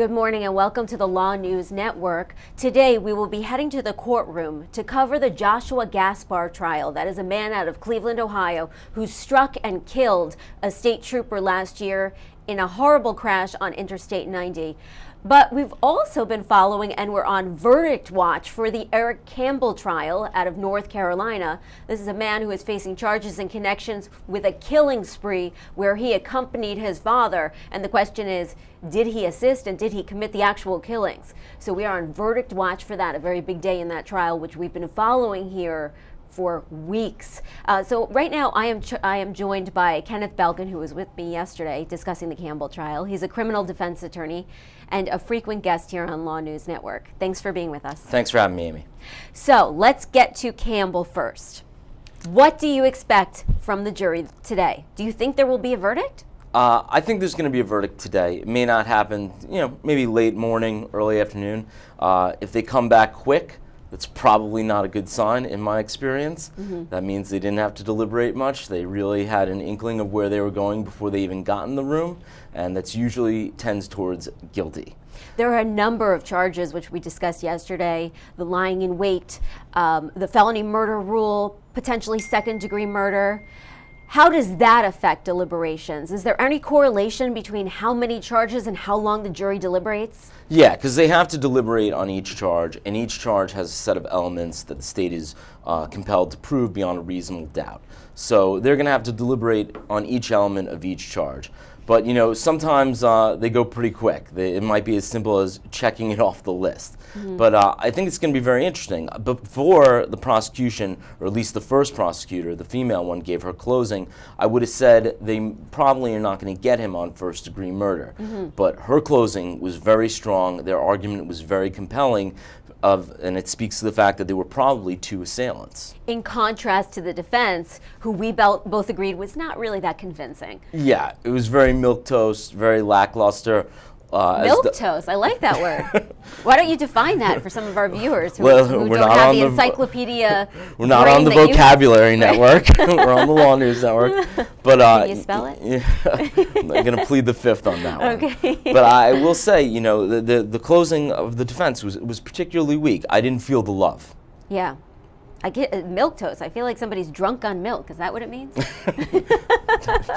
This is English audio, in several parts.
Good morning and welcome to the LawNewz Network. Today we will be heading to the courtroom to cover the Joshua Gaspar trial. That is a man out of Cleveland, Ohio, who struck and killed a state trooper last year in a horrible crash on Interstate 90. But we've also been following and we're on verdict watch for the Eric Campbell trial out of North Carolina. This is a man who is facing charges in connections with a killing spree where he accompanied his father. And the question is, did he assist and did he commit the actual killings? So we are on verdict watch for that, a very big day in that trial, which we've been following here for weeks. So right now I am joined by Kenneth Belkin, who was with me yesterday discussing the Campbell trial. He's a criminal defense attorney and a frequent guest here on LawNewz Network. Thanks for being with us. Thanks for having me, Amy. So let's get to Campbell first. What do you expect from the jury today? Do you think there will be a verdict? I think there's going to be a verdict today. It may not happen, maybe late morning, early afternoon. If they come back quick, that's probably not a good sign in my experience. That means they didn't have to deliberate much. They really had an inkling of where they were going before they even got in the room, and that's usually tends towards guilty. There are a number of charges which we discussed yesterday: the lying in wait, the felony murder rule, potentially second-degree murder. How does that affect deliberations? Is there any correlation between how many charges and how long the jury deliberates? Yeah, because they have to deliberate on each charge, and each charge has a set of elements that the state is compelled to prove beyond a reasonable doubt. So they're going to have to deliberate on each element of each charge. But sometimes they go pretty quick. It might be as simple as checking it off the list. But I think it's going to be very interesting. Before the prosecution, or at least the first prosecutor, the female one, gave her closing, I would have said they probably are not going to get him on first-degree murder. But her closing was very strong. Their argument was very compelling. And it speaks to the fact that there were probably two assailants. In contrast to the defense, who we both agreed was not really that convincing. Yeah, it was very milquetoast, very lackluster. Milquetoast, I like that word. Why don't you define that for some of our viewers who we're don't not have on the the encyclopedia? We're not on the vocabulary network. We're on the LawNewz Network. But can you spell it? Yeah, I'm going to plead the fifth on that one. Okay. But I will say, the closing of the defense was particularly weak. I didn't feel the love. Yeah. I get milquetoast. I feel like somebody's drunk on milk. Is that what it means?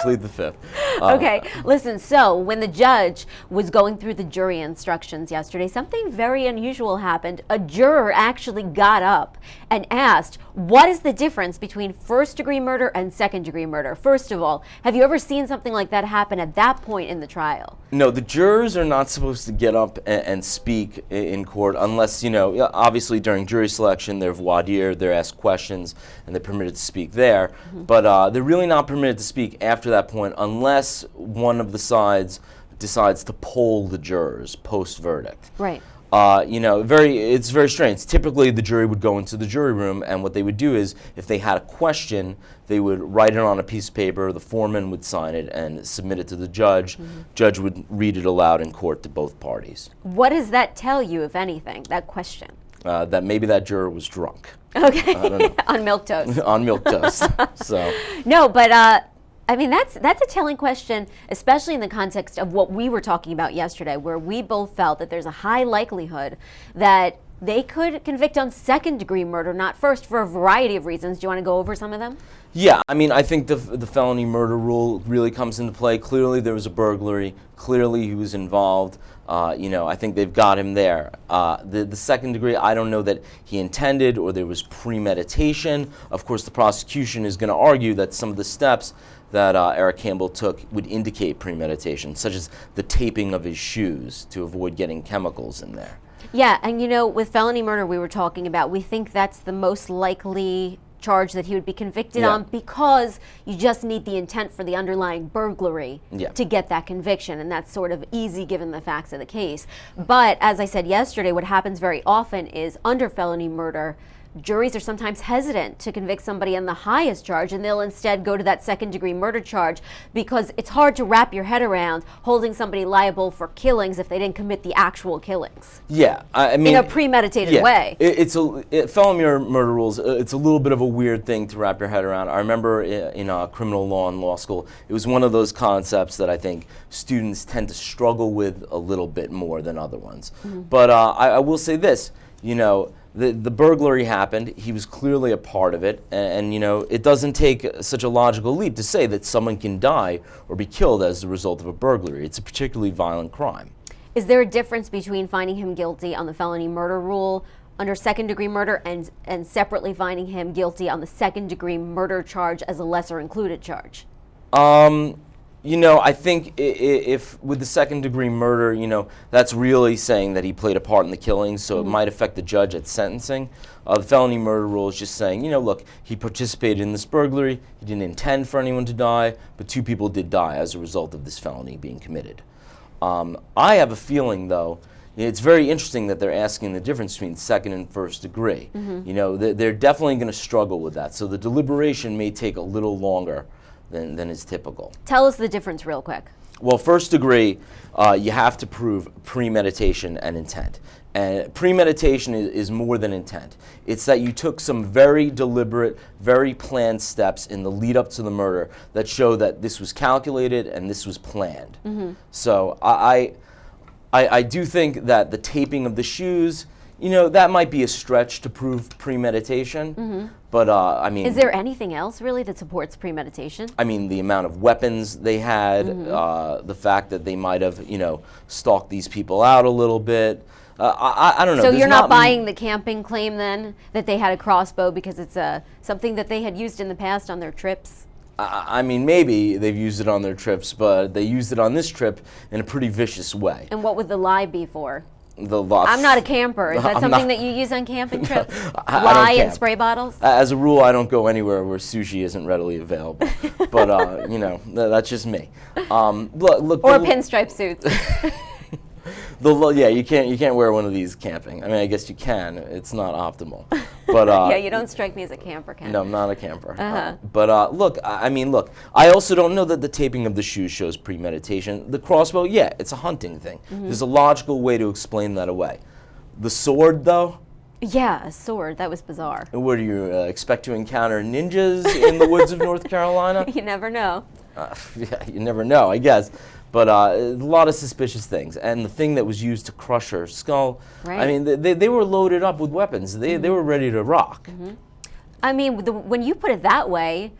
Plead the fifth. Okay, listen, so when the judge was going through the jury instructions yesterday, something very unusual happened. A juror actually got up and asked, what is the difference between first-degree murder and second-degree murder? First of all, have you ever seen something like that happen at that point in the trial? No, the jurors are not supposed to get up and speak in court unless, obviously during jury selection, they're voir dire, they're asked questions, and they're permitted to speak there. But they're really not permitted to speak after that point unless one of the sides decides to poll the jurors post-verdict. Right. It's very strange. Typically, the jury would go into the jury room, and what they would do is, if they had a question, they would write it on a piece of paper, the foreman would sign it and submit it to the judge. Judge would read it aloud in court to both parties. What does that tell you, if anything, that question? That maybe that juror was drunk. Okay. I don't know. On milquetoast. On milquetoast. So. No, but I mean, that's a telling question, especially in the context of what we were talking about yesterday, where we both felt that there's a high likelihood that they could convict on second-degree murder, not first, for a variety of reasons. Do you want to go over some of them? Yeah, I mean, I think the felony murder rule really comes into play. Clearly, there was a burglary. Clearly, he was involved. I think they've got him there. The second degree, I don't know that he intended or there was premeditation. Of course, the prosecution is going to argue that some of the steps that Eric Campbell took would indicate premeditation, such as the taping of his shoes to avoid getting chemicals in there. Yeah, and with felony murder we were talking about, we think that's the most likely charge that he would be convicted on because you just need the intent for the underlying burglary to get that conviction, and that's sort of easy given the facts of the case. But as I said yesterday, what happens very often is under felony murder, juries are sometimes hesitant to convict somebody on the highest charge, and they'll instead go to that second-degree murder charge because it's hard to wrap your head around holding somebody liable for killings if they didn't commit the actual killings. Yeah, I mean, in a premeditated way. Felony murder rules. It's a little bit of a weird thing to wrap your head around. I remember in criminal law in law school, it was one of those concepts that I think students tend to struggle with a little bit more than other ones. But I will say this, the burglary happened. He was clearly a part of it, and it doesn't take such a logical leap to say that someone can die or be killed as a result of a burglary. It's a particularly violent crime. Is there a difference between finding him guilty on the felony murder rule under second-degree murder and separately finding him guilty on the second-degree murder charge as a lesser-included charge? I think if with the second-degree murder, that's really saying that he played a part in the killing, so it might affect the judge at sentencing. The felony murder rule is just saying, look, he participated in this burglary, he didn't intend for anyone to die, but 2 people did die as a result of this felony being committed. I have a feeling, though, it's very interesting that they're asking the difference between second and first degree. They're definitely going to struggle with that, so the deliberation may take a little longer than is typical. Tell us the difference real quick. Well, first degree, you have to prove premeditation and intent. And premeditation is more than intent. It's that you took some very deliberate, very planned steps in the lead up to the murder that show that this was calculated and this was planned. So I do think that the taping of the shoes, that might be a stretch to prove premeditation. But I mean, is there anything else really that supports premeditation? I mean, the amount of weapons they had, the fact that they might have, stalked these people out a little bit. I don't know. So you're not buying the camping claim then, that they had a crossbow because it's something that they had used in the past on their trips? I mean, maybe they've used it on their trips, but they used it on this trip in a pretty vicious way. And what would the lie be for? I'm not a camper. Is that something that you use on camping trips? Lie and spray bottles? As a rule, I don't go anywhere where sushi isn't readily available. But, that's just me. Look, or pinstripe suits. You can't wear one of these camping. I mean, I guess you can. It's not optimal. But yeah, you don't strike me as a camper, Ken. No, I'm not a camper. Look, I also don't know that the taping of the shoes shows premeditation. The crossbow, yeah, it's a hunting thing. There's a logical way to explain that away. The sword, though? Yeah, a sword. That was bizarre. What do you expect to encounter ninjas in the woods of North Carolina? You never know. Yeah, you never know, I guess. But a lot of suspicious things. And the thing that was used to crush her skull, right. I mean, they were loaded up with weapons. They were ready to rock. I mean, when you put it that way,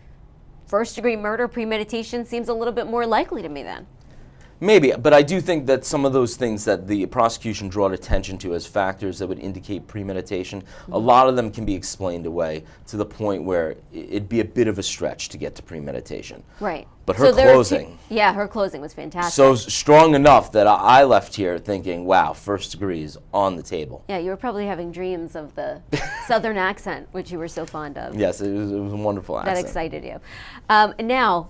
first-degree murder, premeditation seems a little bit more likely to me then. Maybe, but I do think that some of those things that the prosecution brought attention to as factors that would indicate premeditation, a lot of them can be explained away to the point where it'd be a bit of a stretch to get to premeditation. Right. But her closing. Yeah, her closing was fantastic. So strong enough that I left here thinking, wow, first degree is on the table. Yeah, you were probably having dreams of the Southern accent, which you were so fond of. Yes, it was a wonderful accent. That excited you. Now,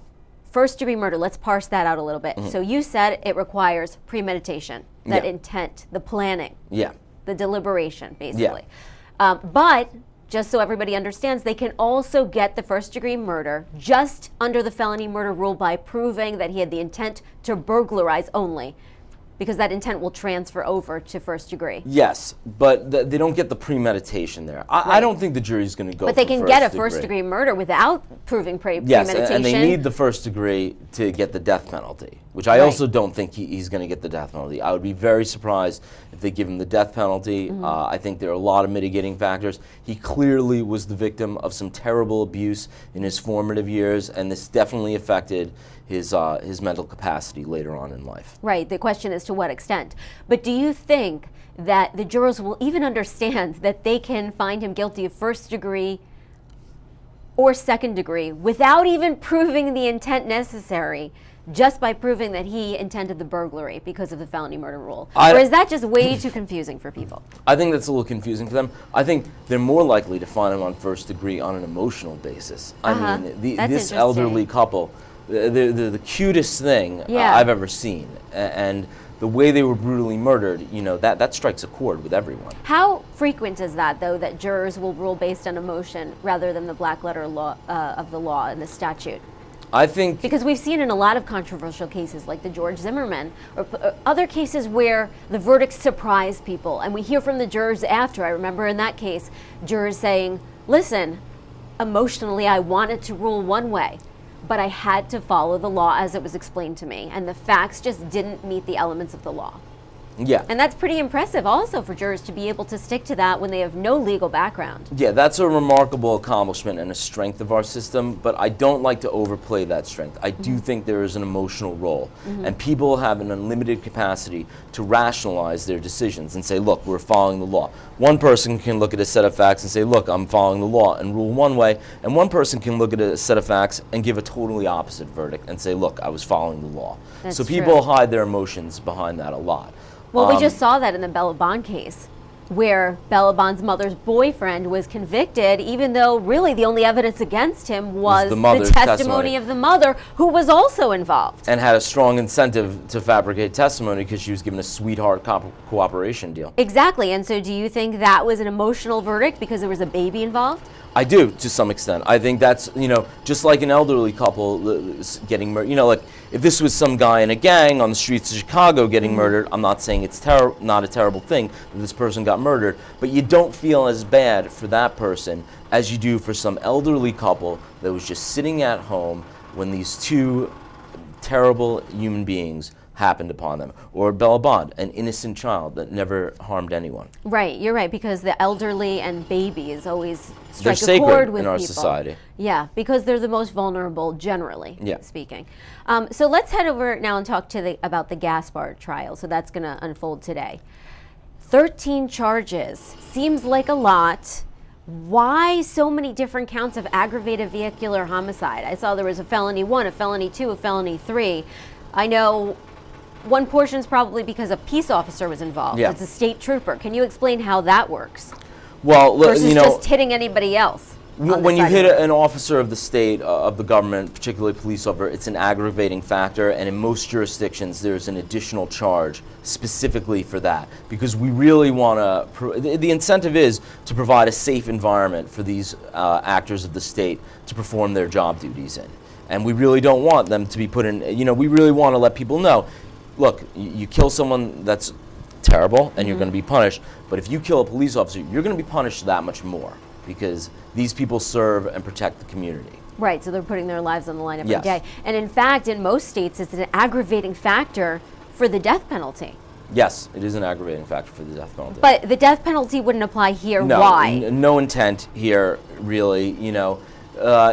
first-degree murder, let's parse that out a little bit. So you said it requires premeditation, that intent, the planning, the deliberation, basically. But just so everybody understands, they can also get the first-degree murder just under the felony murder rule by proving that he had the intent to burglarize only, because that intent will transfer over to first degree. Yes, but they don't get the premeditation there. I don't think the jury's going to go for But they can get a first-degree murder without proving premeditation. Yes, and they need the first degree to get the death penalty, which I also don't think he's going to get the death penalty. I would be very surprised if they give him the death penalty. I think there are a lot of mitigating factors. He clearly was the victim of some terrible abuse in his formative years, and this definitely affected his mental capacity later on in life. Right. The question is to what extent. But do you think that the jurors will even understand that they can find him guilty of first degree or second degree without even proving the intent necessary, just by proving that he intended the burglary because of the felony murder rule? Or is that just way too confusing for people? I think that's a little confusing for them. I think they're more likely to find him on first degree on an emotional basis. I mean, this elderly couple, they're the cutest thing I've ever seen. And the way they were brutally murdered, you know, that strikes a chord with everyone. How frequent is that, though, that jurors will rule based on emotion rather than the black letter law of the law and the statute? I think because we've seen in a lot of controversial cases like the George Zimmerman or other cases where the verdicts surprise people, and we hear from the jurors after. I remember in that case, jurors saying, listen, emotionally I wanted to rule one way, but I had to follow the law as it was explained to me, and the facts just didn't meet the elements of the law. Yeah. And that's pretty impressive also for jurors to be able to stick to that when they have no legal background. Yeah, that's a remarkable accomplishment and a strength of our system, but I don't like to overplay that strength. I do think there is an emotional role, and people have an unlimited capacity to rationalize their decisions and say, look, we're following the law. One person can look at a set of facts and say, look, I'm following the law, and rule one way, and one person can look at a set of facts and give a totally opposite verdict and say, look, I was following the law. That's so true. people hide their emotions behind that a lot. Well, we just saw that in the Bella Bond case, where Bella Bond's mother's boyfriend was convicted, even though really the only evidence against him was the the mother's testimony of the mother, who was also involved. And had a strong incentive to fabricate testimony because she was given a sweetheart cooperation deal. Exactly. And so do you think that was an emotional verdict because there was a baby involved? I do, to some extent. I think that's, you know, just like an elderly couple getting murdered. You know, like, if this was some guy in a gang on the streets of Chicago getting murdered, I'm not saying it's not a terrible thing that this person got murdered, but you don't feel as bad for that person as you do for some elderly couple that was just sitting at home when these two terrible human beings happened upon them. Or Bella Bond, an innocent child that never harmed anyone. Right, you're right, because the elderly and babies always They're strike a chord sacred with in our people. society. Yeah, because they're the most vulnerable, generally speaking. So let's head over now and talk about the Gaspar trial. So that's going to unfold today. 13 charges seems like a lot. Why so many different counts of aggravated vehicular homicide? I saw there was a felony 1, a felony 2, a felony 3. I know one portion is probably because a peace officer was involved. Yeah. It's a state trooper. Can you explain how that works? Well, Versus you know, just hitting anybody else. when you hit an officer of the state, of the government, particularly a police officer, it's an aggravating factor, and in most jurisdictions there's an additional charge specifically for that, because we really want to, the incentive is to provide a safe environment for these actors of the state to perform their job duties in. And we really don't want them to be put in, you know, we really want to let people know, look, you kill someone, that's terrible, and you're going to be punished. But if you kill a police officer, you're going to be punished that much more, because these people serve and protect the community. Right, so they're putting their lives on the line every Yes. day. And in fact, in most states, it's an aggravating factor for the death penalty. Yes, it is an aggravating factor for the death penalty. But the death penalty wouldn't apply here. No, Why? No intent here, really. You know,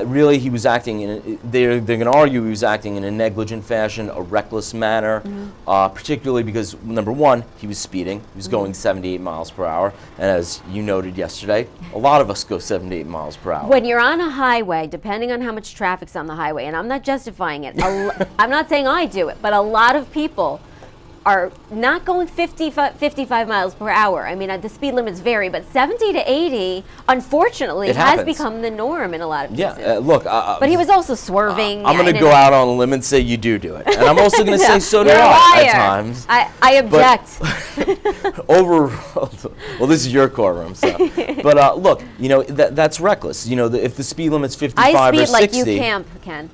really, he was acting in. They're going to argue he was acting in a negligent fashion, a reckless manner, particularly because number one, he was speeding. He was going 78 miles per hour, and as you noted yesterday, a lot of us go 78 miles per hour. When you're on a highway, depending on how much traffic's on the highway, and I'm not justifying it, I'm not saying I do it, but a lot of people are not going 55 miles per hour. I mean, the speed limits vary, but 70 to 80, unfortunately, It has happens. become the norm in a lot of cases. Yeah, look. But he was also swerving. I'm going to go out on a limb and say you do it, and I'm also going to say so do You're a I liar. at times. I object. Well, this is your courtroom, so. But look, you know, that's reckless. You know, if the speed limit's 55 I or speed 60. like you camp, Ken.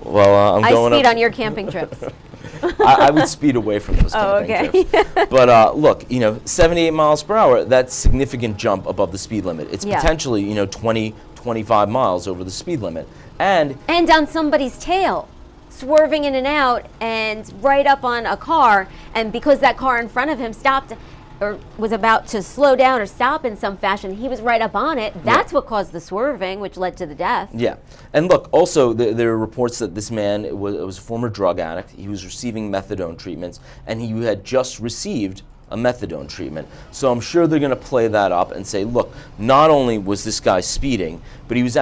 Well, I'm going I speed up. on your camping trips. I would speed away from those camping trips. But look, you know, 78 miles per hour, that's a significant jump above the speed limit. It's potentially, you know, 20, 25 miles over the speed limit. And on somebody's tail, swerving in and out and right up on a car, and because that car in front of him stopped or was about to slow down or stop in some fashion, he was right up on it. That's what caused the swerving, which led to the death. Yeah. And look, also, there are reports that this man was a former drug addict. He was receiving methadone treatments, and he had just received a methadone treatment. So I'm sure they're going to play that up and say, look, not only was this guy speeding, but he was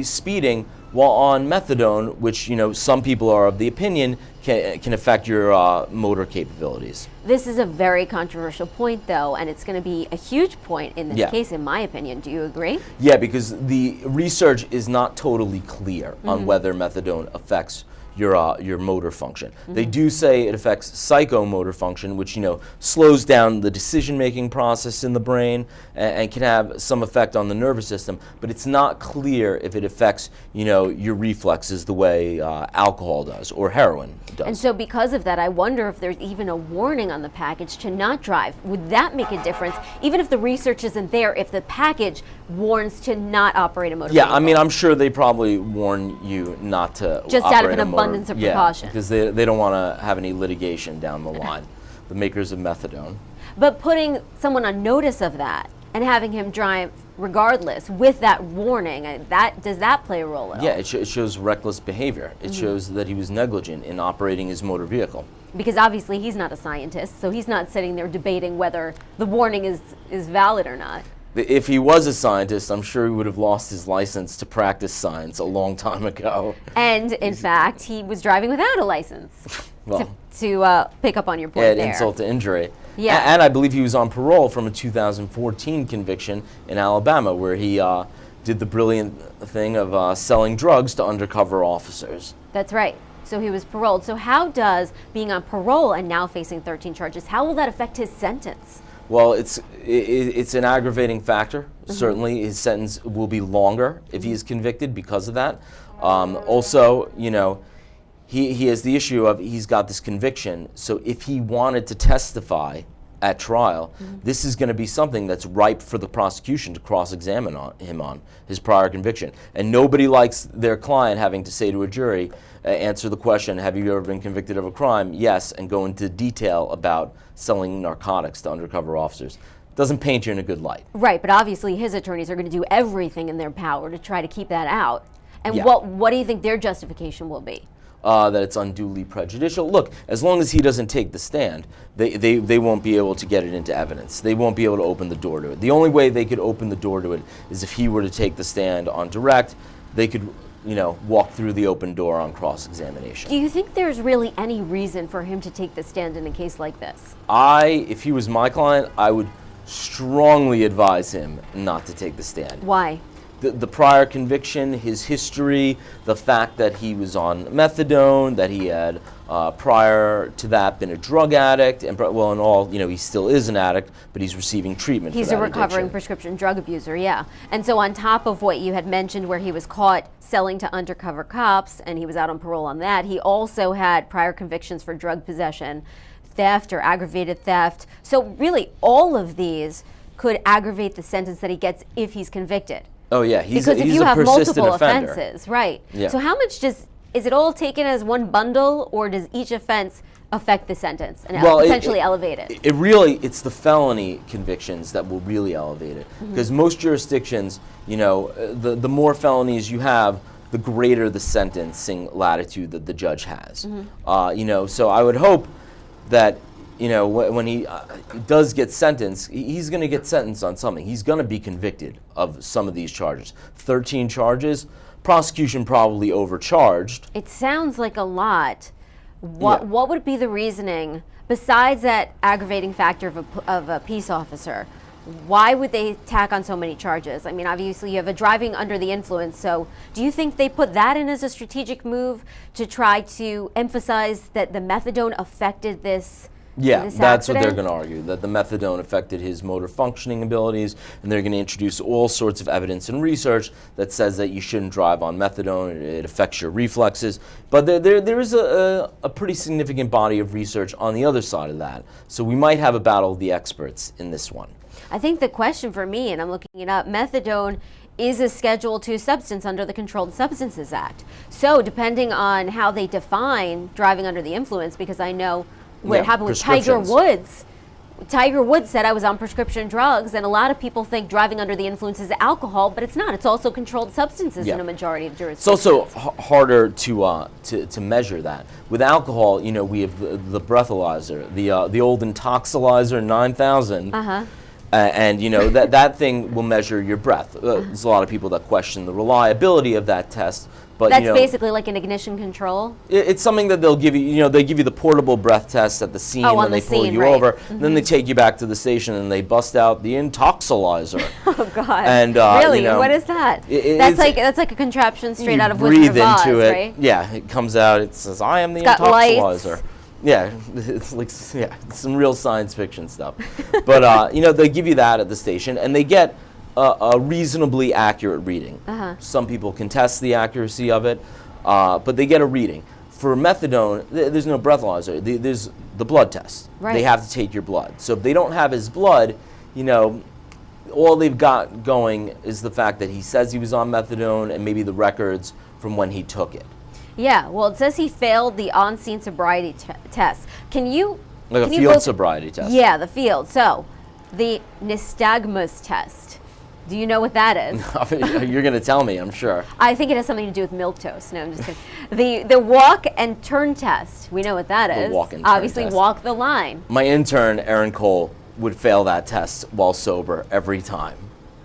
speeding while on methadone, which, you know, some people are of the opinion can affect your motor capabilities. This is a very controversial point, though, and it's going to be a huge point in this case, in my opinion. Do you agree? Yeah, because the research is not totally clear on whether methadone affects your motor function. They do say it affects psychomotor function, which slows down the decision-making process in the brain and can have some effect on the nervous system. But it's not clear if it affects your reflexes the way alcohol does or heroin does. And so because of that, I wonder if there's even a warning on the package to not drive. Would that make a difference, even if the research isn't there? If the package warns to not operate a motor vehicle? I mean, I'm sure they probably warn you not to just operate out of an a motor, abundance of precaution. because they don't want to have any litigation down the line. The makers of methadone. But putting someone on notice of that and having him drive regardless with that warning, does that play a role at all? Yeah, it shows reckless behavior. It shows that he was negligent in operating his motor vehicle. Because obviously he's not a scientist, so he's not sitting there debating whether the warning is valid or not. If he was a scientist, I'm sure he would have lost his license to practice science a long time ago. And in fact, he was driving without a license. Well, to pick up on your point add there. insult to injury. Yeah. And I believe he was on parole from a 2014 conviction in Alabama, where he did the brilliant thing of selling drugs to undercover officers. That's right. So he was paroled. So how does being on parole and now facing 13 charges, how will that affect his sentence? Well, it's an aggravating factor. Certainly, his sentence will be longer if he is convicted because of that. Also, he has the issue of he's got this conviction. So if he wanted to testify at trial, this is going to be something that's ripe for the prosecution to cross-examine him on his prior conviction. And nobody likes their client having to say to a jury, answer the question, have you ever been convicted of a crime? Yes, and go into detail about selling narcotics to undercover officers. Doesn't paint you in a good light. Right, but obviously his attorneys are going to do everything in their power to try to keep that out. And Yeah. what do you think their justification will be? That it's unduly prejudicial. Look, as long as he doesn't take the stand, they won't be able to get it into evidence. They won't be able to open the door to it. The only way they could open the door to it is if he were to take the stand on direct. They could walk through the open door on cross-examination. Do you think there's really any reason for him to take the stand in a case like this? If he was my client, I would strongly advise him not to take the stand. Why? The prior conviction, his history, the fact that he was on methadone, that he had prior to that been a drug addict, and he still is an addict, but he's receiving treatment for that He's a recovering addiction. prescription drug abuser, yeah. And so on top of what you had mentioned where he was caught selling to undercover cops and he was out on parole on that, he also had prior convictions for drug possession, theft or aggravated theft. So really all of these could aggravate the sentence that he gets if he's convicted. Oh yeah, he's Because if you a have persistent multiple offender. offenses, right. Yeah. So how much is it all taken as one bundle, or does each offense affect the sentence and potentially elevate it? It's the felony convictions that will really elevate it. Because most jurisdictions, the more felonies you have, the greater the sentencing latitude that the judge has. So I would hope that when he does get sentenced, he's going to get sentenced on something. He's going to be convicted of some of these charges. 13 charges, prosecution probably overcharged. It sounds like a lot. What would be the reasoning, besides that aggravating factor of a peace officer? Why would they tack on so many charges? I mean, obviously you have a driving under the influence, so do you think they put that in as a strategic move to try to emphasize that the methadone affected this? Yeah, that's what they're accident? going to argue, that the methadone affected his motor functioning abilities, and they're going to introduce all sorts of evidence and research that says that you shouldn't drive on methadone, it affects your reflexes. But there is a pretty significant body of research on the other side of that. So we might have a battle of the experts in this one. I think the question for me, and I'm looking it up, methadone is a Schedule II substance under the Controlled Substances Act. So depending on how they define driving under the influence, because I know what happened with Tiger Woods. Tiger Woods said I was on prescription drugs, and a lot of people think driving under the influence is alcohol, but it's not. It's also controlled substances in a majority of jurisdictions. It's also harder to measure that. With alcohol, we have the breathalyzer, the old Intoxilizer 9000. And that thing will measure your breath. There's a lot of people that question the reliability of that test, But, That's you know, basically like an ignition control. it's something that they'll give you. You know, they give you the portable breath test at the scene when they pull you over. Then they take you back to the station and they bust out the intoxilizer. Oh God! And really, you know, what is that? That's like a contraption straight out of Wizard of Oz, breathe into it. right? Yeah, it comes out. It says, "I am the It's got intoxilizer." lights. Yeah, it's like some real science fiction stuff. But you know, they give you that at the station, and they get a reasonably accurate reading. Some people contest the accuracy of it, but they get a reading. For methadone, there's no breathalyzer. There's the blood test. Right. They have to take your blood. So if they don't have his blood, you know, all they've got going is the fact that he says he was on methadone and maybe the records from when he took it. Yeah. Well, it says he failed the on-scene sobriety test. Can you? Like can a you field go sobriety test. Yeah, the field. So, the nystagmus test. Do you know what that is? You're going to tell me, I'm sure. I think it has something to do with milquetoast. No, I'm just kidding. The walk and turn test. We know what that is. walk and turn Obviously, test. walk the line. My intern, Erin Cole, would fail that test while sober every time.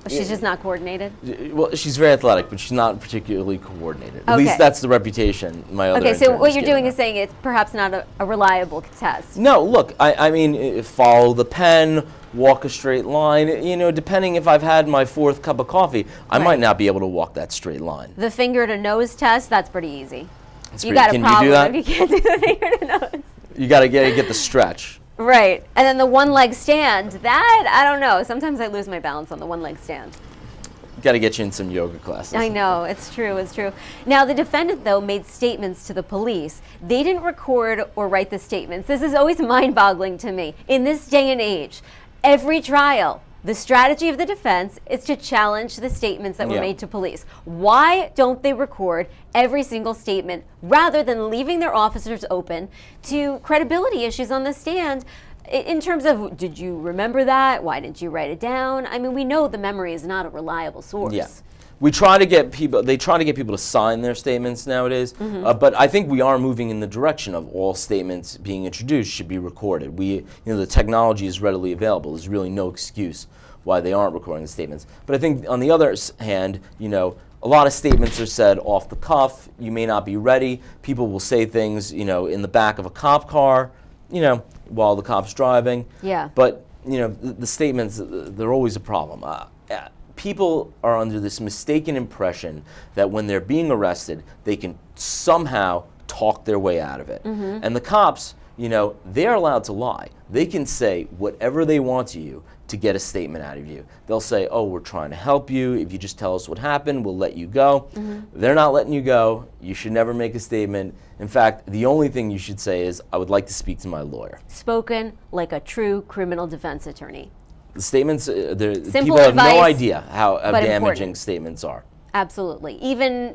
She's just not coordinated. Well, she's very athletic, but she's not particularly coordinated. At Okay. least that's the reputation my other Okay, so intern what was you're giving doing her. is saying it's perhaps not a reliable test. No, look, I mean, follow the pen, walk a straight line. You know, depending if I've had my fourth cup of coffee, I might not be able to walk that straight line. The finger to nose test, that's pretty easy. It's You pretty- got a Can problem you do that? if you can't do the finger to nose. You got to get the stretch. Right. And then the one leg stand, that, I don't know. Sometimes I lose my balance on the one leg stand. Got to get you in some yoga classes. I know, it's true, it's true. Now, the defendant, though, made statements to the police. They didn't record or write the statements. This is always mind-boggling to me. In this day and age, every trial, the strategy of the defense is to challenge the statements that were made to police. Why don't they record every single statement rather than leaving their officers open to credibility issues on the stand? In terms of, did you remember that? Why didn't you write it down? I mean, we know the memory is not a reliable source. Yeah. We try to get people, they try to get people to sign their statements nowadays, but I think we are moving in the direction of all statements being introduced should be recorded. The technology is readily available. There's really no excuse why they aren't recording the statements. But I think on the other hand, you know, a lot of statements are said off the cuff. You may not be ready. People will say things, you know, in the back of a cop car, you know, while the cop's driving. Yeah. But, you know, the statements, they're always a problem. People are under this mistaken impression that when they're being arrested, they can somehow talk their way out of it. And the cops, you know, they're allowed to lie. They can say whatever they want to you to get a statement out of you. They'll say, oh, we're trying to help you. If you just tell us what happened, we'll let you go. They're not letting you go. You should never make a statement. In fact, the only thing you should say is, I would like to speak to my lawyer. Spoken like a true criminal defense attorney. The statements, people Simple have no advice, idea how but damaging important. statements are. Absolutely. Even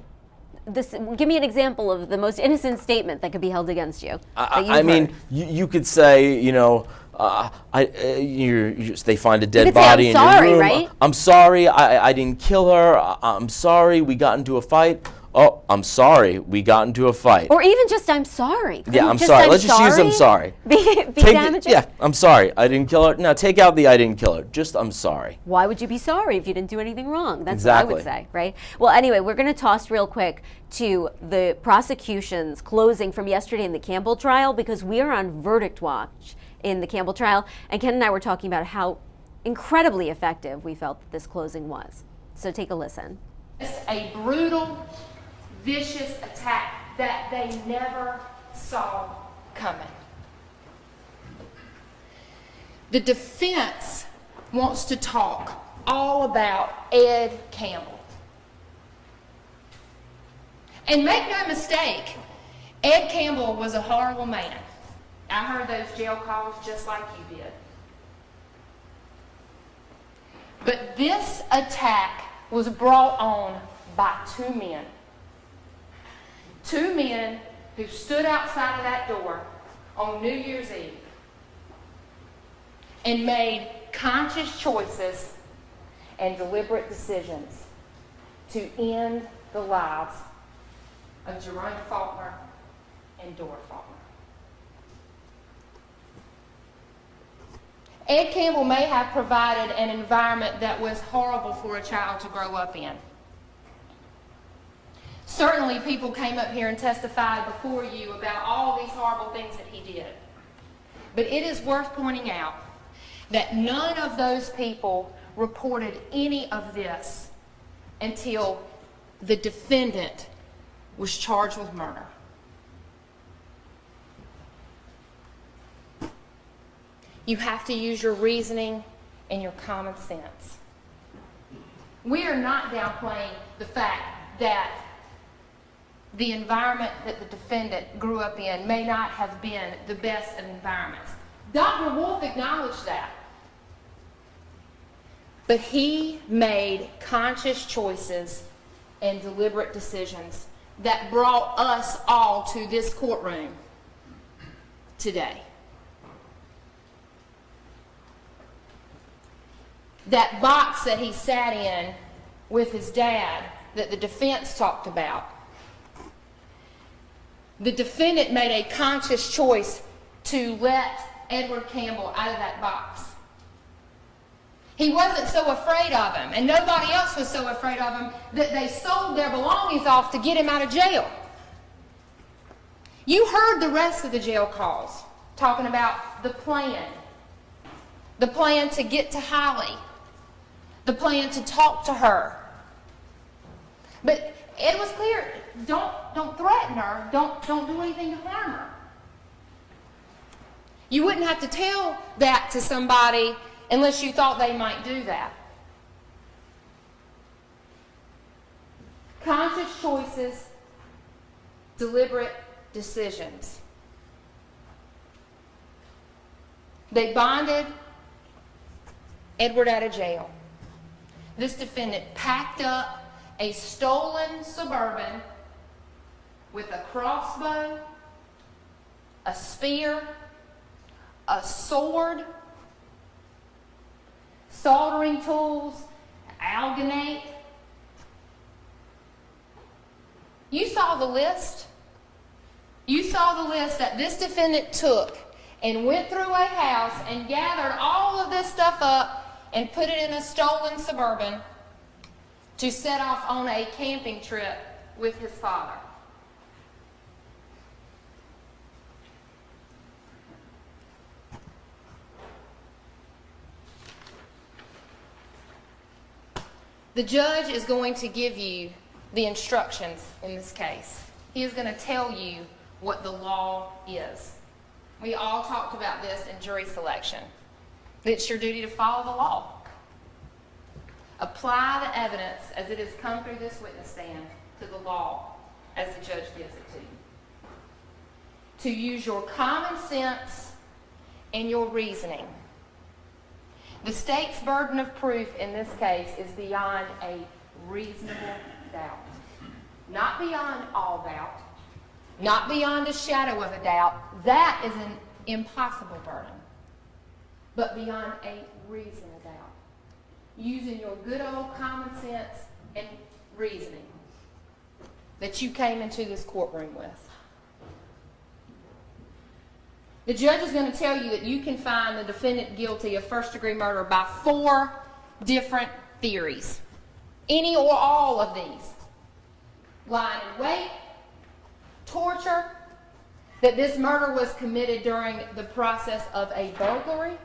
this, give me an example of the most innocent statement that could be held against you. I mean, you could say, you know, they find a dead could say, body "I'm in sorry," your room. right? I'm sorry, I didn't kill her. I'm sorry, we got into a fight. Oh, I'm sorry, we got into a fight. Or even just, I'm sorry. Yeah, I'm sorry. Let's just use I'm sorry. Be damaging? Yeah, I'm sorry, I didn't kill her. No, take out the I didn't kill her. Just I'm sorry. Why would you be sorry if you didn't do anything wrong? That's Exactly. what I would say, right? Well, anyway, we're going to toss real quick to the prosecution's closing from yesterday in the Campbell trial, because we are on verdict watch in the Campbell trial, and Ken and I were talking about how incredibly effective we felt that this closing was. So take a listen. It's a brutal, vicious attack that they never saw coming. The defense wants to talk all about Ed Campbell. And make no mistake, Ed Campbell was a horrible man. I heard those jail calls just like you did. But this attack was brought on by two men. Two men who stood outside of that door on New Year's Eve and made conscious choices and deliberate decisions to end the lives of Jerome Faulkner and Dora Faulkner. Ed Campbell may have provided an environment that was horrible for a child to grow up in. Certainly people came up here and testified before you about all these horrible things that he did. But it is worth pointing out that none of those people reported any of this until the defendant was charged with murder. You have to use your reasoning and your common sense. We are not downplaying the fact that the environment that the defendant grew up in may not have been the best of environments. Dr. Wolf acknowledged that. But he made conscious choices and deliberate decisions that brought us all to this courtroom today. That box that he sat in with his dad that the defense talked about, the defendant made a conscious choice to let Edward Campbell out of that box. He wasn't so afraid of him, and nobody else was so afraid of him, that they sold their belongings off to get him out of jail. You heard the rest of the jail calls talking about the plan to get to Holly, the plan to talk to her. But it was clear, don't threaten her, don't do anything to harm her. You wouldn't have to tell that to somebody unless you thought they might do that. Conscious choices, deliberate decisions. They bonded Edward out of jail. This defendant packed up a stolen Suburban with a crossbow, a spear, a sword, soldering tools, alginate. You saw the list. You saw the list that this defendant took and went through a house and gathered all of this stuff up and put it in a stolen Suburban to set off on a camping trip with his father. The judge is going to give you the instructions in this case. He is going to tell you what the law is. We all talked about this in jury selection. It's your duty to follow the law. Apply the evidence as it has come through this witness stand to the law as the judge gives it to you. To use your common sense and your reasoning. The state's burden of proof in this case is beyond a reasonable doubt. Not beyond all doubt. Not beyond a shadow of a doubt. That is an impossible burden. But beyond a reasonable doubt. Using your good old common sense and reasoning that you came into this courtroom with. The judge is going to tell you that you can find the defendant guilty of first-degree murder by 4 different theories. Any or all of these. Lying in wait, torture, that this murder was committed during the process of a burglary,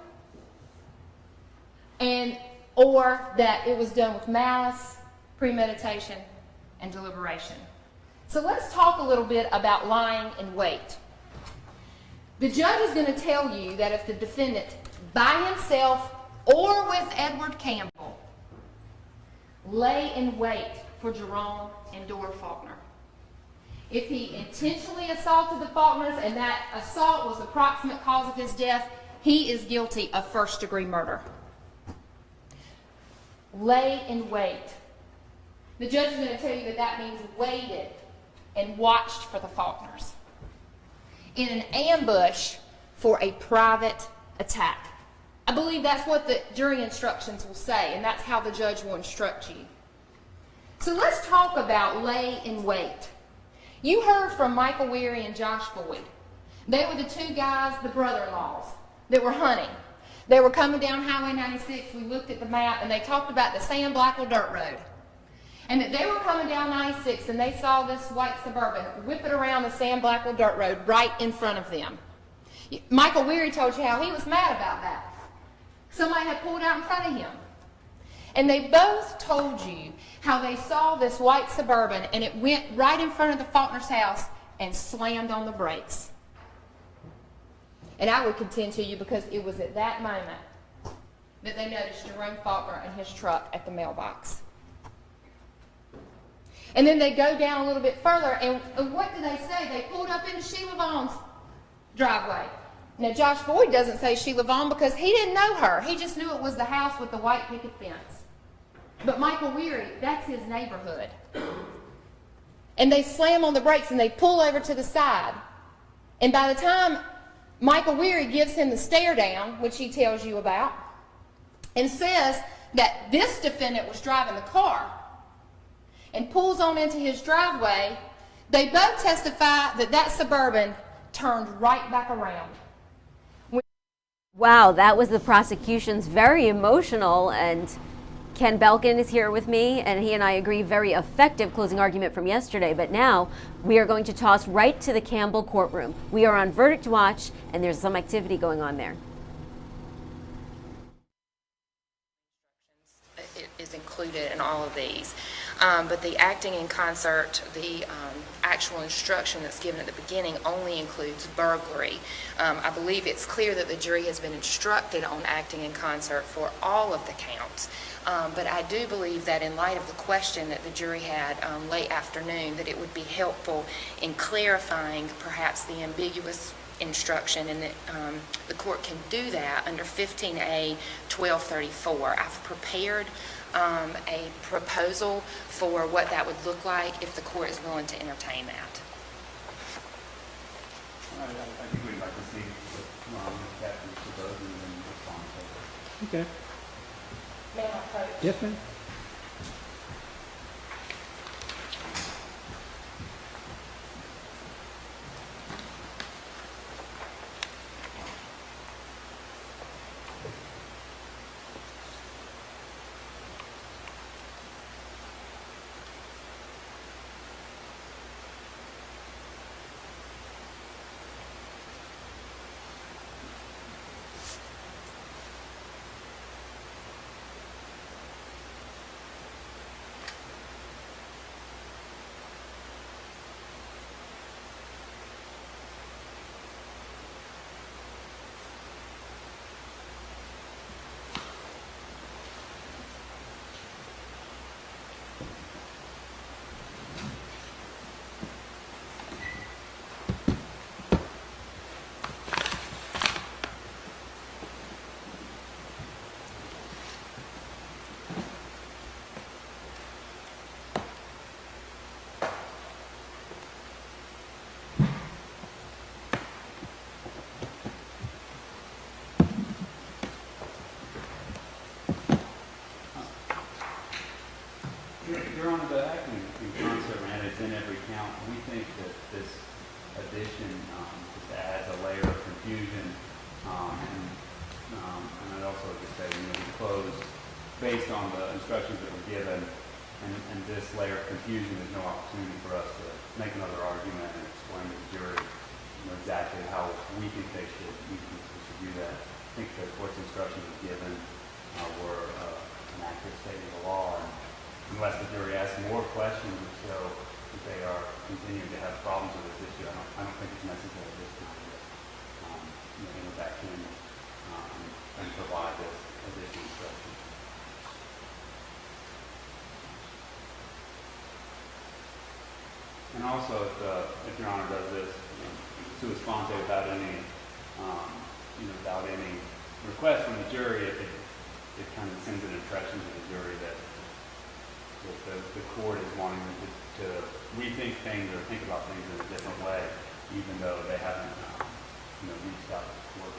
or that it was done with malice, premeditation, and deliberation. So let's talk a little bit about lying in wait. The judge is going to tell you that if the defendant, by himself or with Edward Campbell, lay in wait for Jerome and Dora Faulkner, if he intentionally assaulted the Faulkners and that assault was the proximate cause of his death, he is guilty of first-degree murder. Lay in wait. The judge is going to tell you that that means waited and watched for the Faulkners in an ambush for a private attack. I believe that's what the jury instructions will say, and that's how the judge will instruct you. So let's talk about lay in wait. You heard from Michael Weary and Josh Boyd. They were the 2 guys, the brother-in-laws, that were hunting. They were coming down Highway 96. We looked at the map, and they talked about the Sam Blackwell Dirt Road. and that they were coming down 96 and they saw this white Suburban whip it around the Sam Blackwell dirt road right in front of them. Michael Weary told you how he was mad about that. Somebody had pulled out in front of him. And they both told you how they saw this white Suburban and it went right in front of the Faulkner's house and slammed on the brakes. And I would contend to you, because it was at that moment that they noticed Jerome Faulkner and his truck at the mailbox. And then they go down a little bit further, and what do they say? They pulled up into Sheila Vaughn's driveway. Now, Josh Boyd doesn't say Sheila Vaughn because he didn't know her. He just knew it was the house with the white picket fence. But Michael Weary, that's his neighborhood. And they slam on the brakes and they pull over to the side. And by the time Michael Weary gives him the stare down, which he tells you about, and says that this defendant was driving the car and pulls on into his driveway, they both testify that that Suburban turned right back around. Wow, that was the prosecution's very emotional, and Ken Belkin is here with me, and he and I agree, very effective closing argument from yesterday. But now we are going to toss right to the Campbell courtroom. We are on verdict watch, and there's some activity going on there. It is included in all of these. But the acting in concert, the actual instruction that's given at the beginning only includes burglary. I believe it's clear that the jury has been instructed on acting in concert for all of the counts. But I do believe that in light of the question that the jury had late afternoon, that it would be helpful in clarifying perhaps the ambiguous instruction, and that the court can do that under 15A 1234. I've prepared a proposal for what that would look like if the court is willing to entertain that. I think we'd like to see what Captain proposes and respond to it. Okay. May I approach? Yes, ma'am. Your Honor, the acting in concert, and it's in every count. We think that this addition just adds a layer of confusion, and I'd also like to say, we closed based on the instructions that were given, and this layer of confusion, there's no opportunity for us to make another argument and explain to the jury exactly how we think they should do that. I think the court's instructions given were an accurate statement of the law, and unless the jury asks more questions or so that they are continuing to have problems with this issue, I don't think it's necessary at this time to enter back in and provide this additional instruction. And also, if Your Honor does this sua sponte without any request from the jury, it kind of sends an impression to the jury that the court is wanting them to rethink things or think about things in a different way, even though they haven't reached out to the court.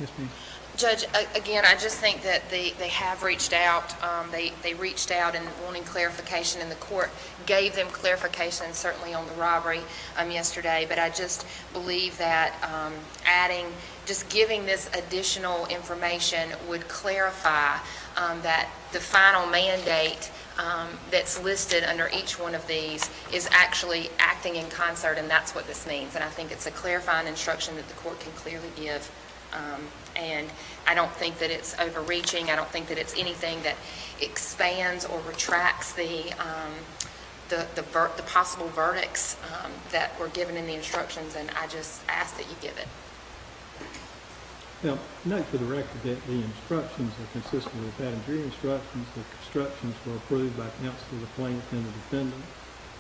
Yes, ma'am. Judge, again, I just think that they have reached out. They reached out and wanting clarification, and the court gave them clarification, certainly on the robbery yesterday. But I just believe that just giving this additional information would clarify that the final mandate that's listed under each one of these is actually acting in concert, and that's what this means. And I think it's a clarifying instruction that the court can clearly give. And I don't think that it's overreaching. I don't think that it's anything that expands or retracts the possible verdicts that were given in the instructions, and I just ask that you give it. Now, note for the record that the instructions are consistent with the pattern jury instructions. The instructions were approved by counsel of the plaintiff and the defendant.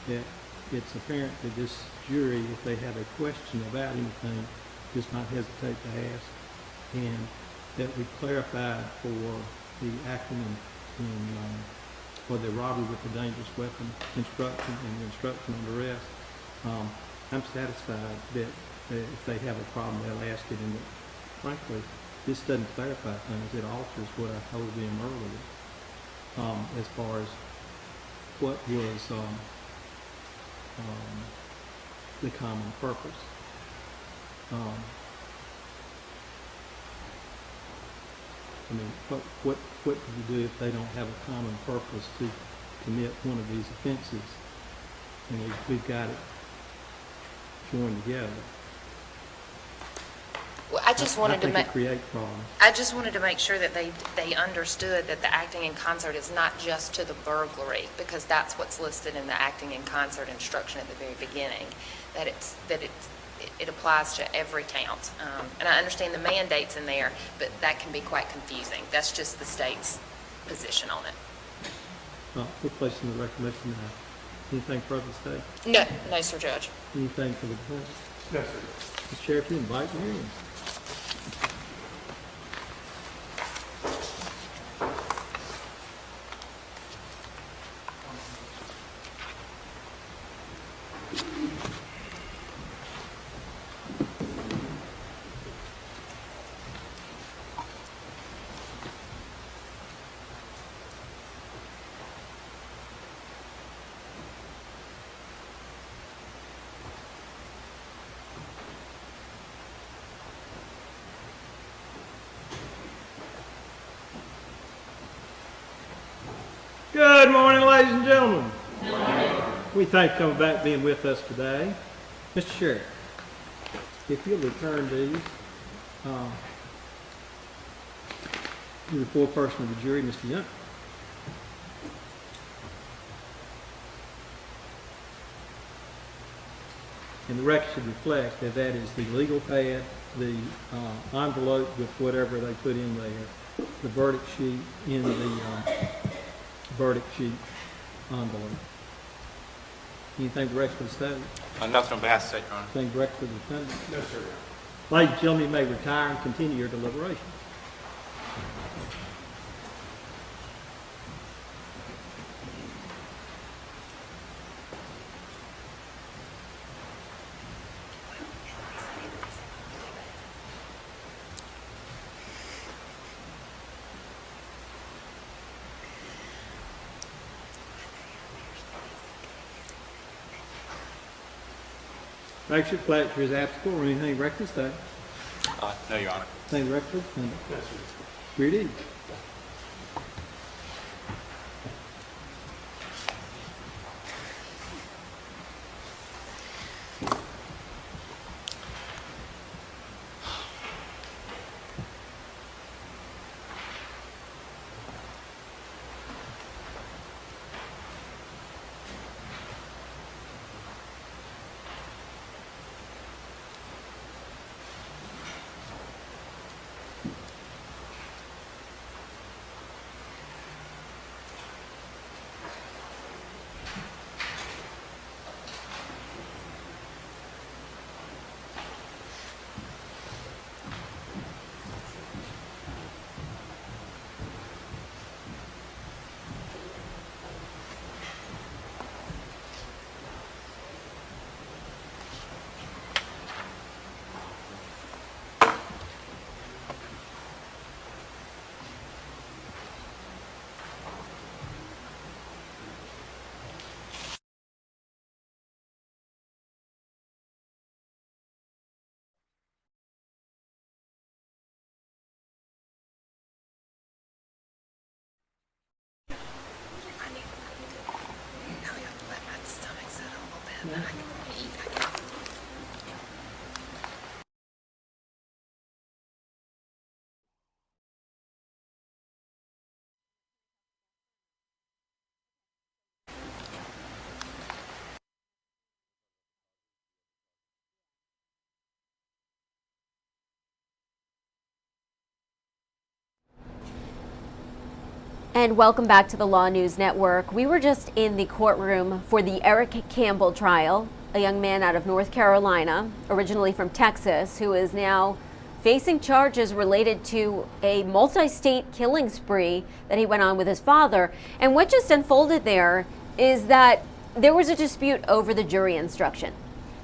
That it's apparent that this jury, if they have a question about anything, does not hesitate to ask. And that we clarified for the acting for the robbery with a dangerous weapon instruction and the instruction on the rest. I'm satisfied that if they have a problem, they'll ask it. And frankly, this doesn't clarify things. It alters what I told them earlier as far as what was the common purpose. I mean, what do you do if they don't have a common purpose to commit one of these offenses? And we've got it joined together. Well, I just wanted to make create problems. I just wanted to make sure that they understood that the acting in concert is not just to the burglary, because that's what's listed in the acting in concert instruction at the very beginning. That it applies to every count. And I understand the mandate's in there, but that can be quite confusing. That's just the state's position on it. We're placing the recommendation now. Anything further to say? No, sir, Judge. Anything for the defense? No, sir. Mr. Sheriff, you invite me in. Good morning, ladies and gentlemen. Good morning. We thank you for coming back and being with us today. Mr. Sheriff, if you'll return these to the foreperson of the jury, Mr. Young. And the record should reflect that that is the legal pad, the envelope with whatever they put in there, the verdict sheet in the verdict sheet envelope. Anything direct to the state? Nothing on behalf of the state, Your Honor. Anything direct to the defendant? No, sir. Ladies and gentlemen, you may retire and continue your deliberation. Fracture, fracture is applicable or anything direct to the state? No, Your Honor. Anything direct to the defendant? Yes, sir. Here it is. And welcome back to the LawNewz Network. We were just in the courtroom for the Eric Campbell trial, a young man out of North Carolina, originally from Texas, who is now facing charges related to a multi-state killing spree that he went on with his father. And what just unfolded there is that there was a dispute over the jury instruction.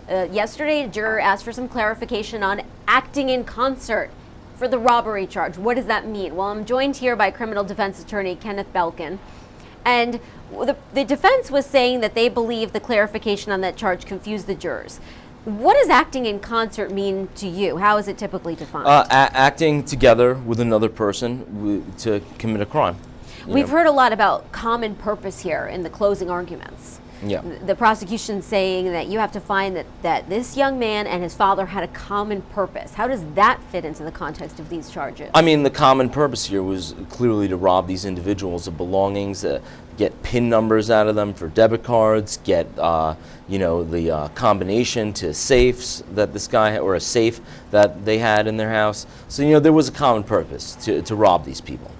Yesterday, a juror asked for some clarification on acting in concert for the robbery charge. What does that mean? Well, I'm joined here by criminal defense attorney Kenneth Belkin. And the defense was saying that they believe the clarification on that charge confused the jurors. What does acting in concert mean to you? How is it typically defined? Acting together with another person to commit a crime. We've heard a lot about common purpose here in the closing arguments. Yeah. The prosecution saying that you have to find that this young man and his father had a common purpose. How does that fit into the context of these charges? I mean, the common purpose here was clearly to rob these individuals of belongings, get PIN numbers out of them for debit cards, get the combination to safes that this guy had, or a safe that they had in their house. So there was a common purpose to rob these people.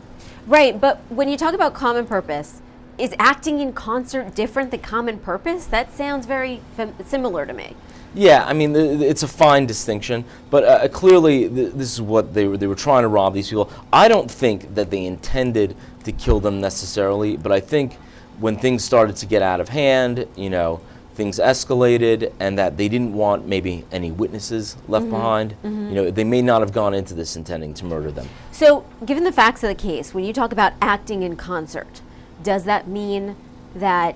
Right, but when you talk about common purpose, is acting in concert different than common purpose? That sounds very similar to me. Yeah, I mean, it's a fine distinction, but clearly this is what they were trying to rob these people. I don't think that they intended to kill them necessarily, but I think when things started to get out of hand, things escalated, and that they didn't want maybe any witnesses left behind. They may not have gone into this intending to murder them. So, given the facts of the case, when you talk about acting in concert, does that mean that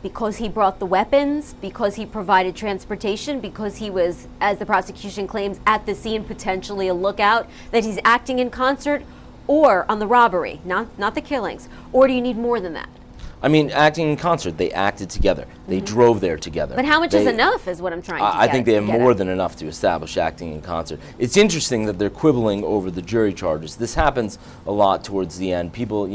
because he brought the weapons, because he provided transportation, because he was, as the prosecution claims, at the scene, potentially a lookout, that he's acting in concert, or on the robbery, not the killings? Or do you need more than that? I mean, acting in concert, they acted together. They drove there together. But how much is enough is what I'm trying to I think they have more at. than enough to establish acting in concert. It's interesting that they're quibbling over the jury charges. This happens a lot towards the end. People,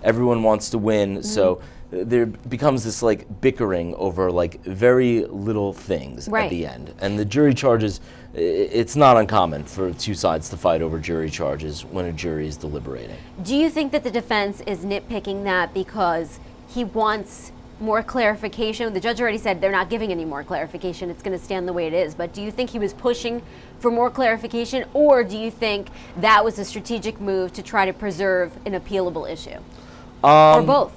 everyone wants to win, so there becomes this bickering over very little things at the end. And the jury charges, it's not uncommon for two sides to fight over jury charges when a jury is deliberating. Do you think that the defense is nitpicking that because he wants more clarification? The judge already said they're not giving any more clarification. It's going to stand the way it is. But do you think he was pushing for more clarification, or do you think that was a strategic move to try to preserve an appealable issue? Or both?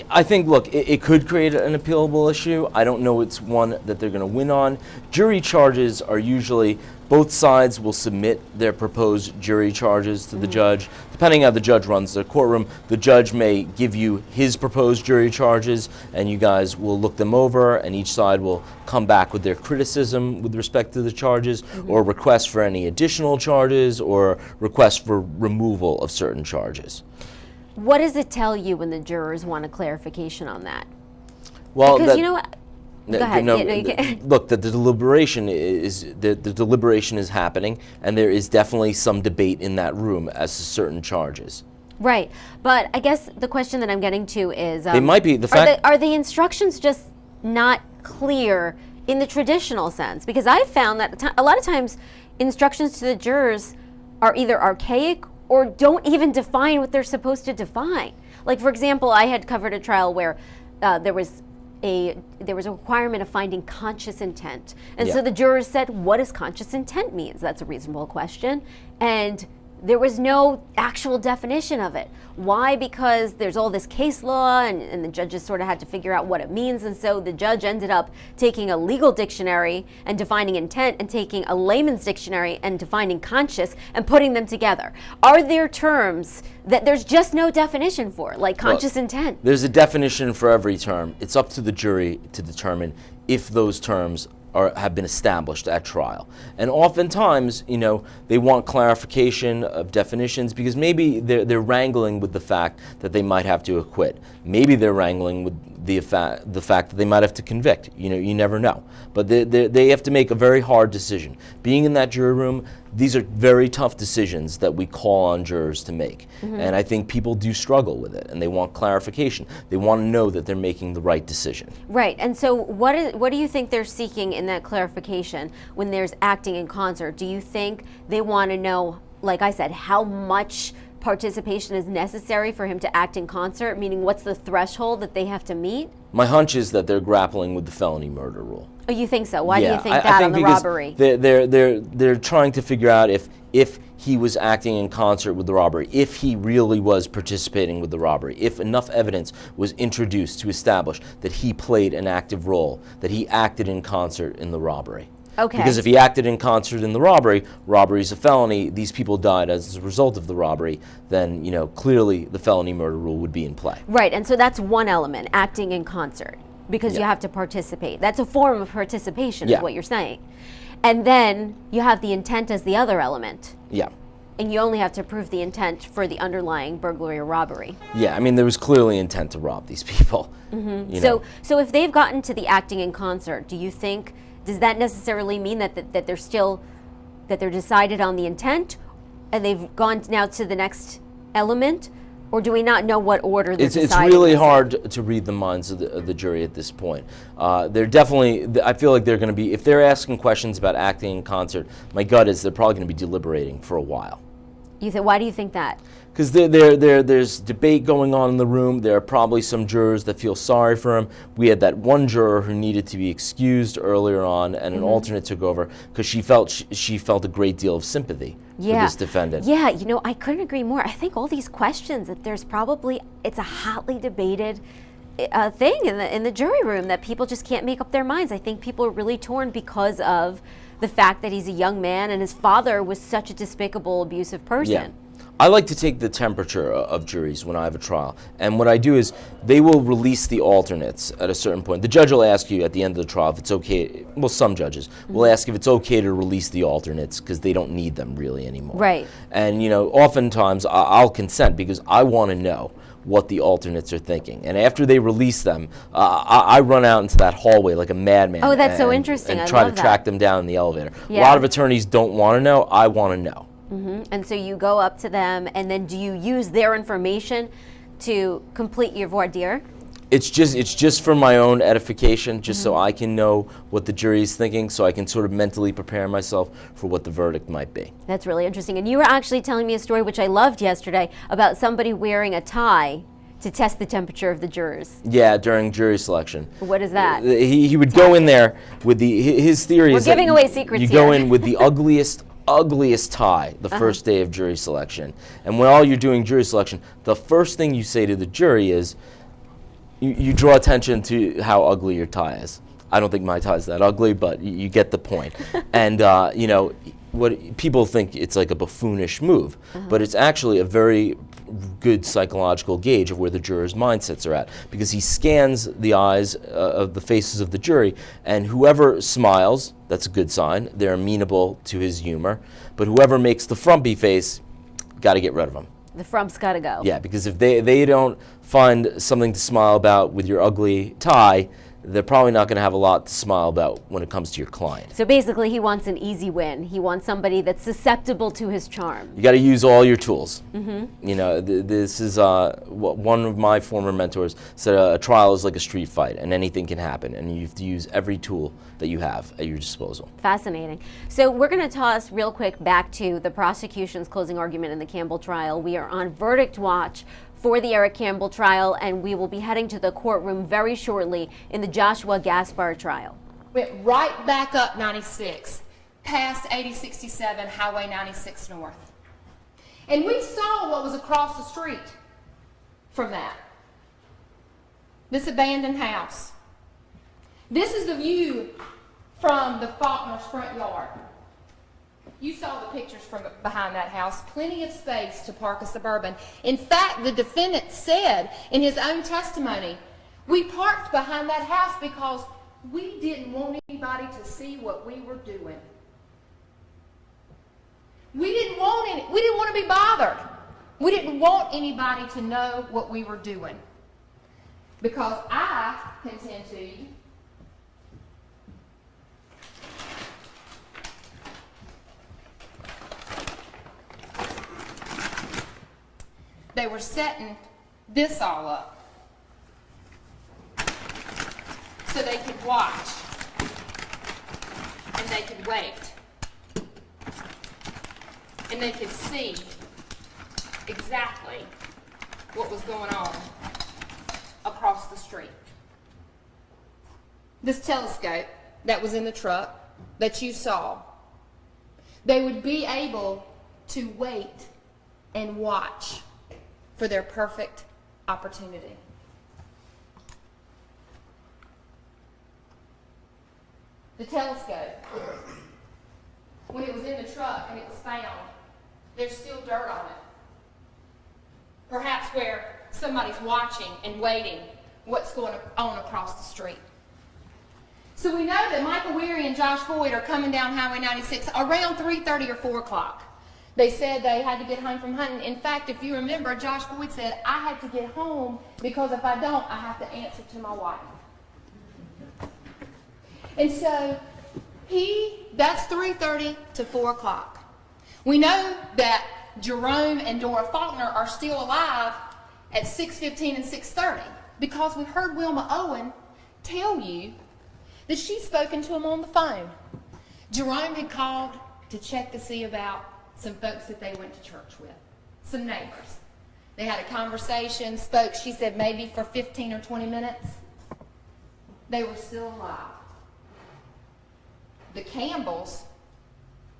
I think, look, it could create an appealable issue. I don't know it's one that they're going to win on. Jury charges are usually, both sides will submit their proposed jury charges to the judge. Depending on how the judge runs the courtroom, the judge may give you his proposed jury charges, and you guys will look them over, and each side will come back with their criticism with respect to the charges, or request for any additional charges, or request for removal of certain charges. What does it tell you when the jurors want a clarification on that? Well, because go ahead. Look, the deliberation is happening, and there is definitely some debate in that room as to certain charges. Right, but I guess the question that I'm getting to is, they might be the fact. Are the instructions just not clear in the traditional sense? Because I've found that a lot of times instructions to the jurors are either archaic or don't even define what they're supposed to define. Like, for example, I had covered a trial where there was a requirement of finding conscious intent. And so the jurors said, what does conscious intent mean? That's a reasonable question. And there was no actual definition of it. Why? Because there's all this case law, and the judges sort of had to figure out what it means. And so the judge ended up taking a legal dictionary and defining intent, and taking a layman's dictionary and defining conscious, and putting them together. Are there terms that there's just no definition for, like conscious intent? There's a definition for every term. It's up to the jury to determine if those terms have been established at trial. And oftentimes, they want clarification of definitions because maybe they're wrangling with the fact that they might have to acquit. Maybe they're wrangling with the fact that they might have to convict. You never know. But they have to make a very hard decision. Being in that jury room, these are very tough decisions that we call on jurors to make. And I think people do struggle with it, and they want clarification. They want to know that they're making the right decision. Right. And so what do you think they're seeking in that clarification when there's acting in concert? Do you think they want to know, like I said, how much participation is necessary for him to act in concert, meaning what's the threshold that they have to meet? My hunch is that they're grappling with the felony murder rule. Oh, you think so? Why do you think I that think on the because robbery? They're trying to figure out if he was acting in concert with the robbery, if he really was participating with the robbery, if enough evidence was introduced to establish that he played an active role, that he acted in concert in the robbery. Okay. Because if he acted in concert in the robbery is a felony, these people died as a result of the robbery, then, clearly the felony murder rule would be in play. Right, and so that's one element, acting in concert, because you have to participate. That's a form of participation, is what you're saying. And then you have the intent as the other element. Yeah. And you only have to prove the intent for the underlying burglary or robbery. Yeah, I mean, there was clearly intent to rob these people. So if they've gotten to the acting in concert, do you think, does that necessarily mean that they're still, that they're decided on the intent and they've gone now to the next element? Or do we not know what order they're deciding? It's really hard to read the minds of the jury at this point. They're definitely, I feel like they're going to be, if they're asking questions about acting in concert, my gut is they're probably going to be deliberating for a while. Why do you think that? Because there's debate going on in the room. There are probably some jurors that feel sorry for him. We had that one juror who needed to be excused earlier on, and an alternate took over because she felt a great deal of sympathy for this defendant. Yeah, I couldn't agree more. I think all these questions, that there's probably, it's a hotly debated thing in the jury room that people just can't make up their minds. I think people are really torn because of the fact that he's a young man and his father was such a despicable, abusive person. Yeah. I like to take the temperature of juries when I have a trial. And what I do is they will release the alternates at a certain point. The judge will ask you at the end of the trial if it's okay. Well, some judges will ask if it's okay to release the alternates because they don't need them really anymore. Right. And, oftentimes I'll consent because I want to know what the alternates are thinking. And after they release them, I run out into that hallway like a madman. Oh, that's so interesting. And I try love to track them down in the elevator. Yeah. A lot of attorneys don't want to know. I want to know. And so you go up to them, and then do you use their information to complete your voir dire? It's just for my own edification, just so I can know what the jury is thinking, so I can sort of mentally prepare myself for what the verdict might be. That's really interesting. And you were actually telling me a story, which I loved yesterday, about somebody wearing a tie to test the temperature of the jurors. Yeah, during jury selection. What is that? He would go in there with his theory is that giving away secrets you here. go in with the ugliest tie the first day of jury selection. And while you're doing jury selection, the first thing you say to the jury is, you draw attention to how ugly your tie is. I don't think my tie is that ugly, but you get the point. And, what people think it's like a buffoonish move, but it's actually a very good psychological gauge of where the jurors' mindsets are at, because he scans the eyes of the faces of the jury, and whoever smiles, that's a good sign, they're amenable to his humor, but whoever makes the frumpy face, got to get rid of them. The frump's got to go. Yeah, because if they don't find something to smile about with your ugly tie, they're probably not going to have a lot to smile about when it comes to your client. So basically, he wants an easy win. He wants somebody that's susceptible to his charm. You got to use all your tools. This is one of my former mentors said a trial is like a street fight, and anything can happen, and you have to use every tool that you have at your disposal. Fascinating. So we're going to toss real quick back to the prosecution's closing argument in the Campbell trial. We are on verdict watch for the Eric Campbell trial, and we will be heading to the courtroom very shortly in the Joshua Gaspar trial. Went right back up 96, past 8067, Highway 96 North. And we saw what was across the street from that. This abandoned house. This is the view from the Faulkner's front yard. You saw the pictures from behind that house. Plenty of space to park a Suburban. In fact, the defendant said in his own testimony, we parked behind that house because we didn't want anybody to see what we were doing. We didn't want to be bothered. We didn't want anybody to know what we were doing. Because I contend to you they were setting this all up so they could watch and they could wait and they could see exactly what was going on across the street. This telescope that was in the truck that you saw, they would be able to wait and watch for their perfect opportunity. The telescope, when it was in the truck and it was found, there's still dirt on it. Perhaps where somebody's watching and waiting what's going on across the street. So we know that Michael Weary and Josh Boyd are coming down Highway 96 around 3:30 or 4 o'clock. They said they had to get home from hunting. In fact, if you remember, Josh Boyd said, I had to get home because if I don't, I have to answer to my wife. And so that's 3:30 to 4 o'clock. We know that Jerome and Dora Faulkner are still alive at 6:15 and 6:30 because we heard Wilma Owen tell you that she's spoken to him on the phone. Jerome had called to check to see about some folks that they went to church with, some neighbors. They had a conversation, spoke, she said maybe for 15 or 20 minutes. They were still alive. The Campbells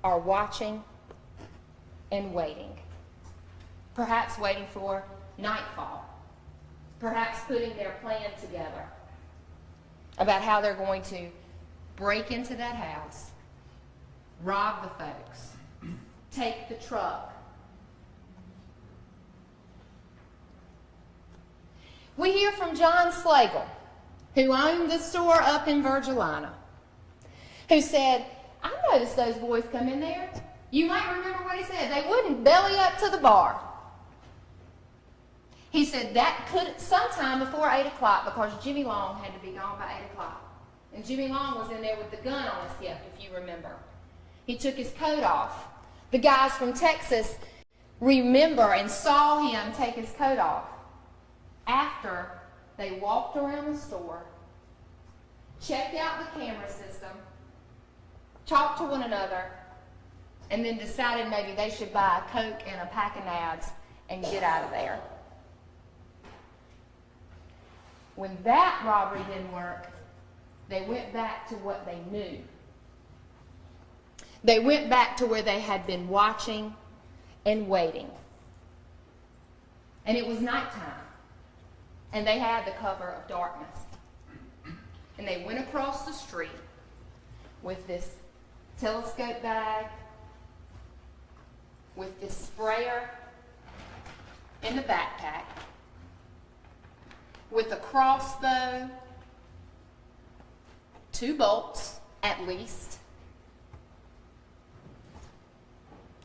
are watching and waiting. Perhaps waiting for nightfall. Perhaps putting their plan together about how they're going to break into that house, rob the folks, take the truck. We hear from John Slagle, who owned the store up in Virgilina, who said, I noticed those boys come in there. You might remember what he said. They wouldn't belly up to the bar. He said that could sometime before 8 o'clock because Jimmy Long had to be gone by 8 o'clock. And Jimmy Long was in there with the gun on his hip, if you remember. He took his coat off. The guys from Texas remember and saw him take his coat off after they walked around the store, checked out the camera system, talked to one another, and then decided maybe they should buy a Coke and a pack of nads and get out of there. When that robbery didn't work, they went back to what they knew. They went back to where they had been watching and waiting. And it was nighttime. And they had the cover of darkness. And they went across the street with this telescope bag, with this sprayer in the backpack, with a crossbow, 2 bolts at least,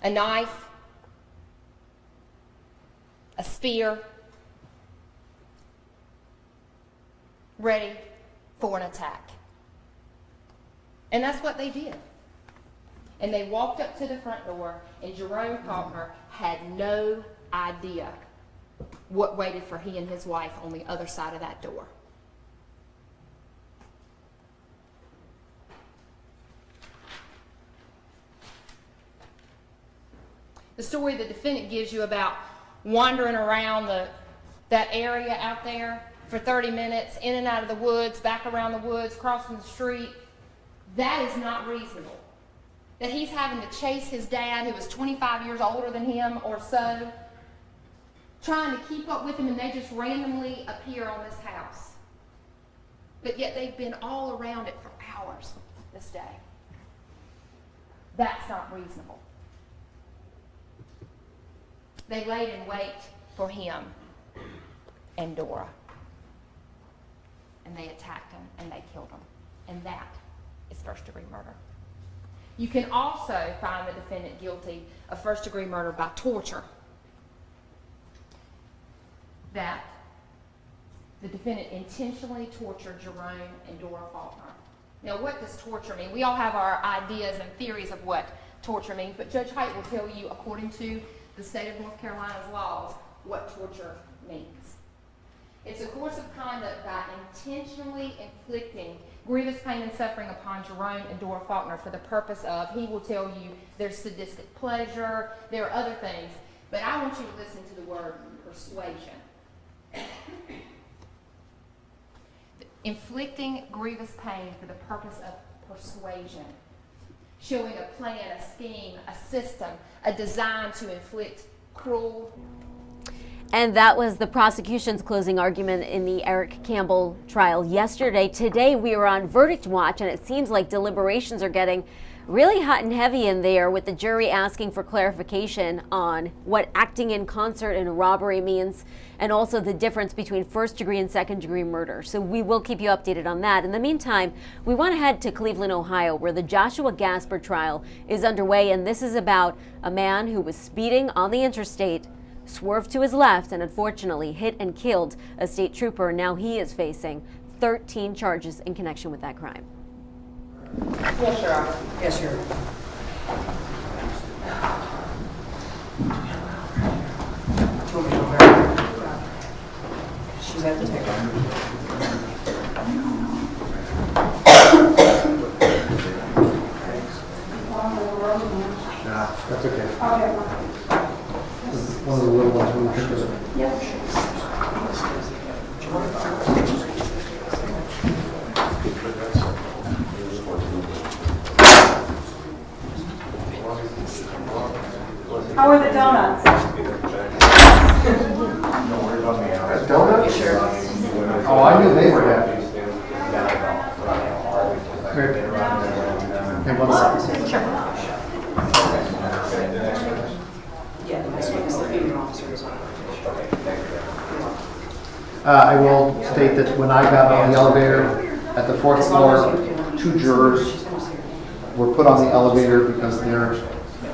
a knife, a spear, ready for an attack. And that's what they did. And they walked up to the front door, and Jerome Faulkner had no idea what waited for he and his wife on the other side of that door. The story the defendant gives you about wandering around that area out there for 30 minutes, in and out of the woods, back around the woods, crossing the street, that is not reasonable. That he's having to chase his dad, who was 25 years older than him or so, trying to keep up with him, and they just randomly appear on this house. But yet they've been all around it for hours this day. That's not reasonable. They laid in wait for him and Dora. And they attacked him and they killed him. And that is first-degree murder. You can also find the defendant guilty of first-degree murder by torture. That the defendant intentionally tortured Jerome and Dora Faulkner. Now, what does torture mean? We all have our ideas and theories of what torture means, but Judge Height will tell you, according to the state of North Carolina's laws, what torture means. It's a course of conduct by intentionally inflicting grievous pain and suffering upon Jerome and Dora Faulkner for the purpose of, he will tell you, there's sadistic pleasure, there are other things, but I want you to listen to the word persuasion. Inflicting grievous pain for the purpose of persuasion. Showing a plan, a scheme, a system, a design to inflict cruel. And that was the prosecution's closing argument in the Eric Campbell trial yesterday. Today we are on verdict watch, and it seems like deliberations are getting really hot and heavy in there, with the jury asking for clarification on what acting in concert in a robbery means, and also the difference between first-degree and second-degree murder. So we will keep you updated on that. In the meantime, we want to head to Cleveland, Ohio, where the Joshua Gasper trial is underway, and this is about a man who was speeding on the interstate, swerved to his left, and unfortunately hit and killed a state trooper. Now he is facing 13 charges in connection with that crime. Yes, Your Honor. Yes, Your Honor. She's at the table. That's okay. One of the little ones we picked up. Yep. How are the donuts? Donuts? Sure. Oh, I knew they were happy. Hey, one second. Sure. Yeah, the next one is the funeral officers. I will state that when I got on the elevator at the fourth floor, 2 jurors were put on the elevator because their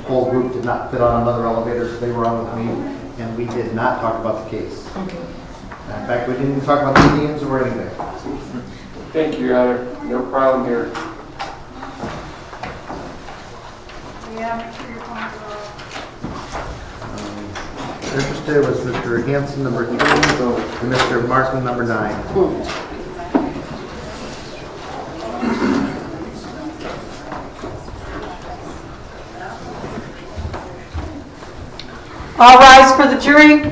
whole group did not fit on another elevator, so they were on with me, and we did not talk about the case. In fact, we didn't even talk about the Indians or anything. Thank you, Your Honor. No problem here. Yeah, make sure your phones are off. Interested was Mr. Hanson, number 3, and Mr. Markman, number 9. All rise for the jury.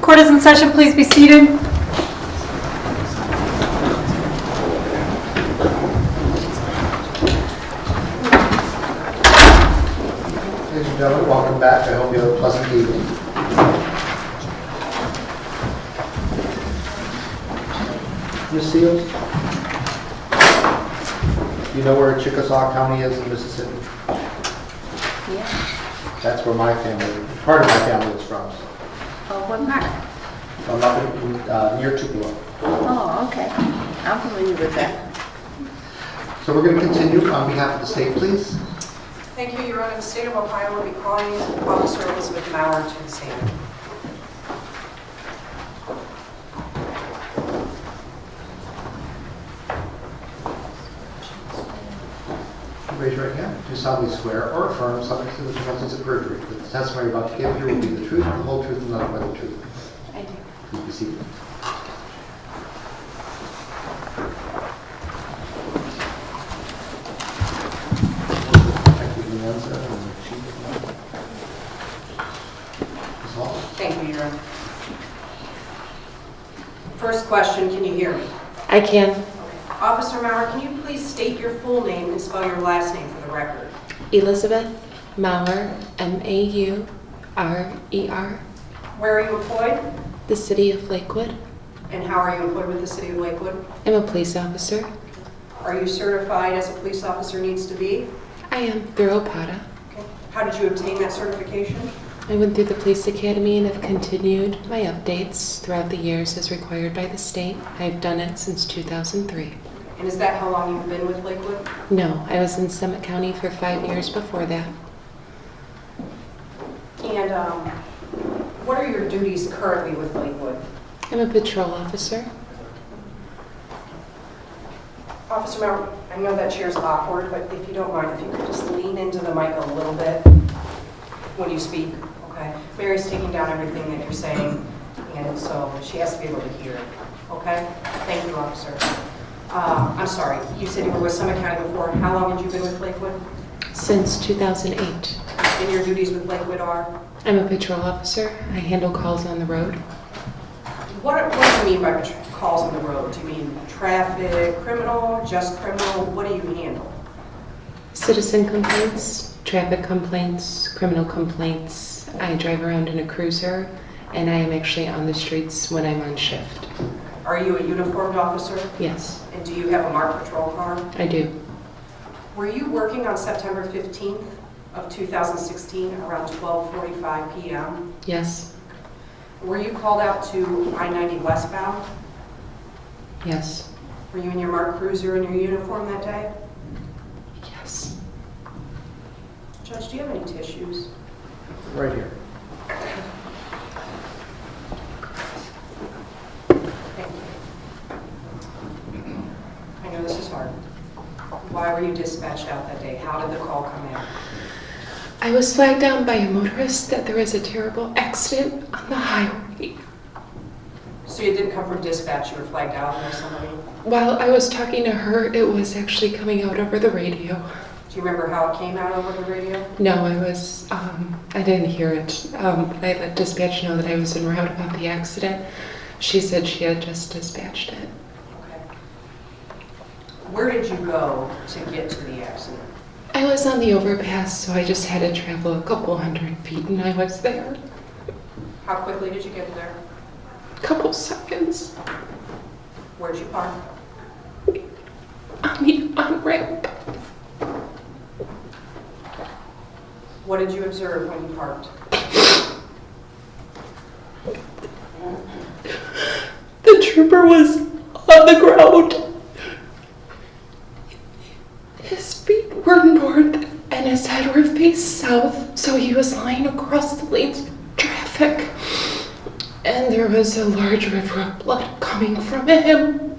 Court is in session. Please be seated. Ladies and gentlemen, welcome back. I hope you have a pleasant evening. Ms. Seals, you know where Chickasaw County is in Mississippi? Yeah. That's where my family, part of my family is from. Oh, what part? I'm up near Tupelo. Oh, okay. I'm familiar with that. So we're going to continue on behalf of the state, please. Thank you, Your Honor. The state of Ohio will be calling Officer Elizabeth Maurer to the stand. Raise your right hand. Do solemnly swear or affirm, subject to the penalties of perjury, that the testimony you're about to give here will be the truth, the whole truth, and nothing but the truth. I do. Please be seated. Thank you, Your Honor. First question, can you hear me? I can. Officer Maurer, can you please state your full name and spell your last name for the record? Elizabeth Maurer, Maurer. Where are you employed? The city of Lakewood. And how are you employed with the city of Lakewood? I'm a police officer. Are you certified as a police officer needs to be? I am through OPATA. Okay. How did you obtain that certification? I went through the police academy and have continued my updates throughout the years as required by the state. I've done it since 2003. And is that how long you've been with Lakewood? No, I was in Summit County for 5 years before that. And what are your duties currently with Lakewood? I'm a patrol officer. Officer Mount, I know that chair's awkward, but if you don't mind, if you could just lean into the mic a little bit when you speak, okay? Mary's taking down everything that you're saying, and so she has to be able to hear it, okay? Thank you, officer. I'm sorry, you said you were with Summit County before. How long had you been with Lakewood? Since 2008. And your duties with Lakewood are? I'm a patrol officer. I handle calls on the road. What do you mean by calls on the road? Do you mean traffic, criminal, just criminal? What do you handle? Citizen complaints, traffic complaints, criminal complaints. I drive around in a cruiser, and I am actually on the streets when I'm on shift. Are you a uniformed officer? Yes, And do you have a marked patrol car? I do. Were you working on September 15th of 2016 around 12:45 p.m.? Yes, Were you called out to I-90 westbound? yes, Were you in your marked cruiser in your uniform that day? yes. Judge, do you have any tissues? Right here. Thank you. I know this is hard. Why were you dispatched out that day? How did the call come in? I was flagged down by a motorist that there was a terrible accident on the highway. So you didn't come from dispatch, you were flagged out by somebody? While I was talking to her, it was actually coming out over the radio. Do you remember how it came out over the radio? No, I didn't hear it. I let dispatch know that I was en route about the accident. She said she had just dispatched it. Okay. Where did you go to get to the accident? I was on the overpass, so I just had to travel a couple hundred feet, and I was there. How quickly did you get there? Couple seconds. Where'd you park? On the on-ramp. What did you observe when you parked? The trooper was on the ground. His feet were north and his head were faced south, so he was lying across the lanes of traffic. And there was a large river of blood coming from him.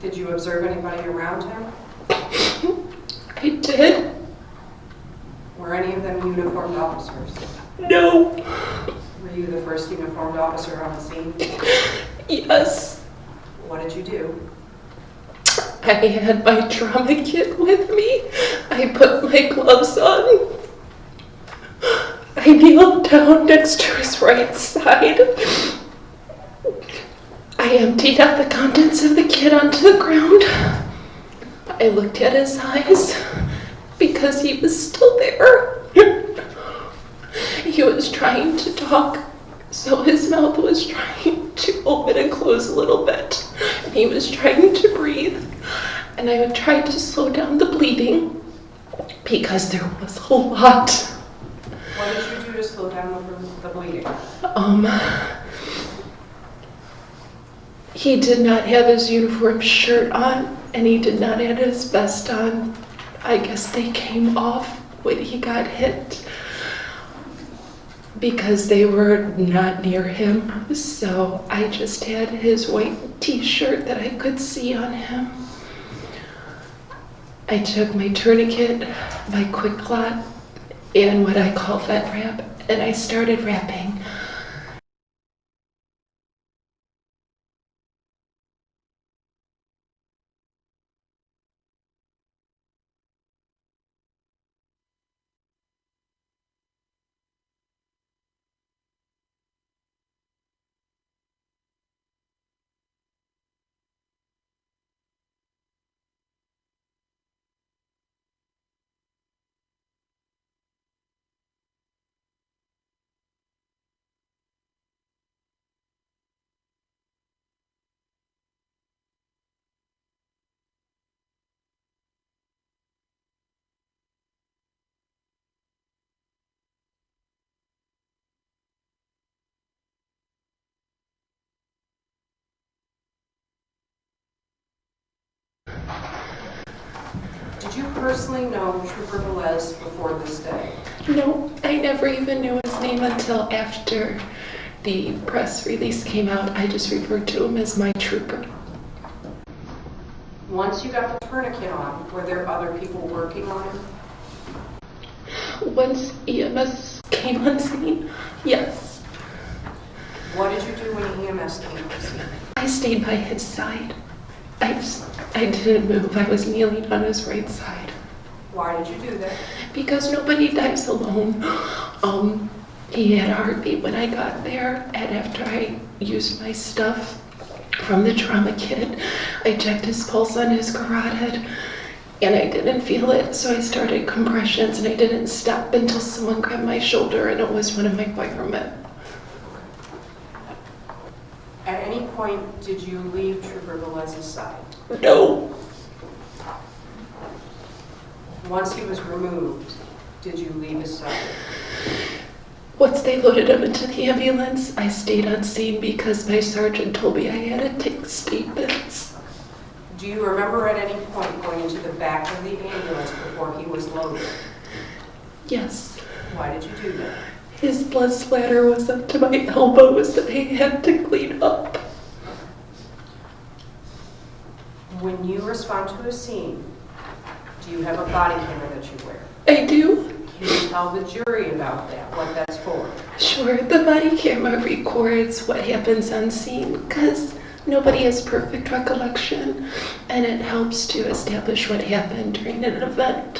Did you observe anybody around him? I did. Were any of them uniformed officers? No. Were you the first uniformed officer on the scene? Yes. What did you do? I had my trauma kit with me. I put my gloves on. I kneeled down next to his right side. I emptied out the contents of the kit onto the ground. I looked at his eyes because he was still there. He was trying to talk, so his mouth was trying to open and close a little bit. And he was trying to breathe. And I tried to slow down the bleeding because there was a lot. What did you do to slow down the bleeding? He did not have his uniform shirt on, and he did not have his vest on. I guess they came off when he got hit because they were not near him. So I just had his white t-shirt that I could see on him. I took my tourniquet, my quick clot, and what I call vet wrap, and I started wrapping. personally know Trooper Velez before this day? No, I never even knew his name until after the press release came out. I just referred to him as my trooper. Once you got the tourniquet on, were there other people working on him? Once EMS came on scene, yes. What did you do when EMS came on scene? I stayed by his side. I didn't move. I was kneeling on his right side. Why did you do that? Because nobody dies alone. He had a heartbeat when I got there, and after I used my stuff from the trauma kit, I checked his pulse on his carotid, and I didn't feel it, so I started compressions, and I didn't stop until someone grabbed my shoulder, and it was one of my firemen. At any point, did you leave Trooper Velez's side? No. Once he was removed, did you leave his side? Once they loaded him into the ambulance, I stayed on scene because my sergeant told me I had to take statements. Do you remember at any point going into the back of the ambulance before he was loaded? Yes. Why did you do that? His blood splatter was up to my elbows that I had to clean up. When you respond to a scene, do you have a body camera that you wear? I do. Can you tell the jury about that, what that's for? Sure, the body camera records what happens on scene because nobody has perfect recollection, and it helps to establish what happened during an event.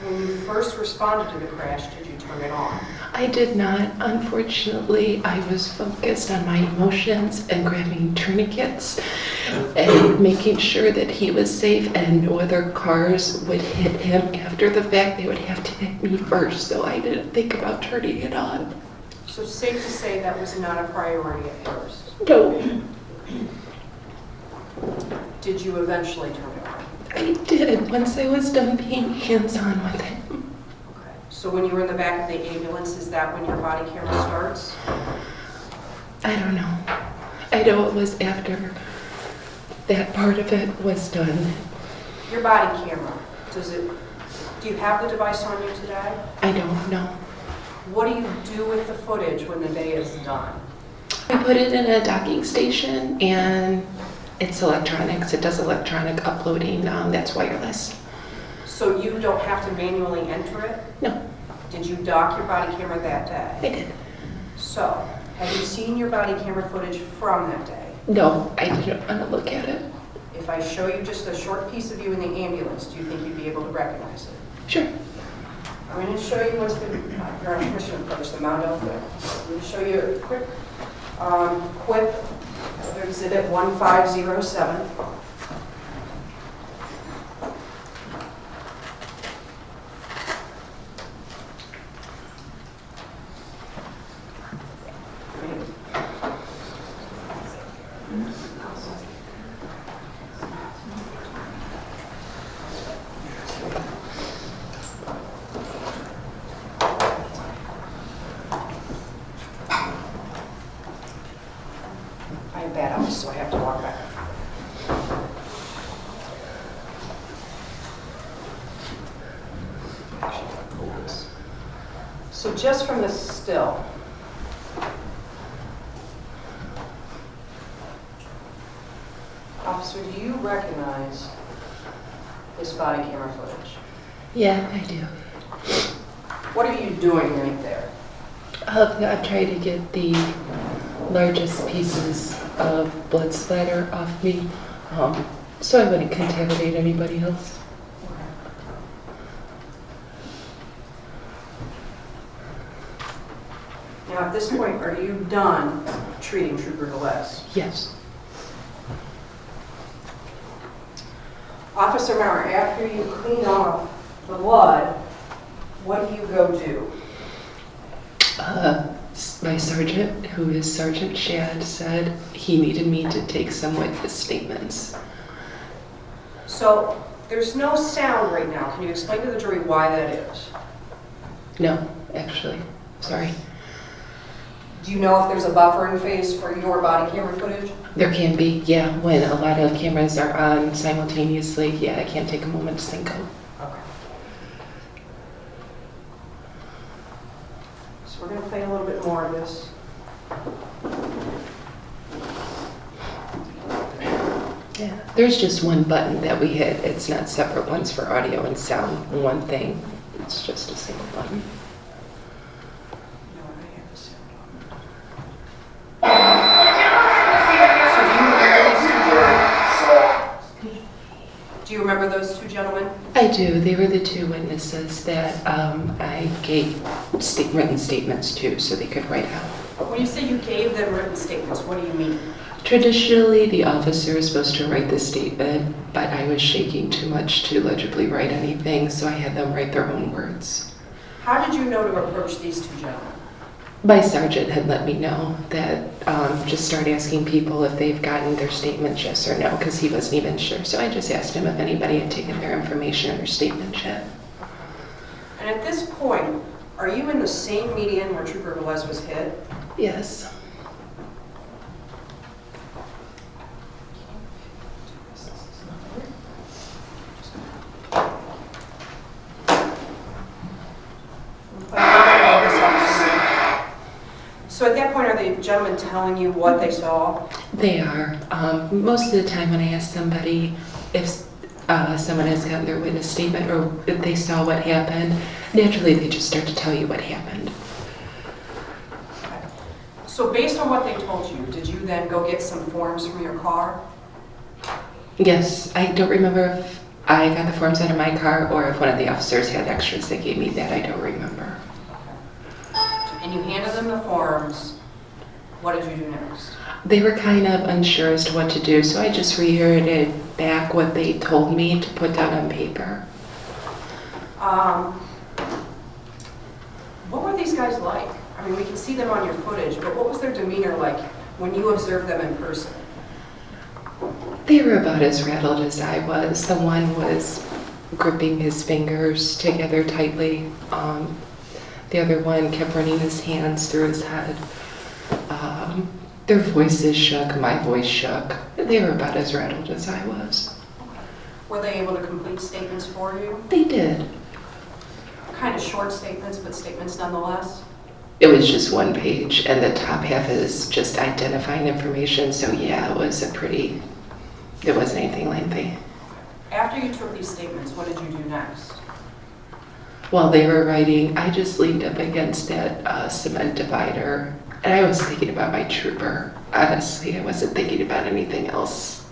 When you first responded to the crash, did you turn it on? I did not. Unfortunately, I was focused on my emotions and grabbing tourniquets and making sure that he was safe and no other cars would hit him after the fact. They would have to hit me first, so I didn't think about turning it on. So safe to say that was not a priority at first? No. Did you eventually turn it on? I did, once I was done being hands-on with him. Okay. So when you were in the back of the ambulance, is that when your body camera starts? I don't know. I know it was after that part of it was done. Your body camera, do you have the device on you today? I don't know. What do you do with the footage when the day is done? I put it in a docking station and it's electronics. It does electronic uploading. That's wireless. So you don't have to manually enter it? No. Did you dock your body camera that day? I did. So, have you seen your body camera footage from that day? No, I didn't want to look at it. If I show you just a short piece of you in the ambulance, do you think you'd be able to recognize it? Sure. I'm going to show you what's been, you're on permission to approach the mount outfit. I'm going to show you a quick clip of Exhibit 1507. I have bad eyes, so I have to walk back. So just from the still, officer, do you recognize this body camera footage? Yeah, I do. What are you doing right there? I've tried to get the largest pieces of blood splatter off me so I wouldn't contaminate anybody else. Now, at this point, are you done treating Trooper Velez? Yes. Officer Maurer, after you clean off the blood, what do you go do? My sergeant, who is Sergeant Shad, said he needed me to take some witness statements. So, there's no sound right now. Can you explain to the jury why that is? No, actually. Sorry. Do you know if there's a buffering phase for your body camera footage? There can be, yeah. When a lot of cameras are on simultaneously, yeah, I can't take a moment to sync up. Okay. So we're going to play a little bit more of this. Yeah, there's just one button that we hit. It's not separate ones for audio and sound. One thing. It's just a single button. Do you remember those two gentlemen? I do. They were the two witnesses that I gave written statements to so they could write out. When you say you gave them written statements, what do you mean? Traditionally, the officer is supposed to write the statement, but I was shaking too much to legibly write anything, so I had them write their own words. How did you know to approach these two gentlemen? My sergeant had let me know that just start asking people if they've gotten their statements, yes or no, because he wasn't even sure. So I just asked him if anybody had taken their information or statement yet. And at this point, are you in the same median where Trooper Velez was hit? Yes. So at that point, are the gentlemen telling you what they saw? They are. Most of the time when I ask somebody if someone has gotten their witness statement or if they saw what happened, naturally they just start to tell you what happened. So based on what they told you, did you then go get some forms from your car? Yes, I don't remember if I got the forms out of my car or if one of the officers had extras that gave me that. I don't remember. And you handed them the forms. What did you do next? They were kind of unsure as to what to do, so I just reiterated back what they told me to put down on paper. What were these guys like? I mean, we can see them on your footage, but what was their demeanor like when you observed them in person? They were about as rattled as I was. The one was gripping his fingers together tightly. The other one kept running his hands through his head. Their voices shook, my voice shook. They were about as rattled as I was. Were they able to complete statements for you? They did. Kind of short statements, but statements nonetheless? It was just one page, and the top half is just identifying information, so yeah, it wasn't anything lengthy. After you took these statements, what did you do next? While they were writing, I just leaned up against that cement divider, and I was thinking about my trooper. Honestly, I wasn't thinking about anything else.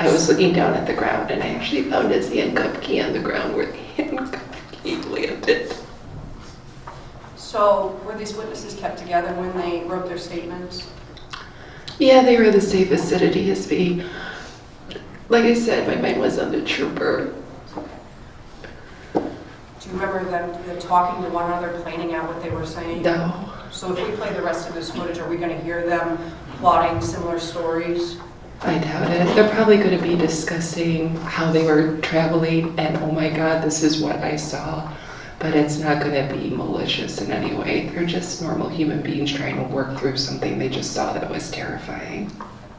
I was looking down at the ground, and I actually found his handcuff key on the ground where the handcuff key landed. So were these witnesses kept together when they wrote their statements? Yeah, they were in the same vicinity as me. Like I said, my mind was on the trooper. Do you remember them talking to one another, planning out what they were saying? No. So if we play the rest of this footage, are we going to hear them plotting similar stories? I doubt it. They're probably going to be discussing how they were traveling and, oh my God, this is what I saw. But it's not going to be malicious in any way. They're just normal human beings trying to work through something they just saw that was terrifying.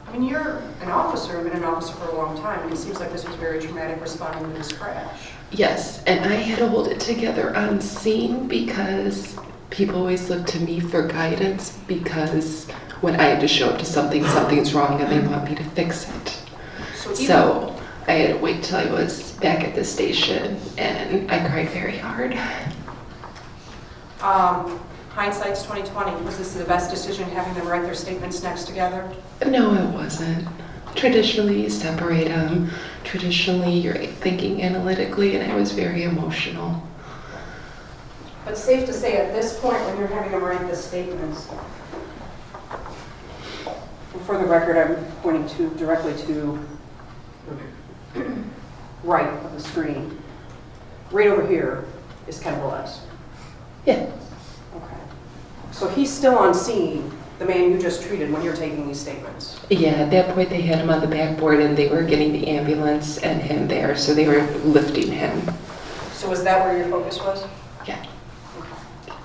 I mean, you're an officer, been an officer for a long time, and it seems like this was very traumatic responding to this crash. Yes, and I had to hold it together on scene because people always look to me for guidance because when I had to show up to something's wrong and they want me to fix it. So I had to wait till I was back at the station and I cried very hard. Hindsight's 2020. Was this the best decision, having them write their statements next together? No, it wasn't. Traditionally, you separate them. Traditionally, you're thinking analytically, and I was very emotional. But safe to say, at this point, when you're having them write the statements, for the record, I'm pointing directly to right of the screen. Right over here is Ken Velez. Yeah. Okay. So he's still on scene, the man you just treated, when you're taking these statements? Yeah, at that point they had him on the backboard and they were getting the ambulance and him there, so they were lifting him. So is that where your focus was? Yeah. Okay.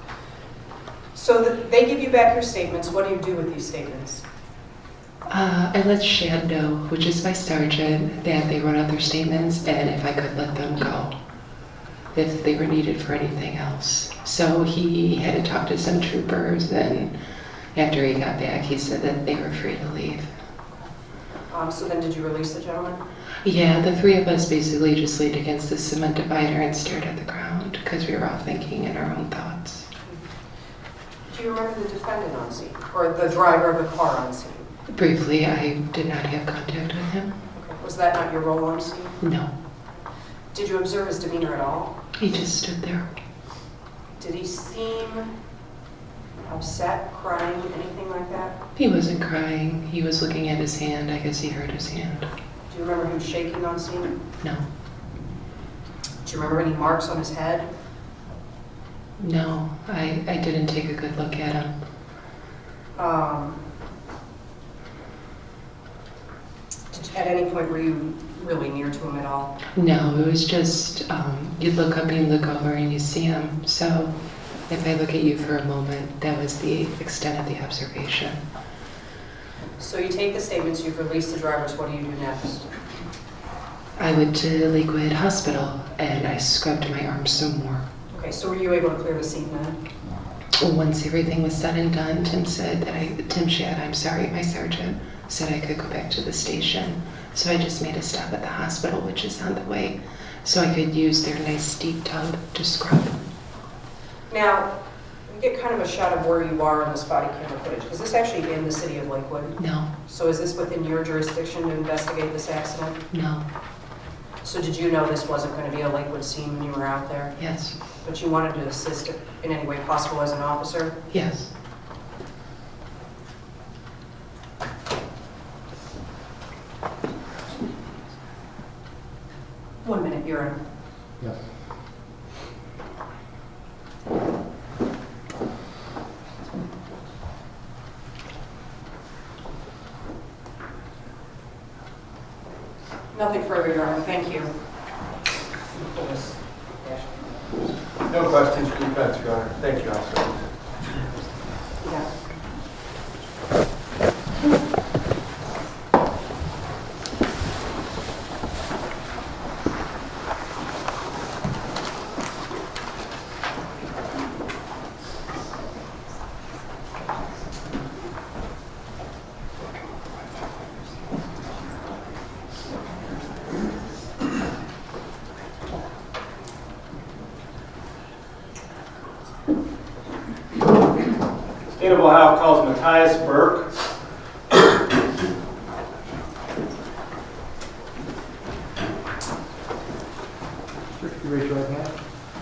So they give you back your statements. What do you do with these statements? I let Shad know, which is my sergeant, that they wrote out their statements and if I could let them go, if they were needed for anything else. So he had to talk to some troopers, and after he got back, he said that they were free to leave. So then did you release the gentleman? Yeah, the three of us basically just leaned against the cement divider and stared at the ground because we were all thinking in our own thoughts. Do you remember the defendant on scene, or the driver of the car on scene? Briefly, I did not have contact with him. Okay. Was that not your role on scene? No, Did you observe his demeanor at all? he just stood there. Did he seem upset, crying, anything like that? He wasn't crying. He was looking at his hand. I guess he hurt his hand. Do you remember him shaking on scene? No, Do you remember any marks on his head? no, I didn't take a good look at him. At any point were you really near to him at all? No, it was just, you look up and you look over and you see him. So if I look at you for a moment, that was the extent of the observation. So you take the statements, you've released the drivers, what do you do next? I went to Lakewood Hospital and I scrubbed my arms some more. Okay, so were you able to clear the scene then? Once everything was said and done, Tim Shad, I'm sorry, my sergeant, said I could go back to the station. So I just made a stop at the hospital, which is on the way, so I could use their nice deep tub to scrub. Now, we get kind of a shot of where you are in this body camera footage. Is this actually in the city of Lakewood? No, So is this within your jurisdiction to investigate this accident? no, So did you know this wasn't going to be a Lakewood scene when you were out there? yes, But you wanted to assist in any way possible as an officer? yes. One minute, you're in. Yes. Nothing further, Your Honor. Thank you. No questions for defense, Your Honor. Thank you, officer. Yeah. State of Ohio calls Matthias Burke. Sir, could you raise your right hand?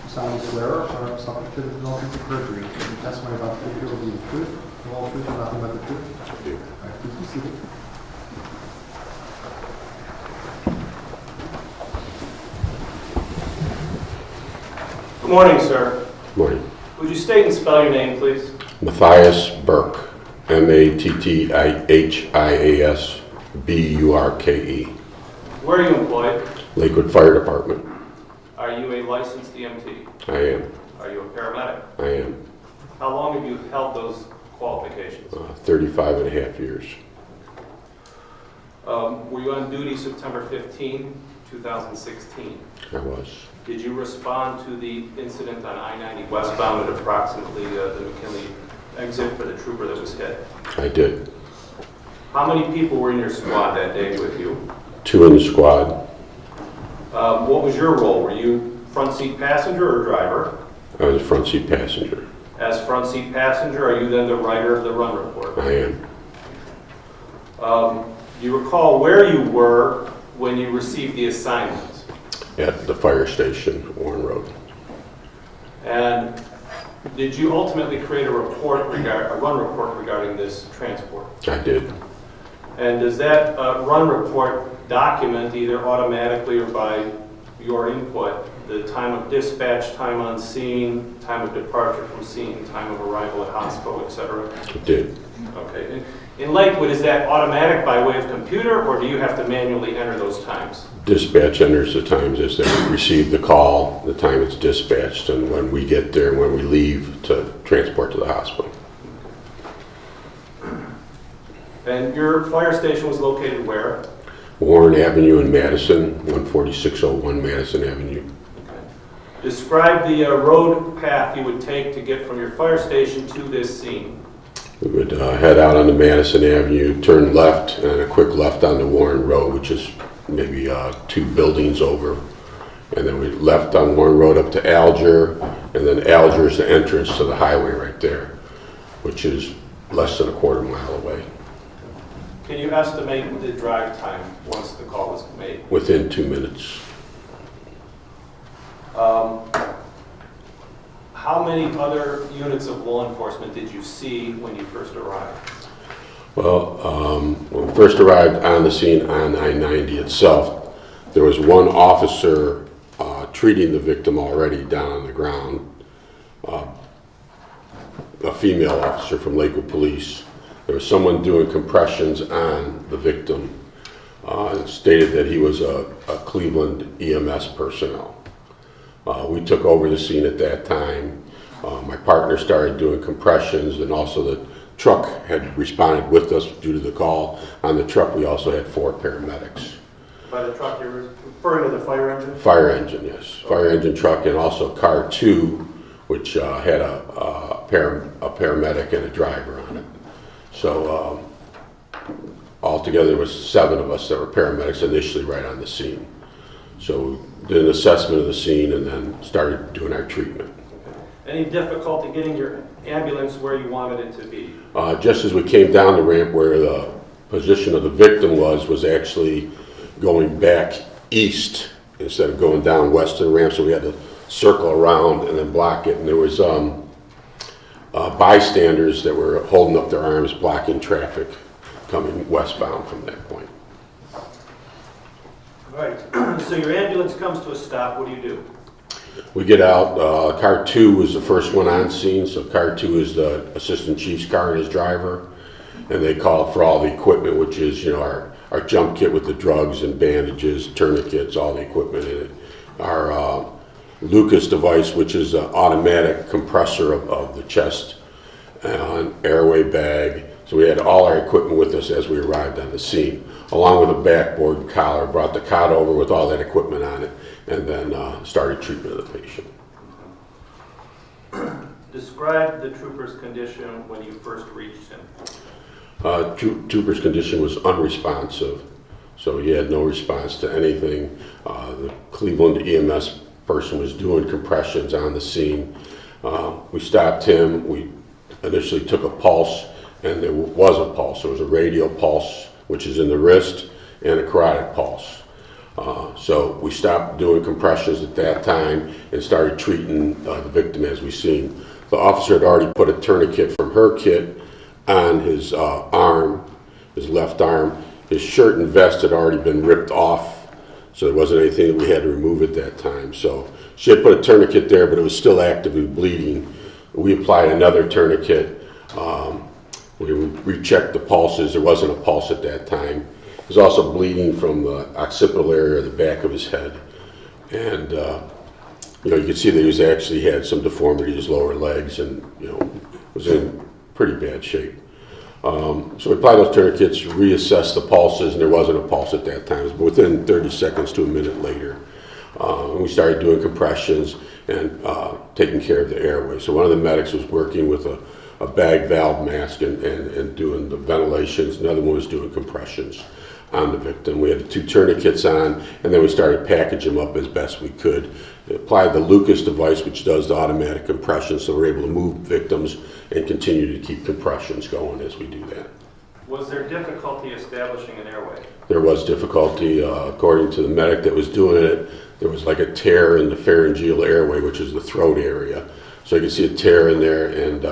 You solemnly swear or affirm subject to the penalties of perjury, that the testimony about the truth will be the truth, the whole truth, and nothing but the truth? I do. All right, please be seated. Good morning, sir. Morning. Would you state and spell your name, please? Matthias Burke, Mattihias Burke, Where are you employed? Lakewood Fire Department. Are you a licensed EMT? I am. Are you a paramedic? I am. How long have you held those qualifications? 35 and a half years. Were you on duty September 15, 2016? I was. Did you respond to the incident on I-90 westbound at approximately the McKinley exit for the trooper that was hit? I did. How many people were in your squad that day with you? 2 in the squad. What was your role? Were you front seat passenger or driver? I was a front seat passenger. As front seat passenger, are you then the writer of the run report? I am. Do you recall where you were when you received the assignment? At the fire station, Warren Road. And did you ultimately create a run report regarding this transport? I did. And does that run report document either automatically or by your input the time of dispatch, time on scene, time of departure from scene, time of arrival at hospital, et cetera? It did. Okay. In Lakewood, is that automatic by way of computer, or do you have to manually enter those times? Dispatch enters the times as they receive the call, the time it's dispatched, and when we get there and when we leave to transport to the hospital. And your fire station was located where? Warren Avenue in Madison, 14601 Madison Avenue. Okay. Describe the road path you would take to get from your fire station to this scene. We would head out onto Madison Avenue, turn left, and a quick left onto Warren Road, which is maybe 2 buildings over. And then we left on Warren Road up to Alger, and then Alger is the entrance to the highway right there, which is less than a quarter mile away. Can you estimate the drive time once the call was made? Within 2 minutes. How many other units of law enforcement did you see when you first arrived? Well, when we first arrived on the scene on I-90 itself, there was one officer treating the victim already down on the ground, a female officer from Lakewood Police. There was someone doing compressions on the victim. Stated that he was a Cleveland EMS personnel. We took over the scene at that time. My partner started doing compressions, and also the truck had responded with us due to the call. On the truck, we also had 4 paramedics. By the truck, you're referring to the fire engine? Fire engine, yes. Fire engine truck, and also car 2, which had a paramedic and a driver on it. So altogether, there was 7 of us that were paramedics initially right on the scene. So we did an assessment of the scene and then started doing our treatment. Any difficulty getting your ambulance where you wanted it to be? Just as we came down the ramp, where the position of the victim was actually going back east instead of going down west of the ramp, so we had to circle around and then block it. And there was bystanders that were holding up their arms, blocking traffic coming westbound from that point. All right, so your ambulance comes to a stop, what do you do? We get out, car 2 was the first one on scene, so car 2 is the assistant chief's car and his driver, and they call for all the equipment, which is, you know, our jump kit with the drugs and bandages, tourniquets, all the equipment in it. Our Lucas device, which is an automatic compressor of the chest, an airway bag. So we had all our equipment with us as we arrived on the scene, along with a backboard and collar. Brought the cot over with all that equipment on it, and then started treatment of the patient. Describe the trooper's condition when you first reached him. Trooper's condition was unresponsive, so he had no response to anything. The Cleveland EMS person was doing compressions on the scene. We stopped him. We initially took a pulse, and there was a pulse. There was a radial pulse, which is in the wrist, and a carotid pulse. So we stopped doing compressions at that time and started treating the victim as we seen. The officer had already put a tourniquet from her kit on his arm, his left arm. His shirt and vest had already been ripped off, so there wasn't anything that we had to remove at that time. So she had put a tourniquet there, but it was still actively bleeding. We applied another tourniquet. We rechecked the pulses. There wasn't a pulse at that time. He was also bleeding from the occipital area of the back of his head. And, you know, you could see that he actually had some deformity in his lower legs and, you know, was in pretty bad shape. So we applied those tourniquets, reassessed the pulses, and there wasn't a pulse at that time. It was within 30 seconds to a minute later. And we started doing compressions and taking care of the airway. So one of the medics was working with a bag valve mask and doing the ventilations. Another one was doing compressions on the victim. We had the 2 tourniquets on, and then we started packaging them up as best we could. We applied the Lucas device, which does the automatic compression, so we're able to move victims and continue to keep compressions going as we do that. Was there difficulty establishing an airway? There was difficulty. According to the medic that was doing it, there was like a tear in the pharyngeal airway, which is the throat area. So you can see a tear in there, and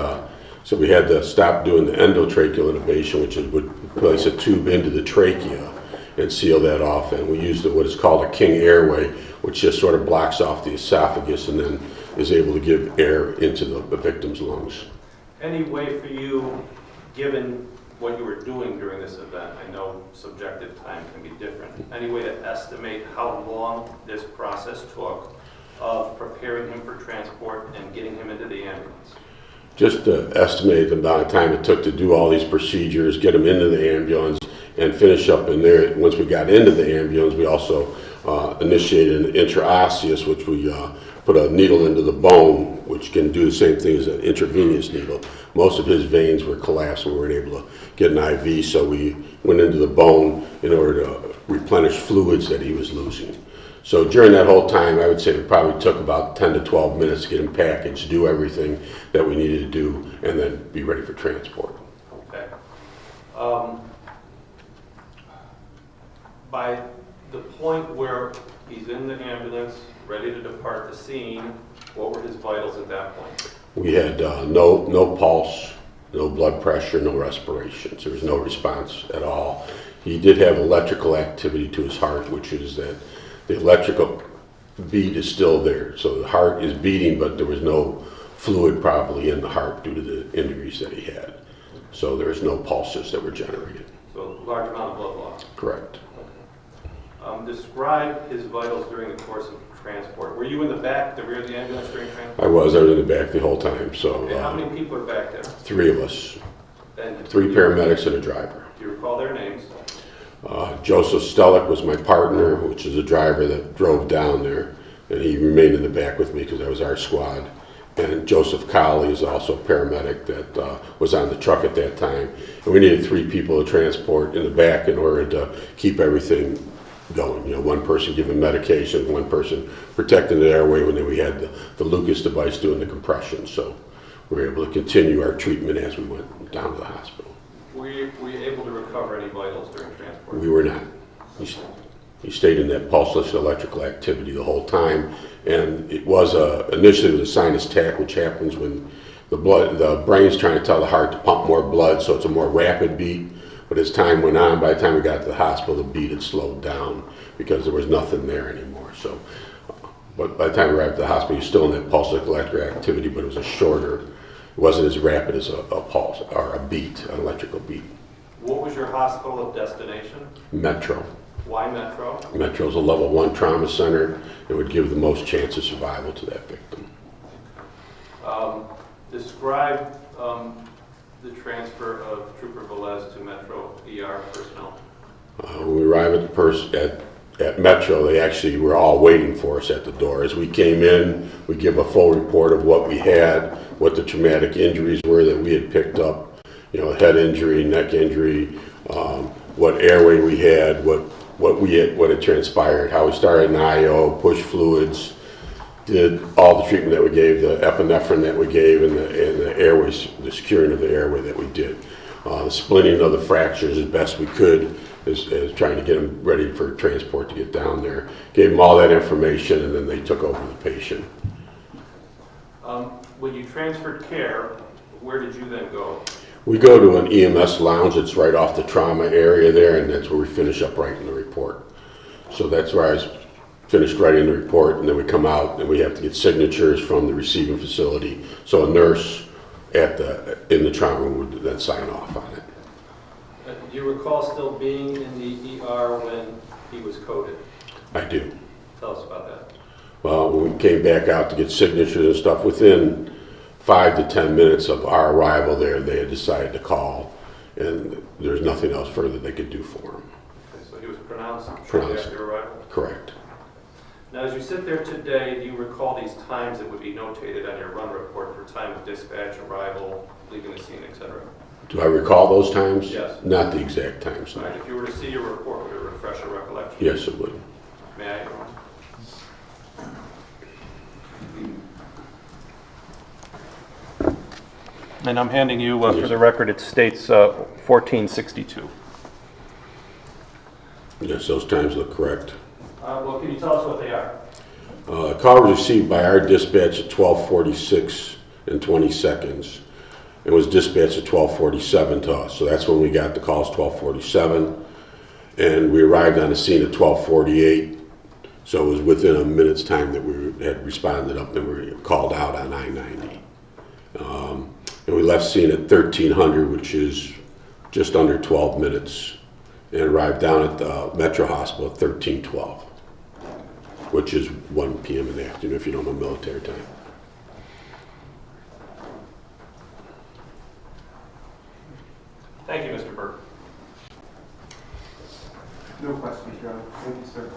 so we had to stop doing the endotracheal intubation, which would place a tube into the trachea and seal that off. And we used what is called a king airway, which just sort of blocks off the esophagus and then is able to give air into the victim's lungs. Any way for you, given what you were doing during this event, I know subjective time can be different, any way to estimate how long this process took of preparing him for transport and getting him into the ambulance? Just to estimate the amount of time it took to do all these procedures, get him into the ambulance, and finish up in there. Once we got into the ambulance, we also initiated an intraosseous, which we put a needle into the bone, which can do the same thing as an intravenous needle. Most of his veins were collapsed, and we weren't able to get an IV, so we went into the bone in order to replenish fluids that he was losing. So during that whole time, I would say it probably took about 10 to 12 minutes to get him packaged, do everything that we needed to do, and then be ready for transport. Okay. By the point where he's in the ambulance, ready to depart the scene, what were his vitals at that point? We had no pulse, no blood pressure, no respirations. There was no response at all. He did have electrical activity to his heart, which is that the electrical beat is still there. So the heart is beating, but there was no fluid probably in the heart due to the injuries that he had. So there was no pulses that were generated. So large amount of blood loss. Correct. Describe his vitals during the course of transport. Were you in the back, the rear of the ambulance during transport? I was in the back the whole time. So Okay, how many people are back there? 3 of us, And 3 paramedics and a driver. do you recall their names? Joseph Stellick was my partner, which is a driver that drove down there, and he remained in the back with me because that was our squad. And Joseph Colley is also a paramedic that was on the truck at that time. And we needed 3 people to transport in the back in order to keep everything going. You know, one person giving medication, one person protecting the airway, and then we had the Lucas device doing the compression. So we were able to continue our treatment as we went down to the hospital. Were you able to recover any vitals during transport? We were not. He stayed in that pulseless electrical activity the whole time, and it was initially a sinus tach, which happens when the brain's trying to tell the heart to pump more blood, so it's a more rapid beat. But as time went on, by the time we got to the hospital, the beat had slowed down because there was nothing there anymore. So, but by the time we arrived at the hospital, he was still in that pulseless electrical activity, but it was a shorter. It wasn't as rapid as a pulse or a beat, an electrical beat. What was your hospital of destination? Metro. Why Metro? Metro is a level 1 trauma center. It would give the most chance of survival to that victim. Describe the transfer of Trooper Velez to Metro ER personnel. When we arrived at Metro, they actually were all waiting for us at the door. As we came in, we give a full report of what we had, what the traumatic injuries were that we had picked up, you know, head injury, neck injury, what airway we had, what had transpired, how we started an IO, push fluids, did all the treatment that we gave, the epinephrine that we gave, and the airways, the securing of the airway that we did. The splitting of the fractures as best we could, as trying to get them ready for transport to get down there. Gave them all that information, and then they took over the patient. When you transferred care, where did you then go? We go to an EMS lounge. It's right off the trauma area there, and that's where we finish up writing the report. So that's where I finished writing the report, and then we come out and we have to get signatures from the receiving facility. So a nurse in the trauma room would then sign off on it. Do you recall still being in the ER when he was coded? I do. Tell us about that. Well, when we came back out to get signatures and stuff, within 5 to 10 minutes of our arrival there, they had decided to call, and there's nothing else further they could do for him. Okay, so he was pronounced shortly after your arrival? Correct. Now, as you sit there today, do you recall these times that would be notated on your run report for time of dispatch, arrival, leaving the scene, etc.? Do I recall those times? Yes. Not the exact times. All right, if you were to see your report, would it refresh your recollection? Yes, it would. May I? And I'm handing you, for the record, it states 1462. Yes, those times look correct. Well, can you tell us what they are? Call was received by our dispatch at 12:46 and 20 seconds. It was dispatched at 12:47 to us, so that's when we got the calls, 12:47, and we arrived on the scene at 12:48. So it was within a minute's time that we had responded up and we were called out on I-90. And we left scene at 1300, which is just under 12 minutes, and arrived down at the Metro Hospital at 1312, which is 1 p.m. in the afternoon if you don't know military time. Thank you, Mr. Burke. No questions, Your Honor. Thank you, sir.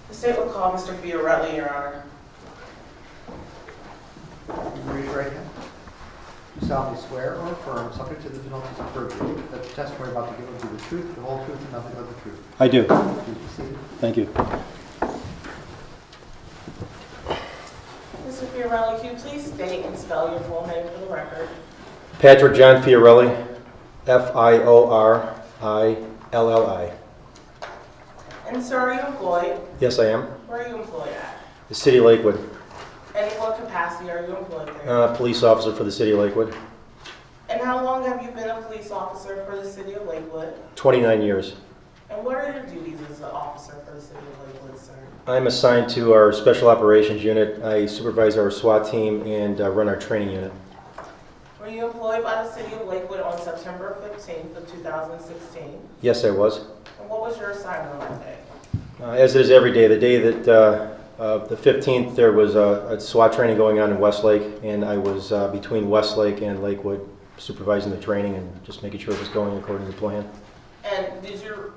The state will call Mr. Fiorelli, Your Honor. Raise your right hand. Do solemnly swear or affirm, subject to the penalties of perjury, that the testimony about to give will be the truth, the whole truth, and nothing but the truth? I do. Please be seated. Thank you. Mr. Fiorelli, can you please state and spell your full name for the record? Patrick John Fiorelli, Fiorilli. And sir, are you employed? Yes, I am. Where are you employed at? The City of Lakewood. And in what capacity are you employed there? Police officer for the City of Lakewood. And how long have you been a police officer for the city of Lakewood? 29 years. And what are your duties as an officer for the city of Lakewood, sir? I'm assigned to our Special Operations Unit. I supervise our SWAT team and run our training unit. Were you employed by the city of Lakewood on September 15th of 2016? Yes, I was. And what was your assignment on that day? As it is every day. The day that the 15th, there was a SWAT training going on in Westlake, and I was between Westlake and Lakewood supervising the training and just making sure it was going according to plan. And did you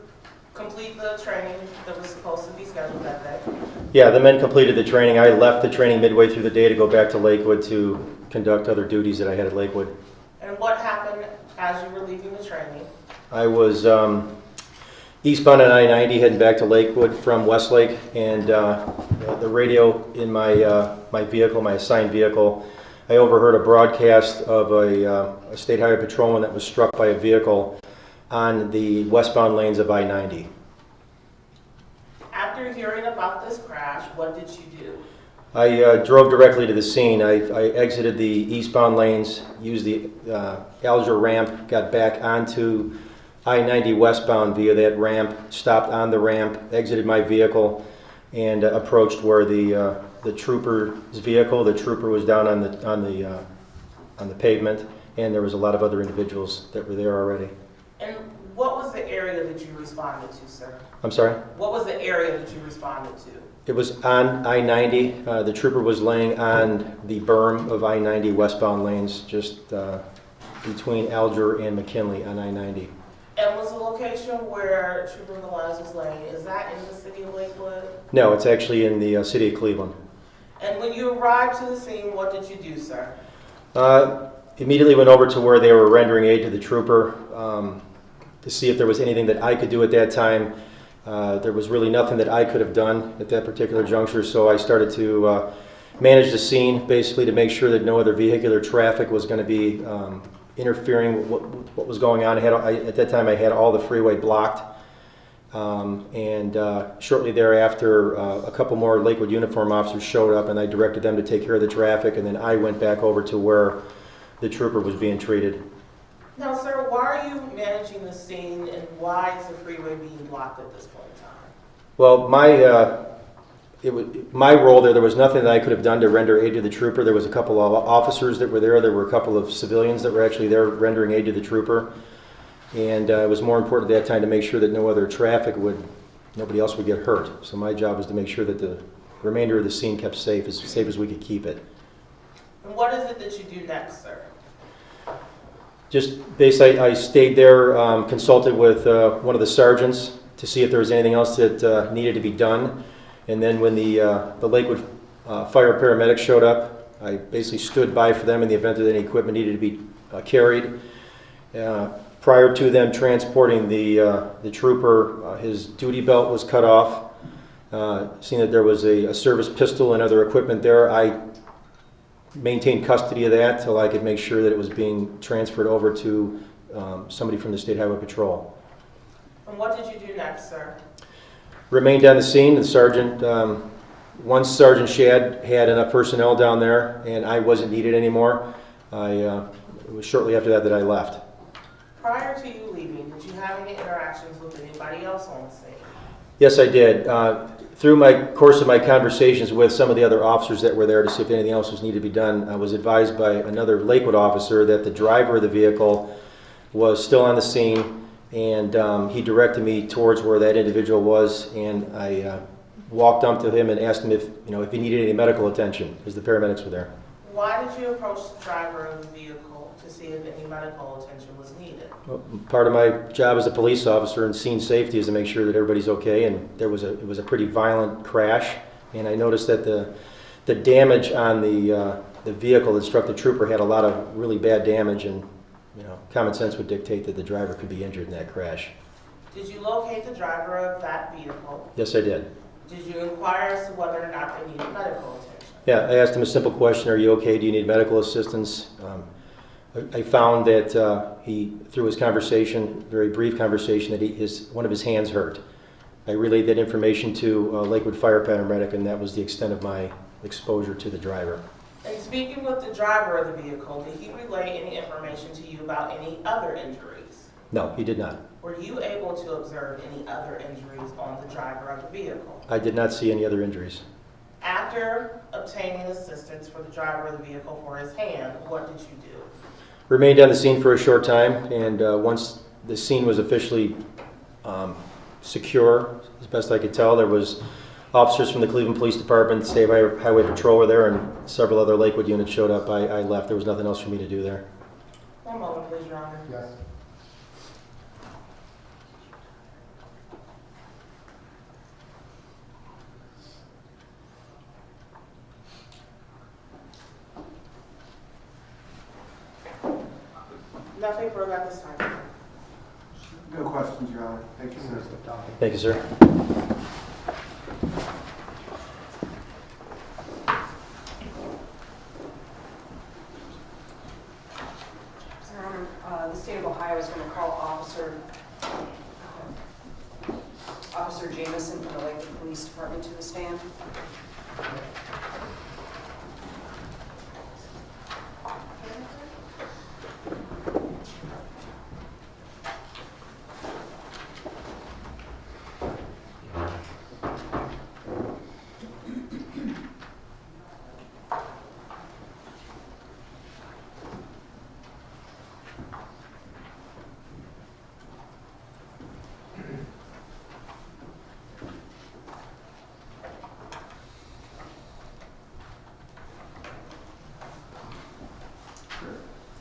complete the training that was supposed to be scheduled that day? Yeah, the men completed the training. I left the training midway through the day to go back to Lakewood to conduct other duties that I had at Lakewood. And what happened as you were leaving the training? I was eastbound on I-90 heading back to Lakewood from Westlake, and the radio in my my vehicle, my assigned vehicle, I overheard a broadcast of a state highway patrolman that was struck by a vehicle on the westbound lanes of I-90. After hearing about this crash, what did you do? I drove directly to the scene. I exited the eastbound lanes, used the Alger ramp, got back onto I-90 westbound via that ramp, stopped on the ramp, exited my vehicle, and approached where the trooper's vehicle. The trooper was down on the pavement, and there was a lot of other individuals that were there already. And what was the area that you responded to, sir? I'm sorry? What was the area that you responded to? It was on I-90. The trooper was laying on the berm of I-90 westbound lanes, just between Alger and McKinley on I-90. And was the location where Trooper Elias was laying, is that in the city of Lakewood? No, it's actually in the city of Cleveland. And when you arrived to the scene, what did you do, sir? Immediately went over to where they were rendering aid to the trooper to see if there was anything that I could do at that time. There was really nothing that I could have done at that particular juncture, so I started to manage the scene, basically to make sure that no other vehicular traffic was going to be interfering with what was going on. At that time I had all the freeway blocked, and shortly thereafter a couple more Lakewood uniform officers showed up, and I directed them to take care of the traffic, and then I went back over to where the trooper was being treated. Now, sir, why are you managing the scene, and why is the freeway being blocked at this point in time? Well, my role there was nothing that I could have done to render aid to the trooper. There was a couple of officers that were there. There were a couple of civilians that were actually there rendering aid to the trooper. And it was more important at that time to make sure that nobody else would get hurt. So my job was to make sure that the remainder of the scene kept safe as we could keep it. And what is it that you do next, sir? Just basically, I stayed there, consulted with one of the sergeants to see if there was anything else that needed to be done. And then when the Lakewood fire paramedics showed up, I basically stood by for them in the event that any equipment needed to be carried. Prior to them transporting the trooper, his duty belt was cut off. Seeing that there was a service pistol and other equipment there, I maintained custody of that till I could make sure that it was being transferred over to somebody from the State Highway Patrol. And what did you do next, sir? Remained on the scene. The sergeant once Sergeant Shad had enough personnel down there and I wasn't needed anymore, it was shortly after that that I left. Prior to you leaving, did you have any interactions with anybody else on the scene? Yes, I did. Through my course of my conversations with some of the other officers that were there to see if anything else was needed to be done, I was advised by another Lakewood officer that the driver of the vehicle was still on the scene, and he directed me towards where that individual was, and I walked up to him and asked him if he needed any medical attention, because the paramedics were there. Why did you approach the driver of the vehicle to see if any medical attention was needed? Well, part of my job as a police officer in scene safety is to make sure that everybody's okay, and it was a pretty violent crash, and I noticed that the damage on the vehicle that struck the trooper had a lot of really bad damage, and common sense would dictate that the driver could be injured in that crash. Did you locate the driver of that vehicle? Yes, I did. Did you inquire as to whether or not they needed medical attention? Yeah, I asked him a simple question: "Are you okay? Do you need medical assistance?" I found that he, through his conversation, very brief conversation, that one of his hands hurt. I relayed that information to Lakewood Fire paramedic, and that was the extent of my exposure to the driver. In speaking with the driver of the vehicle, did he relay any information to you about any other injuries? No, he did not. Were you able to observe any other injuries on the driver of the vehicle? I did not see any other injuries. After obtaining assistance for the driver of the vehicle for his hand, what did you do? Remained on the scene for a short time, and once the scene was officially secure, as best I could tell, there was officers from the Cleveland Police Department, State Highway Patrol were there, and several other Lakewood units showed up. I left. There was nothing else for me to do there. One moment, please, Your Honor. Yes. Nothing further at this time. No questions, Your Honor. Thank you, sir. Thank you, sir. Your Honor, the state of Ohio is going to call Officer Jameson from the Lakewood Police Department to the stand.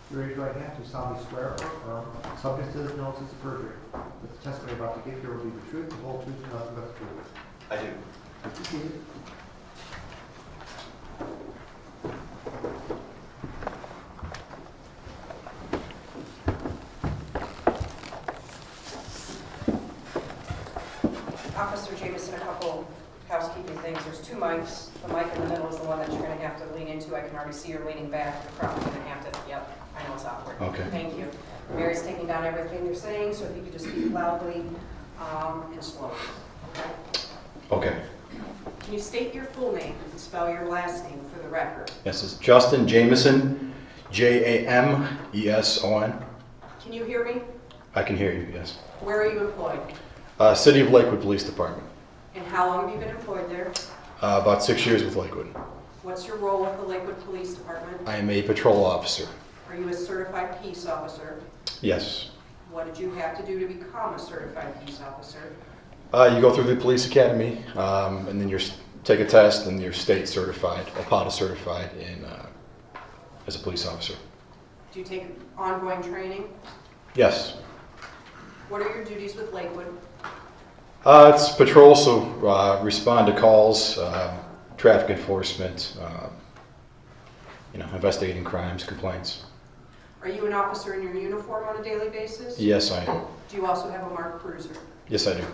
You raise your right hand to solemnly swear or affirm, subject to the notice of perjury, that the testimony you're about to give here will be the truth, the whole truth, and nothing but the truth. I do. Please be seated. Officer Jameson, a couple housekeeping things. There's two mics. The mic in the middle is the one that you're going to have to lean into. I can already see you're leaning back. You're probably going to have to, yep, I know it's awkward. Okay. Thank you. Mary's taking down everything you're saying, so if you could just speak loudly and slowly. Okay? Okay. Can you state your full name and spell your last name for the record? Yes, it's Justin Jameson, Jameson. Can you hear me? I can hear you, yes. Where are you employed? City of Lakewood Police Department. And how long have you been employed there? About 6 years with Lakewood. What's your role with the Lakewood Police Department? I am a patrol officer. Are you a certified peace officer? Yes. What did you have to do to become a certified peace officer? You go through the police academy, and then you take a test, and you're state certified, OPATA certified as a police officer. Do you take ongoing training? Yes. What are your duties with Lakewood? It's patrol, so respond to calls, traffic enforcement, investigating crimes, complaints. Are you an officer in your uniform on a daily basis? Yes, I am. Do you also have a marked cruiser? Yes, I do.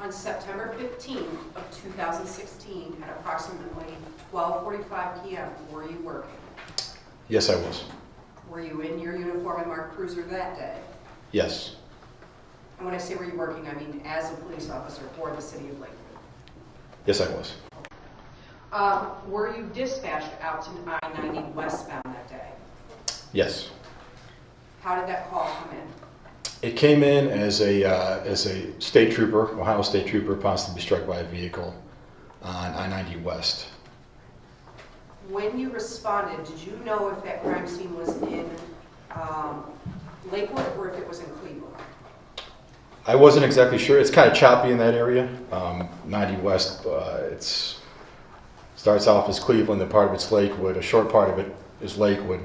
On September 15th of 2016 at approximately 12:45 p.m., were you working? Yes, I was. Were you in your uniform and marked cruiser that day? Yes. And when I say were you working, I mean as a police officer for the city of Lakewood. Yes, I was. Were you dispatched out to I-90 westbound that day? Yes. How did that call come in? It came in as a state trooper, Ohio State Trooper, possibly struck by a vehicle on I-90 West. When you responded, did you know if that crime scene was in Lakewood or if it was in Cleveland? I wasn't exactly sure. It's kind of choppy in that area. 90 West, it starts off as Cleveland, then part of it's Lakewood. A short part of it is Lakewood,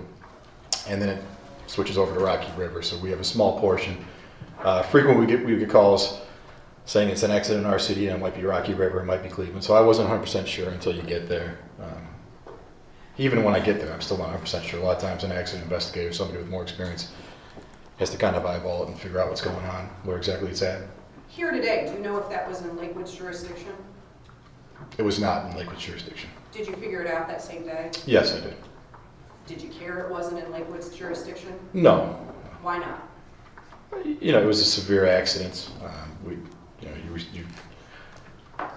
and then it switches over to Rocky River. So we have a small portion. Frequently we get calls saying it's an accident in our city, and it might be Rocky River, it might be Cleveland. So I wasn't 100% sure until you get there. Even when I get there, I'm still not 100% sure. A lot of times an accident investigator, somebody with more experience, has to kind of eyeball it and figure out what's going on, where exactly it's at. Here today, do you know if that was in Lakewood's jurisdiction? It was not in Lakewood's jurisdiction. Did you figure it out that same day? Yes, I did. Did you care it wasn't in Lakewood's jurisdiction? No. Why not? You know, it was a severe accident.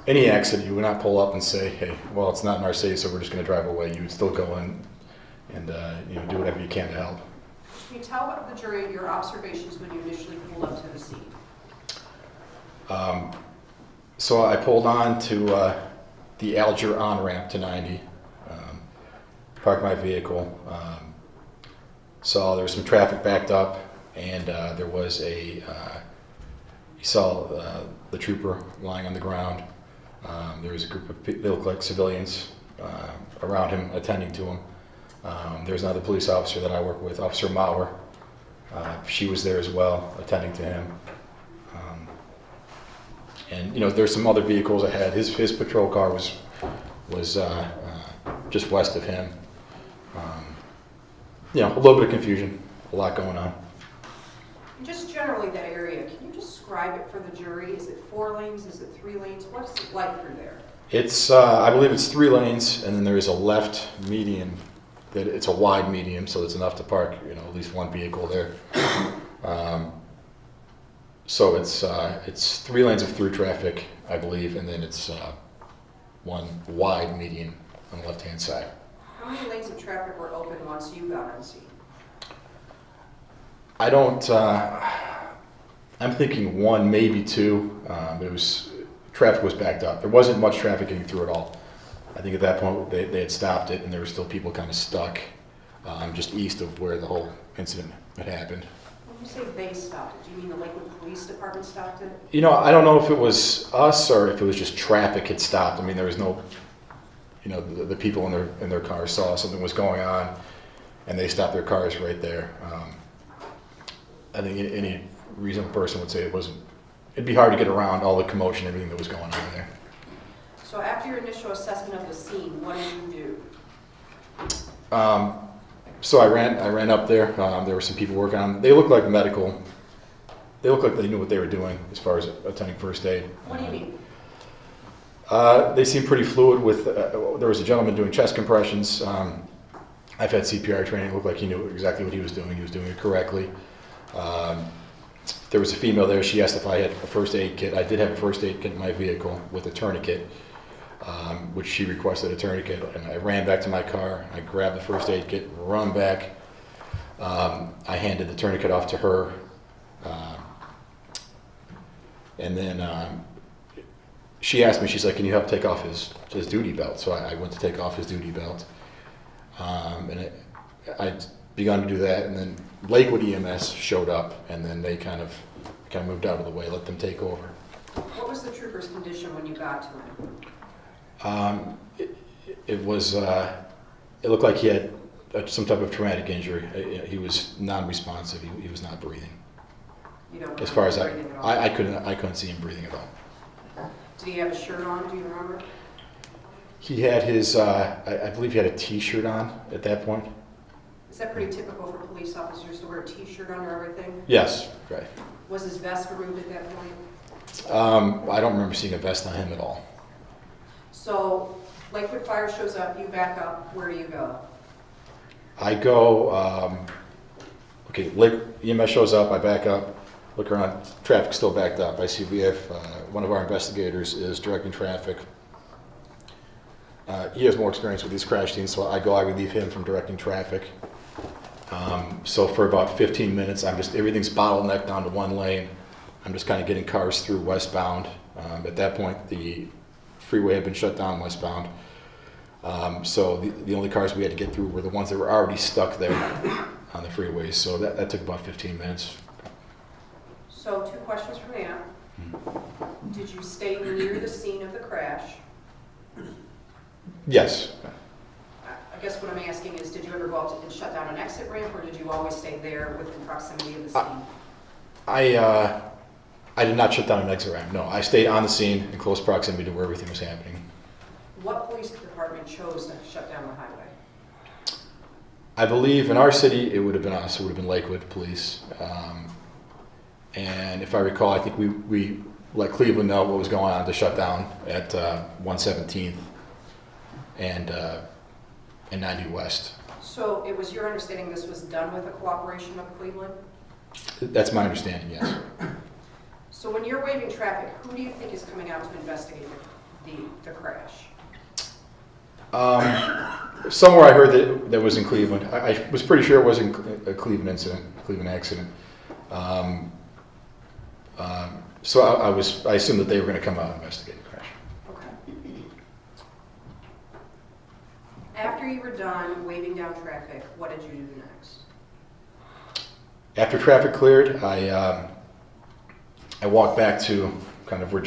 Any accident, you would not pull up and say, hey, well, it's not in our city, so we're just going to drive away. You would still go in and do whatever you can to help. Can you tell the jury your observations when you initially pulled up to the scene? So I pulled on to the Alger on-ramp to 90, parked my vehicle, saw there was some traffic backed up, and there was you saw the trooper lying on the ground. There was a group of they looked like civilians around him, attending to him. There's another police officer that I work with, Officer Mauer. She was there as well, attending to him. And there's some other vehicles ahead. His patrol car was just west of him. A little bit of confusion, a lot going on. Just generally that area, can you describe it for the jury? Is it 4 lanes? Is it 3 lanes? What's it like through there? It's I believe it's 3 lanes, and then there is a left median. That it's a wide median, so it's enough to park at least one vehicle there. So it's 3 lanes of through traffic, I believe, and then it's one wide median on the left-hand side. How many lanes of traffic were open once you got on scene? I don't. I'm thinking 1, maybe 2. Traffic was backed up. There wasn't much traffic getting through at all. I think at that point they had stopped it, and there were still people kind of stuck just east of where the whole incident had happened. When you say they stopped it, do you mean the Lakewood Police Department stopped it? I don't know if it was us or if it was just traffic had stopped. I mean, there was no, the people in their cars saw something was going on, and they stopped their cars right there. I think any reasonable person would say it'd be hard to get around all the commotion, everything that was going on there. So after your initial assessment of the scene, what did you do? So I ran up there. There were some people working on. They looked like medical. They looked like they knew what they were doing as far as attending first aid. What do you mean? They seemed pretty fluid. There was a gentleman doing chest compressions. I've had CPR training. It looked like he knew exactly what he was doing. He was doing it correctly. There was a female there. She asked if I had a first aid kit. I did have a first aid kit in my vehicle with a tourniquet, which she requested a tourniquet. And I ran back to my car. I grabbed the first aid kit, run back. I handed the tourniquet off to her. And then she asked me, she's like, can you help take off his duty belt? So I went to take off his duty belt. And I'd begun to do that, and then Lakewood EMS showed up, and then they kind of moved out of the way, let them take over. What was the trooper's condition when you got to him? It looked like he had some type of traumatic injury. He was non-responsive. He was not breathing. You don't As far as I couldn't see him breathing at all. Did he have a shirt on? Do you remember? He had his, I believe he had a T-shirt on at that point. Is that pretty typical for police officers to wear a T-shirt under everything? Yes, right. Was his vest removed at that point? I don't remember seeing a vest on him at all. So, Lakewood Fire shows up, you back up, where do you go? I go, EMS shows up, I back up, look around, traffic's still backed up. I see we have, one of our investigators is directing traffic. He has more experience with these crash scenes, so I relieve him from directing traffic. So for about 15 minutes, everything's bottlenecked onto one lane. I'm just kind of getting cars through westbound. At that point, the freeway had been shut down westbound. So the only cars we had to get through were the ones that were already stuck there on the freeways. So that took about 15 minutes. So 2 questions from Anna. Did you stay near the scene of the crash? Yes. I guess what I'm asking is, did you ever go out and shut down an exit ramp, or did you always stay there within proximity of the scene? I did not shut down an exit ramp. No, I stayed on the scene in close proximity to where everything was happening. What police department chose to shut down the highway? I believe in our city it would have been us. It would have been Lakewood Police. And if I recall, I think we let Cleveland know what was going on to shut down at 117th and 90 West. So it was your understanding this was done with the cooperation of Cleveland? That's my understanding, yes. So when you're waiving traffic, who do you think is coming out to investigate the crash? Somewhere I heard that was in Cleveland. I was pretty sure it wasn't a Cleveland incident, Cleveland accident. So I assumed that they were going to come out and investigate the crash. Okay. After you were done waving down traffic, what did you do next? After traffic cleared, I walked back to kind of where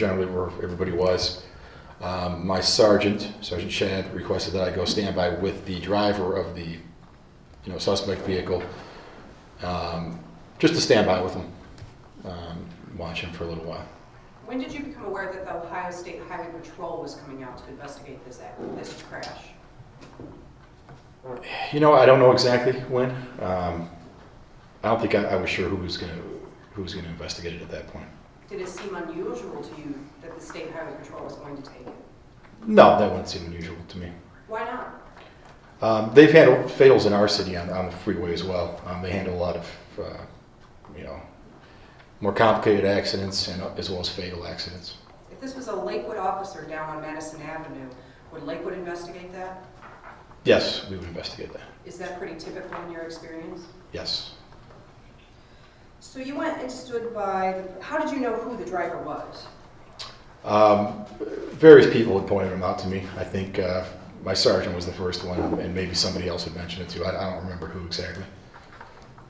everybody was. My Sergeant Shad, requested that I go stand by with the driver of the suspect vehicle, just to stand by with him, watch him for a little while. When did you become aware that the Ohio State Highway Patrol was coming out to investigate this crash? I don't know exactly when. I don't think I was sure who was going to investigate it at that point. Did it seem unusual to you that the State Highway Patrol was going to take it? No, that wouldn't seem unusual to me. Why not? They've handled fatals in our city on the freeway as well. They handle a lot of, more complicated accidents and as well as fatal accidents. If this was a Lakewood officer down on Madison Avenue, would Lakewood investigate that? Yes, we would investigate that. Is that pretty typical in your experience? Yes. So you went and stood by how did you know who the driver was? Various people had pointed him out to me. I think my sergeant was the first one, and maybe somebody else had mentioned it too. I don't remember who exactly.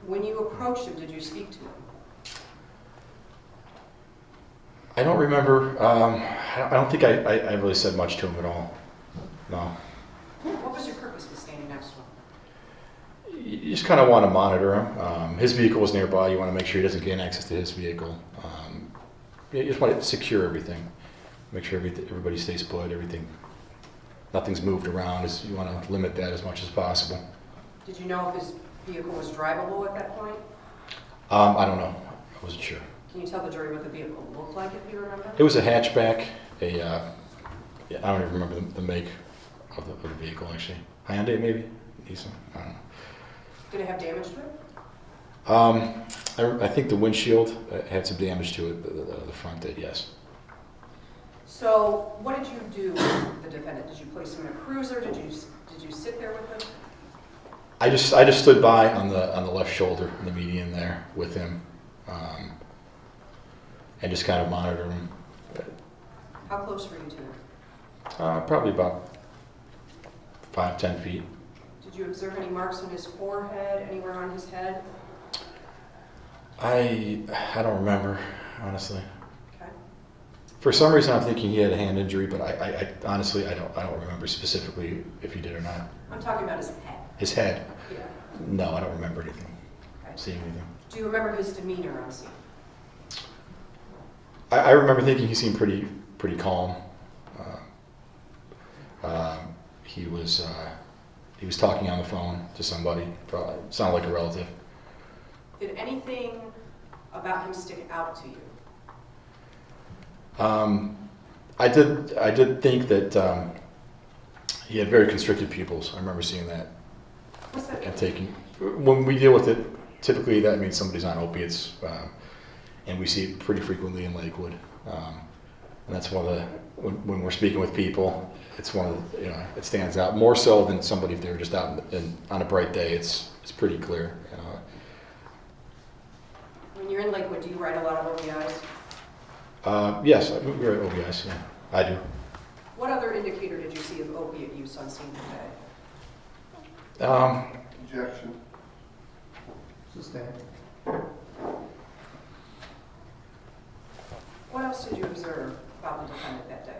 When you approached him, did you speak to him? I don't remember. I don't think I really said much to him at all. No. What was your purpose with standing next to him? You just kind of want to monitor him. His vehicle was nearby. You want to make sure he doesn't gain access to his vehicle. You just want to secure everything. Make sure everybody stays put, nothing's moved around. You want to limit that as much as possible. Did you know if his vehicle was drivable at that point? I don't know. I wasn't sure. Can you tell the jury what the vehicle looked like, if you remember? It was a hatchback. I don't even remember the make of the vehicle, actually. Hyundai, maybe? Decent. I don't know. Did it have damage to it? I think the windshield had some damage to it. The front did, yes. So what did you do with the defendant? Did you place him in a cruiser? Did you sit there with him? I just stood by on the left shoulder, in the median there, with him, and just kind of monitored him. How close were you to him? Probably about 5-10 feet. Did you observe any marks on his forehead, anywhere on his head? I don't remember, honestly. Okay. For some reason, I'm thinking he had a hand injury, but I honestly I don't remember specifically if he did or not. I'm talking about his head. His head? Yeah. No, I don't remember anything. Okay. Seeing anything. Do you remember his demeanor on scene? I remember thinking he seemed pretty calm. He was talking on the phone to somebody. Probably sounded like a relative. Did anything about him stick out to you? I did think that he had very constricted pupils. I remember seeing that. What's that? And when we deal with it, typically that means somebody's on opiates, and we see it pretty frequently in Lakewood. And that's one when we're speaking with people, it's one of the, it stands out more so than somebody if they were just out on a bright day. It's pretty clear. When you're in Lakewood, do you write a lot of OBIs? Yes, we write OBIs. Yeah, I do. What other indicator did you see of opiate use on scene today? Objection. Sustained. What else did you observe about the defendant that day?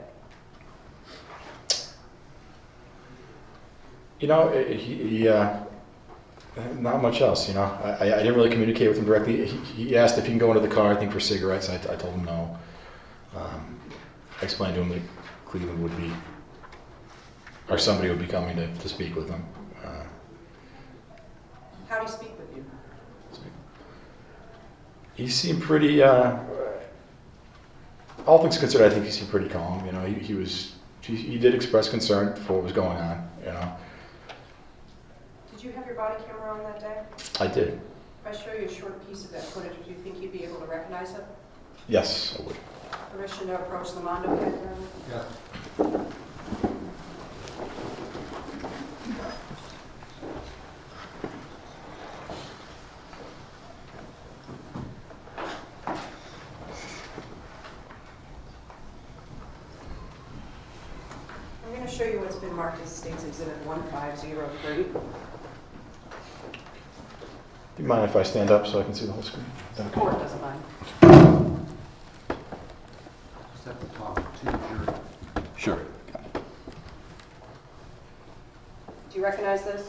Not much else. I didn't really communicate with him directly. He asked if he can go into the car, I think for cigarettes. I told him no. I explained to him that Cleveland would be, or somebody would be coming to speak with him. How did he speak with you? He seemed pretty, all things considered, I think he seemed pretty calm. He did express concern for what was going on. Did you have your body camera on that day? I did. If I show you a short piece of that footage, do you think you'd be able to recognize it? Yes, I would. Permission to approach the Mondo camera? Yeah. I'm going to show you what's been marked as State's Exhibit 1503. Do you mind if I stand up so I can see the whole screen? Is that okay? Court doesn't mind. Just at the top, to the jury. Sure. Do you recognize this?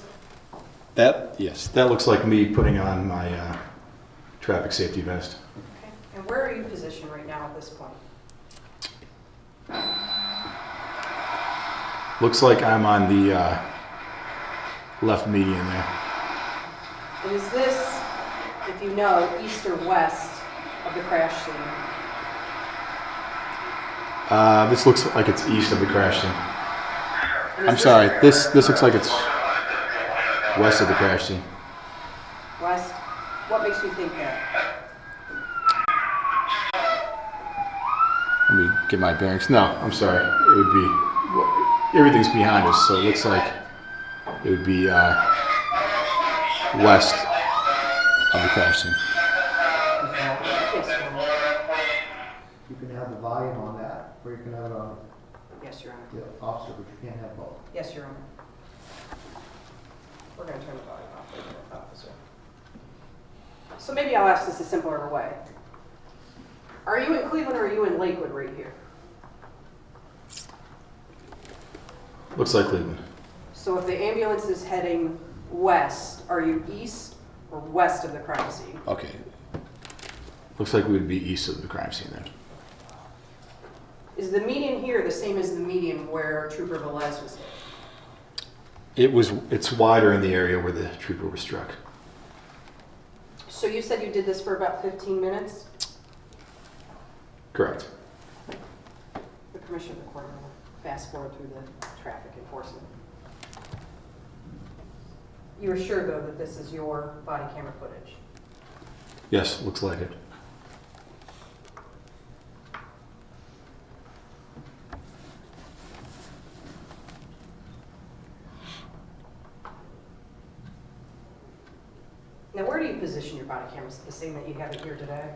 Yes, that looks like me putting on my traffic safety vest. Okay. And where are you positioned right now at this point? Looks like I'm on the left median there. And is this, if you know, east or west of the crash scene? This looks like it's east of the crash scene. And is I'm sorry, this looks like it's west of the crash scene. West? What makes you think that? Let me get my bearings. No, I'm sorry. It would be, everything's behind us, so it looks like it would be west of the crash scene. You can have the volume on that, or you can have it on Yes, Your Honor. the officer, but you can't have both. Yes, Your Honor. We're going to turn the volume off for the officer. So maybe I'll ask this a simpler way. Are you in Cleveland or are you in Lakewood right here? Looks like Cleveland. So if the ambulance is heading west, are you east or west of the crime scene? Okay. Looks like we would be east of the crime scene then. Is the median here the same as the median where Trooper Velez was hit? It's wider in the area where the trooper was struck. So you said you did this for about 15 minutes? Correct. The permission of the court will fast forward through the traffic enforcement. You are sure, though, that this is your body camera footage? Yes, looks like it. Now, where do you position your body cameras? The same that you have it here today?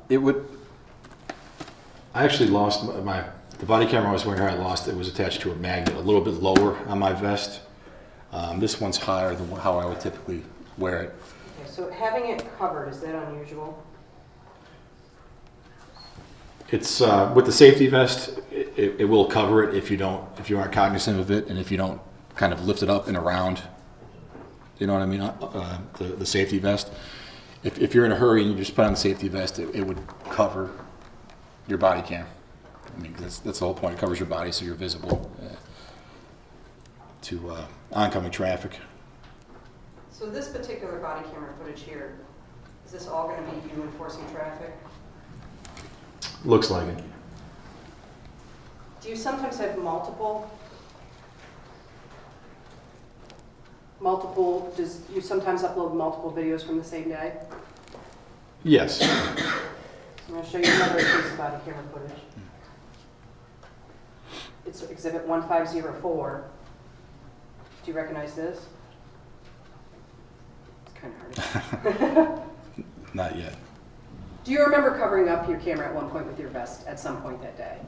It would. I actually lost the body camera I was wearing. I lost it. Was attached to a magnet, a little bit lower on my vest. This one's higher than how I would typically wear it. Okay, so having it covered, is that unusual? It's with the safety vest. It will cover it if you aren't cognizant of it, and if you don't kind of lift it up and around. You know what I mean? The safety vest. If you're in a hurry and you just put on the safety vest, it would cover your body cam. I mean, that's the whole point. It covers your body so you're visible to oncoming traffic. So this particular body camera footage here, is this all going to be you enforcing traffic? Looks like it. Do you sometimes have does you sometimes upload multiple videos from the same day? Yes. I'm going to show you another piece of body camera footage. Exhibit 1504. Do you recognize this? It's kind of hard. Not yet. Do you remember covering up your camera at one point with your vest at some point that day?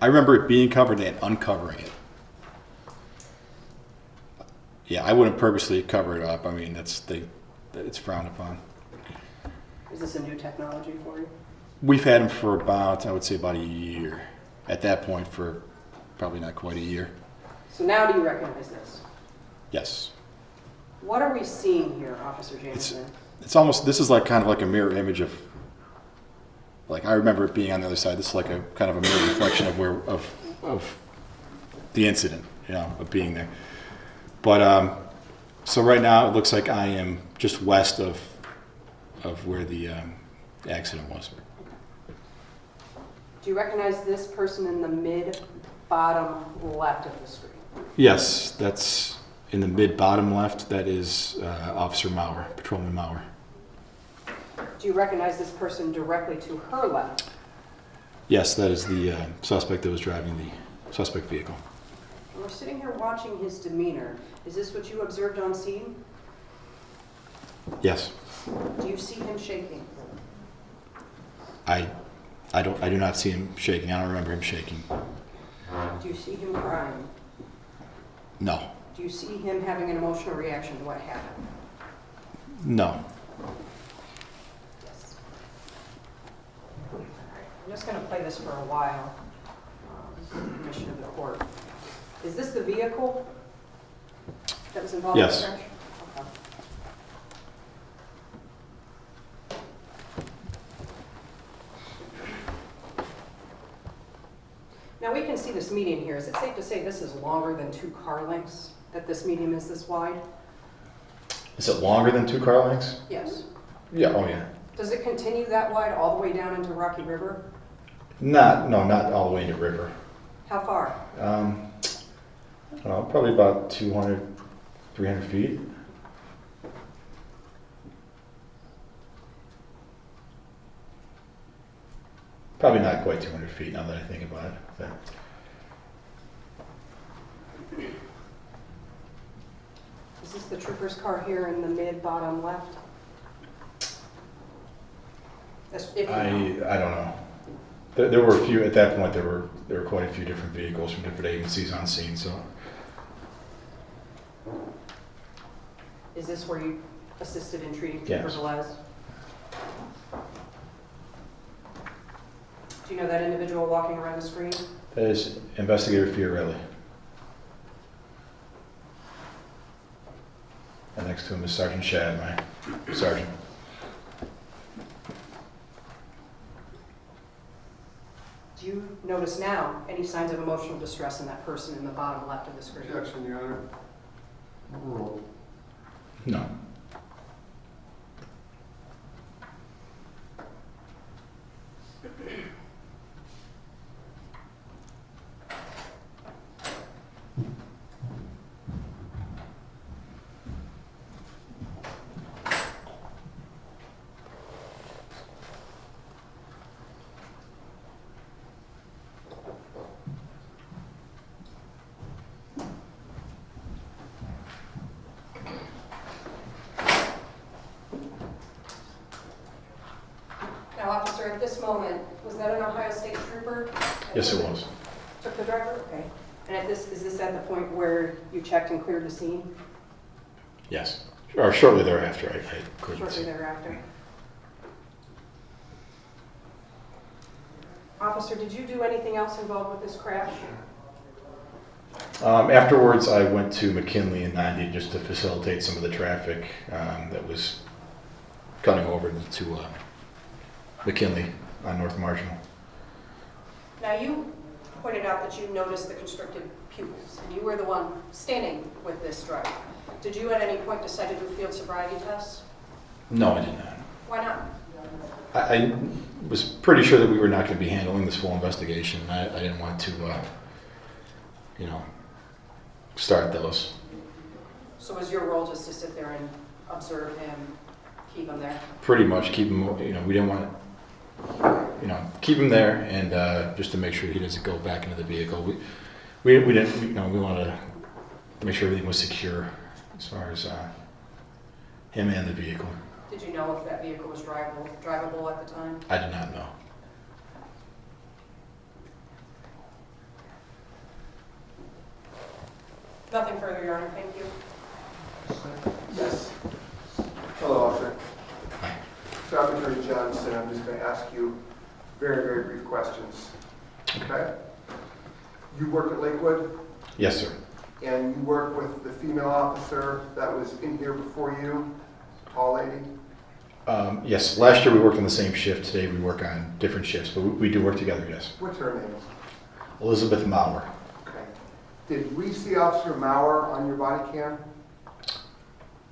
I remember it being covered and uncovering it. Yeah, I wouldn't purposely cover it up. I mean, it's frowned upon. Is this a new technology for you? We've had them for about, I would say about a year. At that point, for probably not quite a year. So now do you recognize this? Yes. What are we seeing here, Officer Jameson? It's almost, this is like kind of like a mirror image of, like I remember it being on the other side. This is like a kind of a mirror reflection of the incident, you know, of being there. But so right now it looks like I am just west of where the accident was. Do you recognize this person in the mid-bottom left of the screen? Yes, that's in the mid-bottom left. That is Officer Maurer, Patrolman Maurer. Do you recognize this person directly to her left? Yes, that is the suspect that was driving the suspect vehicle. We're sitting here watching his demeanor. Is this what you observed on scene? Yes. Do you see him shaking? I do not see him shaking. I don't remember him shaking. Do you see him crying? No. Do you see him having an emotional reaction to what happened? No. Yes. I'm just going to play this for a while. With the permission of the court. Is this the vehicle that was involved Yes. in the crash? Okay. Now we can see this median here. Is it safe to say this is longer than 2 car lengths, that this median is this wide? Is it longer than 2 car lengths? Yes. Yeah, oh yeah. Does it continue that wide all the way down into Rocky River? Not all the way into River. How far? I don't know, probably about 200, 300 feet. Probably not quite 200 feet now that I think about it. But Is this the trooper's car here in the mid-bottom left? If you know. I don't know. There were a few, at that point, there were quite a few different vehicles from different agencies on scene, so. Is this where you assisted in treating Yes. Trooper Velez? Do you know that individual walking around the screen? That is Investigator Fiorelli. And next to him is Sergeant Shad, my sergeant. Do you notice now any signs of emotional distress in that person in the bottom left of the screen? Objection, Your Honor. Overruled. No. Now, officer, at this moment, was that an Ohio State trooper? Yes, it was. Took the driver? Okay. And is this at the point where you checked and cleared the scene? Yes. Or shortly thereafter, I couldn't Shortly see. thereafter. Officer, did you do anything else involved with this crash? Afterwards, I went to McKinley and 90 just to facilitate some of the traffic that was cutting over to McKinley on North Marginal. Now, you pointed out that you noticed the constricted pupils, and you were the one standing with this driver. Did you at any point decide to do field sobriety tests? No, I did not. Why not? I was pretty sure that we were not going to be handling this full investigation. I didn't want to, start those. So was your role just to sit there and observe him, keep him there? Pretty much keep him, we didn't want to, keep him there and just to make sure he doesn't go back into the vehicle. We didn't, you know, we wanted to make sure everything was secure as far as him and the vehicle. Did you know if that vehicle was drivable at the time? I did not know. Nothing further, Your Honor. Thank you. Yes. Hello, officer. Traffic Attorney Johnson, I'm just going to ask you very, very brief questions. Okay? You work at Lakewood, Yes, sir. and you work with the female officer that was in here before you, tall lady? Yes, last year we worked on the same shift. Today we work on different shifts, but we do work together, yes. What's her name? Elizabeth Maurer. Okay. Did we see Officer Maurer on your body cam?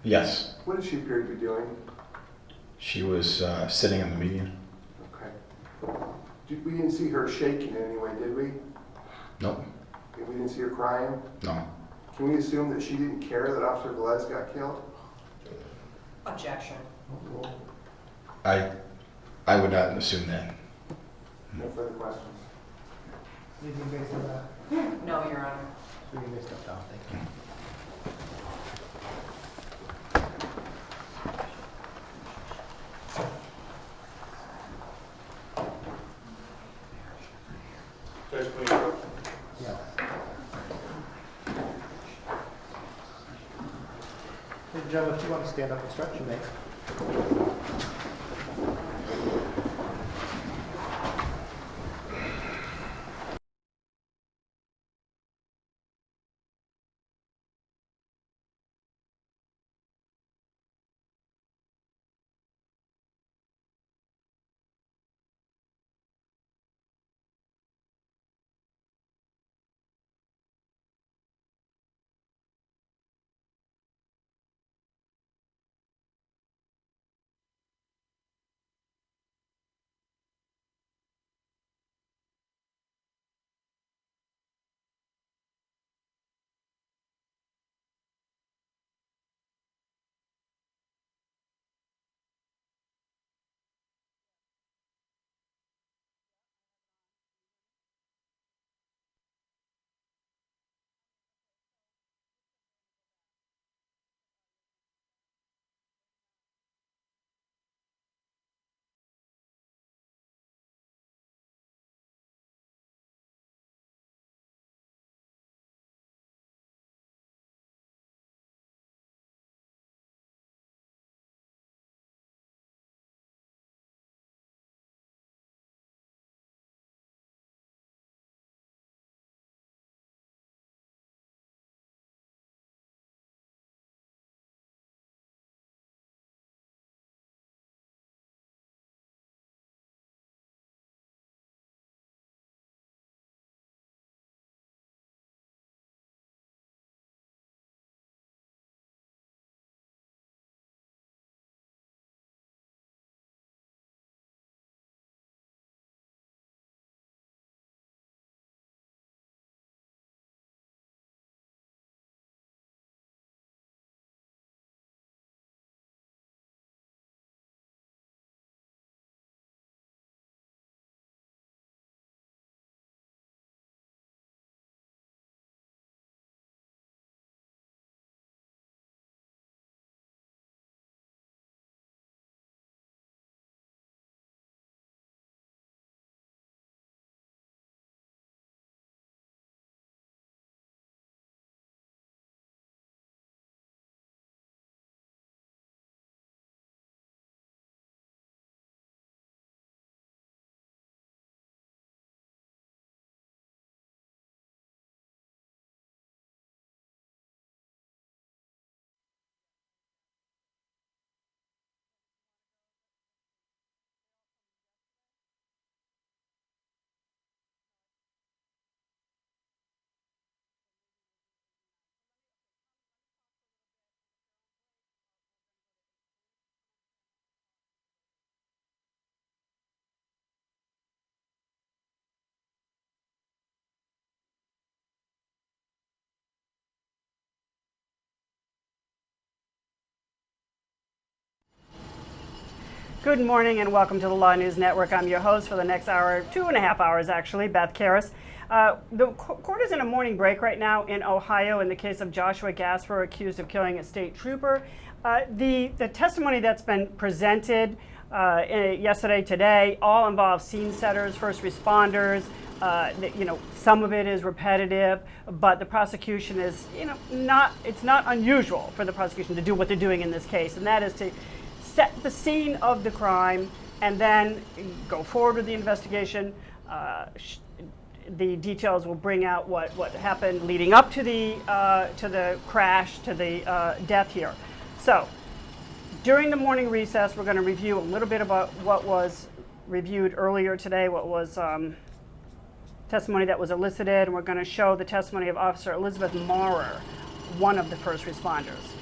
Yes. What did she appear to be doing? She was sitting on the median. Okay. We didn't see her shaking in any way, did we? Nope. And we didn't see her crying? No. Can we assume that she didn't care that Officer Velez got killed? Objection. I would not assume that. No further questions. Anything based on that? No, Your Honor. So you may step down, thank you. Judge, can we go? Yeah. Ladies and gentlemen, if you want to stand up and stretch, you may. Good morning and welcome to the Law News Network. I'm your host for the next hour, 2.5 hours actually, Beth Karras. The court is in a morning break right now in Ohio in the case of Joshua Gasper, accused of killing a state trooper. The testimony that's been presented yesterday, today, all involve scene setters, first responders. Some of it is repetitive, but the prosecution is, it's not unusual for the prosecution to do what they're doing in this case, and that is to set the scene of the crime and then go forward with the investigation. The details will bring out what happened leading up to the crash, to the death here. So, during the morning recess, we're going to review a little bit about what was reviewed earlier today, what was testimony that was elicited, and we're going to show the testimony of Officer Elizabeth Maurer, one of the first responders.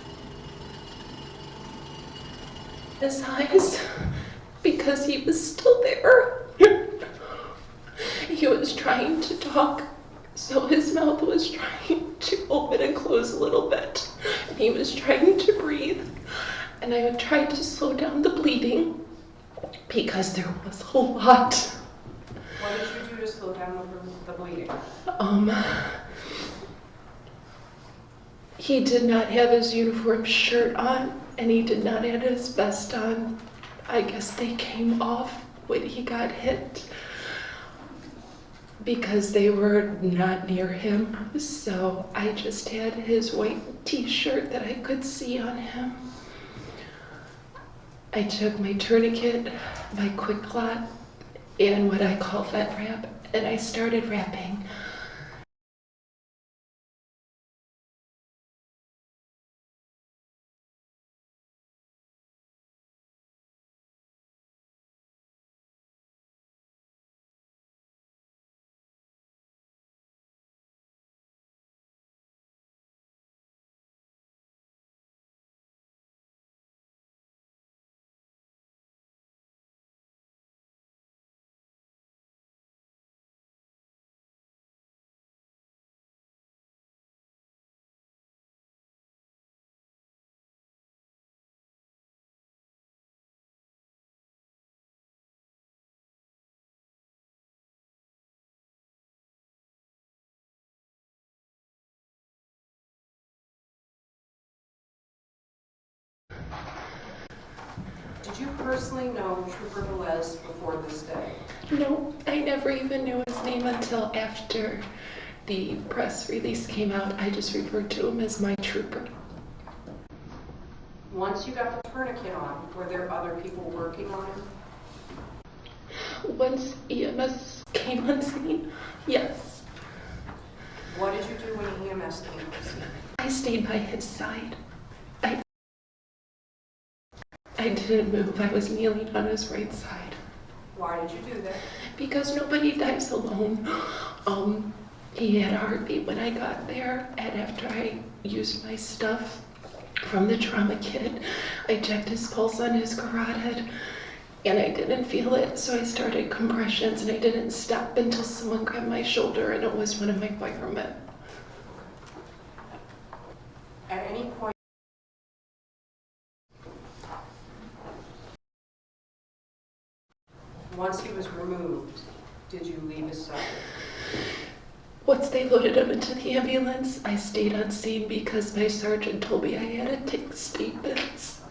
His eyes, because he was still there. He was trying to talk, so his mouth was trying to open and close a little bit. And he was trying to breathe, and I tried to slow down the bleeding because there was a lot. What did you do to slow down the bleeding? He did not have his uniform shirt on, and he did not have his vest on. I guess they came off when he got hit because they were not near him. So I just had his white t-shirt that I could see on him. I took my tourniquet, my quick clot, and what I call vet wrap, and I started wrapping. Did you personally know Trooper Velez before this day? No, I never even knew his name until after the press release came out. I just referred to him as my trooper. Once you got the tourniquet on, were there other people working on him? Once EMS came on scene, yes. What did you do when EMS came on scene? I stayed by his side. I didn't move. I was kneeling on his right side. Why did you do that? Because nobody dies alone. He had a heartbeat when I got there, and after I used my stuff from the trauma kit, I checked his pulse on his carotid, and I didn't feel it, so I started compressions, and I didn't stop until someone grabbed my shoulder, and it was one of my firemen. At any point, once he was removed, did you leave his side? Once they loaded him into the ambulance, I stayed on scene because my sergeant told me I had to take statements.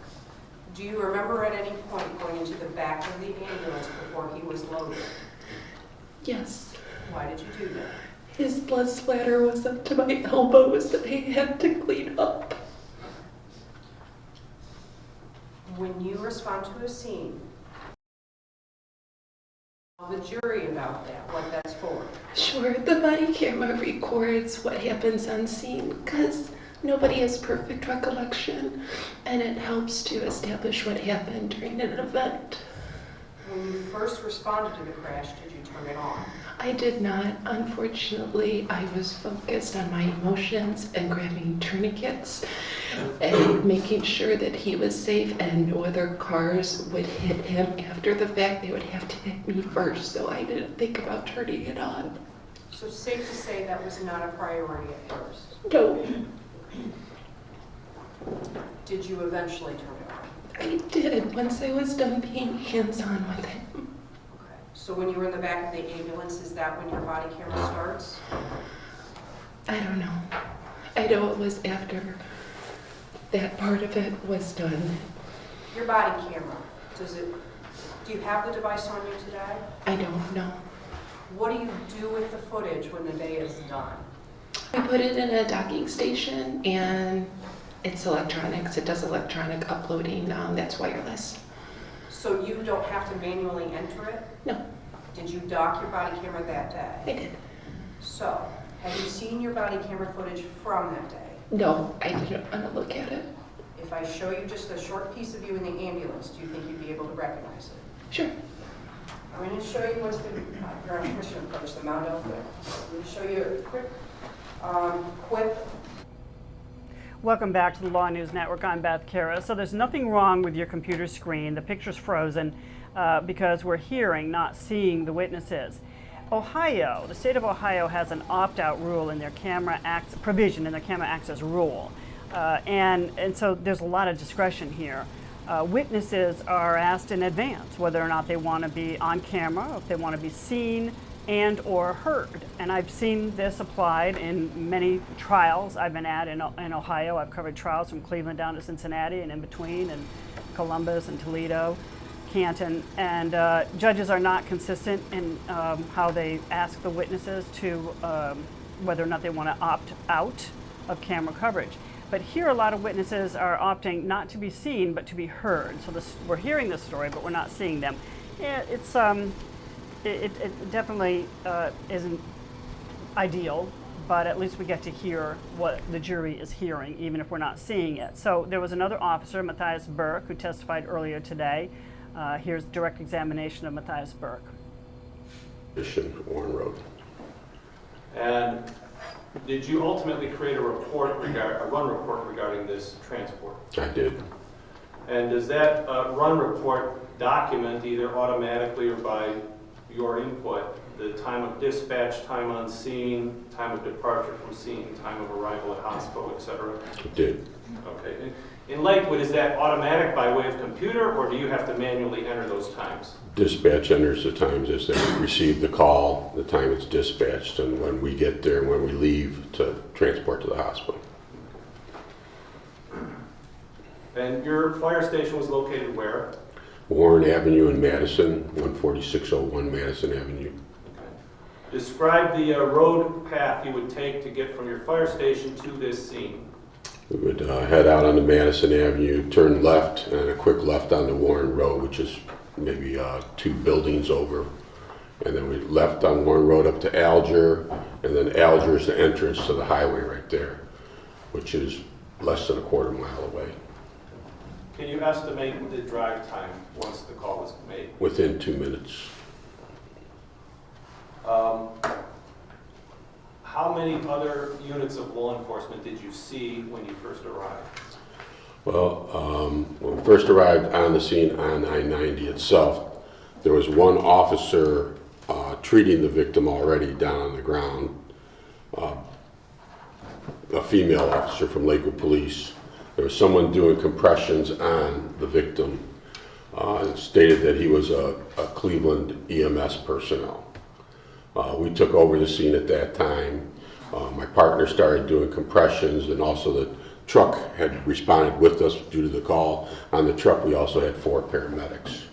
Do you remember at any point going into the back of the ambulance before he was loaded? Yes. Why did you do that? His blood splatter was up to my elbows that I had to clean up. When you respond to a scene, tell the jury about that, what that's for. Sure, the body camera records what happens on scene because nobody has perfect recollection, and it helps to establish what happened during an event. When you first responded to the crash, did you turn it on? I did not. Unfortunately, I was focused on my emotions and grabbing tourniquets and making sure that he was safe and no other cars would hit him. After the fact, they would have to hit me first, so I didn't think about turning it on. So safe to say that was not a priority at first? No. Did you eventually turn it on? I did, once I was done being hands-on with him. Okay. So when you were in the back of the ambulance, is that when your body camera starts? I don't know. I know it was after that part of it was done. Your body camera, do you have the device on you today? I don't know. What do you do with the footage when the day is done? I put it in a docking station and it's electronics. It does electronic uploading. That's wireless. So you don't have to manually enter it? No. Did you dock your body camera that day? I did. So, have you seen your body camera footage from that day? No, I didn't want to look at it. If I show you just a short piece of you in the ambulance, do you think you'd be able to recognize it? Sure. I'm going to show you what's been, your commission approach, the Mount Elf. I'm going to show you a quick quip. Welcome back to the LawNewz Network. I'm Beth Kara. So there's nothing wrong with your computer screen. The picture's frozen because we're hearing, not seeing the witnesses. Ohio, the state of Ohio has an opt-out rule in their provision in their camera access rule. And so there's a lot of discretion here. Witnesses are asked in advance whether or not they want to be on camera, if they want to be seen and or heard. And I've seen this applied in many trials I've been at in Ohio. I've covered trials from Cleveland down to Cincinnati and in between, and Columbus and Toledo, Canton. And judges are not consistent in how they ask the witnesses to whether or not they want to opt out of camera coverage. But here a lot of witnesses are opting not to be seen but to be heard. So we're hearing this story but we're not seeing them. It definitely isn't ideal, but at least we get to hear what the jury is hearing, even if we're not seeing it. So there was another officer, Matthias Burke, who testified earlier today. Here's direct examination of Matthias Burke. Warren Road. And did you ultimately create a run report regarding this transport? I did. And does that run report document either automatically or by your input the time of dispatch, time on scene, time of departure from scene, time of arrival at hospital, etc.? It did. Okay. In Lakewood, is that automatic by way of computer, or do you have to manually enter those times? Dispatch enters the times as they receive the call, the time it's dispatched, and when we get there and when we leave to transport to the hospital. And your fire station was located where? Warren Avenue in Madison, 14601 Madison Avenue. Okay. Describe the road path you would take to get from your fire station to this scene. We would head out onto Madison Avenue, turn left, and a quick left onto Warren Road, which is maybe 2 buildings over. And then we left on Warren Road up to Alger, and then Alger is the entrance to the highway right there, which is less than a quarter mile away. Can you estimate the drive time once the call was made? Within 2 minutes. How many other units of law enforcement did you see when you first arrived? Well, when we first arrived on the scene on I-90 itself, there was one officer treating the victim already down on the ground, a female officer from Lakewood Police. There was someone doing compressions on the victim. Stated that he was a Cleveland EMS personnel. We took over the scene at that time. My partner started doing compressions, and also the truck had responded with us due to the call. On the truck, we also had 4 paramedics.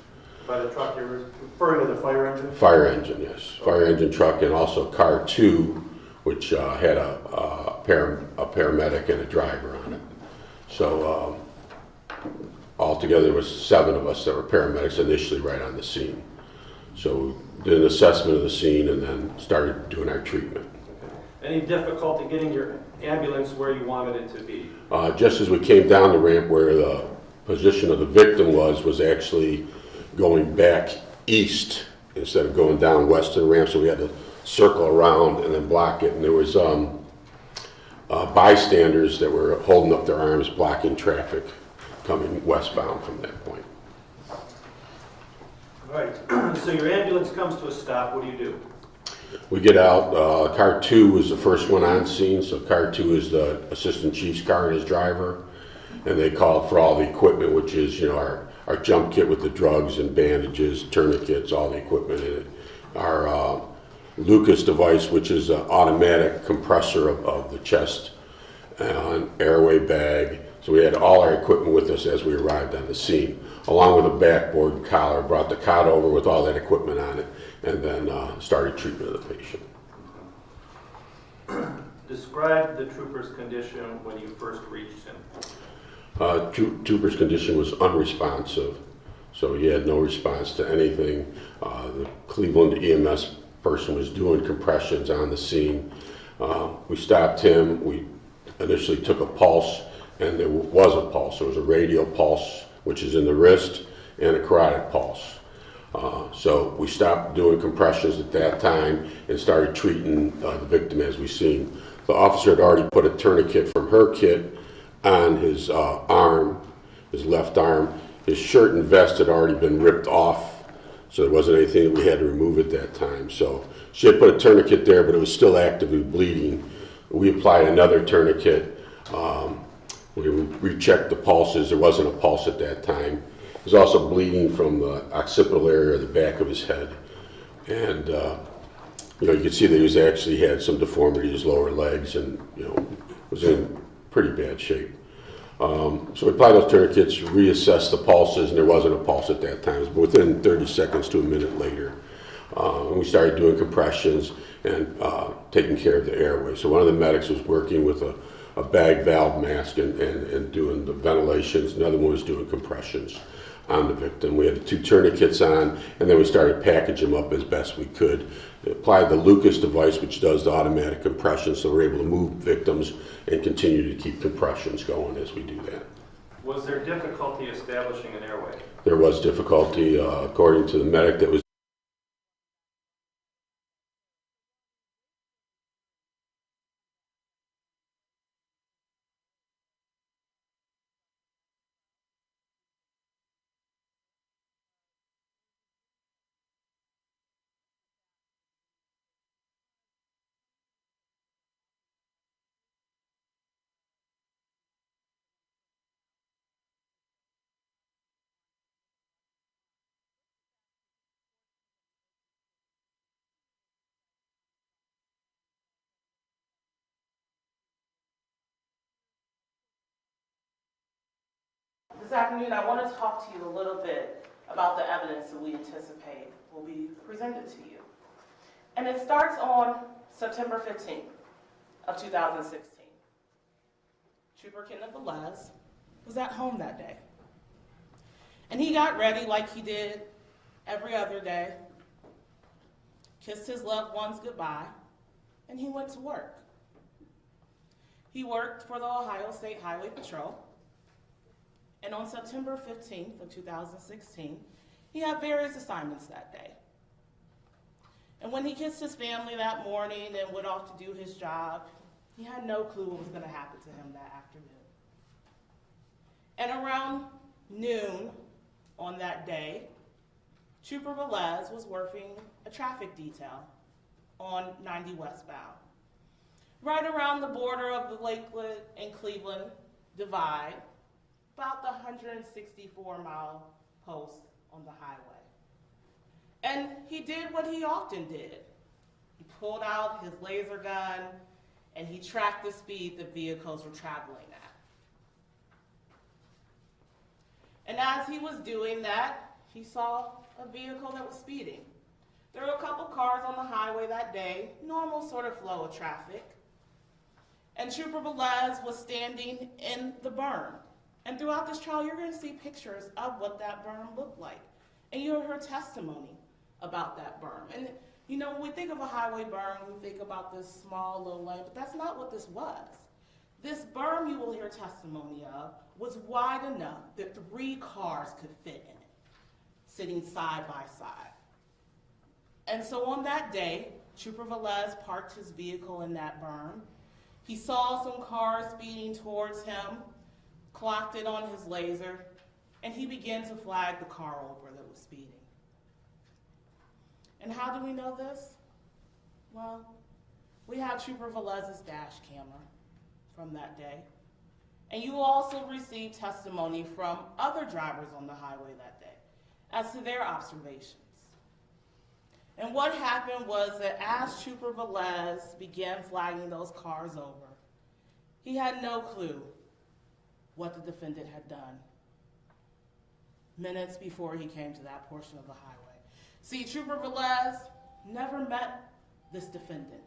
By the truck, you're referring to the fire engine? Fire engine, yes. Okay. Fire engine truck, and also car 2, which had a paramedic and a driver on it. So altogether, there was 7 of us that were paramedics initially right on the scene. So we did an assessment of the scene and then started doing our treatment. Okay. Any difficulty getting your ambulance where you wanted it to be? Just as we came down the ramp, where the position of the victim was actually going back east instead of going down west of the ramp, so we had to circle around and then block it. And there was bystanders that were holding up their arms, blocking traffic coming westbound from that point. All right, so your ambulance comes to a stop, what do? We get out, car 2 was the first one on scene, so car 2 is the assistant chief's car and his driver, and they called for all the equipment, which is, our jump kit with the drugs and bandages, tourniquets, all the equipment in it. our Lucas device, which is an automatic compressor of the chest, an airway bag. So we had all our equipment with us as we arrived on the scene, along with a backboard collar. Brought the cot over with all that equipment on it, and then started treatment of the patient. Describe the trooper's condition when you first reached him. Trooper's condition was unresponsive, so he had no response to anything. The Cleveland EMS person was doing compressions on the scene. We stopped him. We initially took a pulse, and there was a pulse. There was a radial pulse, which is in the wrist, and a carotid pulse. So we stopped doing compressions at that time and started treating the victim as we seen. The officer had already put a tourniquet from her kit on his arm, his left arm. His shirt and vest had already been ripped off, so there wasn't anything that we had to remove at that time. So she had put a tourniquet there, but it was still actively bleeding. We applied another tourniquet. We rechecked the pulses. There wasn't a pulse at that time. He was also bleeding from the occipital area, the back of his head. And you could see that he was actually had some deformity in his lower legs, and was in pretty bad shape. So we applied those tourniquets, reassessed the pulses, and there wasn't a pulse at that time. It was within 30 seconds to a minute later. And we started doing compressions and taking care of the airway. So one of the medics was working with a bag valve mask and doing the ventilations. Another one was doing compressions on the victim. We had the 2 tourniquets on, and then we started packaging them up as best we could. We applied the Lucas device, which does the automatic compression, so we're able to move victims and continue to keep compressions going as we do that. Was there difficulty establishing an airway? There was difficulty, according to the medic that was This afternoon, I want to talk to you a little bit about the evidence that we anticipate will be presented to you. And it starts on September 15th of 2016. Trooper Kenneth Velez was at home that day. And he got ready like he did every other day, kissed his loved ones goodbye, and he went to work. He worked for the Ohio State Highway Patrol. And on September 15th of 2016, he had various assignments that day. And when he kissed his family that morning and went off to do his job, he had no clue what was going to happen to him that afternoon. And around noon on that day, Trooper Velez was working a traffic detail on 90 westbound, right around the border of the Lakewood and Cleveland divide, about the 164-mile post on the highway. And he did what he often did. He pulled out his laser gun and he tracked the speed the vehicles were traveling at. And as he was doing that, he saw a vehicle that was speeding. There were a couple cars on the highway that day, normal sort of flow of traffic. And Trooper Velez was standing in the berm. And throughout this trial, you're going to see pictures of what that berm looked like. And you'll hear testimony about that berm. And when we think of a highway berm, we think about this small little lane, but that's not what this was. This berm you will hear testimony of was wide enough that 3 cars could fit in it, sitting side by side. And so on that day, Trooper Velez parked his vehicle in that berm. He saw some cars speeding towards him, clocked it on his laser, and he began to flag the car over that was speeding. And how do we know this? Well, we have Trooper Velez's dash camera from that day. And you will also receive testimony from other drivers on the highway that day as to their observations. And what happened was that as Trooper Velez began flagging those cars over, he had no clue what the defendant had done minutes before he came to that portion of the highway. See, Trooper Velez never met this defendant.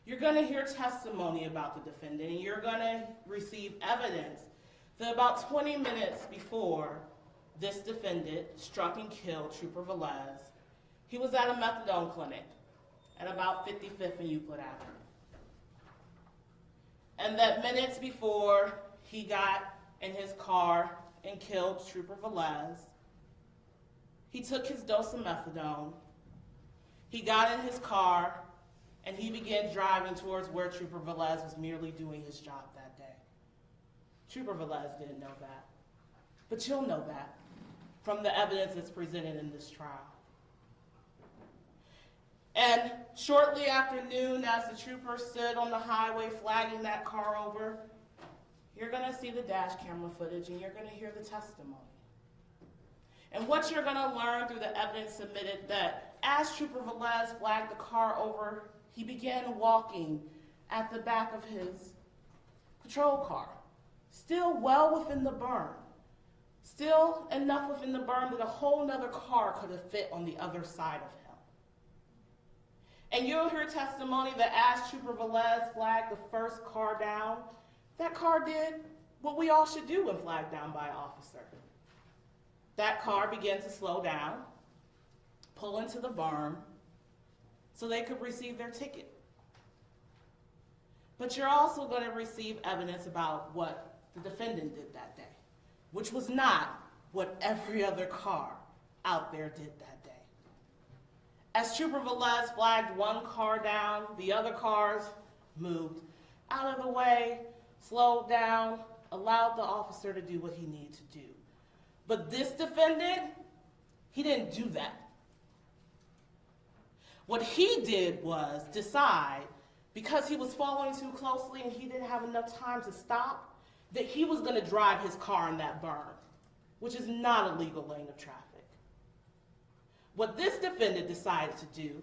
You're going to hear testimony about the defendant, and you're going to receive evidence that about 20 minutes before this defendant struck and killed Trooper Velez, he was at a methadone clinic at about 55th and Euclid Avenue. And that minutes before he got in his car and killed Trooper Velez, he took his dose of methadone, he got in his car, and he began driving towards where Trooper Velez was merely doing his job that day. Trooper Velez didn't know that, but you'll know that from the evidence that's presented in this trial. And shortly after noon, as the trooper stood on the highway flagging that car over, you're going to see the dash camera footage and you're going to hear the testimony. And what you're going to learn through the evidence submitted that as Trooper Velez flagged the car over, he began walking at the back of his patrol car, still well within the berm, still enough within the berm that a whole nother car could have fit on the other side of him. And you'll hear testimony that as Trooper Velez flagged the first car down, that car did what we all should do when flagged down by an officer. That car began to slow down, pull into the berm, so they could receive their ticket. But you're also going to receive evidence about what the defendant did that day, which was not what every other car out there did that day. As Trooper Velez flagged one car down, the other cars moved out of the way, slowed down, allowed the officer to do what he needed to do. But this defendant, he didn't do that. What he did was decide, because he was following too closely and he didn't have enough time to stop, that he was going to drive his car in that berm, which is not a legal lane of traffic. What this defendant decided to do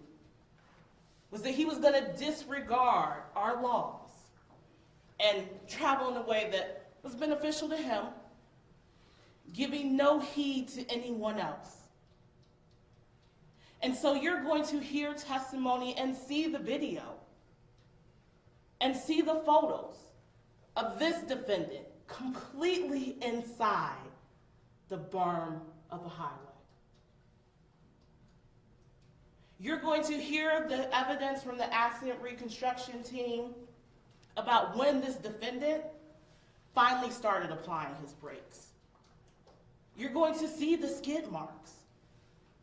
was that he was going to disregard our laws and travel in a way that was beneficial to him, giving no heed to anyone else. And so you're going to hear testimony and see the video and see the photos of this defendant completely inside the berm of the highway. You're going to hear the evidence from the accident reconstruction team about when this defendant finally started applying his brakes. You're going to see the skid marks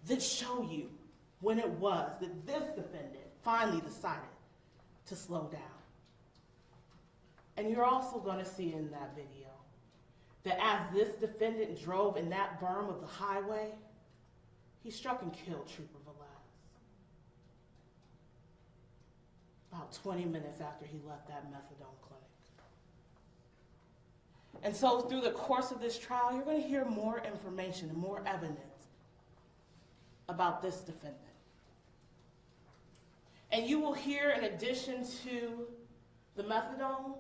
that show you when it was that this defendant finally decided to slow down. And you're also going to see in that video that as this defendant drove in that berm of the highway, he struck and killed Trooper Velez about 20 minutes after he left that methadone clinic. And so through the course of this trial, you're going to hear more information and more evidence about this defendant. And you will hear, in addition to the methadone,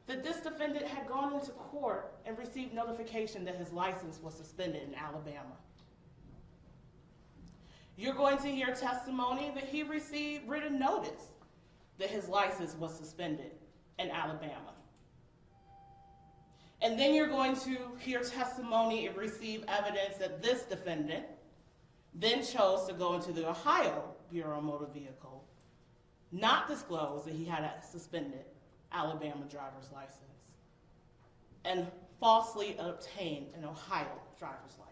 that this defendant had gone into court and received notification that his license was suspended in Alabama. You're going to hear testimony that he received written notice that his license was suspended in Alabama. And then you're going to hear testimony and receive evidence that this defendant then chose to go into the Ohio Bureau of Motor Vehicle, not disclose that he had a suspended Alabama driver's license, and falsely obtained an Ohio driver's license.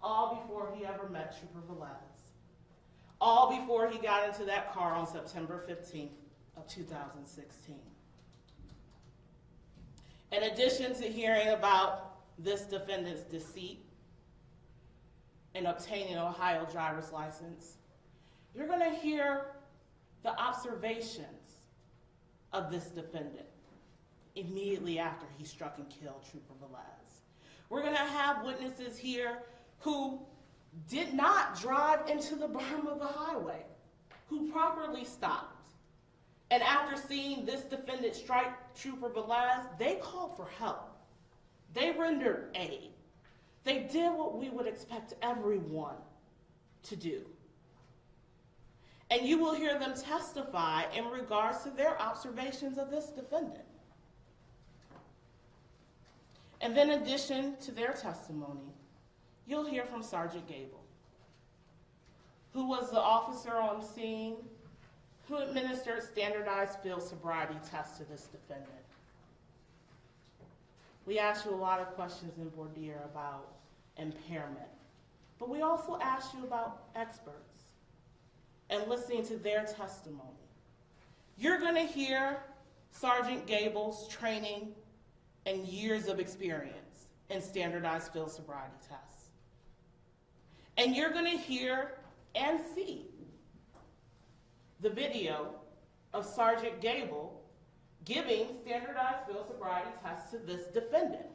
All before he ever met Trooper Velez. All before he got into that car on September 15th of 2016. In addition to hearing about this defendant's deceit in obtaining an Ohio driver's license, you're going to hear the observations of this defendant immediately after he struck and killed Trooper Velez. We're going to have witnesses here who did not drive into the berm of the highway, who properly stopped. And after seeing this defendant strike Trooper Velez, they called for help. They rendered aid. They did what we would expect everyone to do. And you will hear them testify in regards to their observations of this defendant. And then in addition to their testimony, you'll hear from Sergeant Gable, who was the officer on scene who administered standardized field sobriety tests to this defendant. We asked you a lot of questions in voir dire about impairment, but we also asked you about experts and listening to their testimony. You're gonna hear Sergeant Gable's training and years of experience in standardized field sobriety tests. And you're gonna hear and see the video of Sergeant Gable giving standardized field sobriety tests to this defendant.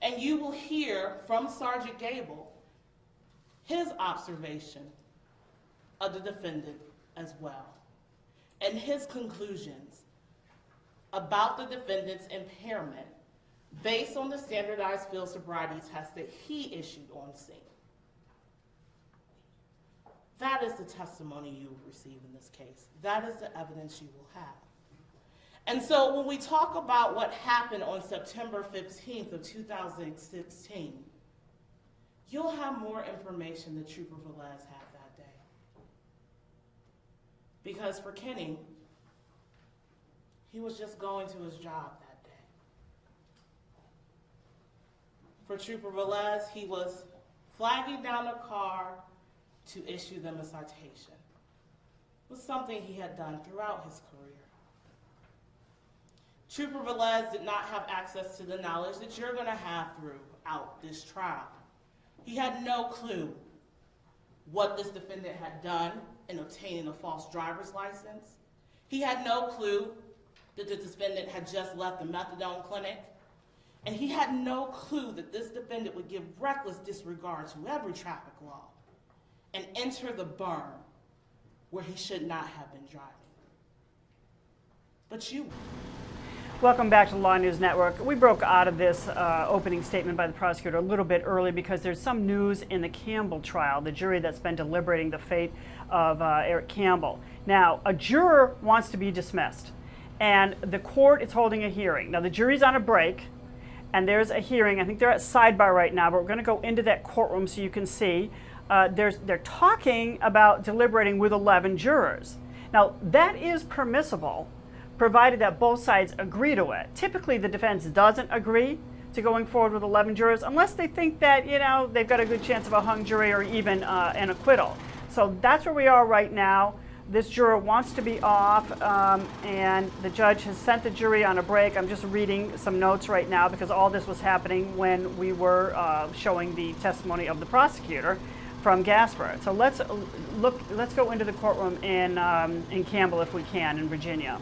And you will hear from Sergeant Gable his observation of the defendant as well, and his conclusions about the defendant's impairment based on the standardized field sobriety test that he issued on scene. That is the testimony you will receive in this case. That is the evidence you will have. And so when we talk about what happened on September 15th of 2016, you'll have more information that Trooper Velez had that day. Because for Kenny, he was just going to his job that day. For Trooper Velez, he was flagging down a car to issue them a citation. It was something he had done throughout his career. Trooper Velez did not have access to the knowledge that you're gonna have throughout this trial. He had no clue what this defendant had done in obtaining a false driver's license. He had no clue that the defendant had just left the methadone clinic. And he had no clue that this defendant would give reckless disregard to every traffic law and enter the berm where he should not have been driving. But you. Welcome back to LawNewz Network. We broke out of this opening statement by the prosecutor a little bit early because there's some news in the Campbell trial, the jury that's been deliberating the fate of Eric Campbell. Now, a juror wants to be dismissed, and the court is holding a hearing. Now, the jury's on a break, and there's a hearing. I think they're at sidebar right now, but we're going to go into that courtroom so you can see. They're talking about deliberating with 11 jurors. Now, that is permissible, provided that both sides agree to it. Typically, the defense doesn't agree to going forward with 11 jurors unless they think that, you know, they've got a good chance of a hung jury or even an acquittal. So that's where we are right now. This juror wants to be off, and the judge has sent the jury on a break. I'm just reading some notes right now because all this was happening when we were showing the testimony of the prosecutor from Gasper. So let's go into the courtroom in Campbell if we can, in Virginia.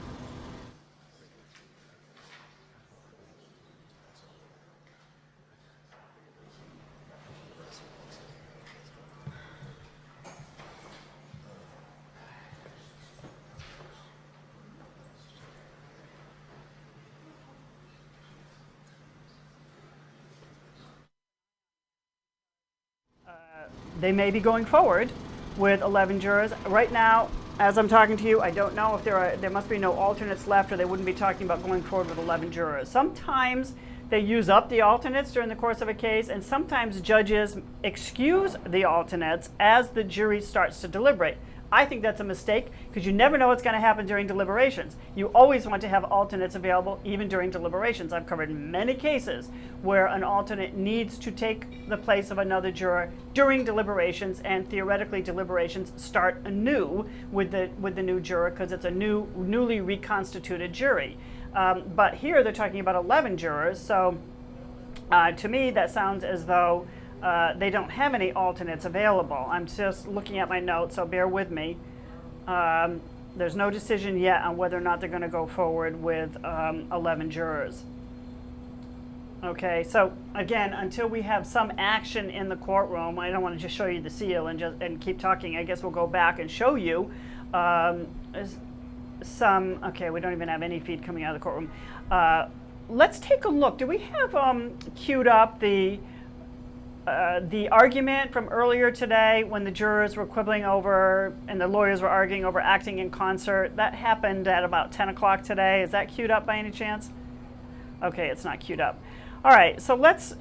They may be going forward with 11 jurors. Right now, as I'm talking to you, I don't know if there must be no alternates left, or they wouldn't be talking about going forward with 11 jurors. Sometimes they use up the alternates during the course of a case, and sometimes judges excuse the alternates as the jury starts to deliberate. I think that's a mistake because you never know what's going to happen during deliberations. You always want to have alternates available even during deliberations. I've covered many cases where an alternate needs to take the place of another juror during deliberations, and theoretically deliberations start anew with the new juror because it's a newly reconstituted jury. But here they're talking about 11 jurors, so to me that sounds as though they don't have any alternates available. I'm just looking at my notes, so bear with me. There's no decision yet on whether or not they're going to go forward with 11 jurors. Okay, so again, until we have some action in the courtroom, I don't want to just show you the seal and keep talking. I guess we'll go back and show you some. Okay, we don't even have any feed coming out of the courtroom. Let's take a look. Do we have queued up the argument from earlier today when the jurors were quibbling over and the lawyers were arguing over acting in concert? That happened at about 10 o'clock today. Is that queued up by any chance? Okay, it's not queued up. All right, so let's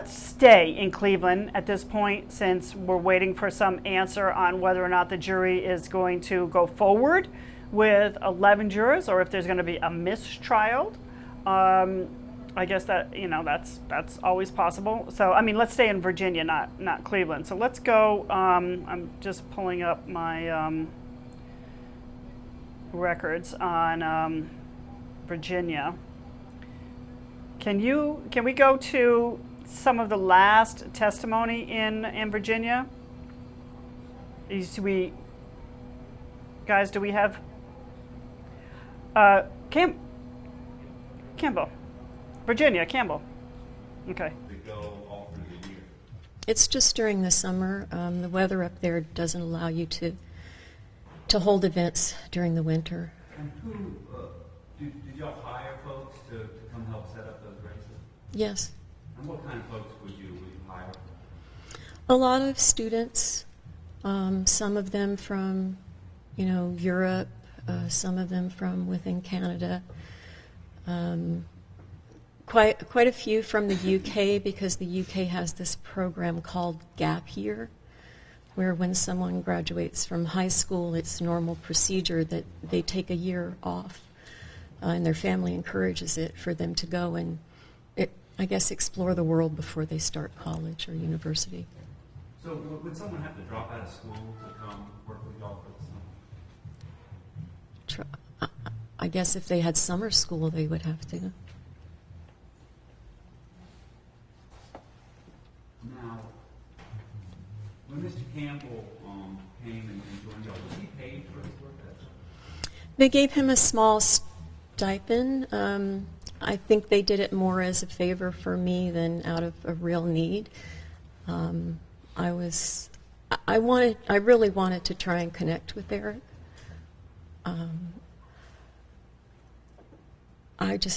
stay in Cleveland at this point, since we're waiting for some answer on whether or not the jury is going to go forward with 11 jurors or if there's going to be a mistrial. I guess that, that's always possible. So, I mean, let's stay in Virginia, not Cleveland. So let's go. I'm just pulling up my records on Virginia. Can we go to some of the last testimony in Virginia? Do we have Campbell, Virginia, Campbell? Okay. It's just during the summer. The weather up there doesn't allow you to hold events during the winter. And who did y'all hire folks to come help set up those races? Yes. And what kind of folks would you hire? A lot of students, some of them from, Europe, some of them from within Canada, quite a few from the UK, because the UK has this program called Gap Year, where when someone graduates from high school, it's normal procedure that they take a year off, and their family encourages it for them to go and, I guess, explore the world before they start college or university. So would someone have to drop out of school to come work with y'all for the summer? I guess if they had summer school, they would have to. Now, when Mr. Campbell came and joined y'all, was he paid for his work? They gave him a small stipend. I think they did it more as a favor for me than out of a real need. I really wanted to try and connect with Eric.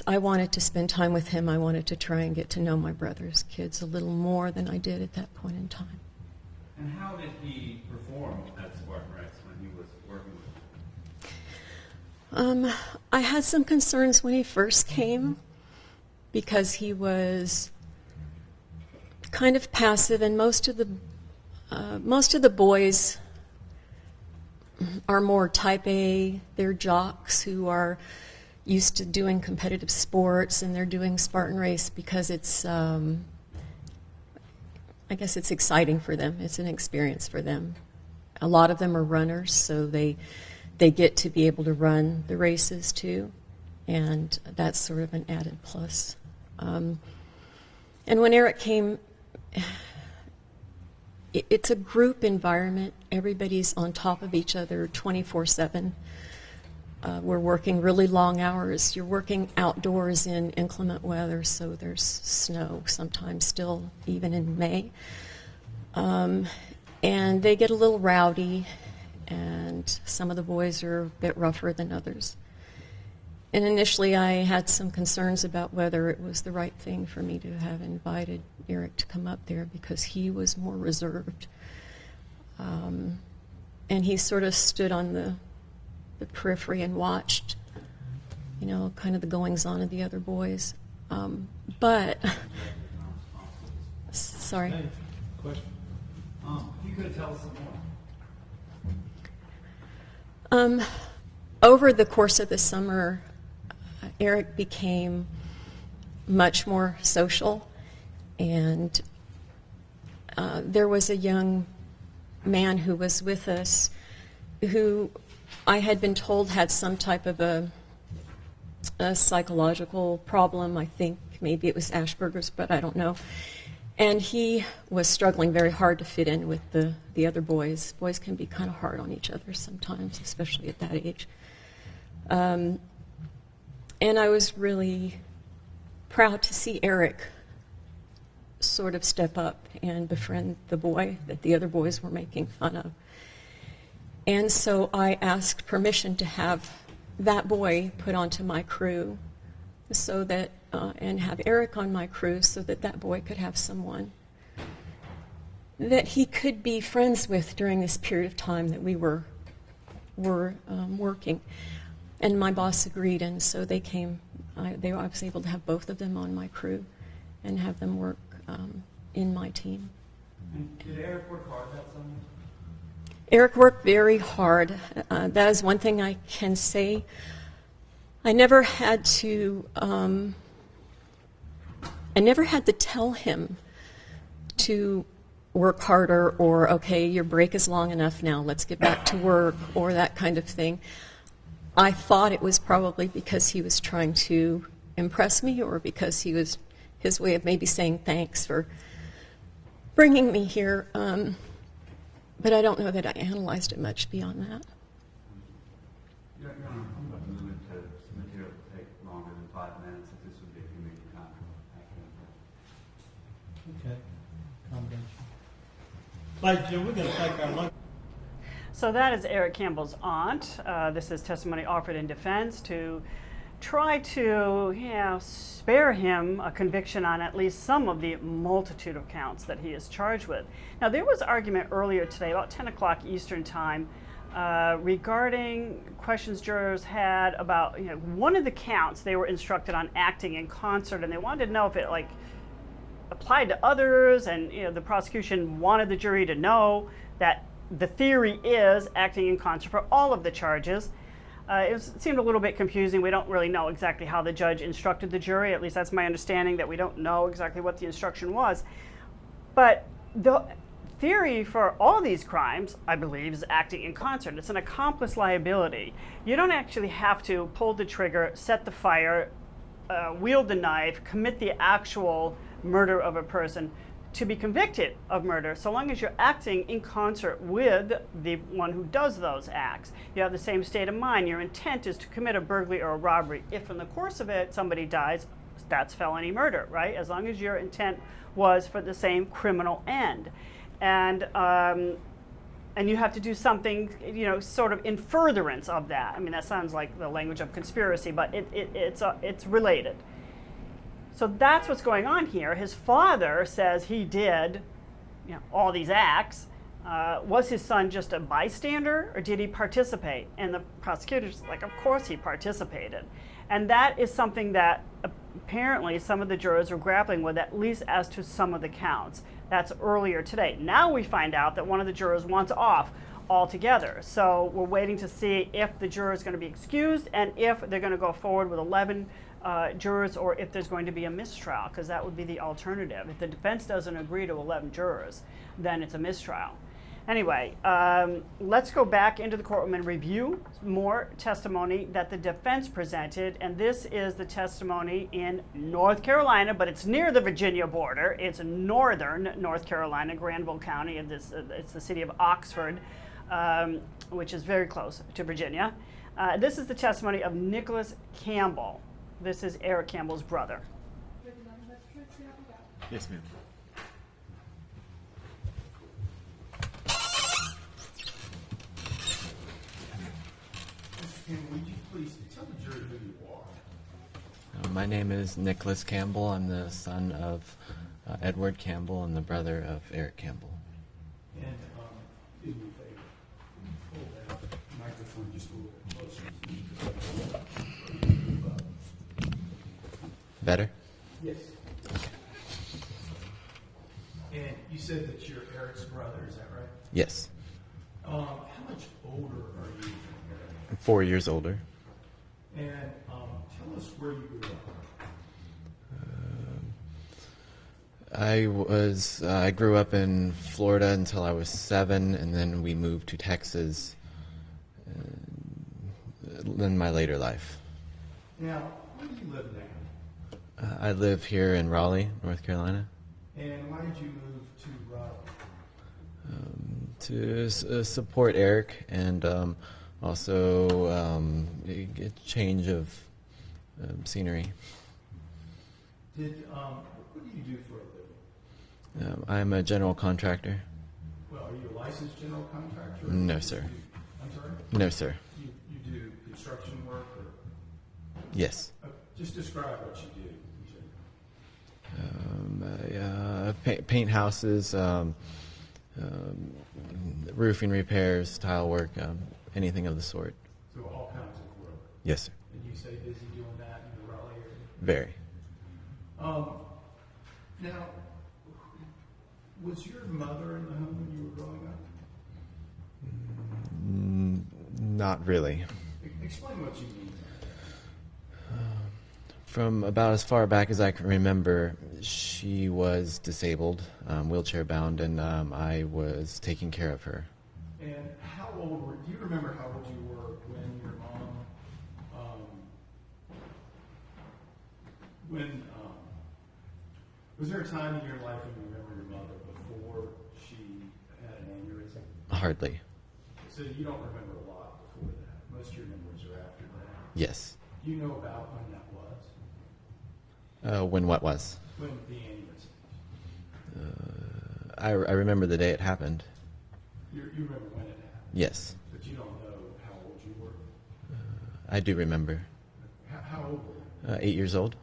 I wanted to spend time with him. I wanted to try and get to know my brother's kids a little more than I did at that point in time. And how did he perform at Spartan Rex when he was working with you? I had some concerns when he first came because he was kind of passive, and most of the boys are more type A. They're jocks who are used to doing competitive sports, and they're doing Spartan Race because it's, I guess it's exciting for them. It's an experience for them. A lot of them are runners, so they get to be able to run the races too, and that's sort of an added plus. And when Eric came, it's a group environment. Everybody's on top of each other 24/7. We're working really long hours. You're working outdoors in inclement weather, so there's snow sometimes still, even in May. And they get a little rowdy, and some of the boys are a bit rougher than others. And initially I had some concerns about whether it was the right thing for me to have invited Eric to come up there, because he was more reserved. And he sort of stood on the periphery and watched, kind of the goings-on of the other boys. But, sorry. Hey, question. If you could tell us some more. Over the course of the summer, Eric became much more social, and there was a young man who was with us who I had been told had some type of a psychological problem. I think maybe it was Asperger's, but I don't know. And he was struggling very hard to fit in with the other boys. Boys can be kind of hard on each other sometimes, especially at that age. And I was really proud to see Eric sort of step up and befriend the boy that the other boys were making fun of. And so I asked permission to have that boy put onto my crew so that, and have Eric on my crew so that that boy could have someone that he could be friends with during this period of time that we were working. And my boss agreed, and so they came. I was able to have both of them on my crew and have them work in my team. And did Eric work hard that summer? Eric worked very hard. That is one thing I can say. I never had to tell him to work harder, or, okay, your break is long enough now, let's get back to work, or that kind of thing. I thought it was probably because he was trying to impress me, or because his way of maybe saying thanks for bringing me here. But I don't know that I analyzed it much beyond that. Your Honor, I'm about to limit to some material to take longer than 5 minutes, if this would be a community conference. Okay. Jim, we're going to take our lunch. So that is Eric Campbell's aunt. This is testimony offered in defense to try to spare him a conviction on at least some of the multitude of counts that he is charged with. Now, there was argument earlier today, about 10 o'clock Eastern time, regarding questions jurors had about one of the counts. They were instructed on acting in concert, and they wanted to know if it applied to others, and the prosecution wanted the jury to know that the theory is acting in concert for all of the charges. It seemed a little bit confusing. We don't really know exactly how the judge instructed the jury. At least that's my understanding, that we don't know exactly what the instruction was. But the theory for all these crimes, I believe, is acting in concert. It's an accomplice liability. You don't actually have to pull the trigger, set the fire, wield the knife, commit the actual murder of a person to be convicted of murder, so long as you're acting in concert with the one who does those acts. You have the same state of mind. Your intent is to commit a burglary or a robbery. If in the course of it somebody dies, that's felony murder, right? As long as your intent was for the same criminal end. And you have to do something, sort of in furtherance of that. I mean, that sounds like the language of conspiracy, but it's related. So that's what's going on here. His father says he did, all these acts. Was his son just a bystander, or did he participate? And the prosecutor's like, of course he participated. And that is something that apparently some of the jurors are grappling with, at least as to some of the counts. That's earlier today. Now we find out that one of the jurors wants off altogether. So we're waiting to see if the juror is going to be excused, and if they're going to go forward with 11 jurors, or if there's going to be a mistrial, because that would be the alternative. If the defense doesn't agree to 11 jurors, then it's a mistrial. Anyway, let's go back into the courtroom and review more testimony that the defense presented. And this is the testimony in North Carolina, but it's near the Virginia border. It's northern North Carolina, Granville County, and it's the city of Oxford, which is very close to Virginia. This is the testimony of Nicholas Campbell. This is Eric Campbell's brother. Yes, ma'am. Would you please tell the jury who you are? My name is Nicholas Campbell. I'm the son of Edward Campbell and the brother of Eric Campbell. And do me a favor. Pull that microphone just a little bit closer. Better? Yes. And you said that you're Eric's brother, is that right? Yes. How much older are you than Eric? I'm 4 years older. And tell us where you grew up. I grew up in Florida until I was 7, and then we moved to Texas in my later life. Now, where do you live now? I live here in Raleigh, North Carolina. And why did you move to Raleigh? To support Eric, and also a change of scenery. What do you do for a living? I'm a general contractor. Well, are you a licensed general contractor? No, sir. I'm sorry? No, sir. You do construction work or? Yes. Just describe what you do. Paint houses, roofing repairs, tile work, anything of the sort. So all kinds of work? Yes, sir. And you stay busy doing that in the Raleigh area? Very. Now, was your mother in the home when you were growing up? Not really. Explain what you mean. From about as far back as I can remember, she was disabled, wheelchair bound, and I was taking care of her. And how old were, do you remember how old you were when your mom, was there a time in your life when you remember your mother before she had an aneurysm? Hardly. So you don't remember a lot before that. Most of your memories are after that. Yes. Do you know about when that was? When what was? When the aneurysm. I remember the day it happened. You remember when it happened? Yes. But you don't know how old you were? I do remember. How old were you? 8 years old.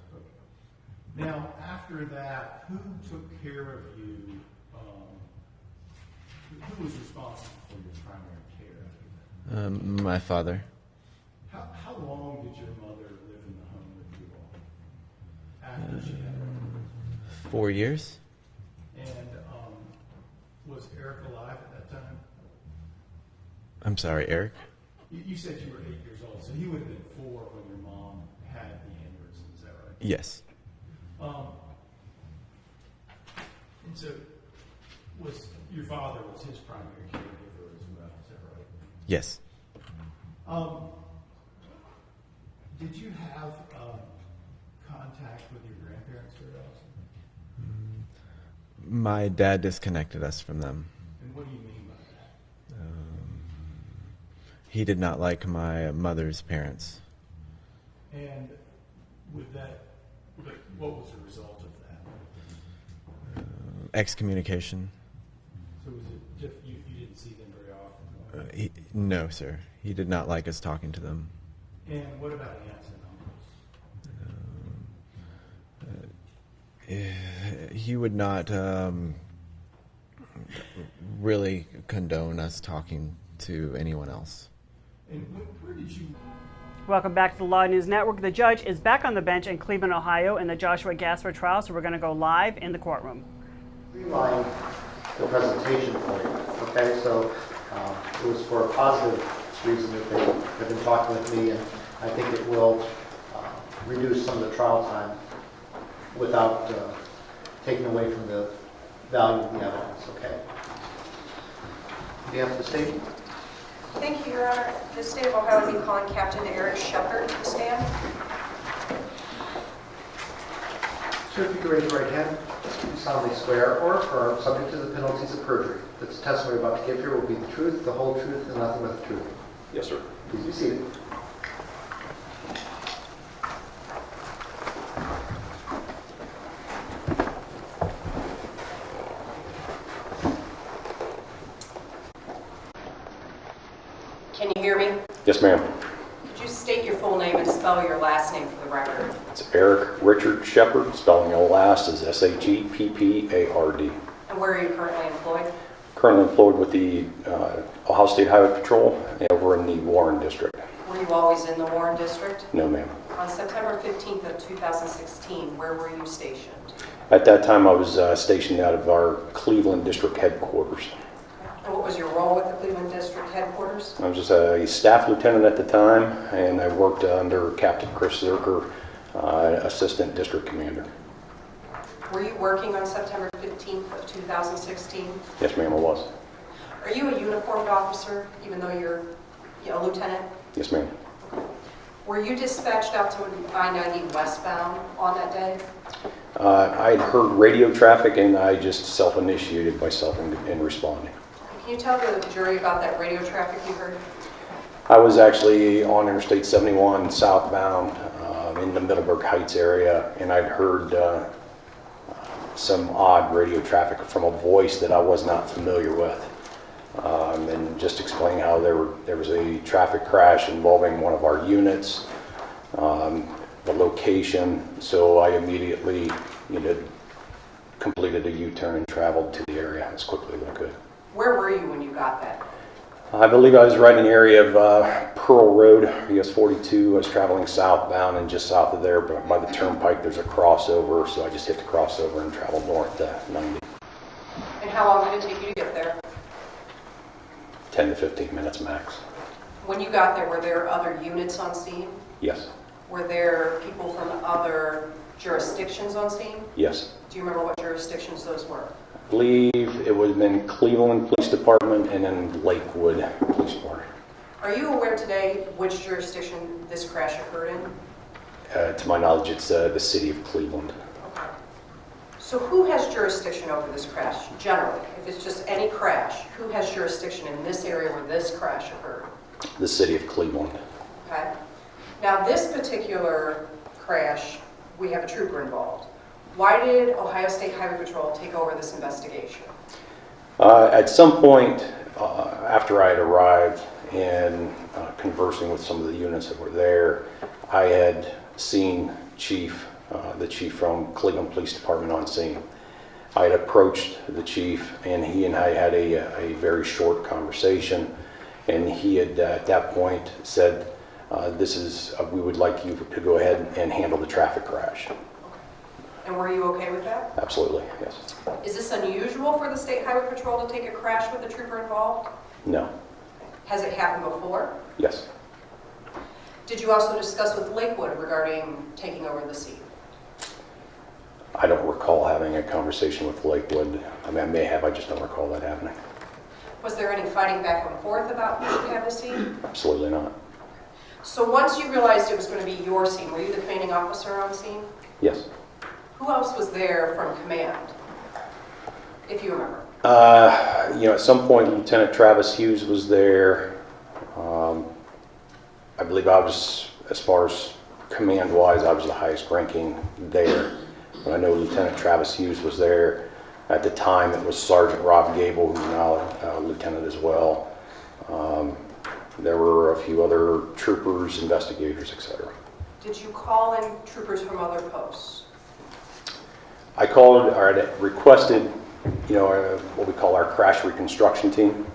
Okay. Now, after that, who took care of you? Who was responsible for your primary care after that? My father. How long did your mother live in the home with you all after she had her? 4 years. And was Eric alive at that time? I'm sorry, Eric. You said you were 8 years old, so he would have been 4 when your mom had the aneurysm, is that right? Yes. And so, your father was his primary caregiver as well, is that right? Yes. Did you have contact with your grandparents very often? My dad disconnected us from them. And what do you mean by that? He did not like my mother's parents. And with that, what was the result of that? Excommunication. So was it just you didn't see them very often? No, sir. He did not like us talking to them. And what about aunts and uncles? He would not really condone us talking to anyone else. And where did you... Welcome back to the LawNewz Network. The judge is back on the bench in Cleveland, Ohio in the Joshua Gasper trial, so we're going to go live in the courtroom. Streamline the presentation for you, okay? So it was for a positive reason that they have been talking with me, and I think it will reduce some of the trial time without taking away from the value of the evidence, okay? Do you have the statement? Thank you, Your Honor. The state of Ohio will be calling Captain Eric Shepard to the stand. Sir, if you could raise your right hand, you solemnly swear or affirm, subject to the penalties of perjury, that the testimony you're about to give here will be the truth, the whole truth, and nothing but the truth. Yes, sir. Please be seated. Can you hear me? Yes, ma'am. Could you state your full name and spell your last name for the record? It's Eric Richard Shepard. Spelling the last is S-H-E-P-P-A-R-D. And where are you currently employed? Currently employed with the Ohio State Highway Patrol over in the Warren District. Were you always in the Warren District? No, ma'am. On September 15th of 2016, where were you stationed? At that time, I was stationed out of our Cleveland District headquarters. And what was your role with the Cleveland District headquarters? I was just a staff lieutenant at the time, and I worked under Captain Chris Zerker, Assistant District Commander. Were you working on September 15th of 2016? Yes, ma'am, I was. Are you a uniformed officer, even though you're a lieutenant? Yes, ma'am. Were you dispatched out to I-90 westbound on that day? I had heard radio traffic, and I just self-initiated myself in responding. Can you tell the jury about that radio traffic you heard? I was actually on Interstate 71 southbound in the Middleburg Heights area, and I'd heard some odd radio traffic from a voice that I was not familiar with. And just explain how there was a traffic crash involving one of our units, the location. So I immediately, completed a U-turn and traveled to the area as quickly as I could. Where were you when you got that? I believe I was right in the area of Pearl Road, US 42. I was traveling southbound, and just south of there, by the turnpike, there's a crossover. So I just hit the crossover and traveled north to 90. And how long did it take you to get there? 10 to 15 minutes max. When you got there, were there other units on scene? Yes. Were there people from other jurisdictions on scene? Yes. Do you remember what jurisdictions those were? I believe it would have been Cleveland Police Department and then Lakewood Police Department. Are you aware today which jurisdiction this crash occurred in? To my knowledge, it's the city of Cleveland. Okay. So who has jurisdiction over this crash, generally? If it's just any crash, who has jurisdiction in this area where this crash occurred? The city of Cleveland. Okay. Now this particular crash, we have a trooper involved. Why did Ohio State Highway Patrol take over this investigation? At some point after I had arrived and conversing with some of the units that were there, I had seen the chief from Cleveland Police Department on scene. I had approached the chief, and he and I had a very short conversation, and he had at that point said, we would like you to go ahead and handle the traffic crash. And were you okay with that? Absolutely, yes. Is this unusual for the State Highway Patrol to take a crash with a trooper involved? No. Has it happened before? Yes. Did you also discuss with Lakewood regarding taking over the scene? I don't recall having a conversation with Lakewood. I mean, I may have, I just don't recall that happening. Was there any fighting back and forth about who should have the scene? Absolutely not. So once you realized it was going to be your scene, were you the commanding officer on scene? Yes. Who else was there from command, if you remember? At some point, Lieutenant Travis Hughes was there. I believe I was, as far as command-wise, I was the highest ranking there. But I know Lieutenant Travis Hughes was there. At the time, it was Sergeant Rob Gable, who's now a lieutenant as well. There were a few other troopers, investigators, etc. Did you call in troopers from other posts? I called or requested, what we call our crash reconstruction team.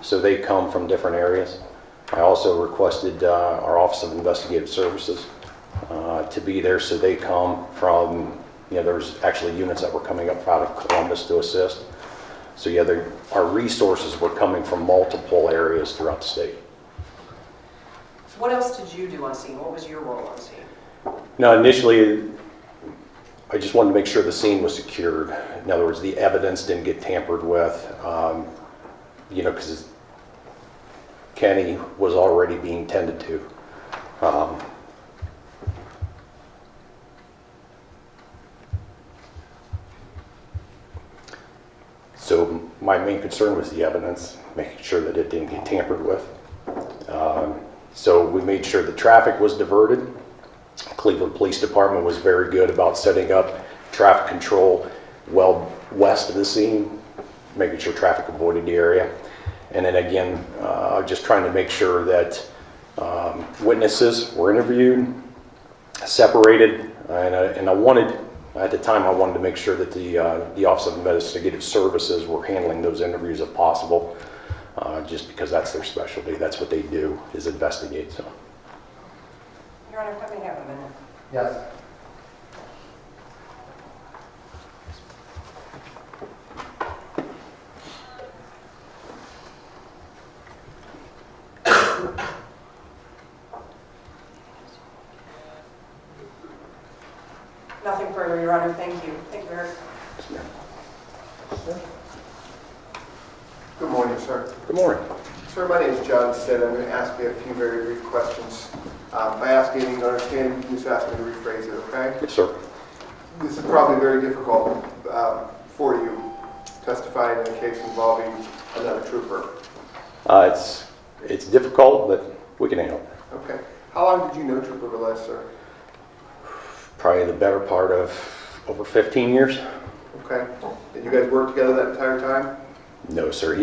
So they come from different areas. I also requested our Office of Investigative Services to be there, so they come from, there's actually units that were coming up out of Columbus to assist. So our resources were coming from multiple areas throughout the state. What else did you do on scene? What was your role on scene? Initially, I just wanted to make sure the scene was secured. In other words, the evidence didn't get tampered with, because Kenny was already being tended to. So my main concern was the evidence, making sure that it didn't get tampered with. So we made sure the traffic was diverted. Cleveland Police Department was very good about setting up traffic control well west of the scene, making sure traffic avoided the area. And then again, just trying to make sure that witnesses were interviewed, separated, and I wanted, at the time, I wanted to make sure that the Office of Investigative Services were handling those interviews if possible, just because that's their specialty. That's what they do, is investigate. So. Your Honor, if I may have a minute. Yes. Nothing further, Your Honor. Thank you. Thank you very much. Good morning, sir. Good morning. Sir, my name is John Stitt. I'm going to ask you a few very brief questions. If I ask you anything you don't understand, you can just ask me to rephrase it, okay? Yes, sir. This is probably very difficult for you, testifying in a case involving another trooper. It's difficult, but we can handle it. Okay. How long did you know Trooper Velez, sir? Probably the better part of over 15 years. Okay. And you guys worked together that entire time? No, sir.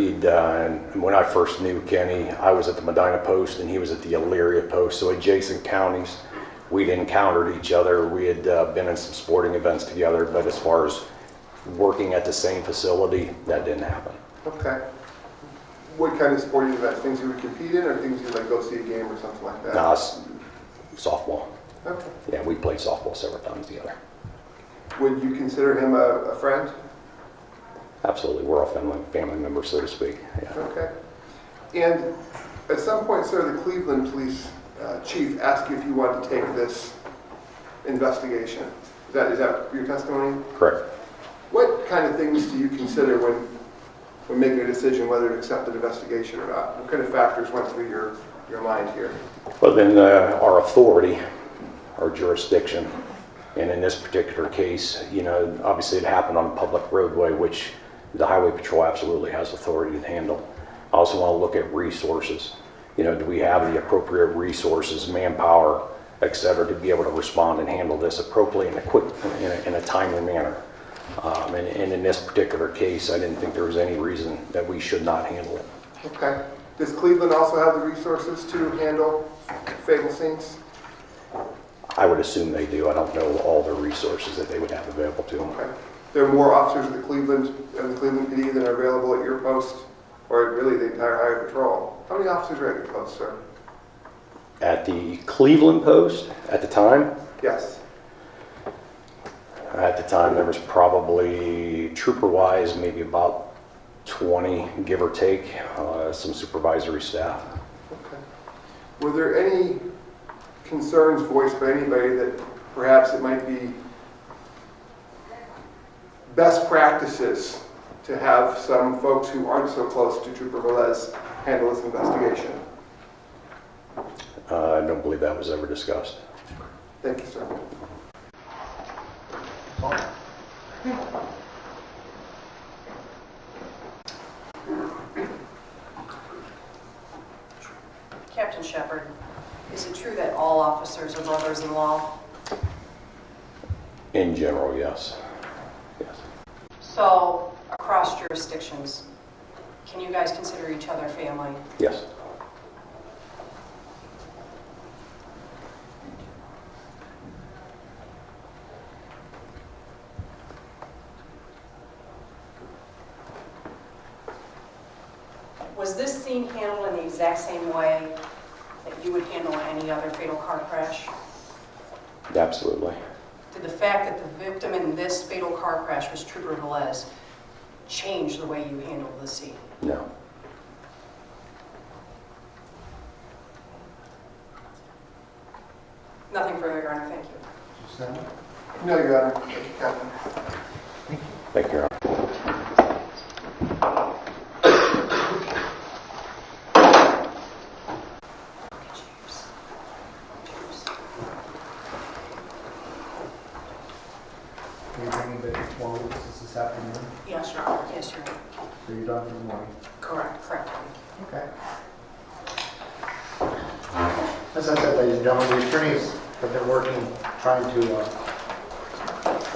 When I first knew Kenny, I was at the Medina Post and he was at the Elyria Post, so adjacent counties. We'd encountered each other. We had been in some sporting events together, but as far as working at the same facility, that didn't happen. Okay. What kind of sporting events? Things you would compete in, or things you'd like go see a game or something like that? Nah, softball. Okay. Yeah, we played softball several times together. Would you consider him a friend? Absolutely. We're all family members, so to speak. Yeah. Okay. And at some point, sir, the Cleveland police chief asked you if you wanted to take this investigation. Is that your testimony? Correct. What kind of things do you consider when making a decision whether to accept an investigation or not? What kind of factors went through your mind here? Well, then our authority, our jurisdiction, and in this particular case, obviously it happened on a public roadway, which the Highway Patrol absolutely has authority to handle. I also want to look at resources. Do we have the appropriate resources, manpower, et cetera, to be able to respond and handle this appropriately in a timely manner? And in this particular case, I didn't think there was any reason that we should not handle it. Okay. Does Cleveland also have the resources to handle fatal scenes? I would assume they do. I don't know all the resources that they would have available to them. Okay. There are more officers of the Cleveland PD than are available at your post, or really the entire Highway Patrol. How many officers are at your post, sir? At the Cleveland Post, at the time? Yes. At the time, there was probably, trooper-wise, maybe about 20, give or take, some supervisory staff. Okay. Were there any concerns voiced by anybody that perhaps it might be best practices to have some folks who aren't so close to Trooper Velez handle this investigation? I don't believe that was ever discussed. Thank you, sir. Captain Shepard, is it true that all officers are brothers-in-law? In general, yes. Yes. So, across jurisdictions, can you guys consider each other family? Yes. Was this scene handled in the exact same way that you would handle any other fatal car crash? Absolutely. Did the fact that the victim in this fatal car crash was Trooper Velez change the way you handled the scene? No. Nothing further, Your Honor. Thank you. No, Your Honor. Thank you, Captain. Thank you, Your Honor. Are you bringing the more witnesses this afternoon? Yes, Your Honor. Yes, Your Honor. So you're done for the morning? Correct. Okay. As I said, ladies and gentlemen, the attorneys have been working, trying to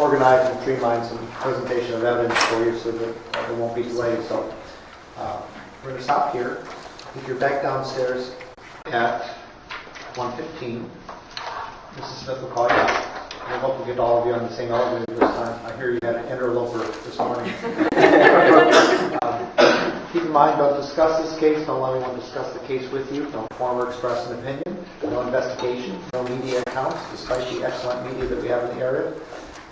organize and streamline some presentation of evidence for you so that there won't be delays. So we're going to stop here. If you're back downstairs at 1:15, Mrs. Smith will call you out. I hope we'll get all of you on the same elevator this time. I hear you had an interloper this morning. Keep in mind, don't discuss this case. Don't let anyone discuss the case with you. Don't form or express an opinion. No investigation. No media accounts, despite the excellent media that we have in the area.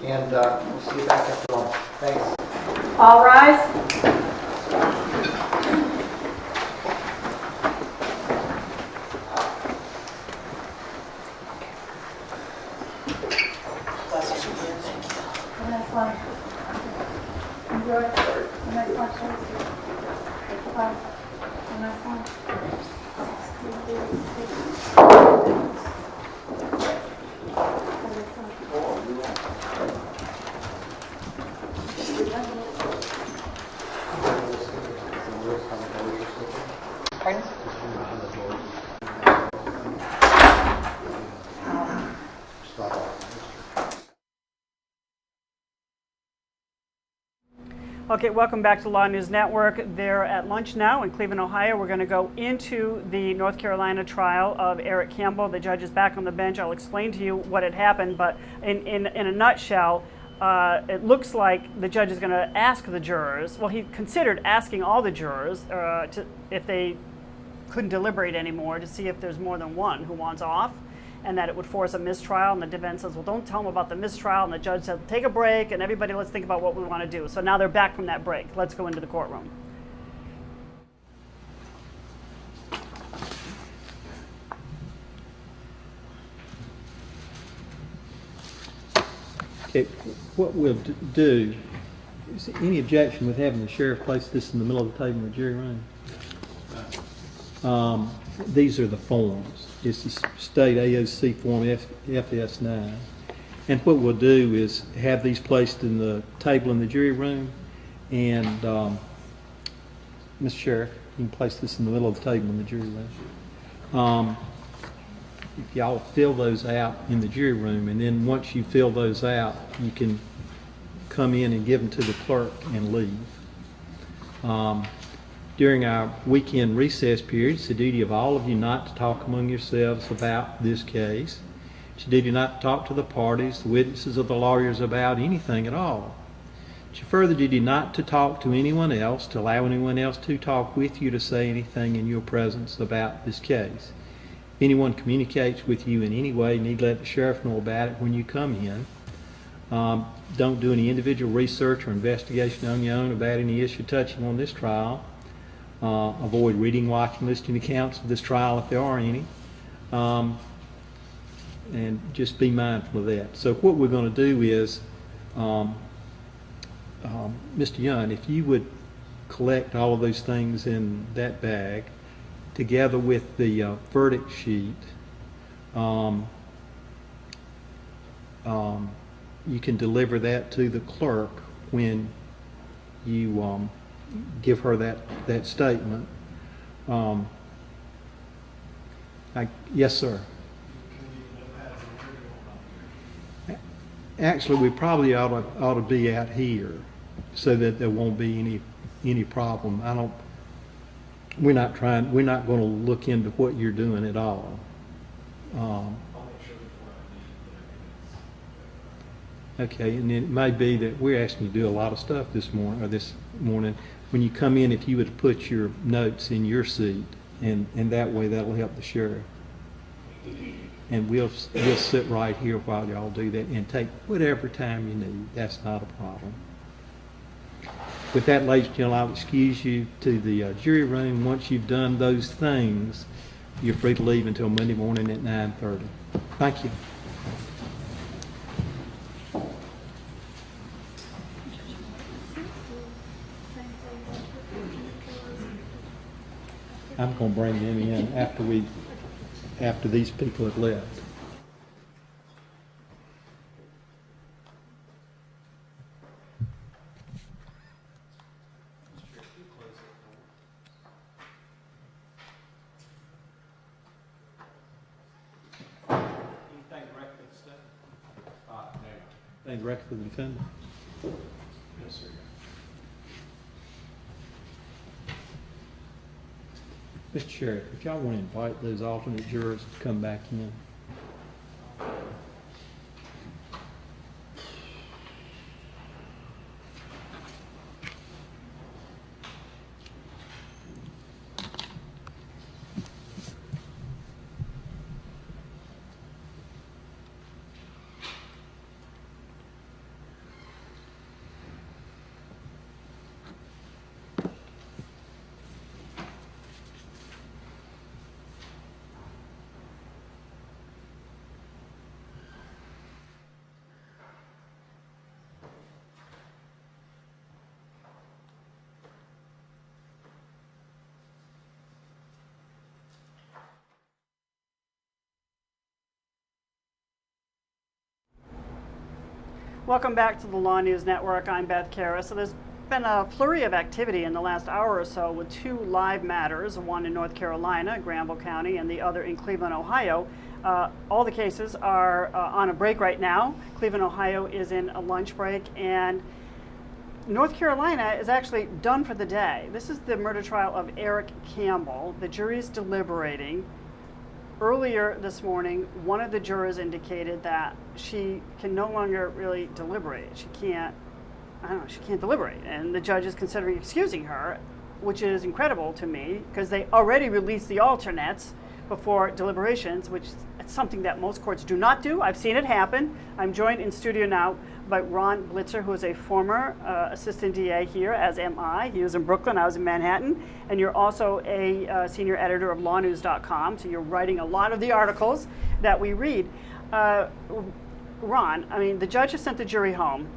And we'll see you back after lunch. Thanks. All rise. Bless you. Okay, welcome back to LawNewz Network. They're at lunch now in Cleveland, Ohio. We're going to go into the North Carolina trial of Eric Campbell. The judge is back on the bench. I'll explain to you what had happened, but in a nutshell, it looks like the judge is going to ask the jurors, well, he considered asking all the jurors if they couldn't deliberate anymore, to see if there's more than one who wants off, and that it would force a mistrial. And the defense says, well, don't tell them about the mistrial. And the judge said, take a break, and everybody, let's think about what we want to do. So now they're back from that break. Let's go into the courtroom. Okay, what we'll do, is any objection with having the sheriff place this in the middle of the table in the jury room? These are the forms. It's the state AOC form FS9. And what we'll do is have these placed in the table in the jury room, and Mr. Sheriff, you can place this in the middle of the table in the jury room. If y'all fill those out in the jury room, and then once you fill those out, you can come in and give them to the clerk and leave. During our weekend recess period, it's the duty of all of you not to talk among yourselves about this case. It's your duty not to talk to the parties, the witnesses, or the lawyers about anything at all. It's your further duty not to talk to anyone else, to allow anyone else to talk with you, to say anything in your presence about this case. If anyone communicates with you in any way, you need to let the sheriff know about it when you come in. Don't do any individual research or investigation on your own about any issue touching on this trial. Avoid reading, watching, listening to accounts of this trial if there are any. And just be mindful of that. So what we're going to do is, Mr. Young, if you would collect all of those things in that bag, together with the verdict sheet, you can deliver that to the clerk when you give her that statement. Yes, sir. Actually, we probably ought to be out here so that there won't be any problem. We're not going to look into what you're doing at all. Okay, and it may be that we're asking you to do a lot of stuff this morning. When you come in, if you would put your notes in your seat, and that way that'll help the sheriff. And we'll sit right here while y'all do that and take whatever time you need. That's not a problem. With that, ladies and gentlemen, I'll excuse you to the jury room. Once you've done those things, you're free to leave until Monday morning at 9:30. Thank you. I'm going to bring them in after these people have left. Anything direct to the defendant? Yes, sir. Mr. Sheriff, if y'all want to invite those alternate jurors to come back in. Welcome back to the LawNewz Network. I'm Beth Kara. So there's been a flurry of activity in the last hour or so with two live matters, one in North Carolina, Granville County, and the other in Cleveland, Ohio. All the cases are on a break right now. Cleveland, Ohio is in a lunch break, and North Carolina is actually done for the day. This is the murder trial of Eric Campbell. The jury is deliberating. Earlier this morning, one of the jurors indicated that she can no longer really deliberate. She can't deliberate. And the judge is considering excusing her, which is incredible to me because they already released the alternates before deliberations, which is something that most courts do not do. I've seen it happen. I'm joined in studio now by Ron Blitzer, who is a former assistant DA here, as am I. He was in Brooklyn, I was in Manhattan, and you're also a senior editor of LawNewz.com, so you're writing a lot of the articles that we read. Ron, I mean, the judge has sent the jury home.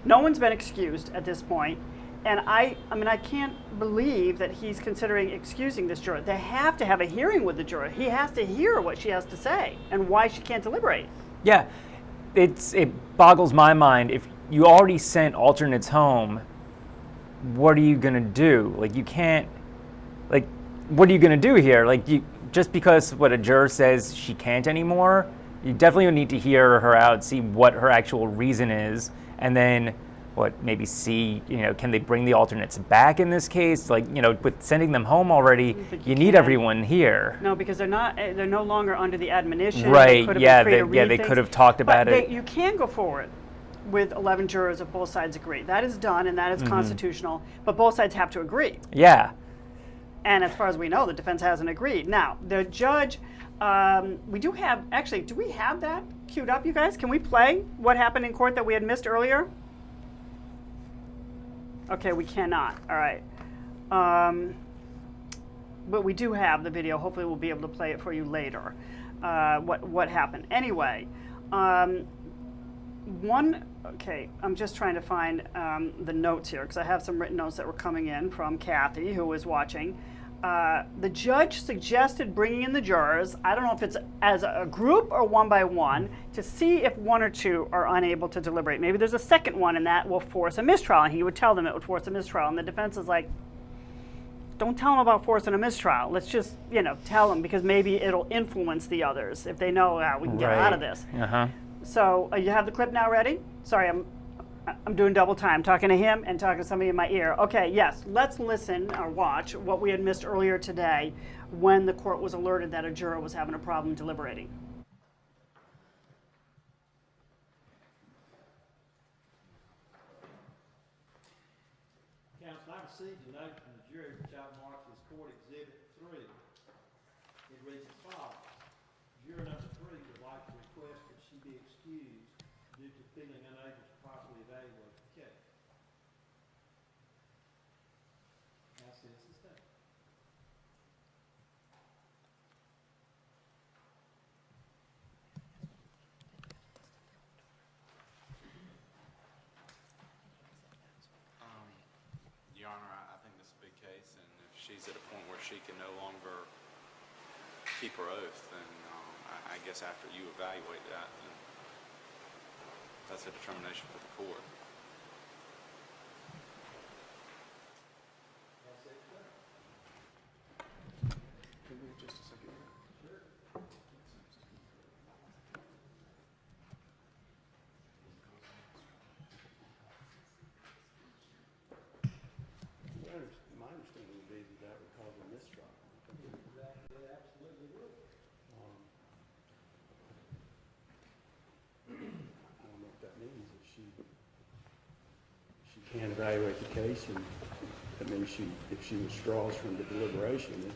No one's been excused at this point. And I can't believe that he's considering excusing this juror. They have to have a hearing with the juror. He has to hear what she has to say and why she can't deliberate. Yeah, it boggles my mind. If you already sent alternates home, what are you gonna do? Like, you can't, like, what are you gonna do here? Like, just because what a juror says she can't anymore, you definitely need to hear her out, see what her actual reason is, and then maybe see, can they bring the alternates back in this case? Like, with sending them home already, you need everyone here. No, because they're no longer under the admonition. Right, they could have talked about it. You can go forward with 11 jurors if both sides agree. That is done and that is constitutional, but both sides have to agree. Yeah. And as far as we know, the defense hasn't agreed. Now, the judge, we do have we have that queued up, you guys? Can we play what happened in court that we had missed earlier? Okay, we cannot. All right. But we do have the video. Hopefully we'll be able to play it for you later, what happened. Anyway, I'm just trying to find the notes here because I have some written notes that were coming in from Kathy, who was watching. The judge suggested bringing in the jurors, I don't know if it's as a group or one by one, to see if one or two are unable to deliberate. Maybe there's a second one and that will force a mistrial, and he would tell them it would force a mistrial. And the defense is like, don't tell them about forcing a mistrial. Let's just, tell them because maybe it'll influence the others if they know we can get out of this. So you have the clip now ready? Sorry, I'm doing double time, talking to him and talking to somebody in my ear. Okay, yes, let's listen or watch what we had missed earlier today when the court was alerted that a juror was having a problem deliberating. Counsel, I received a note from the jury which I marked as Court Exhibit 3. It reads as follows. Juror number 3 would like to request that she be excused due to feeling unable to properly evaluate the case. Now, citizen statement. Your Honor, I think this is a big case, and if she's at a point where she can no longer keep her oath, then I guess after you evaluate that, then that's a determination for the court. Can we just a second? Sure. My understanding would be that would cause a mistrial. It absolutely would. I don't know what that means. If she can't evaluate the case, and that means if she withdraws from the deliberation,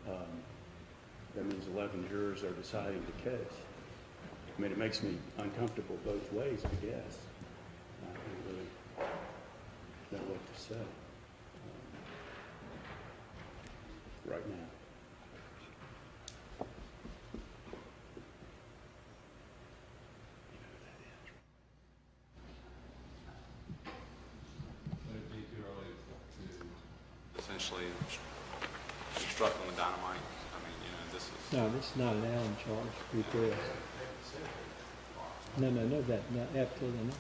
that means 11 jurors are deciding the case. I mean, it makes me uncomfortable both ways, I guess. I don't really know what to say right now. Essentially, struck on the dynamite. I mean, this is... No, this is not an Allen charge request. No, absolutely not.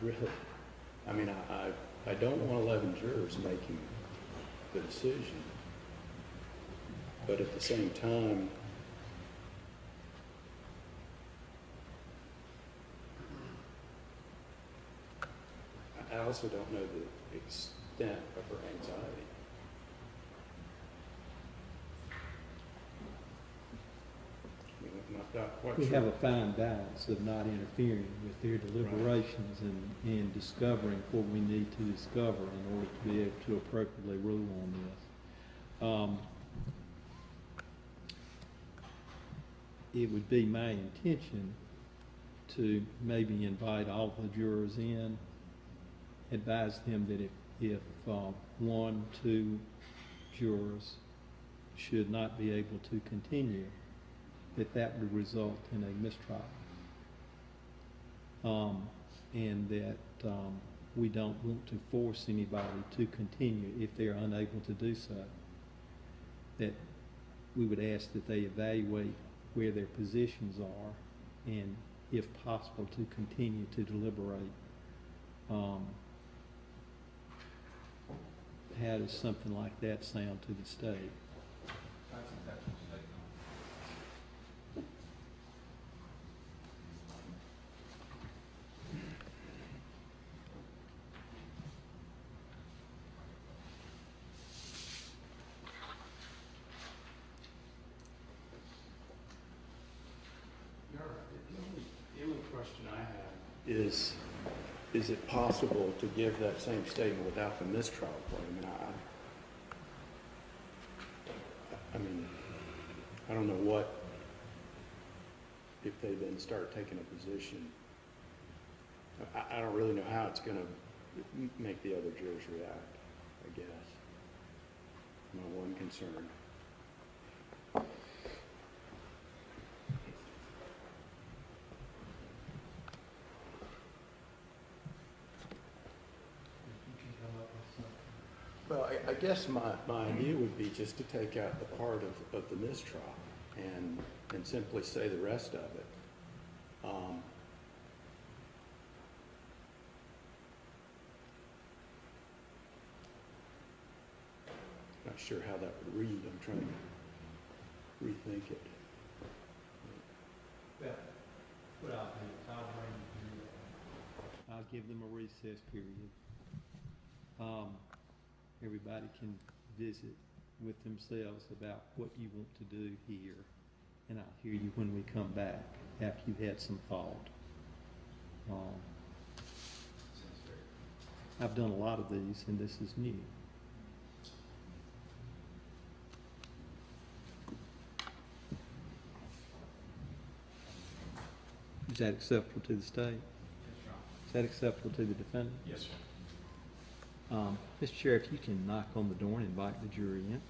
really. I mean, I don't want 11 jurors making the decision, but at the same time, I also don't know the extent of her anxiety. I mean, I'm not quite We sure. have a fine balance of not interfering with their deliberations and discovering what we need to discover in order to be able to appropriately rule on this. It would be my intention to maybe invite all the jurors in, advise them that if 1, 2 jurors should not be able to continue, that would result in a mistrial. And that we don't want to force anybody to continue if they're unable to do so. That we would ask that they evaluate where their positions are and, if possible, to continue to deliberate. How does something like that sound to the state? That's exactly what they The only question I have is it possible to give that same statement without the mistrial claim? And I mean, I don't know what, if they then start taking a position. I don't really know how it's going to make the other jurors react, I guess. My one concern. Well, I guess my idea would be just to take out the part of the mistrial and simply say the rest of it. Not sure how that would read. I'm trying to rethink it. Well, what I'll do is I'll give them a recess period. Everybody can visit with themselves about what you want to do here, and I'll hear you when we come back after you've had some thought. I've done a lot of these, and this is new. Is that acceptable to the state? Is that acceptable to the defendant? Yes, sir. Mr. Chair, if you can knock on the door and invite the jury in.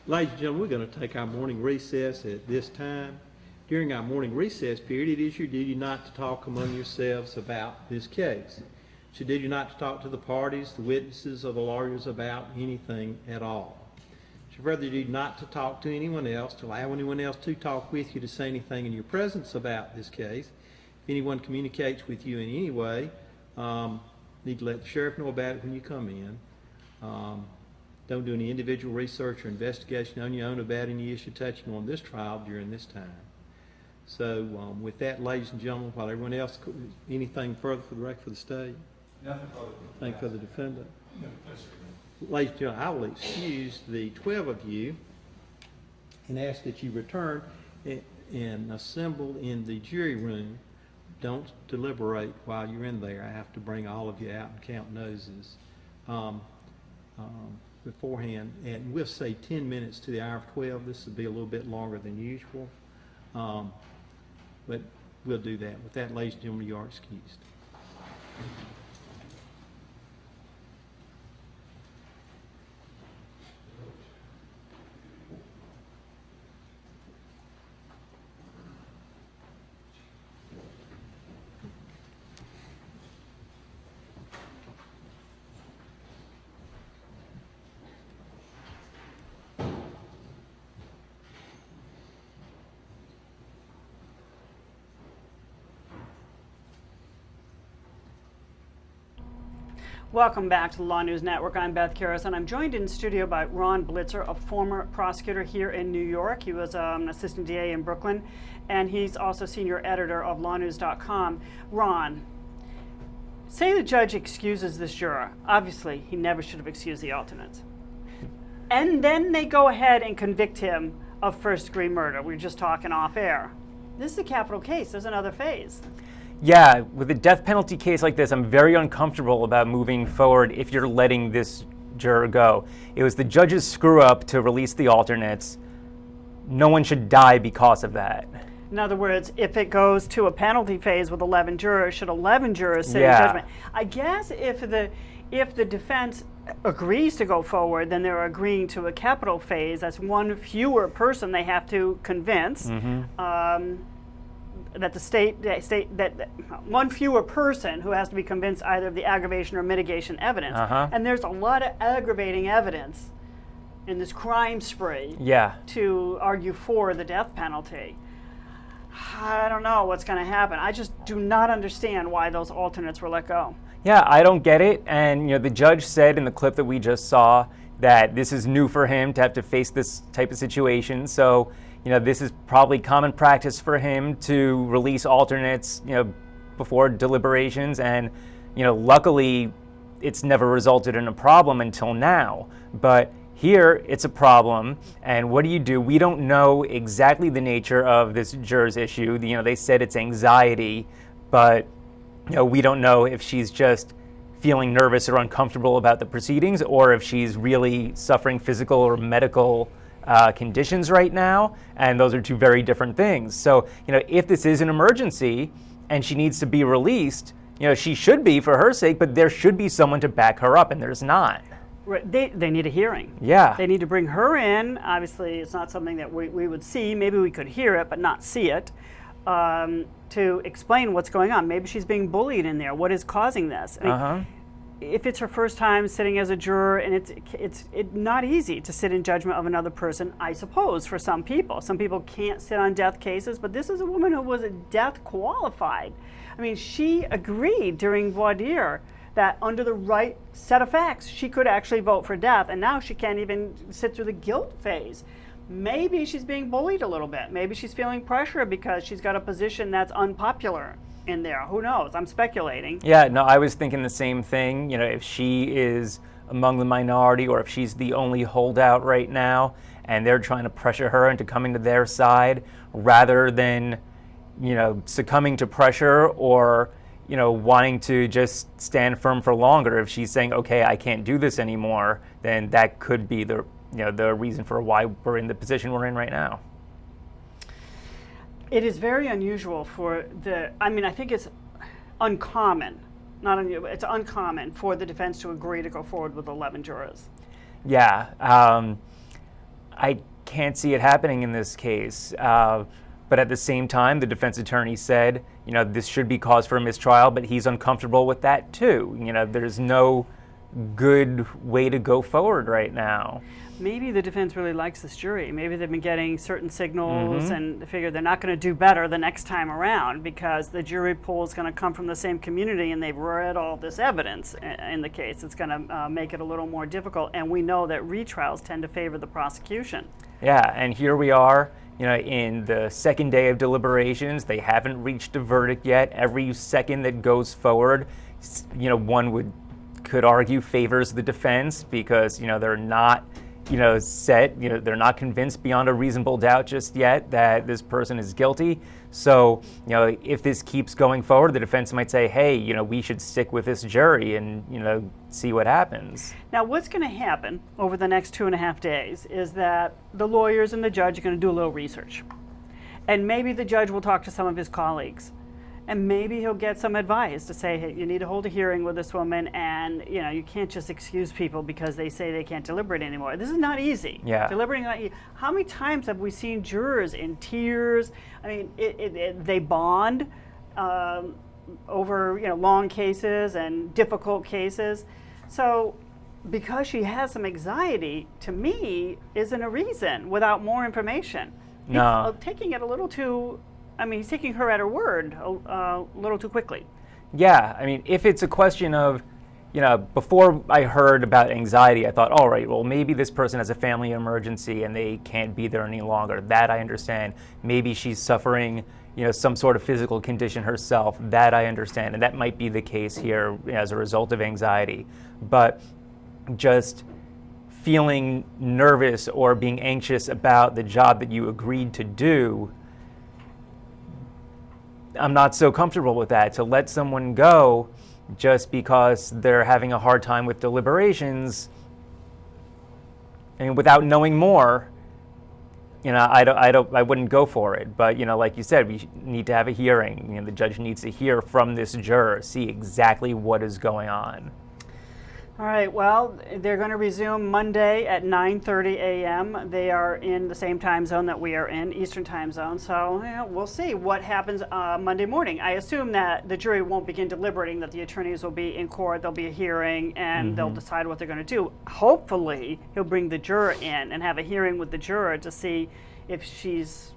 Ladies and gentlemen, we're going to take our morning recess at this time. During our morning recess period, it is your duty not to talk among yourselves about this case. It's your duty not to talk to the parties, the witnesses, or the lawyers about anything at all. It's your further duty not to talk to anyone else, to allow anyone else to talk with you, to say anything in your presence about this case. If anyone communicates with you in any way, need to let the sheriff know about it when you come in. Don't do any individual research or investigation on your own about any issue touching on this trial during this time. So with that, ladies and gentlemen, while everyone else, anything further for the record for the state? Nothing further. Anything for the defendant? No, no, sir. Ladies and gentlemen, I will excuse the 12 of you and ask that you return and assemble in the jury room don't deliberate while you're in there. I have to bring all of you out and count noses beforehand. And we'll say 10 minutes to the hour of 12. This will be a little bit longer than usual. But we'll do that. With that, ladies and gentlemen, you are excused. Welcome back to the LawNewz Network. I'm Beth Karras, and I'm joined in studio by Ron Blitzer, a former prosecutor here in New York. He was an assistant DA in Brooklyn, and he's also senior editor of LawNewz.com. Ron, say the judge excuses this juror. Obviously, he never should have excused the alternates. And then they go ahead and convict him of first-degree murder. We were just talking off air. This is a capital case. There's another phase. Yeah, with a death penalty case like this, I'm very uncomfortable about moving forward if you're letting this juror go. It was the judge's screw up to release the alternates. No one should die because of that. In other words, if it goes to a penalty phase with 11 jurors, should 11 jurors sit in Yeah. judgment? I guess if the defense agrees to go forward, then they're agreeing to a capital phase. That's one fewer person they have to convince. That one fewer person who has to be convinced either of the aggravation or mitigation evidence. And there's a lot of aggravating evidence in this crime spree to argue for the death penalty. I don't know what's going to happen. I just do not understand why those alternates were let go. Yeah, I don't get it. And the judge said in the clip that we just saw that this is new for him to have to face this type of situation. So this is probably common practice for him to release alternates, before deliberations, and luckily it's never resulted in a problem until now. But here it's a problem, and what do? We don't know exactly the nature of this juror's issue. They said it's anxiety, but we don't know if she's just feeling nervous or uncomfortable about the proceedings, or if she's really suffering physical or medical conditions right now, and those are two very different things. So, if this is an emergency and she needs to be released, she should be for her sake, but there should be someone to back her up, and there's not. Right. They need a hearing. Yeah. They need to bring her in. Obviously, it's not something that we would see. Maybe we could hear it, but not see it, to explain what's going on. Maybe she's being bullied in there. What is causing this? I mean, if it's her first time sitting as a juror, and it's not easy to sit in judgment of another person, I suppose, for some people. Some people can't sit on death cases, but this is a woman who was death qualified. I mean, she agreed during voir dire that under the right set of facts, she could actually vote for death, and now she can't even sit through the guilt phase. Maybe she's being bullied a little bit. Maybe she's feeling pressure because she's got a position that's unpopular in there. Who knows? I'm speculating. Yeah, no, I was thinking the same thing. If she is among the minority, or if she's the only holdout right now, and they're trying to pressure her into coming to their side, rather than, succumbing to pressure or, wanting to just stand firm for longer. If she's saying, okay, I can't do this anymore, then that could be the reason for why we're in the position we're in right now. It is very unusual for I think it's uncommon, it's uncommon for the defense to agree to go forward with 11 jurors. Yeah, I can't see it happening in this case. But at the same time, the defense attorney said, this should be cause for a mistrial, but he's uncomfortable with that too. There's no good way to go forward right now. Maybe the defense really likes this jury. Maybe they've been getting certain signals and they figure they're not going to do better the next time around because the jury pool is going to come from the same community and they've read all this evidence in the case. It's going to make it a little more difficult, and we know that retrials tend to favor the prosecution. Yeah, and here we are, in the second day of deliberations. They haven't reached a verdict yet. Every second that goes forward, one could argue favors the defense because, they're not said, they're not convinced beyond a reasonable doubt just yet that this person is guilty. So, if this keeps going forward, the defense might say, hey, we should stick with this jury and, see what happens. Now, what's going to happen over the next 2.5 days is that the lawyers and the judge are going to do a little research. And maybe the judge will talk to some of his colleagues. And maybe he'll get some advice to say, hey, you need to hold a hearing with this woman, and you can't just excuse people because they say they can't deliberate anymore. This is not easy. Yeah. Deliberating not easy. How many times have we seen jurors in tears? I mean, they bond over long cases and difficult cases. So because she has some anxiety, to me, isn't a reason without more information. No. It's taking it a little too. I mean, he's taking her at her word a little too quickly. Yeah, I mean, if it's a question of, before I heard about anxiety, I thought, all right, well, maybe this person has a family emergency and they can't be there any longer. That I understand. Maybe she's suffering, some sort of physical condition herself. That I understand. And that might be the case here as a result of anxiety. But just feeling nervous or being anxious about the job that you agreed to do, I'm not so comfortable with that. To let someone go just because they're having a hard time with deliberations, and without knowing more, I wouldn't go for it. But like you said, we need to have a hearing. The judge needs to hear from this juror, see exactly what is going on. All right, well, they're going to resume Monday at 9:30 a.m. They are in the same time zone that we are in, Eastern time zone. So we'll see what happens Monday morning. I assume that the jury won't begin deliberating, that the attorneys will be in court, there'll be a hearing, and they'll decide what they're going to do. Hopefully, he'll bring the juror in and have a hearing with the juror to see if she's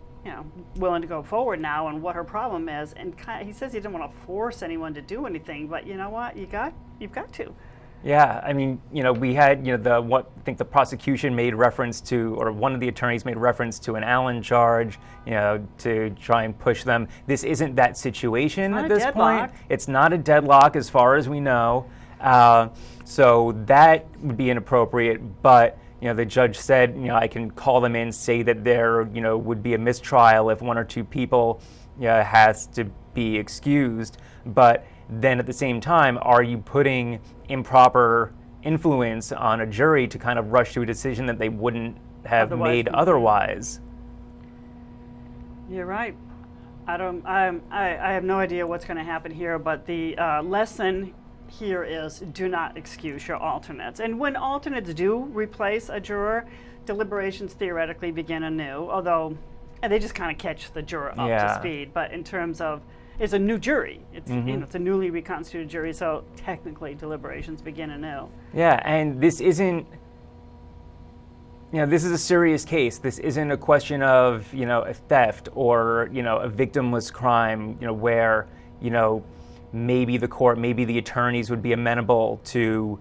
willing to go forward now and what her problem is. And he says he didn't want to force anyone to do anything, but you know what? You've got to. Yeah, I mean, we had, I think the prosecution made reference to, or one of the attorneys made reference to an Allen charge, to try and push them. This isn't that situation at this point. It's not a deadlock as far as we know. So that would be inappropriate, but, the judge said, I can call them in, say that there, would be a mistrial if one or two people, has to be excused, but then at the same time, are you putting improper influence on a jury to kind of rush to a decision that they wouldn't have made otherwise? You're right. I have no idea what's going to happen here, but the lesson here is do not excuse your alternates. And when alternates do replace a juror, deliberations theoretically begin anew, although they just kind of catch the juror up to speed. But in terms of, it's a new jury. It's it's a newly reconstituted jury, so technically deliberations begin anew. Yeah, and this isn't, this is a serious case. This isn't a question of, a theft or, a victimless crime, where, maybe the court, maybe the attorneys would be amenable to,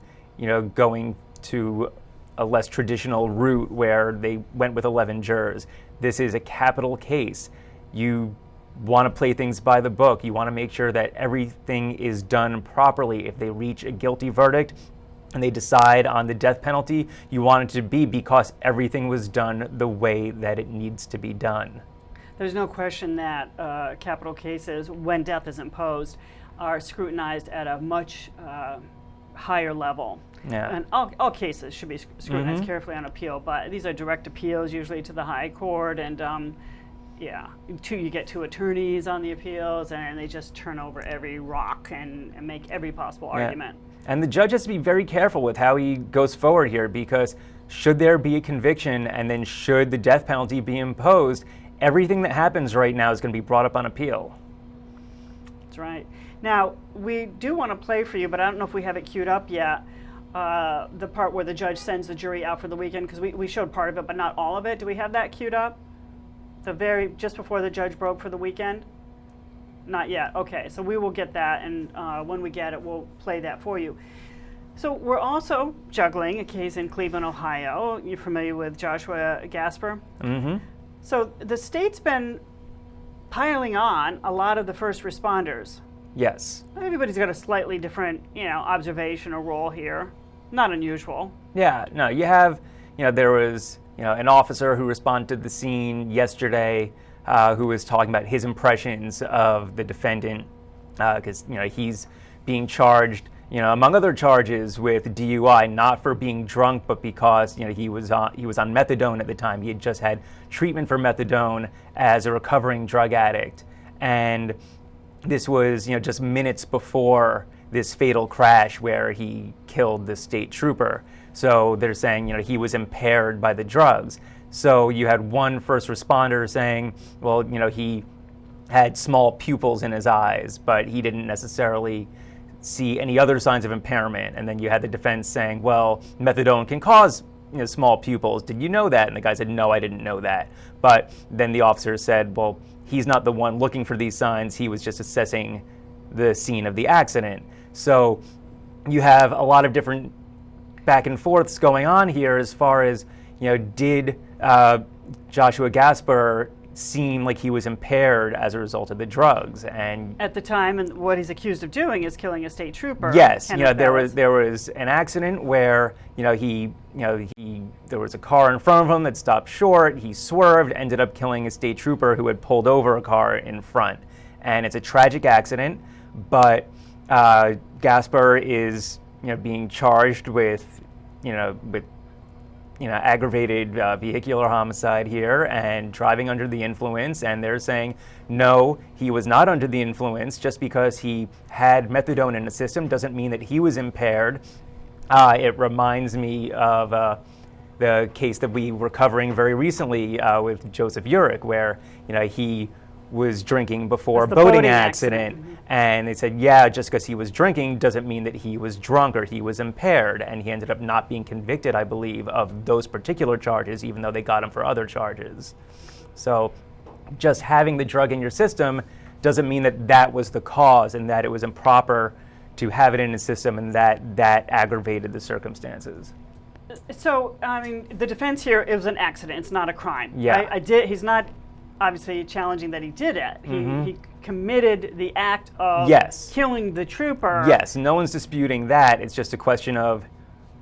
going to a less traditional route where they went with 11 jurors. This is a capital case. You want to play things by the book. You want to make sure that everything is done properly. If they reach a guilty verdict and they decide on the death penalty, you want it to be because everything was done the way that it needs to be done. There's no question that capital cases, when death is imposed, are scrutinized at a much higher level. Yeah. And all cases should be scrutinized carefully on appeal, but these are direct appeals usually to the high court, and you get two attorneys on the appeals, and they just turn over every rock and make every possible argument. And the judge has to be very careful with how he goes forward here, because should there be a conviction and then should the death penalty be imposed, everything that happens right now is going to be brought up on appeal. That's right. Now, we do want to play for you, but I don't know if we have it queued up yet, the part where the judge sends the jury out for the weekend, because we showed part of it, but not all of it. Do we have that queued up? Just before the judge broke for the weekend? Not yet. Okay, so we will get that, and when we get it, we'll play that for you. So we're also juggling a case in Cleveland, Ohio. You're familiar with Joshua Gasper? Mm-hmm. So the state's been piling on a lot of the first responders. Yes. Everybody's got a slightly different, observation or role here. Not unusual. Yeah, no, you have, there was an officer who responded to the scene yesterday who was talking about his impressions of the defendant, because he's being charged, among other charges, with DUI, not for being drunk, but because he was on methadone at the time. He had just had treatment for methadone as a recovering drug addict, and this was just minutes before this fatal crash where he killed the state trooper. So they're saying he was impaired by the drugs. So you had one first responder saying, well, he had small pupils in his eyes, but he didn't necessarily see any other signs of impairment. And then you had the defense saying, well, methadone can cause small pupils. Did you know that? And the guy said, no, I didn't know that. But then the officer said, well, he's not the one looking for these signs. He was just assessing the scene of the accident. So you have a lot of different back and forths going on here as far as, did Joshua Gasper seem like he was impaired as a result of the drugs? And at the time, and what he's accused of doing is killing a state trooper. Yes, there was an accident where there was a car in front of him that stopped short. He swerved, ended up killing a state trooper who had pulled over a car in front, and it's a tragic accident. But Gasper is being charged with aggravated vehicular homicide here and driving under the influence, and they're saying, no, he was not under the influence. Just because he had methadone in the system doesn't mean that he was impaired. It reminds me of the case that we were covering very recently with Joseph Urich, where he was drinking before a boating accident. And they said, yeah, just because he was drinking doesn't mean that he was drunk or he was impaired. And he ended up not being convicted, I believe, of those particular charges, even though they got him for other charges. So just having the drug in your system doesn't mean that that was the cause and that it was improper to have it in the system and that aggravated the circumstances. So, I mean, the defense here, it was an accident. It's not a crime. Yeah. He's not obviously challenging that he did it. He committed the act of killing the trooper. Yes, no one's disputing that. It's just a question of,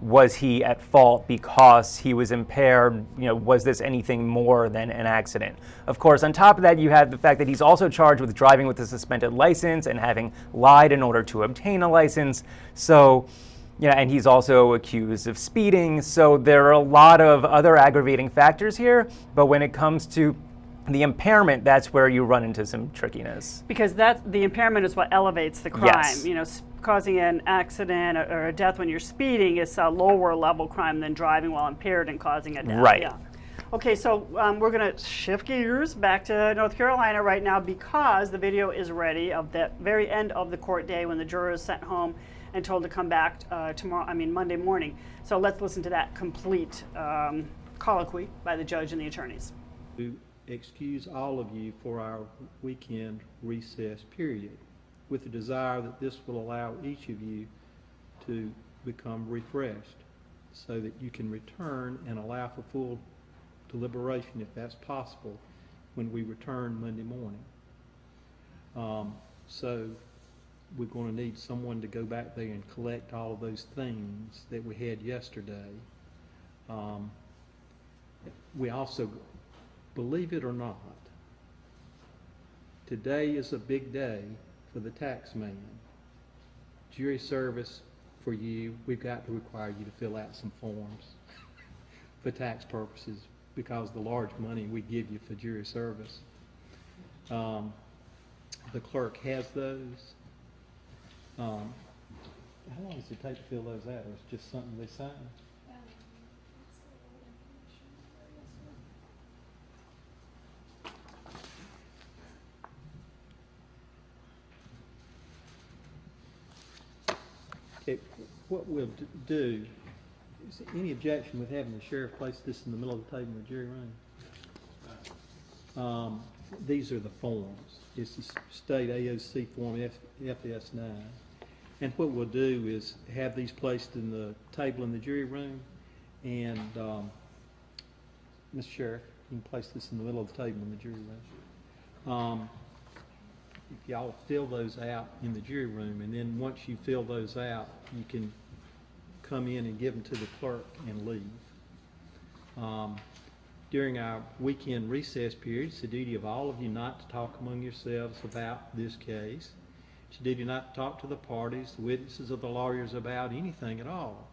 was he at fault because he was impaired? Was this anything more than an accident? Of course, on top of that, you have the fact that he's also charged with driving with a suspended license and having lied in order to obtain a license. So, and he's also accused of speeding. So there are a lot of other aggravating factors here. But when it comes to the impairment, that's where you run into some trickiness. Because the impairment is what elevates the crime. Yes. Causing an accident or a death when you're speeding is a lower level crime than driving while impaired and causing a death. Right. Yeah. Okay, so we're going to shift gears back to North Carolina right now because the video is ready of the very end of the court day when the juror is sent home and told to come back Monday morning. So let's listen to that complete colloquy by the judge and the attorneys. To excuse all of you for our weekend recess period, with the desire that this will allow each of you to become refreshed so that you can return and allow for full deliberation, if that's possible, when we return Monday morning. So we're going to need someone to go back there and collect all of those things that we had yesterday. We also, believe it or not, today is a big day for the tax man. Jury service for you, we've got to require you to fill out some forms for tax purposes because of the large money we give you for jury service. The clerk has those. How long does it take to fill those out, or it's just something they sign? Okay, what we'll do, is any objection with having the sheriff place this in the middle of the table in the jury room? These are the forms. It's the state AOC form FS9. And what we'll do is have these placed in the table in the jury room, and Mr. Sheriff, you can place this in the middle of the table in the jury room. If y'all fill those out in the jury room, and then once you fill those out, you can come in and give them to the clerk and leave. During our weekend recess period, it's the duty of all of you not to talk among yourselves about this case. It's your duty not to talk to the parties, the witnesses, or the lawyers about anything at all.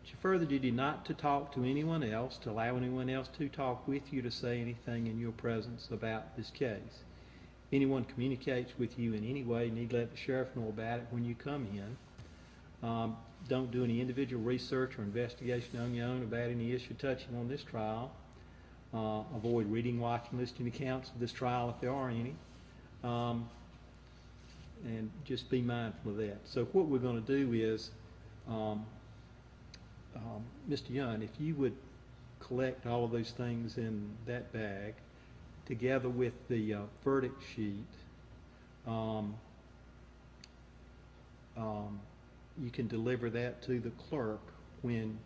It's your further duty not to talk to anyone else, to allow anyone else to talk with you, to say anything in your presence about this case. If anyone communicates with you in any way, you need to let the sheriff know about it when you come in. Don't do any individual research or investigation on your own about any issue touching on this trial. Avoid reading, watching, listening to accounts of this trial if there are any. And just be mindful of that. So what we're going to do is, Mr. Young, if you would collect all of those things in that bag, together with the verdict sheet, you can deliver that to the clerk when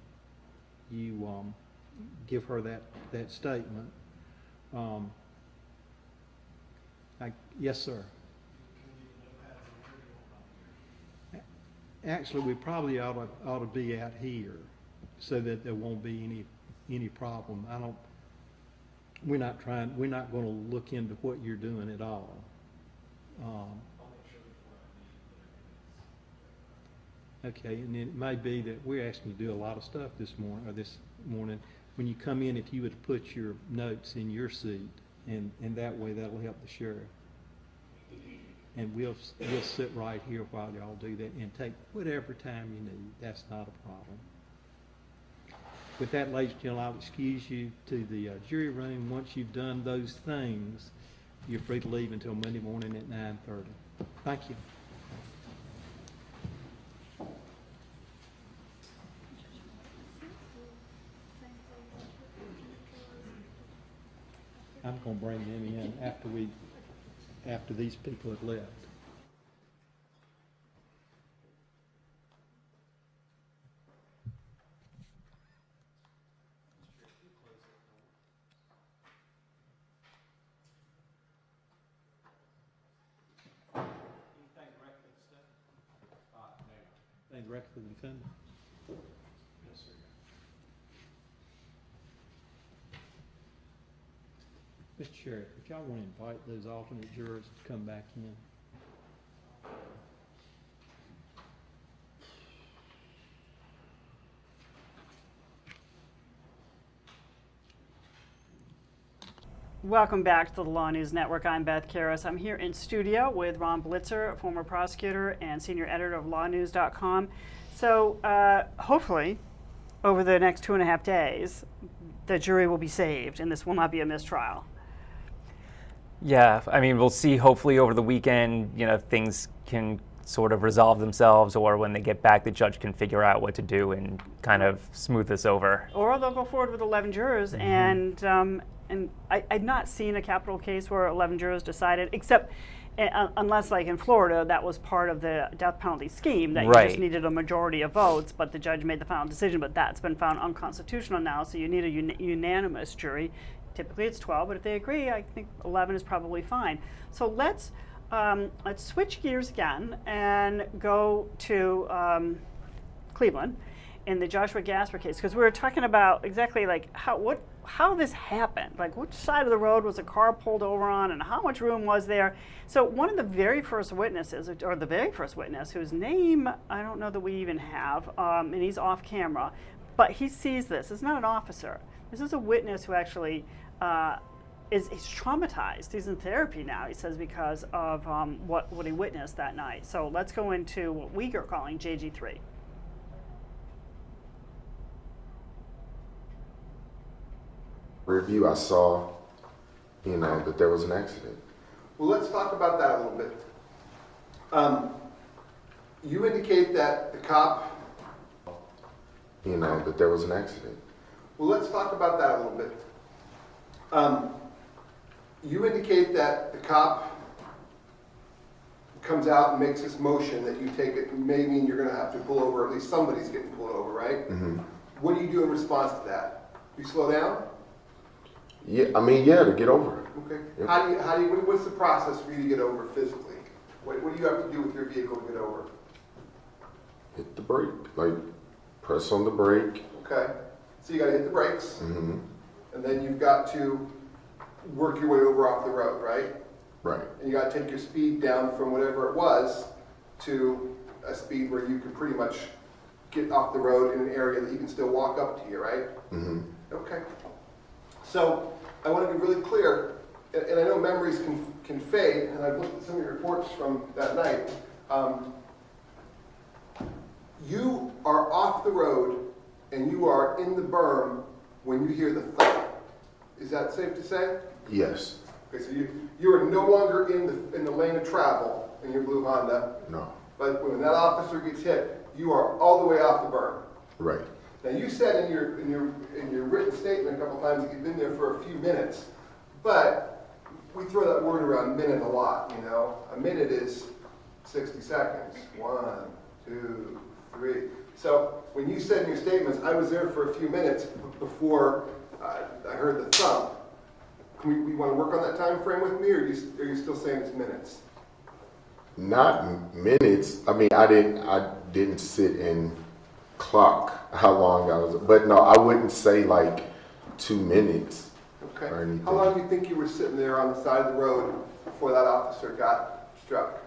you give her that statement. Yes, sir. Actually, we probably ought to be out here so that there won't be any problem. We're not going to look into what you're doing at all. Okay, and it may be that we're asking you to do a lot of stuff this morning. When you come in, if you would put your notes in your seat, and that way that'll help the sheriff. And we'll sit right here while y'all do that and take whatever time you need. That's not a problem. With that, ladies and gentlemen, I'll excuse you to the jury room. Once you've done those things, you're free to leave until Monday morning at 9:30. Thank you. I'm going to bring them in after these people have left. Anything direct to the defendant? Yes, sir. Mr. Sheriff, if y'all want to invite those alternate jurors to come back in. Welcome back to the LawNewz Network. I'm Beth Karras. I'm here in studio with Ron Blitzer, former prosecutor and senior editor of LawNewz.com. So hopefully, over the next 2.5 days, the jury will be saved and this will not be a mistrial. Yeah, I mean, we'll see hopefully over the weekend, things can sort of resolve themselves, or when they get back, the judge can figure out what to do and kind of smooth this over. Or they'll go forward with 11 jurors, and I'd not seen a capital case where 11 jurors decided, except unless, like in Florida, that was part of the death penalty scheme, that you just needed a majority of votes, but the judge made the final decision, but that's been found unconstitutional now, so you need a unanimous jury. Typically it's 12, but if they agree, I think 11 is probably fine. So let's switch gears again and go to Cleveland in the Joshua Gasper case, because we were talking about exactly like how this happened, like which side of the road was the car pulled over on and how much room was there. So one of the very first witnesses, or the very first witness, whose name I don't know that we even have, and he's off camera, but he sees this. It's not an officer. This is a witness who actually is traumatized. He's in therapy now, he says, because of what he witnessed that night. So let's go into what we are calling JG3. Review, I saw, that there was an accident. Well, let's talk about that a little bit. You indicate that the cop... that there was an accident. Well, let's talk about that a little bit. You indicate that the cop comes out and makes this motion that you take it may mean you're going to have to pull over, or at least somebody's getting pulled over, right? Mm-hmm. What do you do in response to that? You slow down? Yeah, to get over. Okay. Yep. What's the process for you to get over physically? What do you have to do with your vehicle to get over? Hit the brake, press on the brake. Okay. So you got to hit the brakes, Mm-hmm. and then you've got to work your way over off the road, right? Right. And you got to take your speed down from whatever it was to a speed where you can pretty much get off the road in an area that you can still walk up to you, right? Mm-hmm. Okay. So I want to be really clear, and I know memories can fade, and I've looked at some of your reports from that night. You are off the road and you are in the berm when you hear the thud. Is that safe to say? Yes. Okay, so you are no longer in the lane of travel in your blue Honda. No. But when that officer gets hit, you are all the way off the berm. Right. Now you said in your written statement a couple times that you've been there for a few minutes, but we throw that word around minute a lot. You know, a minute is 60 seconds. 1, 2, 3. So when you said in your statements, I was there for a few minutes before I heard the thump. We want to work on that time frame with me, or are you still saying it's minutes? Not minutes. I mean, I didn't sit and clock how long I was, but no, I wouldn't say like 2 minutes. Okay. Or anything. How long do you think you were sitting there on the side of the road before that officer got struck?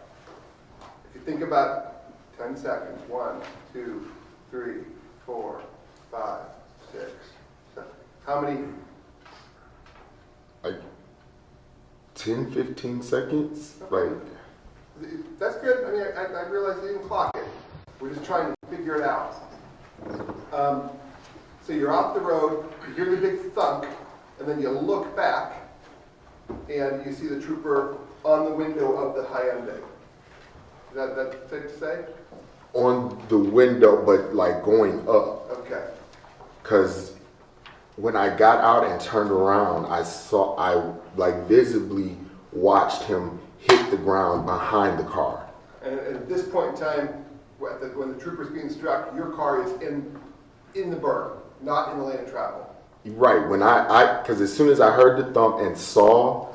If you think about 10 seconds, 1, 2, 3, 4, 5, 6, 7. How many? Like 10, 15 seconds. Like, that's good. I mean, I realize you didn't clock it. We're just trying to figure it out. So you're off the road, you hear the big thunk, and then you look back, and you see the trooper on the window of the Hyundai. Is that safe to say? on the window, but like going up. Okay. Because when I got out and turned around, I like visibly watched him hit the ground behind the car. And at this point in time, when the trooper's being struck, your car is in the berm, not in the lane of travel. Right, when because as soon as I heard the thump and saw,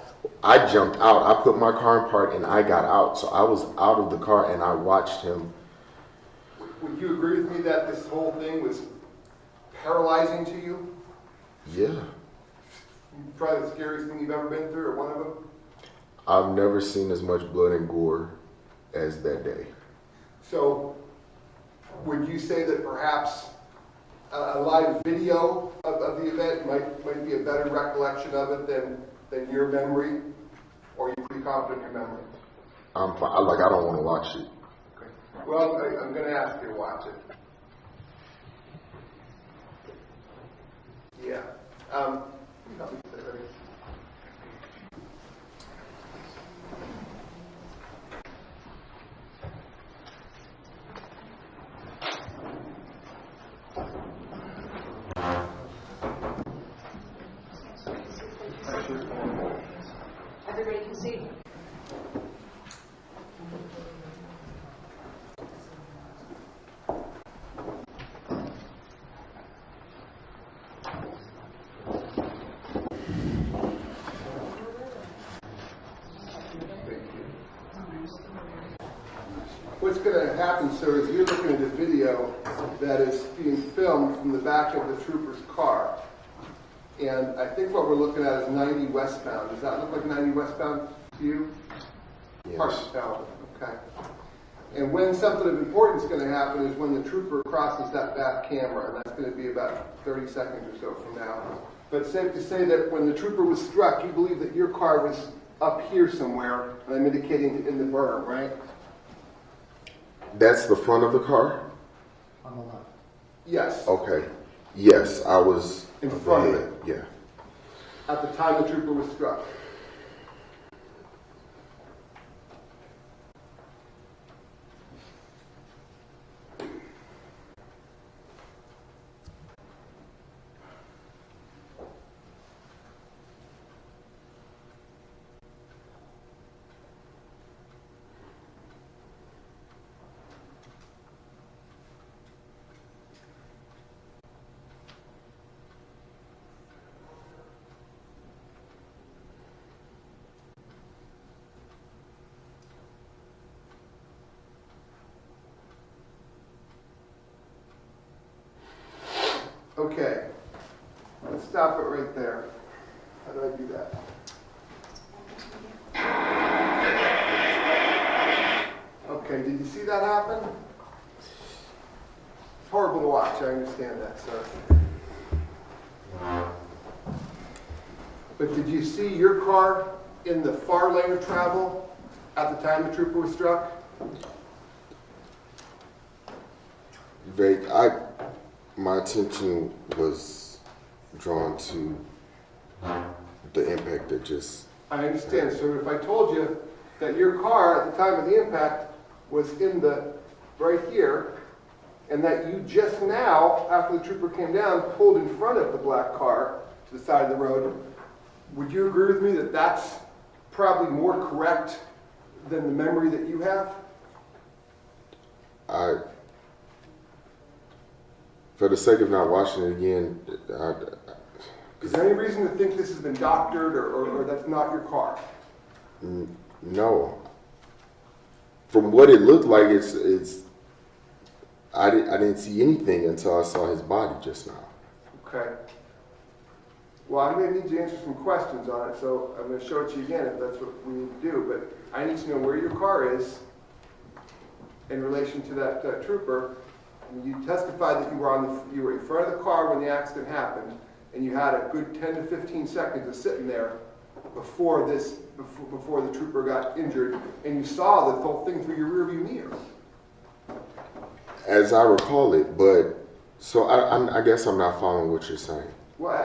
I jumped out. I put my car in park and I got out. So I was out of the car and I watched him. Would you agree with me that this whole thing was paralyzing to you? Yeah. Probably the scariest thing you've ever been through, or one of them? I've never seen as much blood and gore as that day. So, would you say that perhaps a live video of the event might be a better recollection of it than your memory? Or are you pretty confident in your memory? I'm fine. I don't want to watch it. Okay. Well, I'm going to ask you to watch it. Yeah. Everybody can see. What's going to happen, sir, is you're looking at a video that is being filmed from the back of the trooper's car. And I think what we're looking at is 90 westbound. Does that look like 90 westbound to you? Yes. Hard to tell. Okay. And when something of importance is going to happen is when the trooper crosses that back camera, and that's going to be about 30 seconds or so from now. But it's safe to say that when the trooper was struck, you believe that your car was up here somewhere, and I'm indicating in the berm, right? That's the front of the car? On the left. Yes. Okay. Yes, I was In front of it. Yeah. At the time the trooper was struck. Okay. stop it right there. How do I do that? Okay, did you see that happen? It's horrible to watch, I understand that, sir. But did you see your car in the far lane of travel at the time the trooper was struck? My attention was drawn to the impact that just... I understand, sir. If I told you that your car at the time of the impact was in the, right here, and that you just now, after the trooper came down, pulled in front of the black car to the side of the road, would you agree with me that that's probably more correct than the memory that you have? For the sake of not watching it again, is there any reason to think this has been doctored or that's not your car? No. From what it looked like, I didn't see anything until I saw his body just now. Okay. Well, I'm going to need you to answer some questions on it, so I'm going to show it to you again if that's what we need to do. But I need to know where your car is in relation to that trooper. And you testified that you were in front of the car when the accident happened, and you had a good 10 to 15 seconds of sitting there before the trooper got injured, and you saw the whole thing through your rearview mirror. As I recall it, but so I guess I'm not following what you're saying. Well,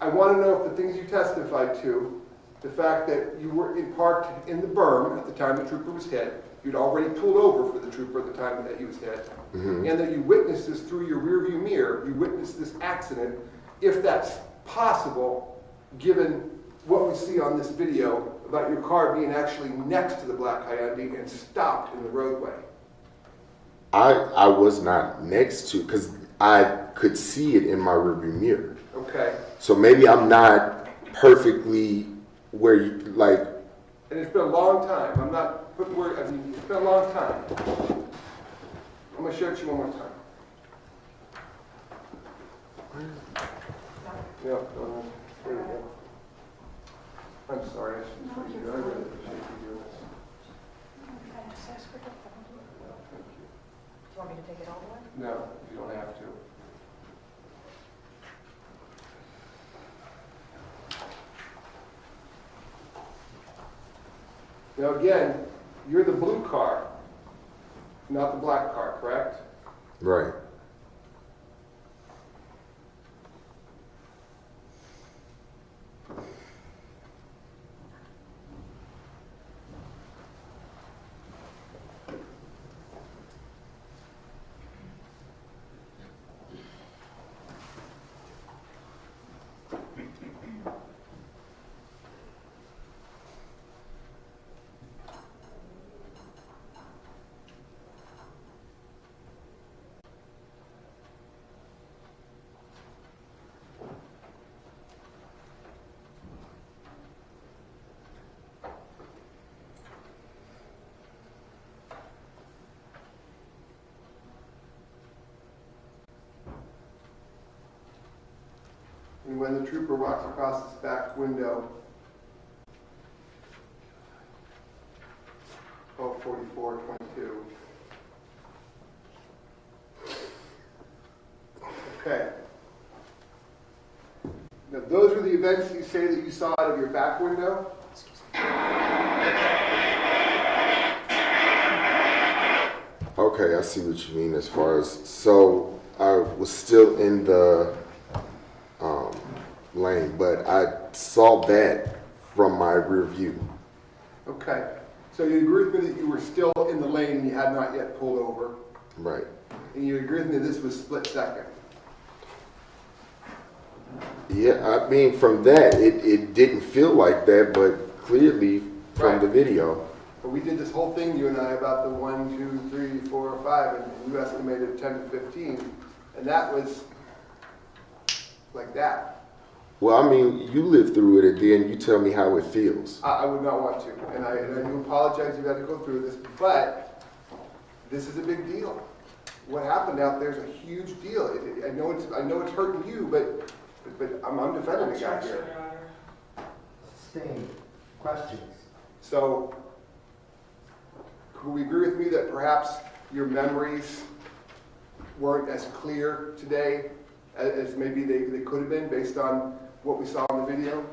I want to know if the things you testified to, the fact that you were parked in the berm at the time the trooper was hit, you'd already pulled over for the trooper at the time that he was hit, and that you witnessed this through your rearview mirror, you witnessed this accident, if that's possible, given what we see on this video about your car being actually next to the black Hyundai and stopped in the roadway. I was not next to, because I could see it in my rearview mirror. Okay. So maybe I'm not perfectly where you, like... And it's been a long time. I'm not putting word, I mean, it's been a long time. I'm going to show it to you one more time. Yeah, there you go. I'm sorry, I shouldn't do that. I really appreciate you doing this. Do you want me to take it all the way? No, you don't have to. Now again, you're the blue car, not the black car, correct? Right. And when the trooper walks across this back window, 12:44:22. Okay. Now those are the events you say that you saw out of your back window? Okay, I see what you mean as far as, so I was still in the lane, but I saw that from my rear view. Okay. So you agree with me that you were still in the lane and you had not yet pulled over? Right. And you agree with me that this was split second? Yeah, I mean, from that, it didn't feel like that, but clearly from the video. But we did this whole thing, you and I, about the 1, 2, 3, 4, 5, and you estimated 10 to 15, and that was like that. Well, I mean, you lived through it, and then you tell me how it feels. I would not want to, and I do apologize you had to go through this, but this is a big deal. What happened out there is a huge deal. I know it's hurting you, but But I'm defending the guy here. Same questions. So, could we agree with me that perhaps your memories weren't as clear today as maybe they could have been based on what we saw in the video?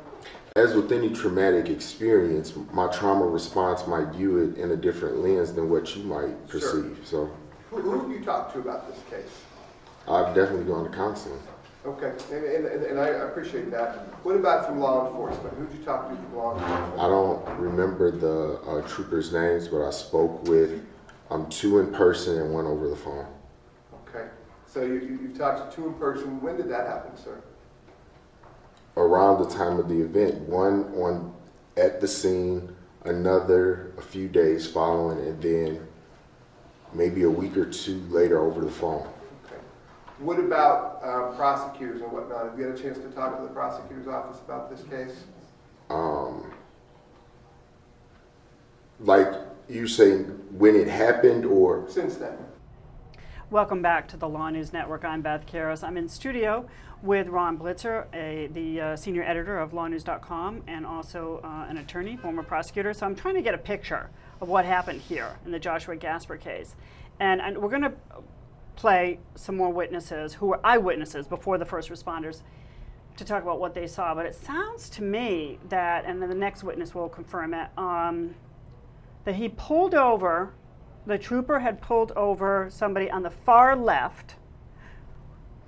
As with any traumatic experience, my trauma response might view it in a different lens than what you might perceive. So, Who have you talked to about this case? I've definitely gone to counseling. Okay, and I appreciate that. What about from law enforcement? Who did you talk to from law enforcement? I don't remember the troopers' names, but I spoke with 2 in person and 1 over the phone. Okay, so you've talked to 2 in person. When did that happen, sir? Around the time of the event, 1 at the scene, another a few days following, and then maybe a week or 2 later over the phone. Okay. What about prosecutors and whatnot? Have you had a chance to talk to the prosecutor's office about this case? Like you say, when it happened or? Since then. Welcome back to the LawNewz Network. I'm Beth Karras. I'm in studio with Ron Blitzer, the senior editor of LawNewz.com, and also an attorney, former prosecutor. So I'm trying to get a picture of what happened here in the Joshua Gasper case. And we're going to play some more witnesses who were eyewitnesses before the first responders to talk about what they saw. But it sounds to me that, and then the next witness will confirm it, that he pulled over, the trooper had pulled over somebody on the far left,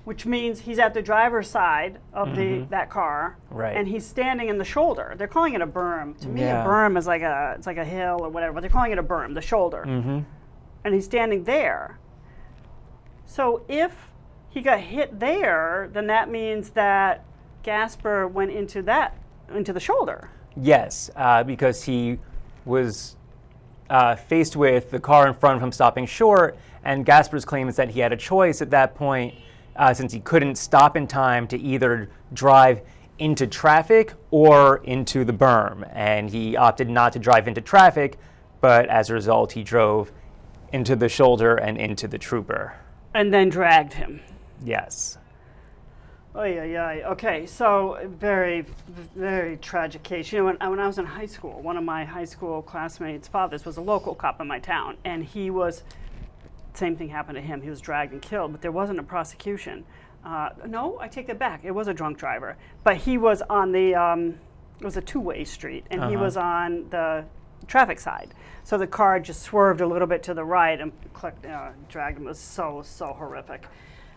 which means he's at the driver's side of that car, Right. and he's standing in the shoulder. They're calling it a berm. To me, Yeah. a berm is it's like a hill or whatever, but they're calling it a berm, the shoulder. And he's standing there. So if he got hit there, then that means that Gasper went into the shoulder. Yes, because he was faced with the car in front of him stopping short, and Gasper's claim is that he had a choice at that point, since he couldn't stop in time to either drive into traffic or into the berm, and he opted not to drive into traffic, but as a result he drove into the shoulder and into the trooper. And then dragged him. Yes. Okay, so very, very tragic case. You know, when I was in high school, one of my high school classmates' fathers was a local cop in my town, and same thing happened to him. He was dragged and killed, but there wasn't a prosecution. No, I take that back. It was a drunk driver, but he was on the, it was a 2-way street, and he was on the traffic side. So the car just swerved a little bit to the right and dragged him. It was so horrific.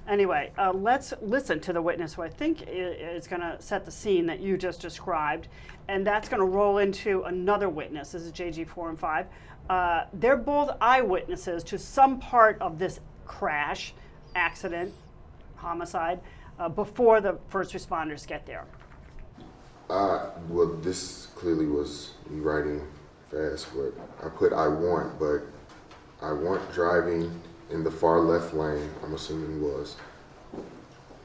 Anyway, let's listen to the witness who I think is going to set the scene that you just described, and that's going to roll into another witness. This is JG 4 and 5. They're both eyewitnesses to some part of this crash, accident, homicide, before the first responders get there. Well, this clearly was me writing fast, but I put I want driving in the far left lane, I'm assuming was.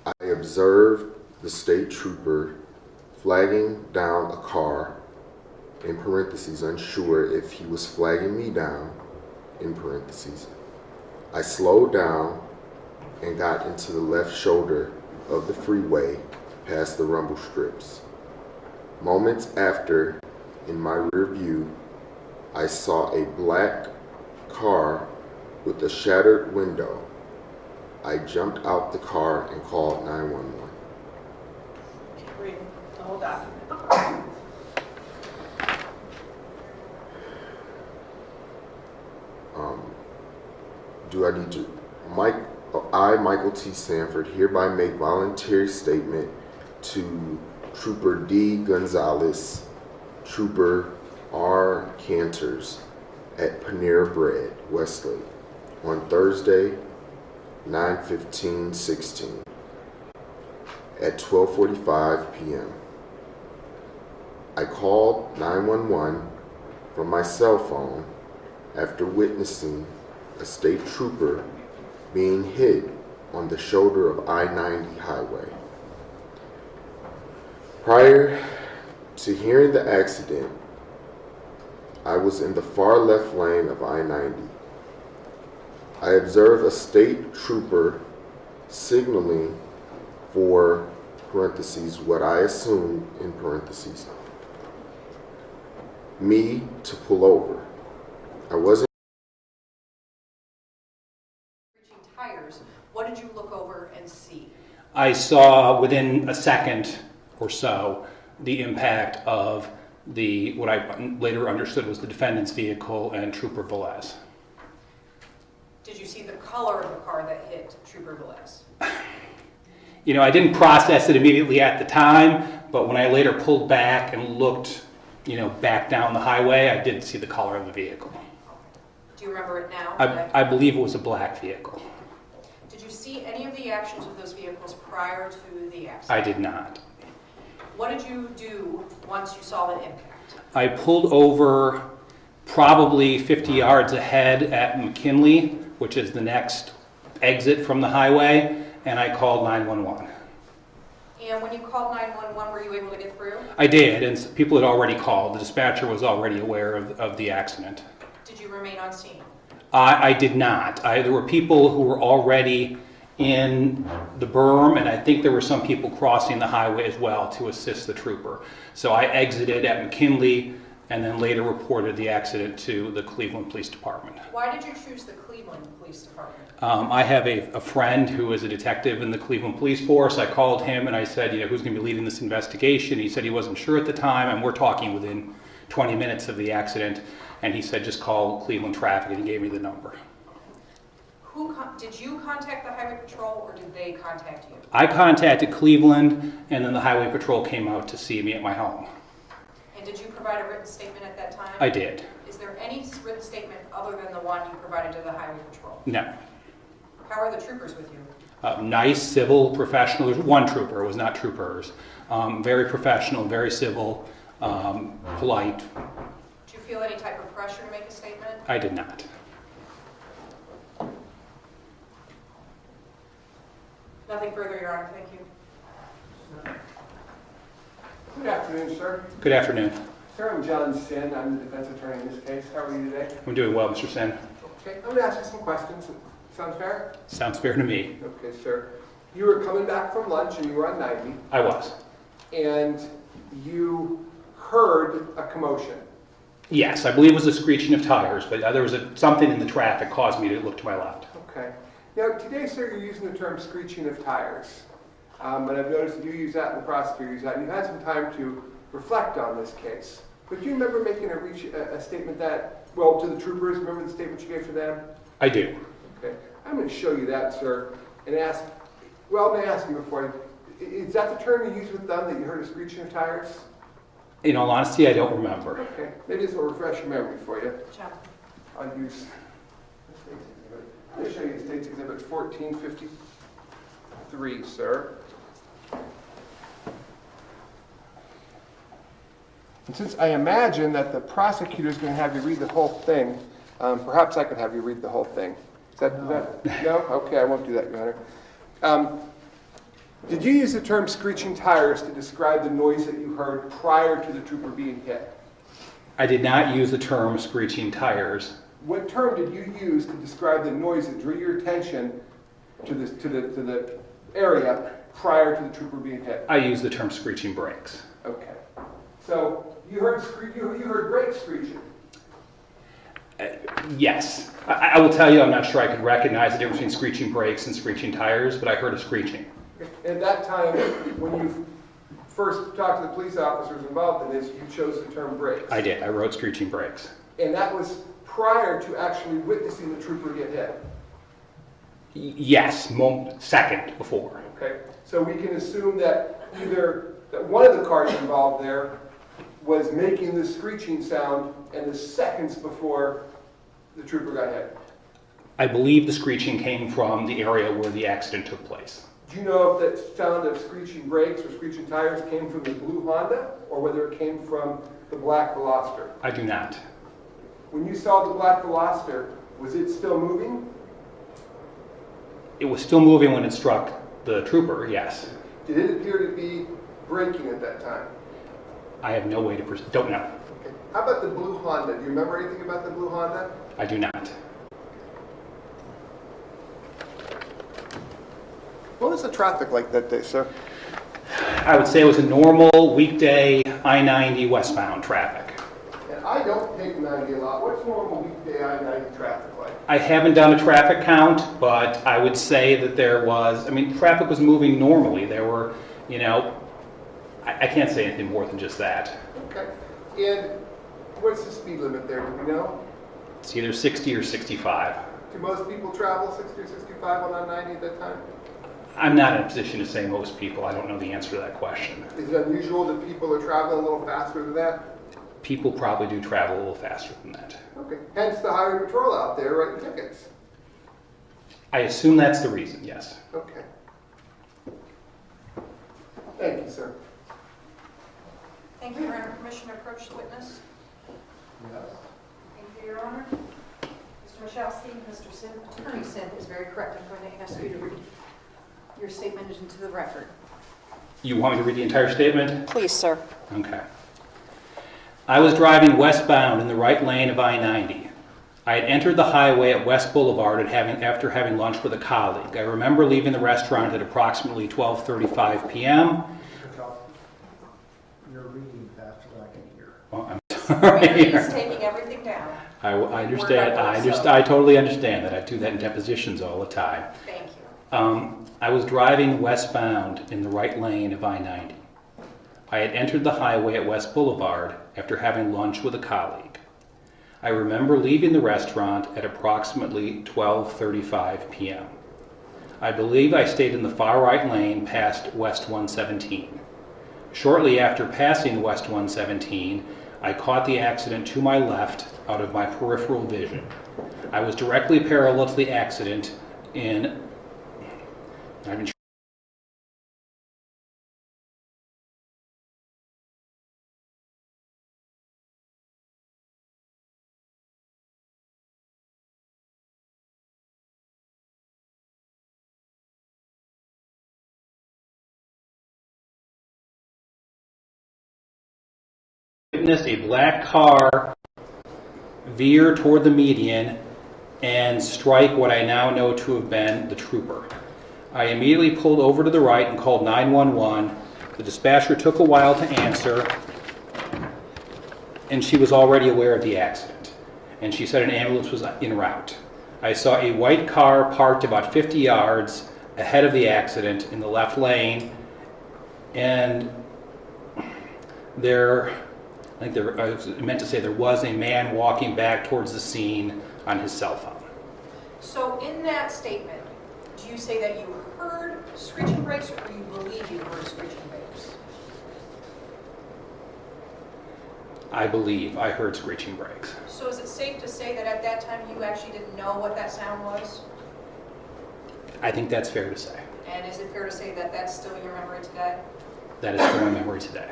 I observed the state trooper flagging down a car, in parentheses, unsure if he was flagging me down, in parentheses. I slowed down and got into the left shoulder of the freeway past the rumble strips. Moments after, in my rear view, I saw a black car with a shattered window. I jumped out the car and called 911. Read the whole document. Do I need to? I, Michael T. Sanford, hereby make voluntary statement to Trooper D. Gonzalez, Trooper R. Cantors at Panera Bread, Westlake, on Thursday, 9/15/16 at 12:45 p.m. I called 911 from my cell phone after witnessing a state trooper being hit on the shoulder of I-90 highway. Prior to hearing the accident, I was in the far left lane of I-90. I observed a state trooper signaling for parentheses, what I assumed, in parentheses, me to pull over. I wasn't. Tires, what did you look over and see? I saw within a second or so the impact of what I later understood was the defendant's vehicle and Trooper Velez. Did you see the color of the car that hit Trooper Velez? You know, I didn't process it immediately at the time, but when I later pulled back and looked, you know, back down the highway, I did see the color of the vehicle. Do you remember it now? I believe it was a black vehicle. Did you see any of the actions of those vehicles prior to the accident? I did not. What did you do once you saw the impact? I pulled over probably 50 yards ahead at McKinley, which is the next exit from the highway, and I called 911. And when you called 911, were you able to get through? I did, and people had already called. The dispatcher was already aware of the accident. Did you remain on scene? I did not. There were people who were already in the berm, and I think there were some people crossing the highway as well to assist the trooper. So I exited at McKinley and then later reported the accident to the Cleveland Police Department. Why did you choose the Cleveland Police Department? I have a friend who is a detective in the Cleveland Police Force. I called him and I said, you know, who's going to be leading this investigation? He said he wasn't sure at the time, and we're talking within 20 minutes of the accident, and he said just call Cleveland Traffic, and he gave me the number. Did you contact the Highway Patrol or did they contact you? I contacted Cleveland, and then the Highway Patrol came out to see me at my home. And did you provide a written statement at that time? I did. Is there any written statement other than the one you provided to the Highway Patrol? No. How are the troopers with you? Nice, civil, professional. There's one trooper, it was not troopers. Very professional, very civil, polite. Did you feel any type of pressure to make a statement? I did not. Nothing further, Your Honor. Thank you. Good afternoon, sir. Good afternoon. Sir, I'm John Sin. I'm the defense attorney in this case. How are you today? I'm doing well, Mr. Sen. Okay, I'm going to ask you some questions. Sound fair? Sounds fair to me. Okay, sir. You were coming back from lunch and you were on 90. I was. And you heard a commotion. Yes, I believe it was a screeching of tires, but there was something in the traffic caused me to look to my left. Okay. Now, today, sir, you're using the term screeching of tires. And I've noticed that you use that and the prosecutor use that. And you've had some time to reflect on this case. But do you remember making a statement that, well, to the troopers, remember the statement you gave to them? I do. Okay. I'm going to show you that, sir, and ask, well, I'm going to ask you before, is that the term you used with them, that you heard a screeching of tires? In all honesty, I don't remember. Okay. Maybe this will refresh your memory for you. John. I'll use I'll show you State's Exhibit 1453, sir. And since I imagine that the prosecutor is going to have you read the whole thing, perhaps I could have you read the whole thing. Is that no? Okay, I won't do that, Your Honor. Did you use the term screeching tires to describe the noise that you heard prior to the trooper being hit? I did not use the term screeching tires. What term did you use to describe the noise that drew your attention to the area prior to the trooper being hit? I used the term screeching brakes. Okay. So you heard brakes screeching. Yes. I will tell you, I'm not sure I could recognize the difference between screeching brakes and screeching tires, but I heard a screeching. At that time, when you first talked to the police officers involved in this, you chose the term brakes. I did. I wrote screeching brakes. And that was prior to actually witnessing the trooper get hit? Yes, second before. Okay. So we can assume that either that one of the cars involved there was making the screeching sound and the seconds before the trooper got hit. I believe the screeching came from the area where the accident took place. Do you know if that sound of screeching brakes or screeching tires came from the blue Honda or whether it came from the black Veloster? I do not. When you saw the black Veloster, was it still moving? It was still moving when it struck the trooper, yes. Did it appear to be braking at that time? I have no way to don't know. Okay. How about the blue Honda? Do you remember anything about the blue Honda? I do not. What was the traffic like that day, sir? I would say it was a normal weekday I-90 westbound traffic. And I don't take 90 a lot. What's normal weekday I-90 traffic like? I haven't done a traffic count, but I would say that there was, I mean, traffic was moving normally. There were, you know, I can't say anything more than just that. Okay. And what's the speed limit there, do we know? It's either 60 or 65. Do most people travel 60 or 65 on I-90 at that time? I'm not in a position to say most people. I don't know the answer to that question. Is it unusual that people are traveling a little faster than that? People probably do travel a little faster than that. Okay. Hence the highway patrol out there writing tickets. I assume that's the reason, yes. Okay. Thank you, sir. Thank you. Your Honor, permission to approach the witness? Yes. Thank you, Your Honor. Mr. Michalski, Mr. Sim, Attorney Sim is very correct. I'm going to ask you to read your statement into the record. You want me to read the entire statement? Please, sir. Okay. I was driving westbound in the right lane of I-90. I had entered the highway at West Boulevard after having lunch with a colleague. I remember leaving the restaurant at approximately 12:35 p.m. You're reading faster than I can hear. Well, I'm sorry. He's taking everything down. I understand. I totally understand that. I do that in depositions all the time. Thank you. I was driving westbound in the right lane of I-90. I had entered the highway at West Boulevard after having lunch with a colleague. I remember leaving the restaurant at approximately 12:35 p.m. I believe I stayed in the far right lane past West 117. Shortly after passing West 117, I caught the accident to my left out of my peripheral vision. I was directly parallel to the accident in... I've been witnessed a black car veer toward the median and strike what I now know to have been the trooper. I immediately pulled over to the right and called 911. The dispatcher took a while to answer, and she was already aware of the accident. And she said an ambulance was en route. I saw a white car parked about 50 yards ahead of the accident in the left lane, and I meant to say there was a man walking back towards the scene on his cell phone. So in that statement, do you say that you heard screeching brakes or you believe you heard screeching brakes? I believe I heard screeching brakes. So is it safe to say that at that time you actually didn't know what that sound was? I think that's fair to say. And is it fair to say that that's still your memory today? That is still my memory today.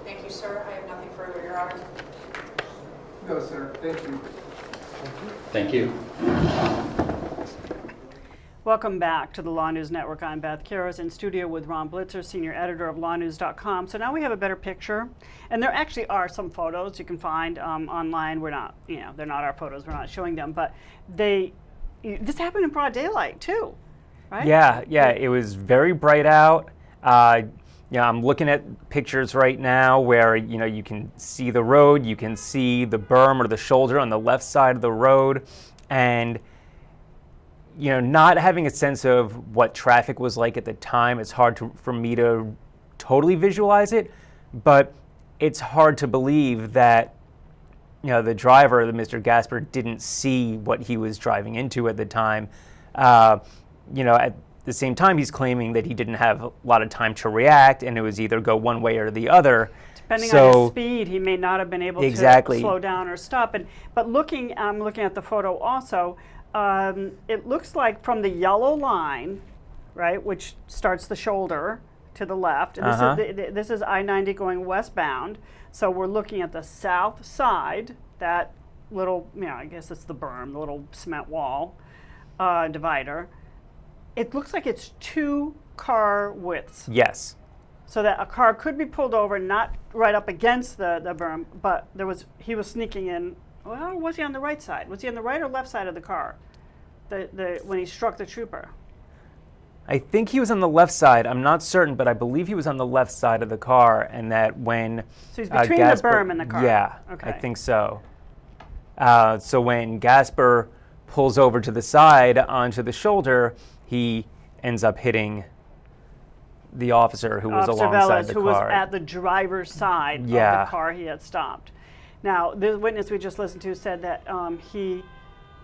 Thank you, sir. I have nothing further, Your Honor. No, sir. Thank you. Thank you. Welcome back to the Law News Network. I'm Beth Quiroz in studio with Ron Blitzer, senior editor of LawNewz.com. So now we have a better picture, and there actually are some photos you can find online. We're not, they're not our photos. We're not showing them, but this happened in broad daylight too, right? Yeah. It was very bright out. I'm looking at pictures right now where you can see the road, you can see the berm or the shoulder on the left side of the road, and not having a sense of what traffic was like at the time, it's hard for me to totally visualize it, but it's hard to believe that the driver, the Mr. Gasper, didn't see what he was driving into at the time. At the same time, he's claiming that he didn't have a lot of time to react, and it was either go one way or the other. Depending on his speed, he may not have been able to slow down or stop. But I'm looking at the photo also. It looks like from the yellow line, right, which starts the shoulder to the left. And this is I-90 going westbound. So we're looking at the south side, that little, I guess it's the berm, the little cement wall divider. It looks like it's 2 car widths. Yes. So that a car could be pulled over, not right up against the berm, but he was sneaking in. Well, was he on the right side? Was he on the right or left side of the car when he struck the trooper? I think he was on the left side. I'm not certain, but I believe he was on the left side of the car, and that when So he's between the berm and the car. Yeah, Okay. I think so. So when Gasper pulls over to the side onto the shoulder, he ends up hitting the officer who was Officer alongside Velez, the who car. was at the driver's side of Yeah. the car he had stopped. Now, the witness we just listened to said that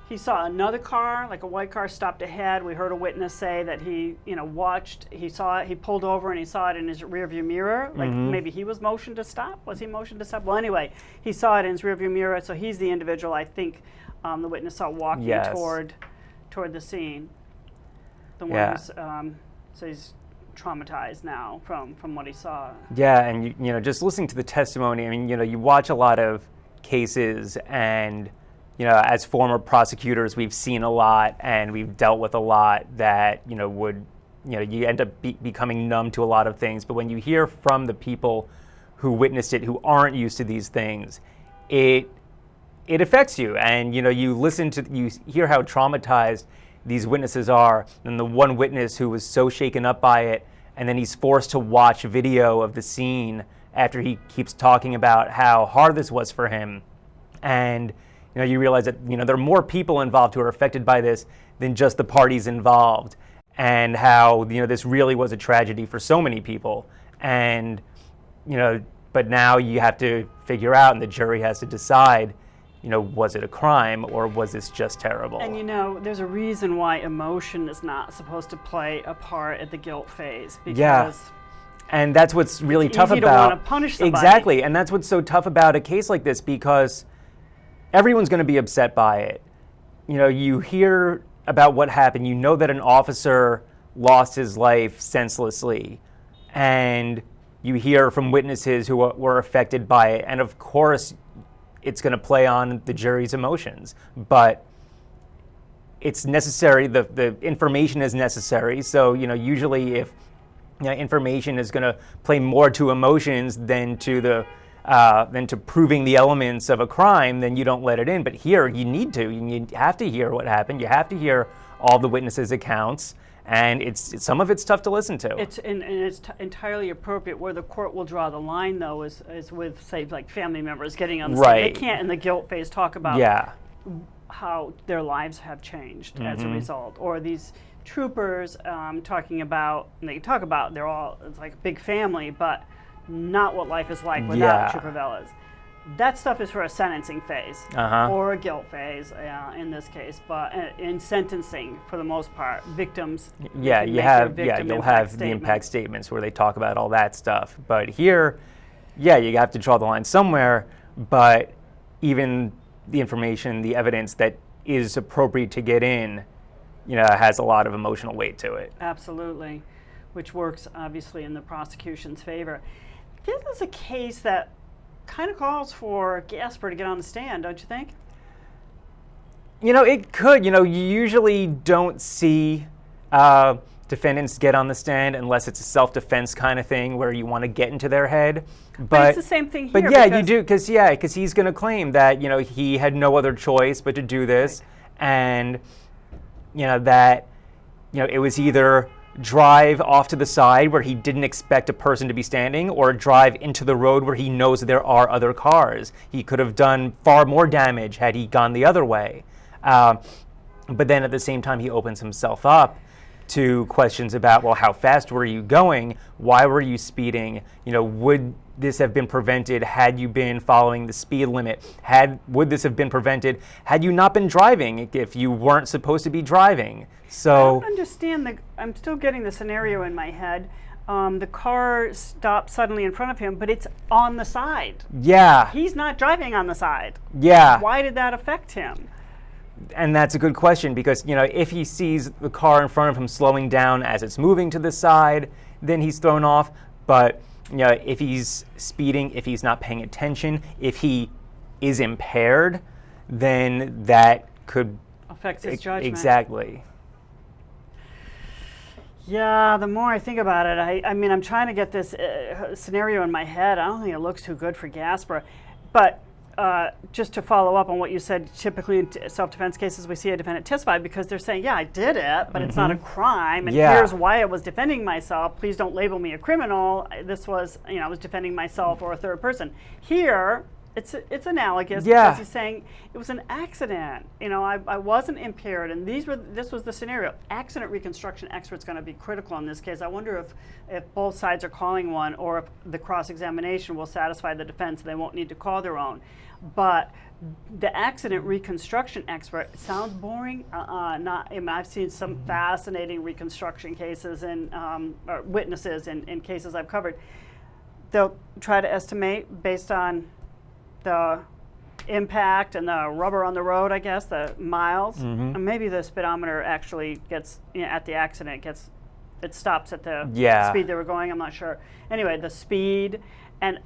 he saw another car, like a white car, stopped ahead. We heard a witness say that he, watched, he saw it, he pulled over and he saw it in his rearview mirror. Like maybe he was motioned to stop. Was he motioned to stop? Well, anyway, he saw it in his rearview mirror. So he's the individual I think the witness saw walking Yes. toward the scene. The one Yeah. who's, so he's traumatized now from what he saw. Yeah, and just listening to the testimony, I mean, you watch a lot of cases, and as former prosecutors, we've seen a lot and we've dealt with a lot that would you end up becoming numb to a lot of things. But when you hear from the people who witnessed it, who aren't used to these things, it affects you, and you hear how traumatized these witnesses are. And the one witness who was so shaken up by it, and then he's forced to watch video of the scene after he keeps talking about how hard this was for him. And you realize that there are more people involved who are affected by this than just the parties involved, and how this really was a tragedy for so many people. And but now you have to figure out, and the jury has to decide, was it a crime or was this just terrible? And there's a reason why emotion is not supposed to play a part at the guilt phase. Because yeah. And that's what's really tough easy about. to want to punish somebody. Exactly, and that's what's so tough about a case like this, because everyone's going to be upset by it. You hear about what happened. You know that an officer lost his life senselessly, and you hear from witnesses who were affected by it, and of course it's going to play on the jury's emotions, but it's necessary. The information is necessary. So usually if information is going to play more to emotions than to proving the elements of a crime, then you don't let it in. But here you need to. You have to hear what happened. You have to hear all the witnesses' accounts, and some of it's tough to listen to. It's entirely appropriate. Where the court will draw the line, though, is with, say, like family members getting on the right. side. They can't, in the guilt phase, talk about how their lives have changed as a result, or these troopers talking about. And they talk about it's like a big family, but not what life is like without Trooper Velez. That stuff is for a sentencing phase or a guilt phase in this case. But in sentencing, for the most part, victims. Yeah, you'll have the impact statements where they talk about all that stuff. But here, you have to draw the line somewhere. But even the information, the evidence that is appropriate to get in, has a lot of emotional weight to it. Absolutely, which works obviously in the prosecution's favor. This is a case that kind of calls for Gasper to get on the stand, don't you think? It could. You usually don't see defendants get on the stand unless it's a self-defense kind of thing where you want to get into their head. But it's the same thing here. But yeah, you do, because he's going to claim that he had no other choice but to do this, and that it was either drive off to the side where he didn't expect a person to be standing, or drive into the road where he knows there are other cars. He could have done far more damage had he gone the other way. But then at the same time, he opens himself up to questions about, well, how fast were you going? Why were you speeding? Would this have been prevented had you been following the speed limit? Would this have been prevented had you not been driving, if you weren't supposed to be driving? So I don't understand I'm still getting the scenario in my head. The car stops suddenly in front of him, but it's on the side. Yeah. He's not driving on the side. Yeah. Why did that affect him? And that's a good question, because if he sees the car in front of him slowing down as it's moving to the side, then he's thrown off. But if he's speeding, if he's not paying attention, if he is impaired, then that could affect his judgment. Exactly. Yeah, the more I think about it, I mean, I'm trying to get this scenario in my head. I don't think it looks too good for Gasper. But just to follow up on what you said, typically in self-defense cases, we see a defendant testify because they're saying, yeah, I did it, but it's not a crime, and here's why I was defending myself. Please don't label me a criminal. This was, I was defending myself or a third person. Here, it's analogous because he's saying it was an accident. I wasn't impaired, and this was the scenario. Accident reconstruction expert's going to be critical in this case. I wonder if both sides are calling one, or if the cross-examination will satisfy the defense. They won't need to call their own. But the accident reconstruction expert sounds boring. I've seen some fascinating reconstruction cases and or witnesses in cases I've covered. They'll try to estimate based on the impact and the rubber on the road, I guess, the miles. And maybe the speedometer actually gets, at the accident, it stops at the speed they were going, I'm not sure. Anyway, the speed and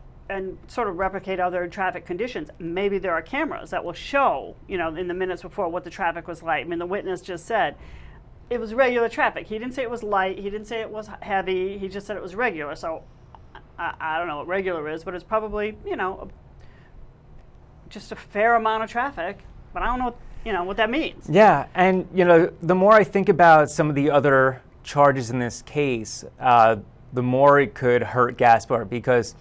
sort of replicate other traffic conditions. Maybe there are cameras that will show, in the minutes before what the traffic was like. I mean, the witness just said it was regular traffic. He didn't say it was light. He didn't say it was heavy. He just said it was regular. So I don't know what regular is, but it's probably, just a fair amount of traffic, but I don't know, what that means. Yeah, and the more I think about some of the other charges in this case, the more it could hurt Gaspar because,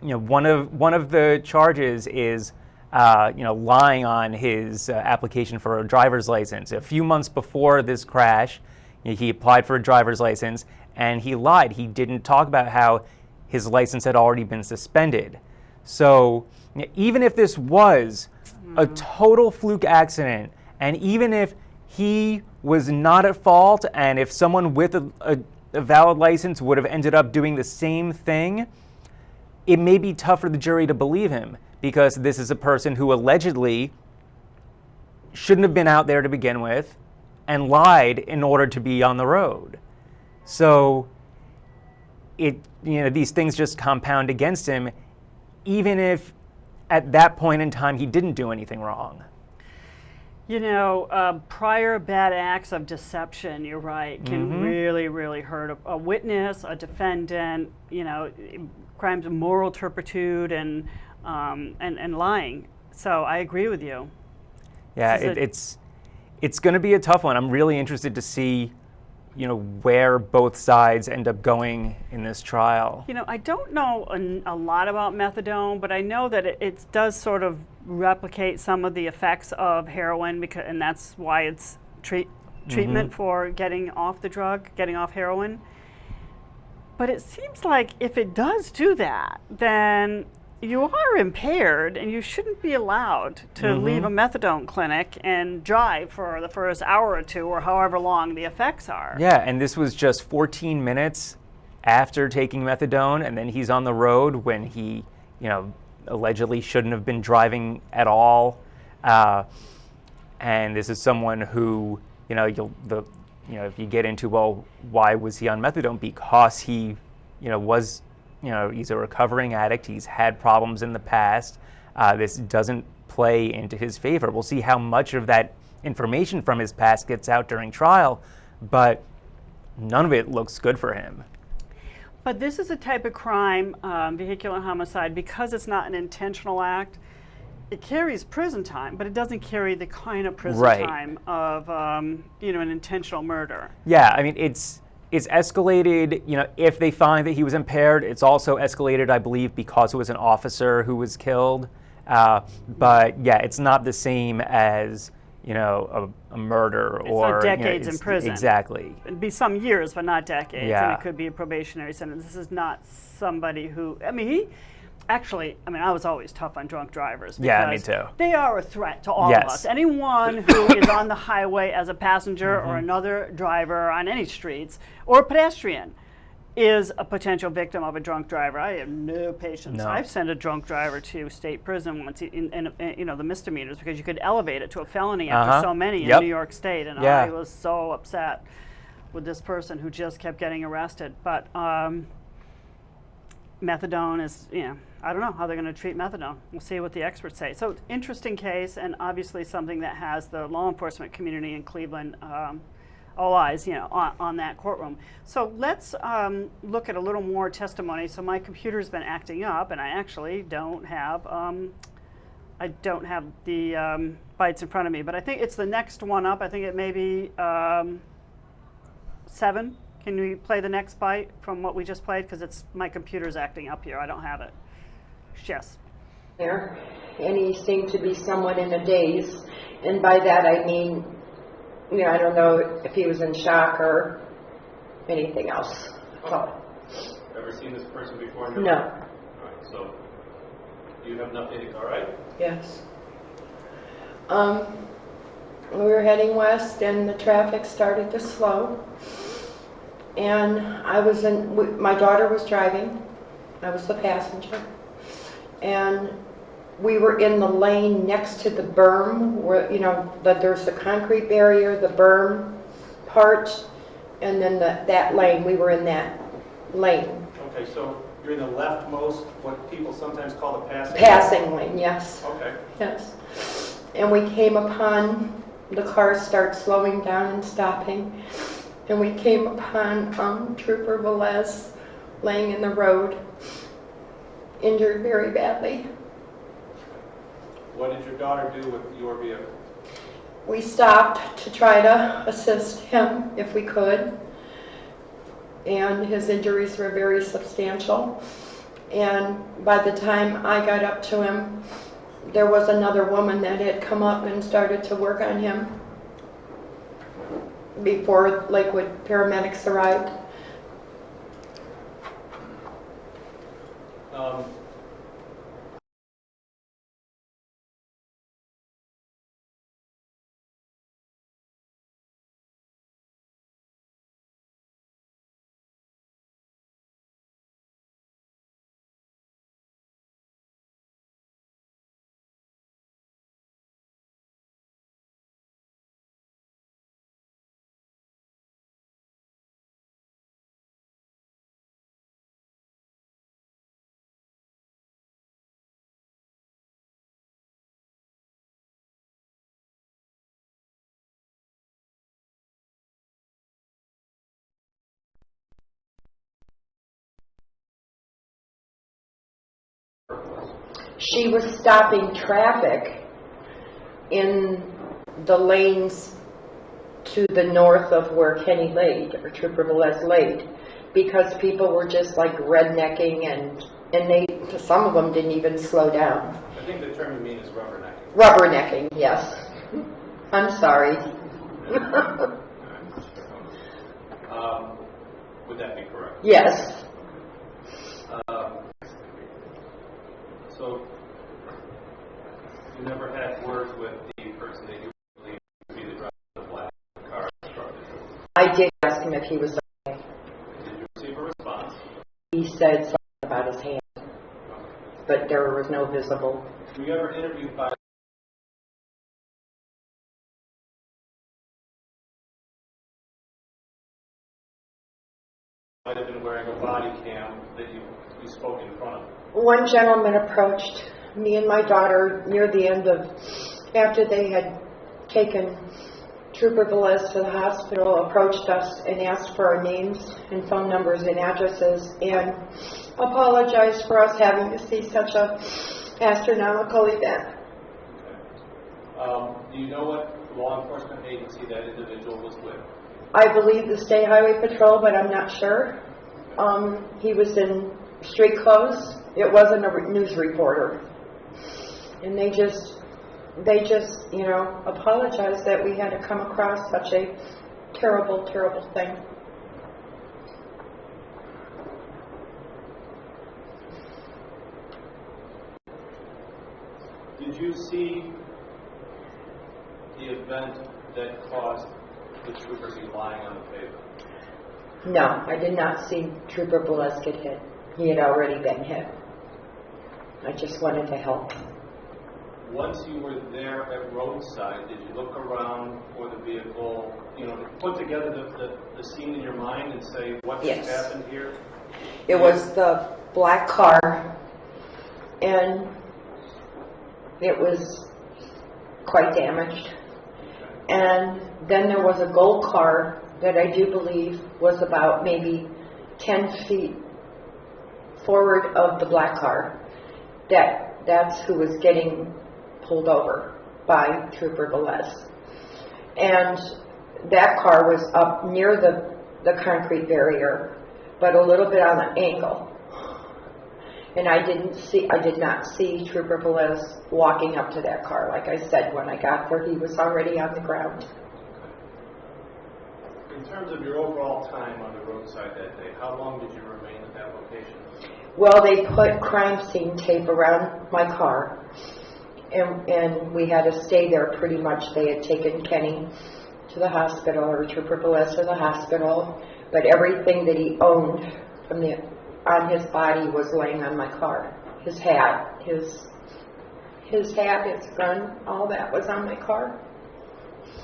one of the charges is, lying on his application for a driver's license. A few months before this crash, he applied for a driver's license and he lied. He didn't talk about how his license had already been suspended. So even if this was a total fluke accident, and even if he was not at fault, and if someone with a valid license would have ended up doing the same thing, it may be tough for the jury to believe him because this is a person who allegedly shouldn't have been out there to begin with and lied in order to be on the road. So these things just compound against him, even if at that point in time he didn't do anything wrong. Prior bad acts of deception, you're right, can really, really hurt a witness, a defendant, crimes of moral turpitude and lying. So I agree with you. Yeah, it's going to be a tough one. I'm really interested to see where both sides end up going in this trial. I don't know a lot about methadone, but I know that it does sort of replicate some of the effects of heroin, and that's why it's treatment for getting off the drug, getting off heroin. But it seems like if it does do that, then you are impaired and you shouldn't be allowed to leave a methadone clinic and drive for the first hour or two or however long the effects are. Yeah, and this was just 14 minutes after taking methadone, and then he's on the road when he, allegedly shouldn't have been driving at all. And this is someone who, if you get into, well, why was he on methadone? Because he, was he's a recovering addict. He's had problems in the past. This doesn't play into his favor. We'll see how much of that information from his past gets out during trial, but none of it looks good for him. But this is a type of crime, vehicular homicide, because it's not an intentional act. It carries prison time, but it doesn't carry the kind of prison time of, an intentional murder. Yeah, I mean, it's escalated, if they find that he was impaired. It's also escalated, I believe, because it was an officer who was killed. But yeah, it's not the same as, a murder it's or not decades in prison. Exactly. It'd be some years, but not decades. Yeah. And it could be a probationary sentence. This is not somebody who, I was always tough on drunk drivers. Yeah, me too. They are a threat to all of us. Anyone who is on the highway as a passenger or another driver on any streets or a pedestrian is a potential victim of a drunk driver. I have no patience. No. I've sent a drunk driver to state prison once in the misdemeanors because you could elevate it to a felony after so many in New York State, and I was so upset with this person who just kept getting arrested. But methadone is, I don't know how they're going to treat methadone. We'll see what the experts say. So interesting case, and obviously something that has the law enforcement community in Cleveland all eyes, on that courtroom. So let's look at a little more testimony. So my computer's been acting up, and I actually don't have I don't have the bites in front of me, but I think it's the next one up. I think it may be 7. Can we play the next bite from what we just played? Because it's my computer's acting up here. I don't have it. Yes. There, and he seemed to be somewhat in a daze, and by that I mean, you know, I don't know if he was in shock or anything else. So, Ever seen this person before in your no. life? All right, so you have nothing, all right? Yes. We were heading west, and the traffic started to slow. And I was my daughter was driving. I was the passenger. And we were in the lane next to the berm, where, you know, there's the concrete barrier, the berm part, and then that lane. We were in that lane. Okay, so you're in the leftmost, what people sometimes call the Passing lane, yes. Okay. Yes. And we came upon, the cars start slowing down and stopping, and we came upon Trooper Velez laying in the road, injured very badly. What did your daughter do with your vehicle? We stopped to try to assist him if we could, and his injuries were very substantial. And by the time I got up to him, there was another woman that had come up and started to work on him before Lakewood paramedics arrived. She was stopping traffic in the lanes to the north of where Kenny laid, or Trooper Velez laid, because people were just like rednecking, and they, some of them didn't even slow down. I think the term you mean is rubbernecking. Rubbernecking, yes. I'm sorry. Would that be correct? Yes. So you never had words with the person that you believe to be the driver of the black car truck? I did ask him if he was okay. Did you receive a response? He said something about his hand, but there was no visible. Were you ever interviewed by might have been wearing a body cam that you spoke in front of? One gentleman approached me and my daughter near the end of, after they had taken Trooper Velez to the hospital, approached us and asked for our names and phone numbers and addresses, and apologized for us having to see such a astronomical event. Do you know what law enforcement agency that individual was with? I believe the State Highway Patrol, but I'm not sure. He was in street clothes. It wasn't a news reporter. And they just, you know, apologized that we had to come across such a terrible, terrible thing. Did you see the event that caused the trooper to be lying on the pavement? No, I did not see Trooper Velez get hit. He had already been hit. I just wanted to help. Once you were there at roadside, did you look around for the vehicle, you know, to put together the scene in your mind and say, what just happened here? It was the black car, and it was quite damaged. And then there was a gold car that I do believe was about maybe 10 feet forward of the black car. That's who was getting pulled over by Trooper Velez. And that car was up near the concrete barrier, but a little bit on an angle. And I did not see Trooper Velez walking up to that car. Like I said, when I got there, he was already on the ground. In terms of your overall time on the roadside that day, how long did you remain at that location? Well, they put crime scene tape around my car, and we had to stay there pretty much. They had taken Kenny to the hospital, or Trooper Velez to the hospital, but everything that he owned on his body was laying on my car. His hat, his gun, all that was on my car.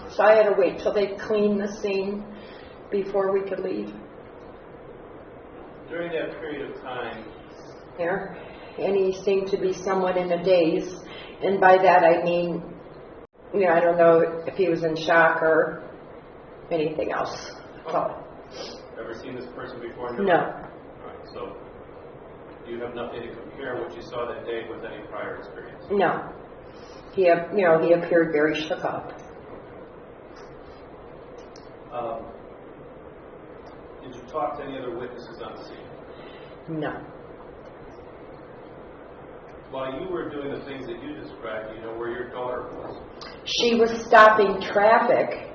So I had to wait till they cleaned the scene before we could leave. During that period of time, There, and he seemed to be somewhat in a daze, and by that I mean, I don't know if he was in shock or anything else. So, ever seen this person before? no, All right, so you have nothing to compare what you saw that day with any prior experience? no. He appeared very shook up. Did you talk to any other witnesses on the scene? No. While you were doing the things that you described, do you know where your daughter was? She was stopping traffic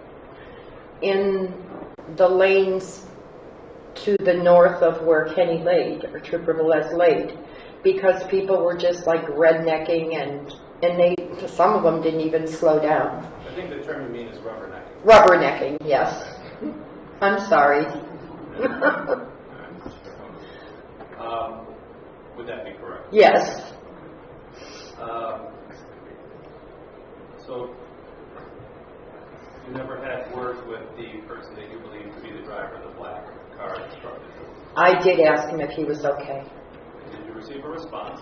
in the lanes to the north of where Kenny laid, or Trooper Velez laid, because people were just like rednecking, and some of them didn't even slow down. I think the term you mean is rubbernecking. Rubbernecking, yes. I'm sorry. Would that be correct? Yes. So you never had words with the person that you believe to be the driver of the black car instructed? I did ask him if he was okay. Did you receive a response?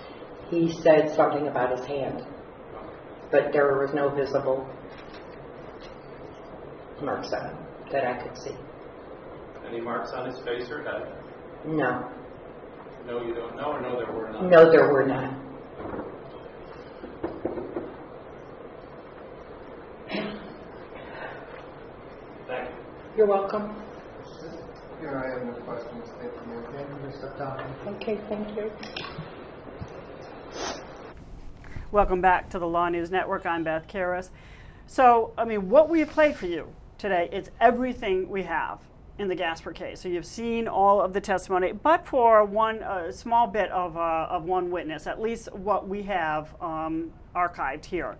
He said something about his hand, but there was no visible marks on him that I could see. Any marks on his face or head? No. No, you don't know, or no, there were none? No, there were not. Thank you. You're welcome. Here I have no questions. Thank you. Thank you, Mr. Tom. Okay, thank you. Welcome back to the LawNewz Network. I'm Beth Karras. So, what we have played for you today, it's everything we have in the Gasper case. So you've seen all of the testimony, but for one small bit of one witness, at least what we have archived here.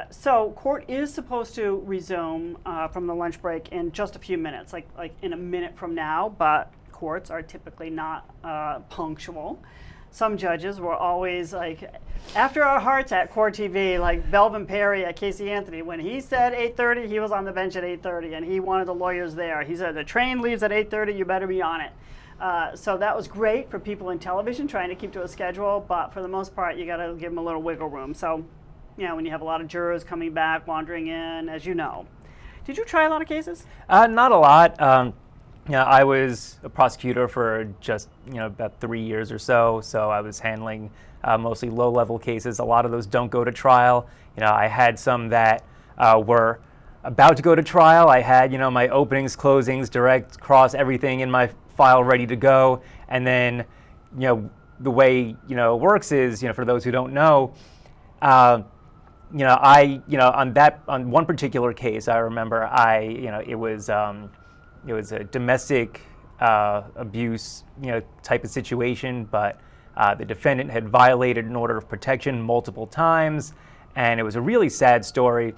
So court is supposed to resume from the lunch break in just a few minutes, like in a minute from now, but courts are typically not punctual. Some judges were always like, after our hearts at Court TV, like Belvin Perry at Casey Anthony, when he said 8:30, he was on the bench at 8:30, and he wanted the lawyers there. He said, the train leaves at 8:30, you better be on it. So that was great for people in television trying to keep to a schedule, but for the most part, you got to give them a little wiggle room. So, when you have a lot of jurors coming back, wandering in, as you know. Did you try a lot of cases? Not a lot. I was a prosecutor for just about 3 years or so. So I was handling mostly low-level cases. A lot of those don't go to trial. I had some that were about to go to trial. I had my openings, closings, direct, cross, everything in my file ready to go. And then the way it works is for those who don't know. On one particular case, I remember it was a domestic abuse, type of situation, but the defendant had violated an order of protection multiple times, and it was a really sad story,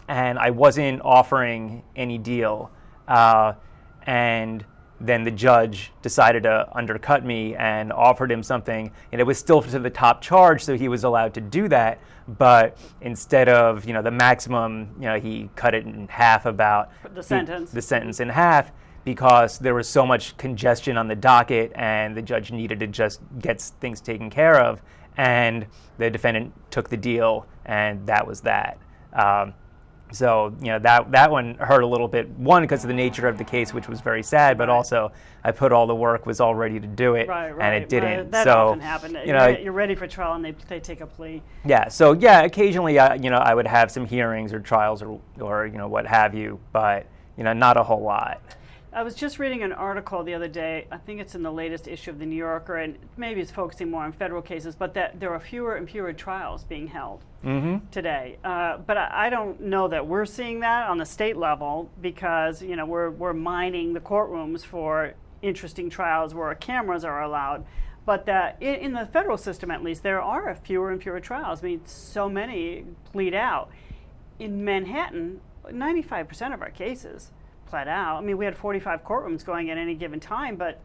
and I wasn't offering any deal, and then the judge decided to undercut me and offered him something, and it was still to the top charge, so he was allowed to do that, but instead of the maximum, he cut it in half, about the sentence in half, because there was so much congestion on the docket and the judge needed to just get things taken care of, and the defendant took the deal, and that was that. So, that one hurt a little bit, one, because of the nature of the case, which was very sad, but also I put all the work, was all ready to do it, and it didn't. Right. That so, often happened. You're ready for trial, and they take a plea. Yeah, so occasionally, I would have some hearings or trials or what have you, but, not a whole lot. I was just reading an article the other day, I think it's in the latest issue of the New Yorker, and maybe it's focusing more on federal cases, but that there are fewer and fewer trials being held today. But I don't know that we're seeing that on the state level, because we're mining the courtrooms for interesting trials where cameras are allowed. But that in the federal system, at least, there are fewer and fewer trials. I mean, so many plead out. In Manhattan, 95% of our cases pled out. I mean, we had 45 courtrooms going at any given time, but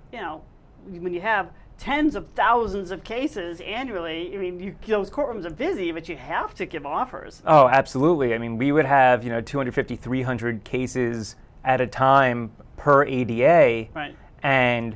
when you have tens of thousands of cases annually, I mean, those courtrooms are busy, but you have to give offers. Oh, absolutely. I mean, we would have 250, 300 cases at a time per ADA, right? And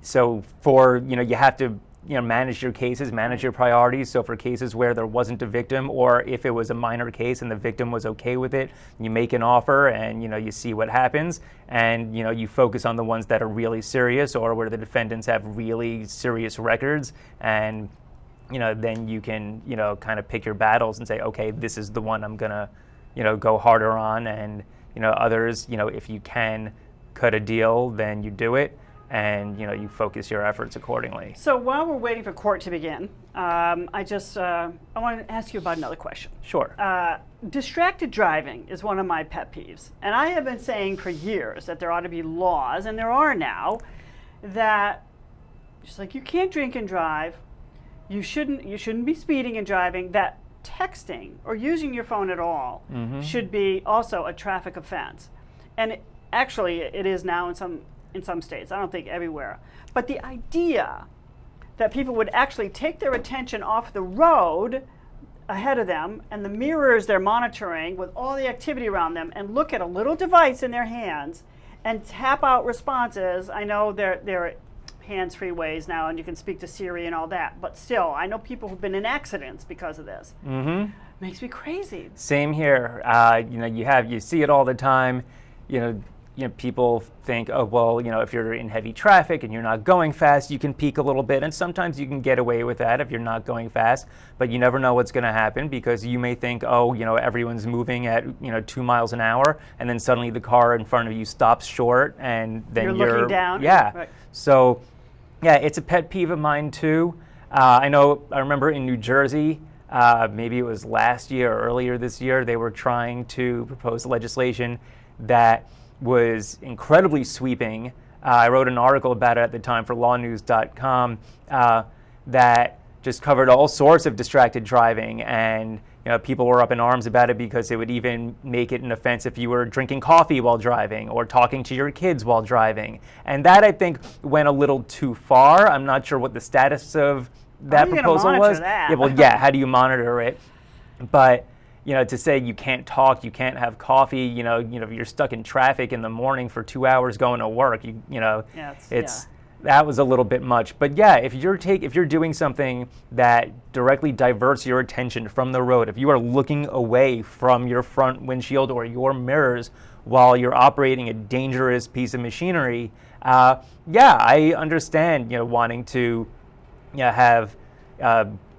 so for you have to manage your cases, manage your priorities. So for cases where there wasn't a victim, or if it was a minor case and the victim was okay with it, you make an offer and you see what happens, and you focus on the ones that are really serious or where the defendants have really serious records, and then you can kind of pick your battles and say, okay, this is the one I'm gonna go harder on, and others, if you can cut a deal, then you do it. And you focus your efforts accordingly. So while we're waiting for court to begin, I want to ask you about another question. Sure. Distracted driving is one of my pet peeves, and I have been saying for years that there ought to be laws, and there are now, that just like you can't drink and drive, you shouldn't be speeding and driving. That texting or using your phone at all should be also a traffic offense, and actually it is now in some states. I don't think everywhere. But the idea that people would actually take their attention off the road ahead of them and the mirrors they're monitoring with all the activity around them and look at a little device in their hands and tap out responses. I know there are hands-free ways now, and you can speak to Siri and all that, but still, I know people who've been in accidents because of this. Makes me crazy. Same here. You see it all the time. People think, oh, well, if you're in heavy traffic and you're not going fast, you can peek a little bit, and sometimes you can get away with that if you're not going fast, but you never know what's going to happen, because you may think, oh, everyone's moving at 2 miles an hour, and then suddenly the car in front of you stops short, and then you're looking down. Yeah. Right. So, yeah, it's a pet peeve of mine too. I remember in New Jersey, maybe it was last year or earlier this year, they were trying to propose legislation that was incredibly sweeping. I wrote an article about it at the time for LawNewz.com that just covered all sorts of distracted driving, and people were up in arms about it because it would even make it an offense if you were drinking coffee while driving or talking to your kids while driving. And that, I think, went a little too far. I'm not sure what the status of that proposal was. That? Yeah, well, yeah, how do you monitor it? But to say you can't talk, you can't have coffee, you're stuck in traffic in the morning for 2 hours going to work, that was a little bit much. But yeah, if you're doing something that directly diverts your attention from the road, if you are looking away from your front windshield or your mirrors while you're operating a dangerous piece of machinery, I understand, wanting to have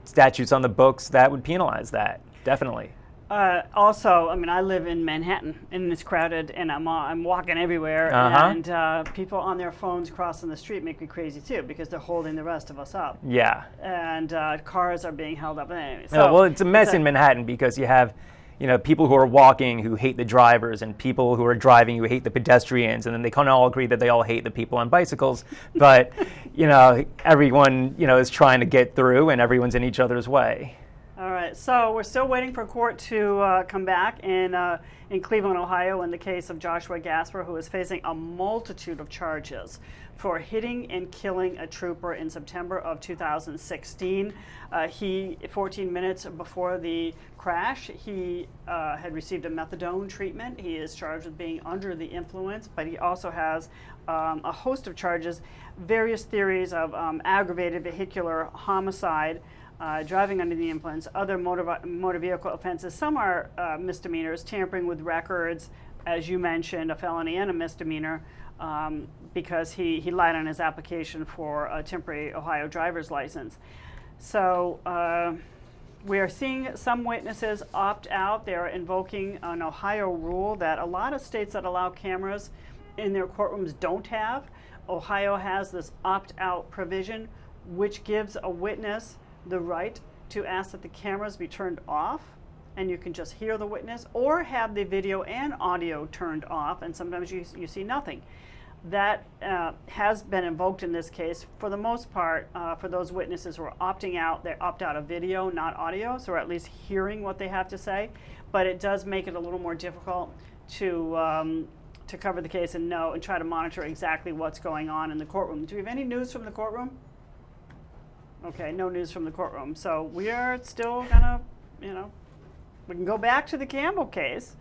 statutes on the books that would penalize that, definitely. Also, I mean, I live in Manhattan, and it's crowded, and I'm walking everywhere, and people on their phones crossing the street make me crazy too, because they're holding the rest of us up. Yeah. And cars are being held up. Anyway, well, it's a mess in Manhattan, because you have people who are walking who hate the drivers, and people who are driving who hate the pedestrians, and then they kind of all agree that they all hate the people on bicycles. But everyone is trying to get through, and everyone's in each other's way. All right, so we're still waiting for court to come back in Cleveland, Ohio, in the case of Joshua Gasper, who is facing a multitude of charges for hitting and killing a trooper in September of 2016. 14 minutes before the crash, he had received a methadone treatment. He is charged with being under the influence, but he also has a host of charges, various theories of aggravated vehicular homicide, driving under the influence, other motor vehicle offenses. Some are misdemeanors, tampering with records, as you mentioned, a felony and a misdemeanor, because he lied on his application for a temporary Ohio driver's license. So we are seeing some witnesses opt out. They're invoking an Ohio rule that a lot of states that allow cameras in their courtrooms don't have. Ohio has this opt-out provision, which gives a witness the right to ask that the cameras be turned off, and you can just hear the witness, or have the video and audio turned off, and sometimes you see nothing. That has been invoked in this case. For the most part, for those witnesses who are opting out, they opt out of video, not audio, so we're at least hearing what they have to say. But it does make it a little more difficult to cover the case and know and try to monitor exactly what's going on in the courtroom. Do we have any news from the courtroom? Okay, no news from the courtroom. So we are still gonna, we can go back to the Campbell case,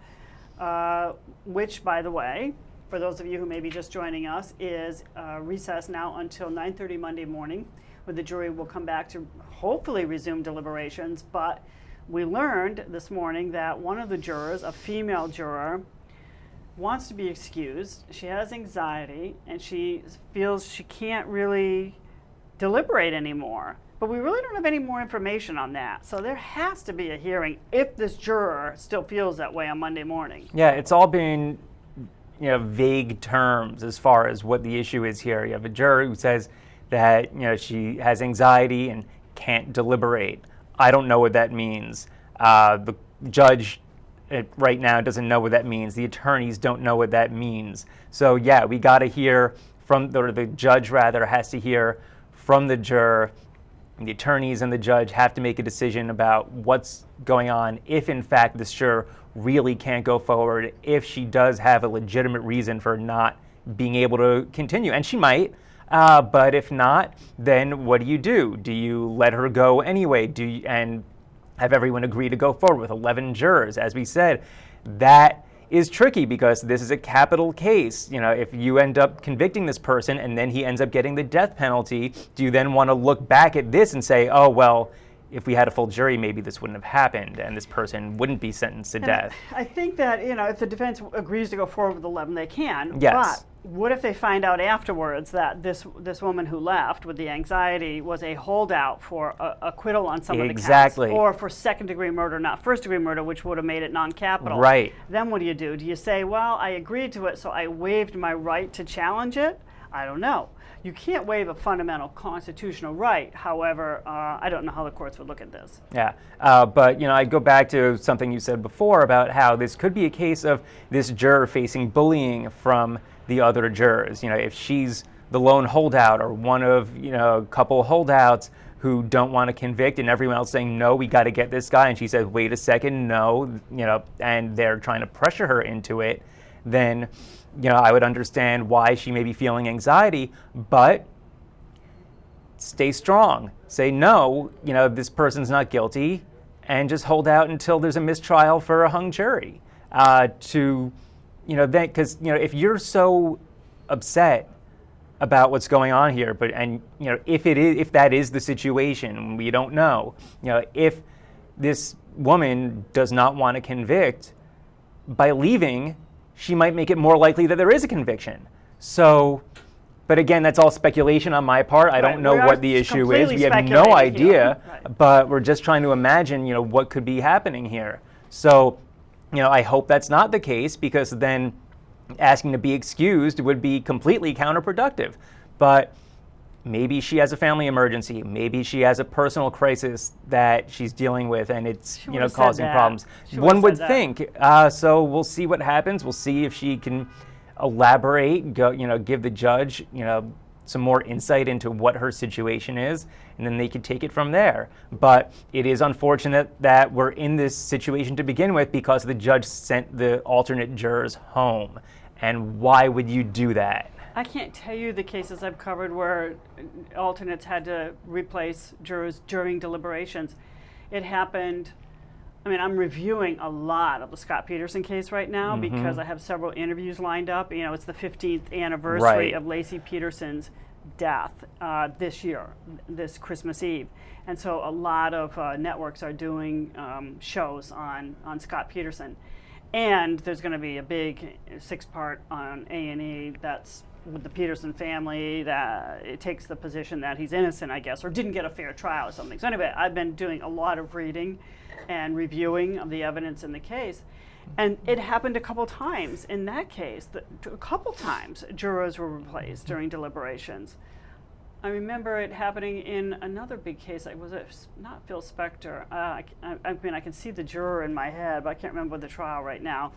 which, by the way, for those of you who may be just joining us, is recessed now until 9:30 Monday morning, where the jury will come back to hopefully resume deliberations. But we learned this morning that one of the jurors, a female juror, wants to be excused. She has anxiety, and she feels she can't really deliberate anymore. But we really don't have any more information on that. So there has to be a hearing if this juror still feels that way on Monday morning. Yeah, it's all been vague terms as far as what the issue is here. You have a juror who says that she has anxiety and can't deliberate. I don't know what that means. The judge right now doesn't know what that means. The attorneys don't know what that means. So yeah, we got to hear from, or the judge rather has to hear from the juror. The attorneys and the judge have to make a decision about what's going on, if in fact this juror really can't go forward, if she does have a legitimate reason for not being able to continue. And she might, but if not, then what do? Do you let her go anyway? And have everyone agree to go forward with 11 jurors? As we said, that is tricky because this is a capital case. If you end up convicting this person and then he ends up getting the death penalty, do you then want to look back at this and say, oh, well, if we had a full jury, maybe this wouldn't have happened and this person wouldn't be sentenced to death? I think that, if the defense agrees to go forward with 11, they can. Yes. But what if they find out afterwards that this woman who left with the anxiety was a holdout for acquittal on some of the counts, or for second-degree murder, not first-degree murder, which would have made it non-capital? Right. Then what do? Do you say, well, I agreed to it, so I waived my right to challenge it? I don't know. You can't waive a fundamental constitutional right. However, I don't know how the courts would look at this. Yeah, but I go back to something you said before about how this could be a case of this juror facing bullying from the other jurors. If she's the lone holdout or one of a couple holdouts who don't want to convict, and everyone else saying, no, we got to get this guy, and she says, wait a second, no, and they're trying to pressure her into it, then I would understand why she may be feeling anxiety, but stay strong. Say, no, this person's not guilty, and just hold out until there's a mistrial for a hung jury. Then, because if you're so upset about what's going on here, if that is the situation, we don't know. If this woman does not want to convict, by leaving, she might make it more likely that there is a conviction. So, but again, that's all speculation on my part. I don't know what the issue is. We have no idea, but we're just trying to imagine, what could be happening here. So, I hope that's not the case, because then asking to be excused would be completely counterproductive. But maybe she has a family emergency. Maybe she has a personal crisis that she's dealing with, and it's causing problems. One would think. So we'll see what happens. We'll see if she can elaborate. Give the judge some more insight into what her situation is, and then they could take it from there. But it is unfortunate that we're in this situation to begin with because the judge sent the alternate jurors home. And why would you do that? I can't tell you the cases I've covered where alternates had to replace jurors during deliberations. It happened. I'm reviewing a lot of the Scott Peterson case right now because I have several interviews lined up. It's the 15th anniversary of Lacey Peterson's death this year, this Christmas Eve. And so a lot of networks are doing shows on Scott Peterson. And there's going to be a big 6-part on A&E that's with the Peterson family, that it takes the position that he's innocent, I guess, or didn't get a fair trial or something. So anyway, I've been doing a lot of reading and reviewing of the evidence in the case. And it happened a couple times in that case. A couple times jurors were replaced during deliberations. I remember it happening in another big case. It was not Phil Spector. I mean, I can see the juror in my head, but I can't remember the trial right now.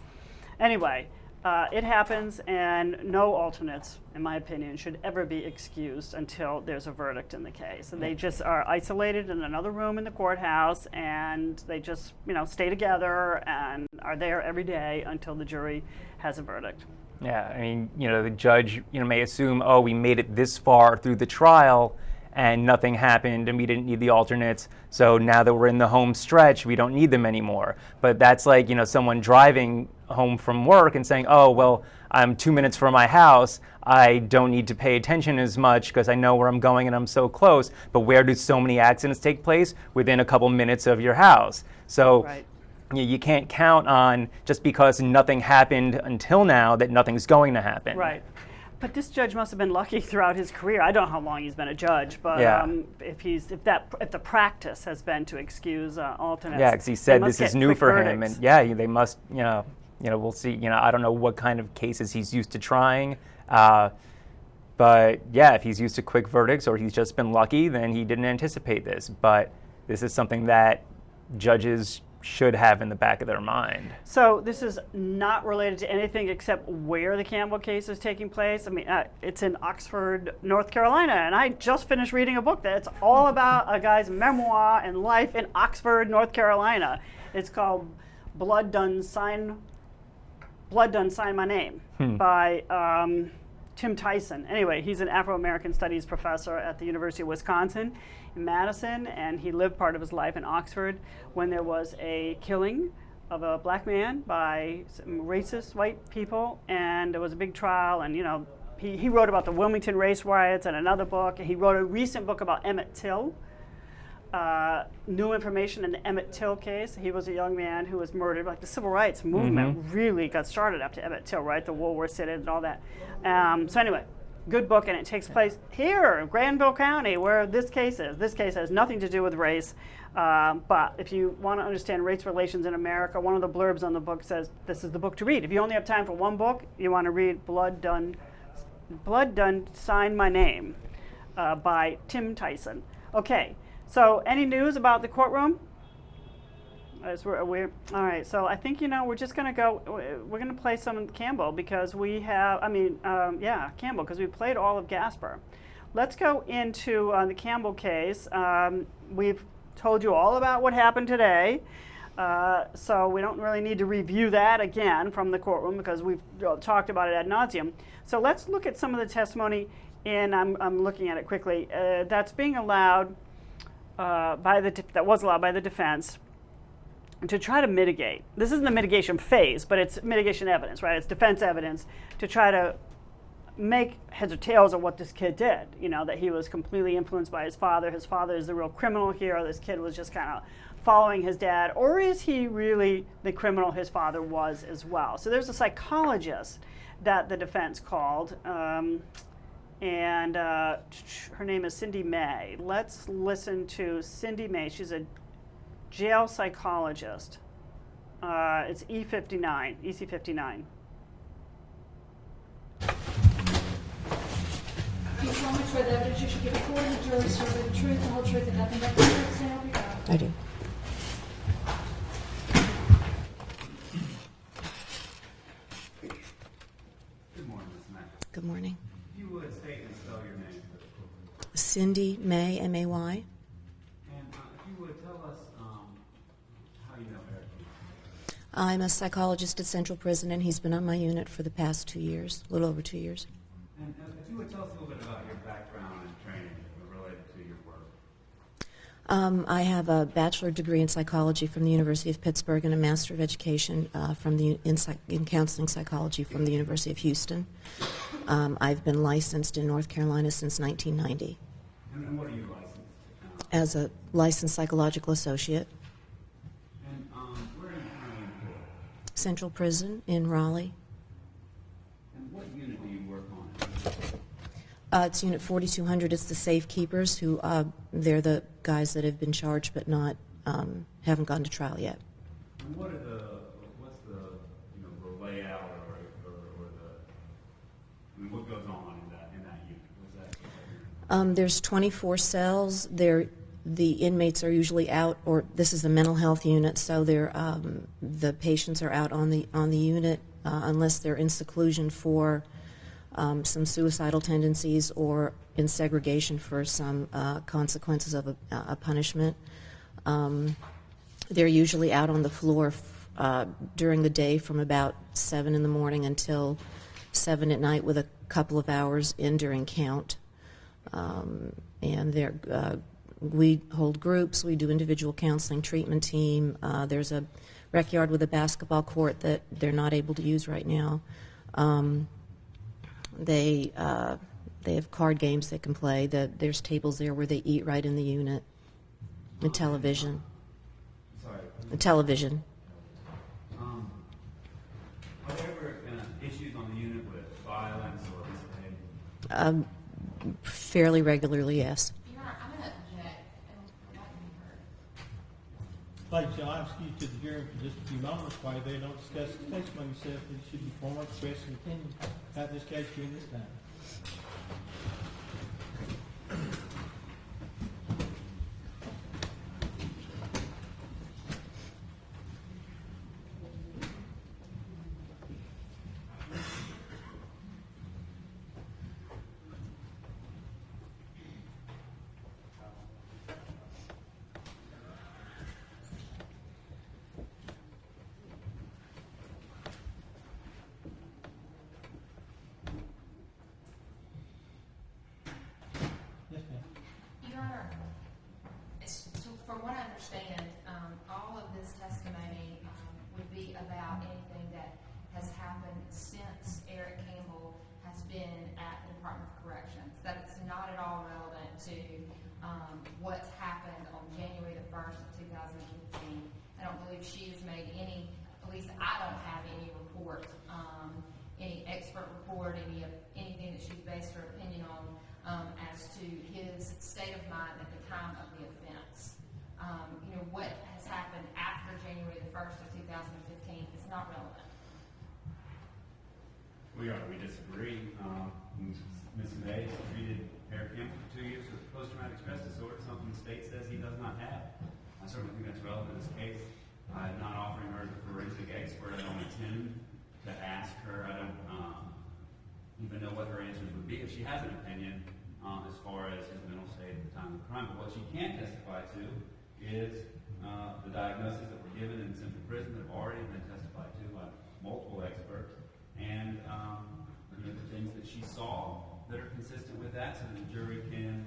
Anyway, it happens, and no alternates, in my opinion, should ever be excused until there's a verdict in the case. And they just are isolated in another room in the courthouse, and they just, stay together and are there every day until the jury has a verdict. Yeah, I mean, the judge, may assume, oh, we made it this far through the trial and nothing happened and we didn't need the alternates. So now that we're in the home stretch, we don't need them anymore. But that's like, someone driving home from work and saying, oh, well, I'm 2 minutes from my house. I don't need to pay attention as much because I know where I'm going and I'm so close. But where do so many accidents take place? Within a couple minutes of your house. So. Right. You can't count on just because nothing happened until now that nothing's going to happen. Right. But this judge must have been lucky throughout his career. I don't know how long he's been a judge, but if the practice has been to excuse alternates. Yeah, because he said this is new for him, and they must. We'll see. I don't know what kind of cases he's used to trying, but if he's used to quick verdicts or he's just been lucky, then he didn't anticipate this. But this is something that judges should have in the back of their mind. So this is not related to anything except where the Campbell case is taking place. I mean, it's in Oxford, North Carolina, and I just finished reading a book that's all about a guy's memoir and life in Oxford, North Carolina. It's called Blood Done Sign My Name by Tim Tyson. Anyway, he's an Afro-American studies professor at the University of Wisconsin in Madison, and he lived part of his life in Oxford when there was a killing of a black man by some racist white people, and there was a big trial, and he wrote about the Wilmington race riots in another book. He wrote a recent book about Emmett Till, new information in the Emmett Till case. He was a young man who was murdered. Like the civil rights movement really got started after Emmett Till, right? The Woolworth sit-ins and all that. So anyway, good book, and it takes place here in Granville County, where this case is. This case has nothing to do with race, but if you want to understand race relations in America, one of the blurbs on the book says this is the book to read. If you only have time for one book, you want to read Blood Done Sign My Name by Tim Tyson. Okay, so any news about the courtroom? All right, so I think, we're just going to go, we're going to play some Campbell because we have, Campbell, because we played all of Gasper. Let's go into the Campbell case. We've told you all about what happened today, so we don't really need to review that again from the courtroom because we've talked about it ad nauseum. So let's look at some of the testimony, and I'm looking at it quickly. That's being allowed that was allowed by the defense to try to mitigate. This isn't the mitigation phase, but it's mitigation evidence, right? It's defense evidence to try to make heads or tails of what this kid did. That he was completely influenced by his father. His father is the real criminal here. This kid was just kind of following his dad. Or is he really the criminal his father was as well? So there's a psychologist that the defense called, and her name is Cindy May. Let's listen to Cindy May. She's a jail psychologist. It's EC59. Do you promise for the evidence you should give a court and the jury serve the truth, the whole truth, and nothing but the truth, so help you God? I do. Good morning, Ms. May. Good morning. If you would state and spell your name for the court. Cindy May, M-A-Y. And if you would tell us how you know Eric. I'm a psychologist at Central Prison, and he's been on my unit for the past 2 years, a little over 2 years. And if you would tell us a little bit about your background and training related to your work. I have a bachelor degree in psychology from the University of Pittsburgh and a Master of Education in counseling psychology from the University of Houston. I've been licensed in North Carolina since 1990. And what are you licensed? As a licensed psychological associate. And where are you currently employed? Central Prison in Raleigh. And what unit do you work on? It's Unit 4200. It's the safekeepers who, they're the guys that have been charged but not, haven't gone to trial yet. And what's the, the layout or what goes on in that unit? What's that? There's 24 cells. The inmates are usually out, or this is a mental health unit, so the patients are out on the unit unless they're in seclusion for some suicidal tendencies or in segregation for some consequences of a punishment. They're usually out on the floor during the day from about 7 in the morning until 7 at night with a couple of hours in during count. And we hold groups, we do individual counseling treatment team. There's a rec yard with a basketball court that they're not able to use right now. They have card games they can play. There's tables there where they eat right in the unit. And television. Sorry. A television. Are there ever issues on the unit with violence or misbehavior? Fairly regularly, yes. Ladies, I'll ask you to the jury for just a few moments while they don't discuss the case among yourselves. It should be formal, express an opinion about this case during this time. Your Honor, from what I understand, all of this testimony would be about anything that has happened since Eric Campbell has been at the Department of Corrections. That it's not at all relevant to what's happened on January the 1st of 2015. I don't believe she has made any, at least I don't have any report, any expert report, anything that she's based her opinion on as to his state of mind at the time of the offense. What has happened after January the 1st of 2015 is not relevant. We disagree. Ms. May treated Eric Campbell for 2 years with post-traumatic stress disorder, something the state says he does not have. I certainly think that's relevant in this case. I'm not offering her as a forensic expert. I don't intend to ask her. I don't even know what her answers would be if she has an opinion as far as his mental state at the time of the crime. But what she can testify to is the diagnoses that were given in central prison that have already been testified to by multiple experts, and the things that she saw that are consistent with that, so that the jury can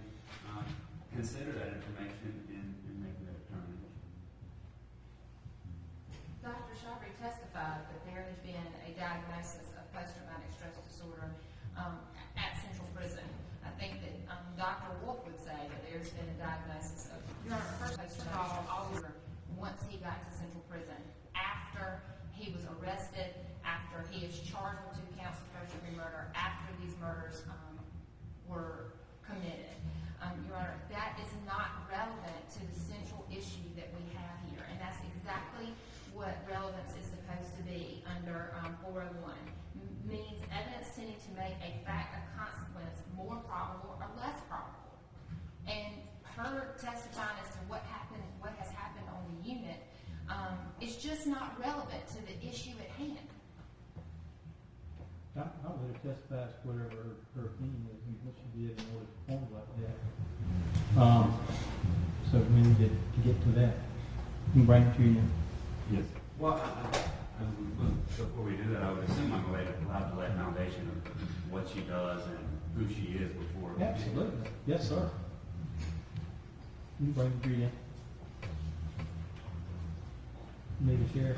consider that information in making their determination. Dr. Shabry testified that there has been a diagnosis of post-traumatic stress disorder at Central Prison. I think that Dr. Wolf would say that there's been a diagnosis of post-traumatic disorder once he got to Central Prison, after he was arrested, after he is charged with 2 counts of first-degree murder, after these murders were committed. Your Honor, that is not relevant to the central issue that we have here, and that's exactly what relevance is supposed to be under 401. Means evidence tending to make a fact of consequence more probable or less probable. And her testifying as to what has happened on the unit is just not relevant to the issue at hand. I would have testified to whatever her opinion is and what she did in order to perform like that. So we need to get to that and bring it to you. Yes. Well, before we do that, I would assume I'm allowed to lay a foundation of what she does and who she is before. Absolutely. Yes, sir. You bring the greeting. Maybe share.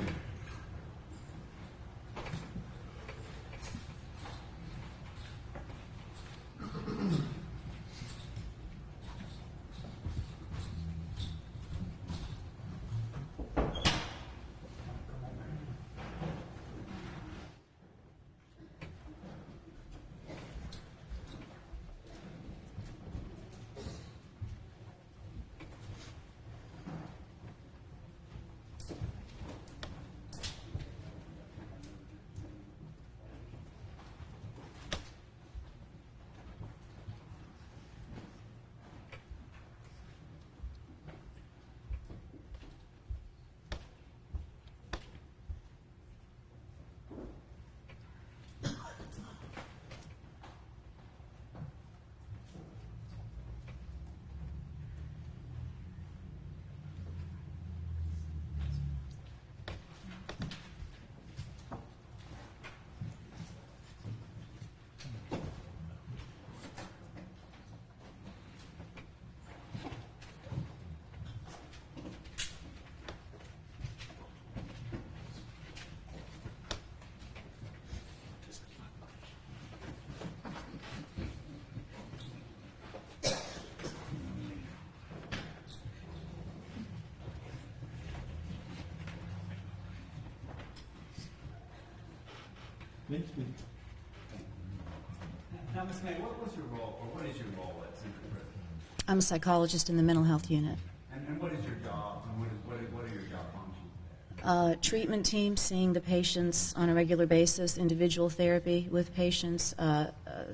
Now, Ms. May, what was your role, or what is your role at Central Prison? I'm a psychologist in the mental health unit. And what is your job, and what are your job functions? Treatment team, seeing the patients on a regular basis, individual therapy with patients,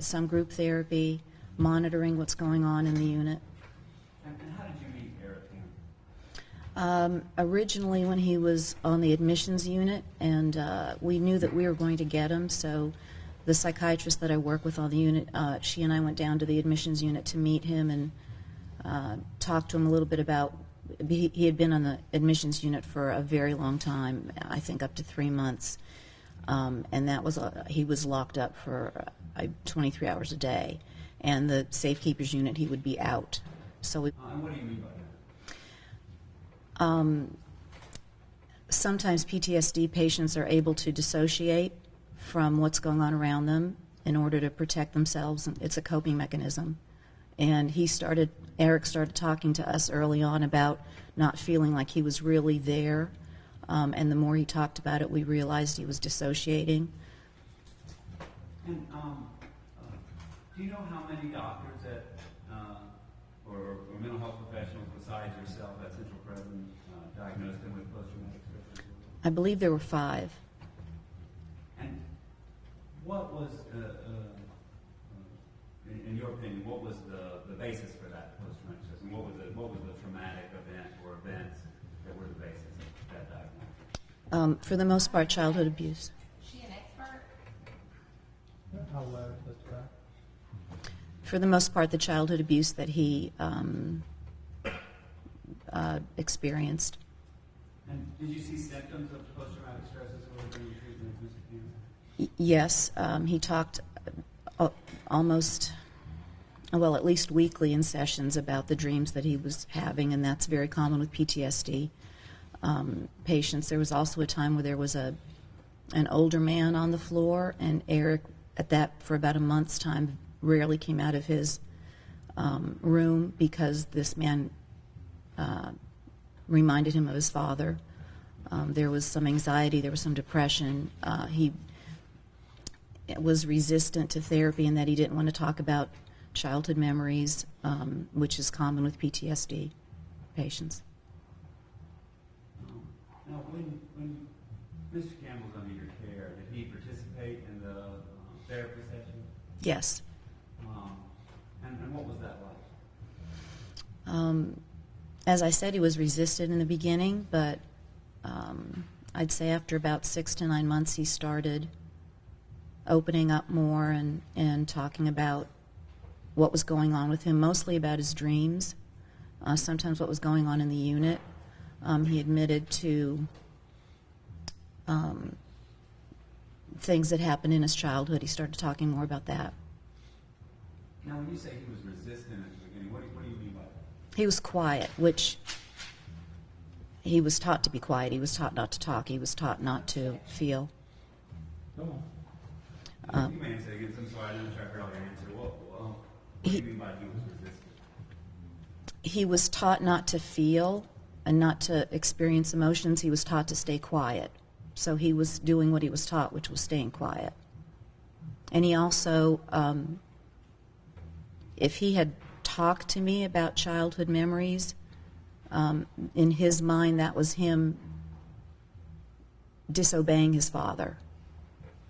some group therapy, monitoring what's going on in the unit. And how did you meet Eric Campbell? Originally when he was on the admissions unit, and we knew that we were going to get him, so the psychiatrist that I work with on the unit, she and I went down to the admissions unit to meet him and talk to him a little bit about, he had been on the admissions unit for a very long time, I think up to 3 months, and that was he was locked up for 23 hours a day, and the safekeepers unit he would be out. So we. And what do you mean by that? Sometimes PTSD patients are able to dissociate from what's going on around them in order to protect themselves. It's a coping mechanism. And Eric started talking to us early on about not feeling like he was really there. And the more he talked about it, we realized he was dissociating. And do you know how many doctors or mental health professionals besides yourself at Central Prison diagnosed him with post-traumatic stress disorder? I believe there were 5. And what was, in your opinion, what was the basis for that post-traumatic stress? And what was the traumatic event or events that were the basis of that diagnosis? For the most part, childhood abuse. Is she an expert? For the most part, the childhood abuse that he experienced. And did you see symptoms of post-traumatic stress disorder during your treatment with Mr. Campbell? Yes, he talked almost, well, at least weekly in sessions about the dreams that he was having, and that's very common with PTSD patients. There was also a time where there was an older man on the floor, and Eric, for about a month's time, rarely came out of his room because this man reminded him of his father. There was some anxiety, there was some depression. He was resistant to therapy in that he didn't want to talk about childhood memories, which is common with PTSD patients. Now, when Mr. Campbell's under your care, did he participate in the therapy session? Yes. And what was that like? As I said, he was resistant in the beginning, but I'd say after about 6 to 9 months, he started opening up more and talking about what was going on with him, mostly about his dreams, sometimes what was going on in the unit. He admitted to things that happened in his childhood. He started talking more about that. Now, when you say he was resistant at the beginning, what do you mean by that? He was quiet, which he was taught to be quiet. He was taught not to talk. He was taught not to feel. Go on. You may answer again. I'm sorry, I didn't try to hear all your answer. What do you mean by he was resistant? He was taught not to feel and not to experience emotions. He was taught to stay quiet. So he was doing what he was taught, which was staying quiet. And he also, if he had talked to me about childhood memories, in his mind that was him disobeying his father.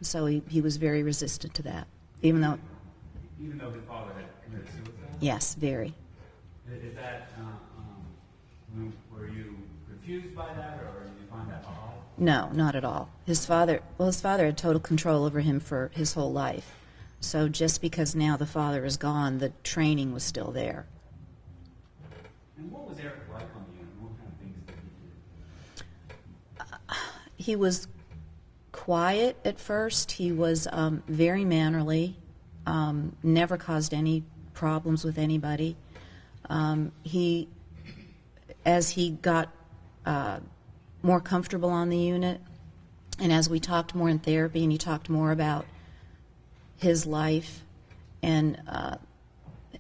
So he was very resistant to that, even though his father had committed suicide? Yes, very. Is that, were you confused by that, or did you find that odd? No, not at all. His father had total control over him for his whole life. So just because now the father is gone, the training was still there. And what was Eric like on the unit? What kind of things did he do? He was quiet at first. He was very mannerly, never caused any problems with anybody. As he got more comfortable on the unit, and as we talked more in therapy, and he talked more about his life and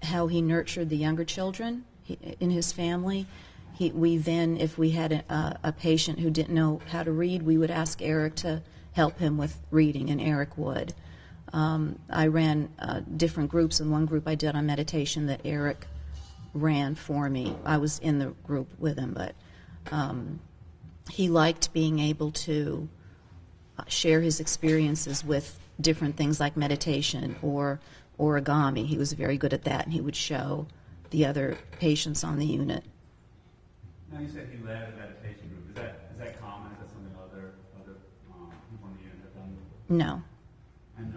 how he nurtured the younger children in his family, we then, if we had a patient who didn't know how to read, we would ask Eric to help him with reading, and Eric would. I ran different groups, and one group I did on meditation that Eric ran for me. I was in the group with him, but he liked being able to share his experiences with different things like meditation or origami. He was very good at that, and he would show the other patients on the unit. Now, you said he led a meditation group. Is that common? Is that something other people on the unit have done? No. And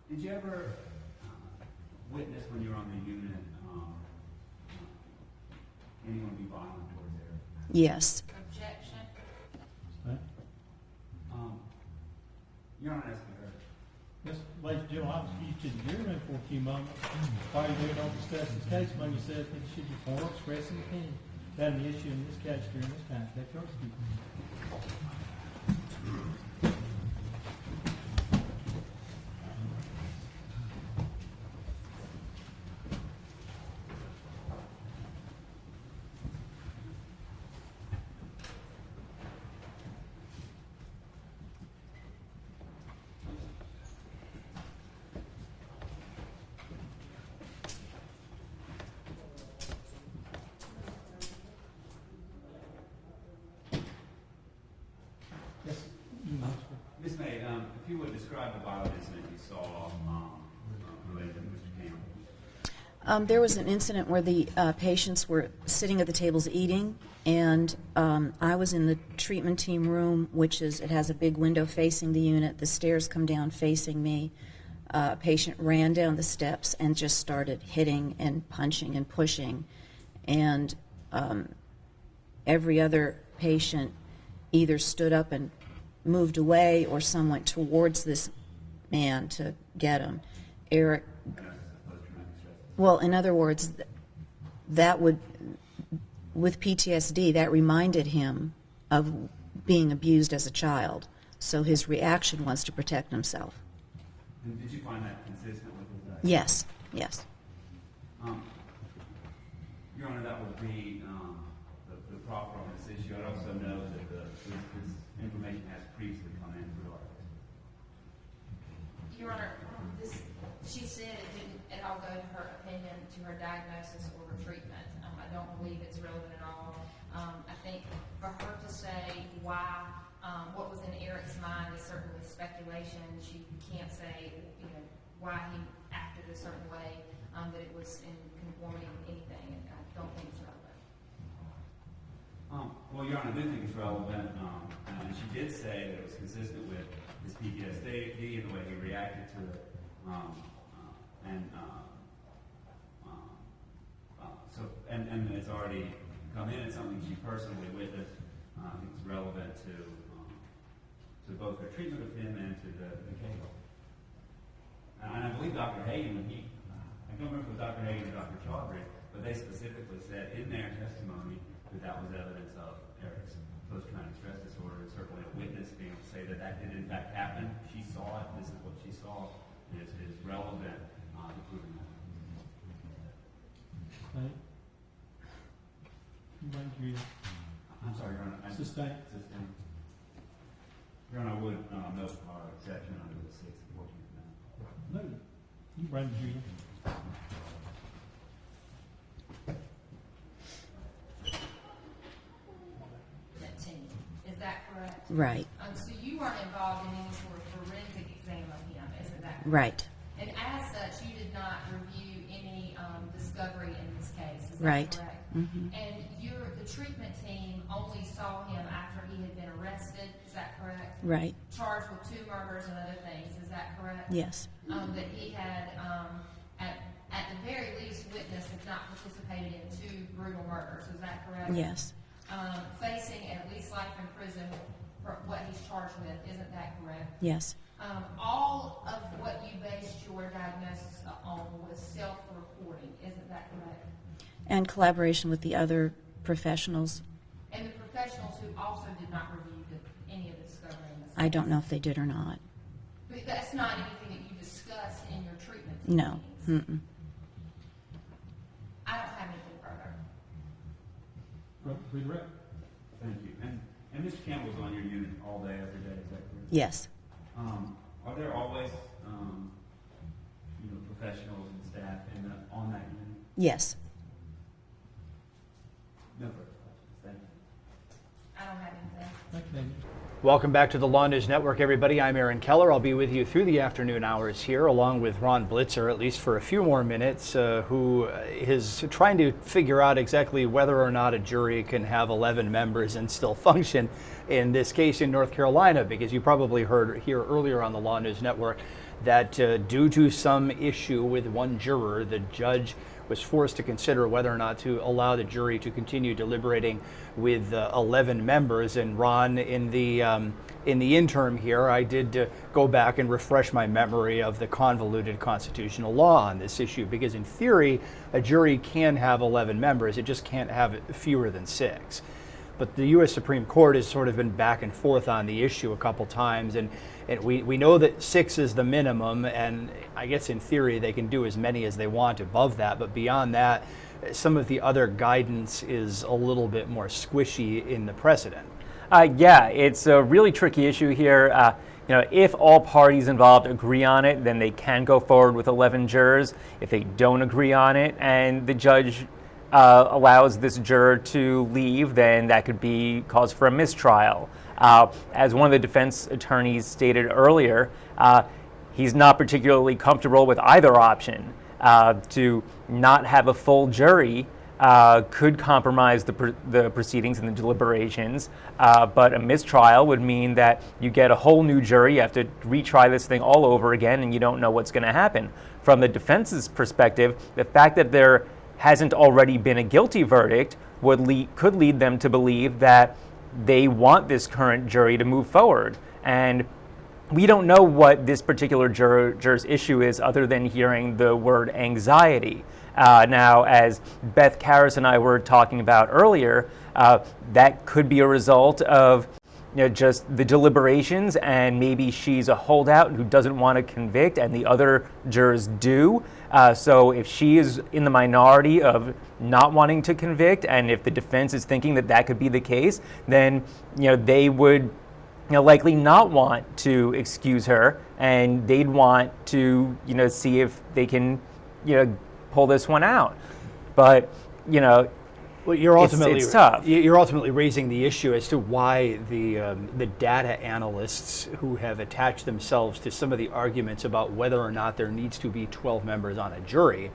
did you ever witness when you were on the unit anyone be violent towards Eric? Yes. Objection. You're not asking her. Yes, ladies and gentlemen, I was used to the jury room for a few moments. While you're doing all discussing this case, when you said that you should be formal, expressing opinion. That an issue in this case during this time. Take yours, people. Ms. May, if you would describe the violent incident you saw related to Mr. Campbell. There was an incident where the patients were sitting at the tables eating, and I was in the treatment team room, it has a big window facing the unit. The stairs come down facing me. A patient ran down the steps and just started hitting and punching and pushing, and every other patient either stood up and moved away, or some went towards this man to get him. Eric, well, in other words, that would, with PTSD, that reminded him of being abused as a child. So his reaction was to protect himself. And did you find that consistent with his life? Yes, yes. Your Honor, that would be the proffer on this issue. I'd also know that this information has previously come in through our Your Honor, she said it didn't at all go to her opinion, to her diagnosis or her treatment. I don't believe it's relevant at all. I think for her to say why, what was in Eric's mind is certainly speculation. She can't say, why he acted a certain way, that it was in conformity with anything. I don't think it's relevant. Well, Your Honor, I do think it's relevant, and she did say that it was consistent with his PTSD and the way he reacted to it, and it's already come in. It's something she personally witnessed. I think it's relevant to both her treatment of him and to the case. And I believe Dr. Hagan, I don't remember if it was Dr. Hagan or Dr. Chaudhry, but they specifically said in their testimony that that was evidence of Eric's post-traumatic stress disorder, and certainly a witness being able to say that that did in fact happen. She saw it, this is what she saw, is relevant to proving that. I'm sorry, Your Honor. Sustain. Your Honor, I would note our exception under the 6th and 14th Amendment. No, you bring the jury. Is that correct? Right. So you weren't involved in any sort of forensic exam of him, isn't that correct? Right. And as such, you did not review any discovery in this case, is that Right. correct? Mm-hmm. And the treatment team only saw him after he had been arrested, is that correct? Right. Charged with 2 murders and other things, is that correct? Yes. That he had, at the very least, witnessed, if not participated in 2 brutal murders, is that correct? Yes. Facing at least life in prison for what he's charged with, isn't that correct? Yes. All of what you based your diagnosis on was self-reporting, isn't that correct? And collaboration with the other professionals. And the professionals who also did not review any of the discovery in this I don't know if they did or not. But that's not anything that you discussed in your treatment No. meetings. Mm-mm. I don't have anything further. Redirect. Thank you. And Mr. Campbell's on your unit all day, every day, is that correct? Yes. Are there always, professionals and staff on that unit? Yes. No further questions. Thank you. I don't have anything. Thank you, Daniel. Welcome back to the LawNewz Network, everybody. I'm Aaron Keller. I'll be with you through the afternoon hours here, along with Ron Blitzer, at least for a few more minutes, who is trying to figure out exactly whether or not a jury can have 11 members and still function in this case in North Carolina, because you probably heard here earlier on the LawNewz Network that due to some issue with one juror, the judge was forced to consider whether or not to allow the jury to continue deliberating with 11 members. And Ron, in the interim here, I did go back and refresh my memory of the convoluted constitutional law on this issue, because in theory, a jury can have 11 members, it just can't have fewer than 6. But the U.S. Supreme Court has sort of been back and forth on the issue a couple times, and we know that 6 is the minimum, and I guess in theory they can do as many as they want above that, but beyond that, some of the other guidance is a little bit more squishy in the precedent. Yeah, it's a really tricky issue here. If all parties involved agree on it, then they can go forward with 11 jurors. If they don't agree on it and the judge allows this juror to leave, then that could be cause for a mistrial. As one of the defense attorneys stated earlier, he's not particularly comfortable with either option. To not have a full jury could compromise the proceedings and the deliberations, but a mistrial would mean that you get a whole new jury, you have to retry this thing all over again, and you don't know what's going to happen. From the defense's perspective, the fact that there hasn't already been a guilty verdict could lead them to believe that they want this current jury to move forward. And we don't know what this particular juror's issue is other than hearing the word anxiety. Now, as Beth Karras and I were talking about earlier, that could be a result of just the deliberations, and maybe she's a holdout who doesn't want to convict and the other jurors do. So if she is in the minority of not wanting to convict, and if the defense is thinking that that could be the case, then they would likely not want to excuse her, and they'd want to see if they can pull this one out. But well, you're ultimately it's tough. You're ultimately raising the issue as to why the data analysts who have attached themselves to some of the arguments about whether or not there needs to be 12 members on a jury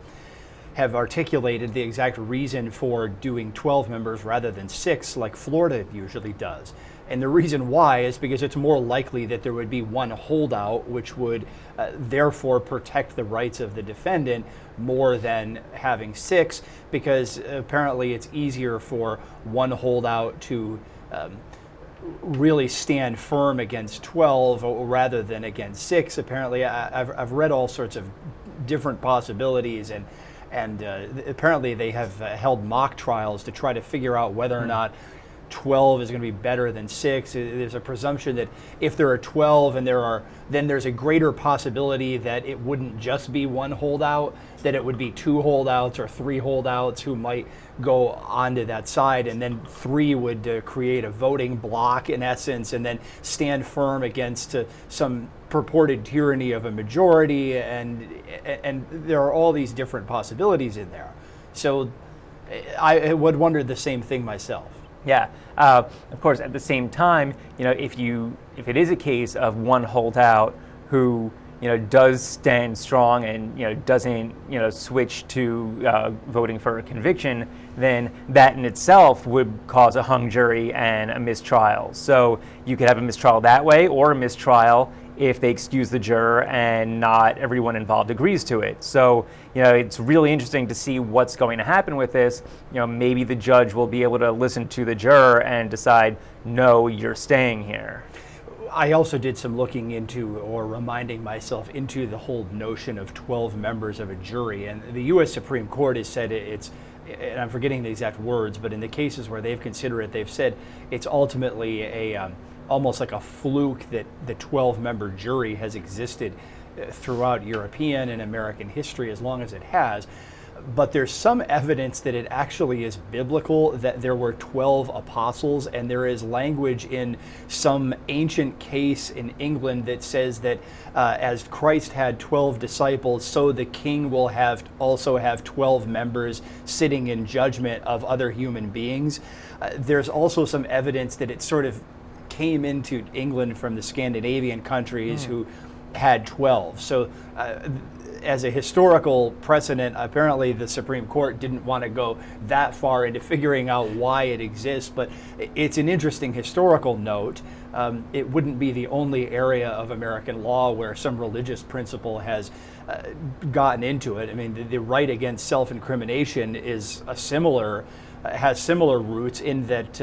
have articulated the exact reason for doing 12 members rather than 6 like Florida usually does. And the reason why is because it's more likely that there would be one holdout, which would therefore protect the rights of the defendant more than having 6, because apparently it's easier for one holdout to really stand firm against 12 rather than against 6. Apparently, I've read all sorts of different possibilities, and apparently they have held mock trials to try to figure out whether or not 12 is going to be better than 6. There's a presumption that if there are 12 and then there's a greater possibility that it wouldn't just be one holdout, that it would be 2 holdouts or 3 holdouts who might go onto that side, and then 3 would create a voting block in essence, and then stand firm against some purported tyranny of a majority, and there are all these different possibilities in there. So I would wonder the same thing myself. Yeah, of course. At the same time, if it is a case of one holdout who does stand strong and doesn't switch to voting for a conviction, then that in itself would cause a hung jury and a mistrial. So you could have a mistrial that way, or a mistrial if they excuse the juror and not everyone involved agrees to it. So, it's really interesting to see what's going to happen with this. Maybe the judge will be able to listen to the juror and decide, no, you're staying here. I also did some looking into, or reminding myself into, the whole notion of 12 members of a jury. And the U.S. Supreme Court has said it's, and I'm forgetting the exact words, but in the cases where they've considered it, they've said it's ultimately almost like a fluke that the 12-member jury has existed throughout European and American history as long as it has. But there's some evidence that it actually is biblical, that there were 12 apostles, and there is language in some ancient case in England that says that as Christ had 12 disciples, so the king will also have 12 members sitting in judgment of other human beings. There's also some evidence that it sort of came into England from the Scandinavian countries who had 12. So as a historical precedent, apparently the Supreme Court didn't want to go that far into figuring out why it exists, but it's an interesting historical note. It wouldn't be the only area of American law where some religious principle has gotten into it. I mean, the right against self-incrimination is has similar roots in that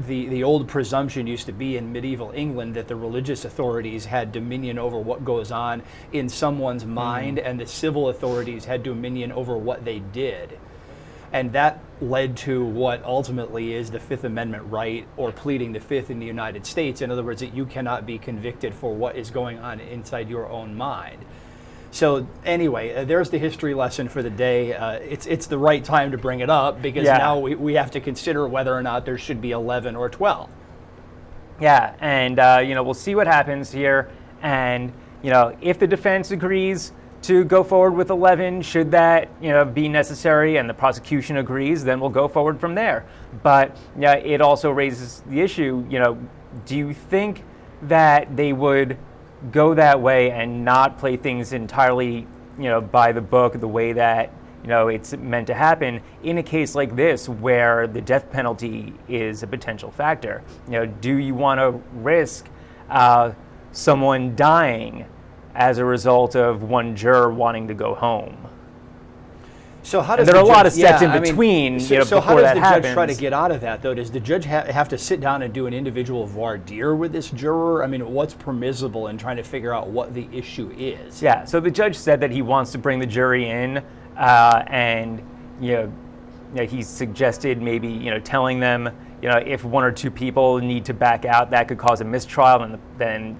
the old presumption used to be in medieval England that the religious authorities had dominion over what goes on in someone's mind, and the civil authorities had dominion over what they did. And that led to what ultimately is the Fifth Amendment right, or pleading the Fifth in the United States. In other words, that you cannot be convicted for what is going on inside your own mind. So anyway, there's the history lesson for the day. It's the right time to bring it up, because now we have to consider whether or not there should be 11 or 12. Yeah, and we'll see what happens here. And if the defense agrees to go forward with 11, should that be necessary, and the prosecution agrees, then we'll go forward from there. But it also raises the issue. Do you think that they would go that way and not play things entirely, by the book, the way that, it's meant to happen in a case like this where the death penalty is a potential factor? Do you want to risk someone dying as a result of one juror wanting to go home? So how does there are a lot of steps in between, so how before does that the happens. judge try to get out of that, though? Does the judge have to sit down and do an individual voir dire with this juror? I mean, what's permissible in trying to figure out what the issue is? Yeah, so the judge said that he wants to bring the jury in, and he suggested maybe telling them if 1 or 2 people need to back out, that could cause a mistrial, and then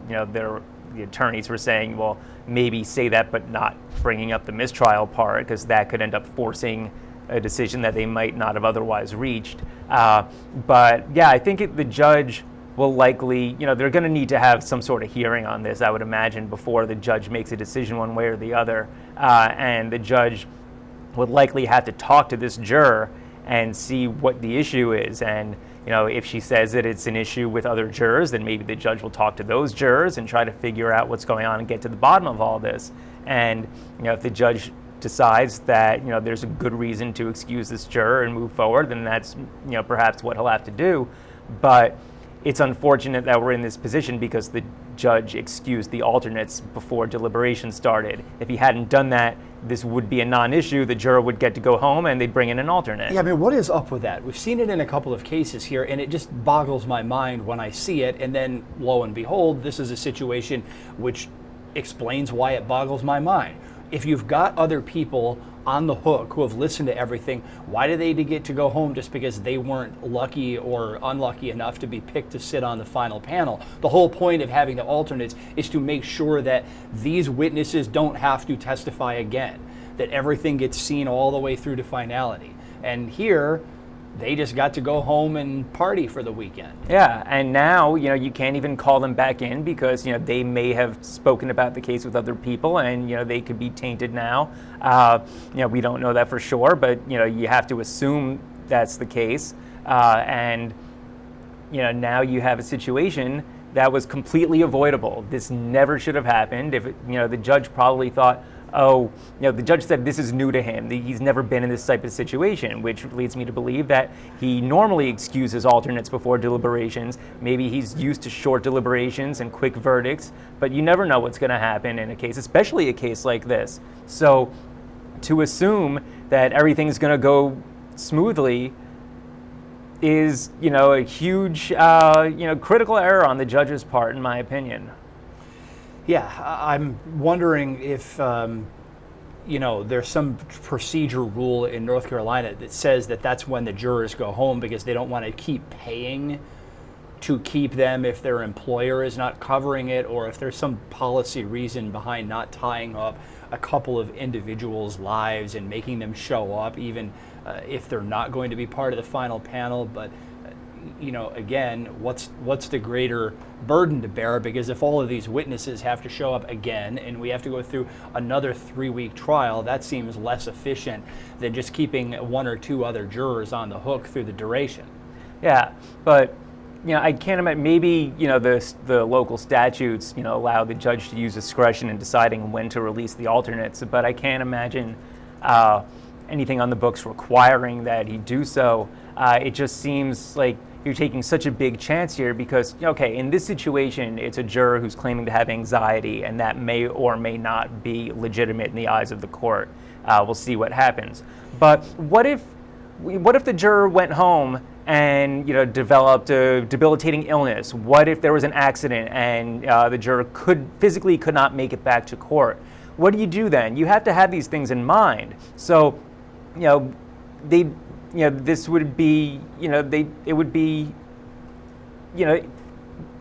the attorneys were saying, well, maybe say that but not bringing up the mistrial part, because that could end up forcing a decision that they might not have otherwise reached. But yeah, I think the judge will likely, they're going to need to have some sort of hearing on this, I would imagine, before the judge makes a decision one way or the other. And the judge would likely have to talk to this juror and see what the issue is. And if she says that it's an issue with other jurors, then maybe the judge will talk to those jurors and try to figure out what's going on and get to the bottom of all this. And if the judge decides that there's a good reason to excuse this juror and move forward, then that's perhaps what he'll have to do. But it's unfortunate that we're in this position, because the judge excused the alternates before deliberation started. If he hadn't done that, this would be a non-issue. The juror would get to go home and they'd bring in an alternate. Yeah, I mean, what is up with that? We've seen it in a couple of cases here, and it just boggles my mind when I see it. And then, lo and behold, this is a situation which explains why it boggles my mind. If you've got other people on the hook who have listened to everything, why do they get to go home just because they weren't lucky or unlucky enough to be picked to sit on the final panel? The whole point of having the alternates is to make sure that these witnesses don't have to testify again, that everything gets seen all the way through to finality. And here, they just got to go home and party for the weekend. Yeah, and now, you can't even call them back in because, they may have spoken about the case with other people and, they could be tainted now. We don't know that for sure, but, you have to assume that's the case. And, now you have a situation that was completely avoidable. This never should have happened. If the judge probably thought, the judge said this is new to him. He's never been in this type of situation, which leads me to believe that he normally excuses alternates before deliberations. Maybe he's used to short deliberations and quick verdicts, but you never know what's going to happen in a case, especially a case like this. So to assume that everything's going to go smoothly is, a huge, critical error on the judge's part, in my opinion. Yeah, I'm wondering if, there's some procedure rule in North Carolina that says that that's when the jurors go home because they don't want to keep paying to keep them if their employer is not covering it, or if there's some policy reason behind not tying up a couple of individuals' lives and making them show up, even if they're not going to be part of the final panel. But again, what's the greater burden to bear? Because if all of these witnesses have to show up again and we have to go through another 3-week trial, that seems less efficient than just keeping one or two other jurors on the hook through the duration. Yeah, but I can't imagine, maybe the local statutes allow the judge to use discretion in deciding when to release the alternates, but I can't imagine anything on the books requiring that he do so. It just seems like you're taking such a big chance here because, in this situation, it's a juror who's claiming to have anxiety, and that may or may not be legitimate in the eyes of the court. We'll see what happens. But what if the juror went home and developed a debilitating illness? What if there was an accident and the juror physically could not make it back to court? What do you do then? You have to have these things in mind. So, this would be, it would be,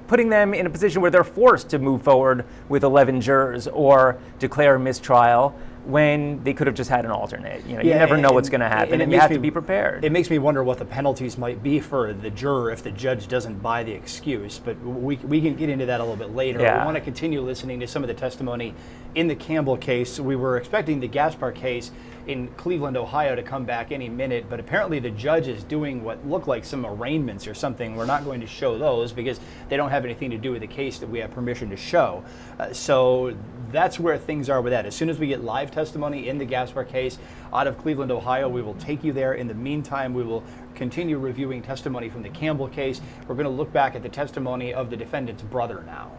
putting them in a position where they're forced to move forward with 11 jurors or declare a mistrial when they could have just had an alternate. You never know what's going to happen, and you have to be prepared. It makes me wonder what the penalties might be for the juror if the judge doesn't buy the excuse, but we can get into that a little bit later. Yeah. We want to continue listening to some of the testimony in the Campbell case. We were expecting the Gaspar case in Cleveland, Ohio to come back any minute, but apparently the judge is doing what look like some arraignments or something. We're not going to show those because they don't have anything to do with the case that we have permission to show. So that's where things are with that. As soon as we get live testimony in the Gaspar case out of Cleveland, Ohio, we will take you there. In the meantime, we will continue reviewing testimony from the Campbell case. We're going to look back at the testimony of the defendant's brother now.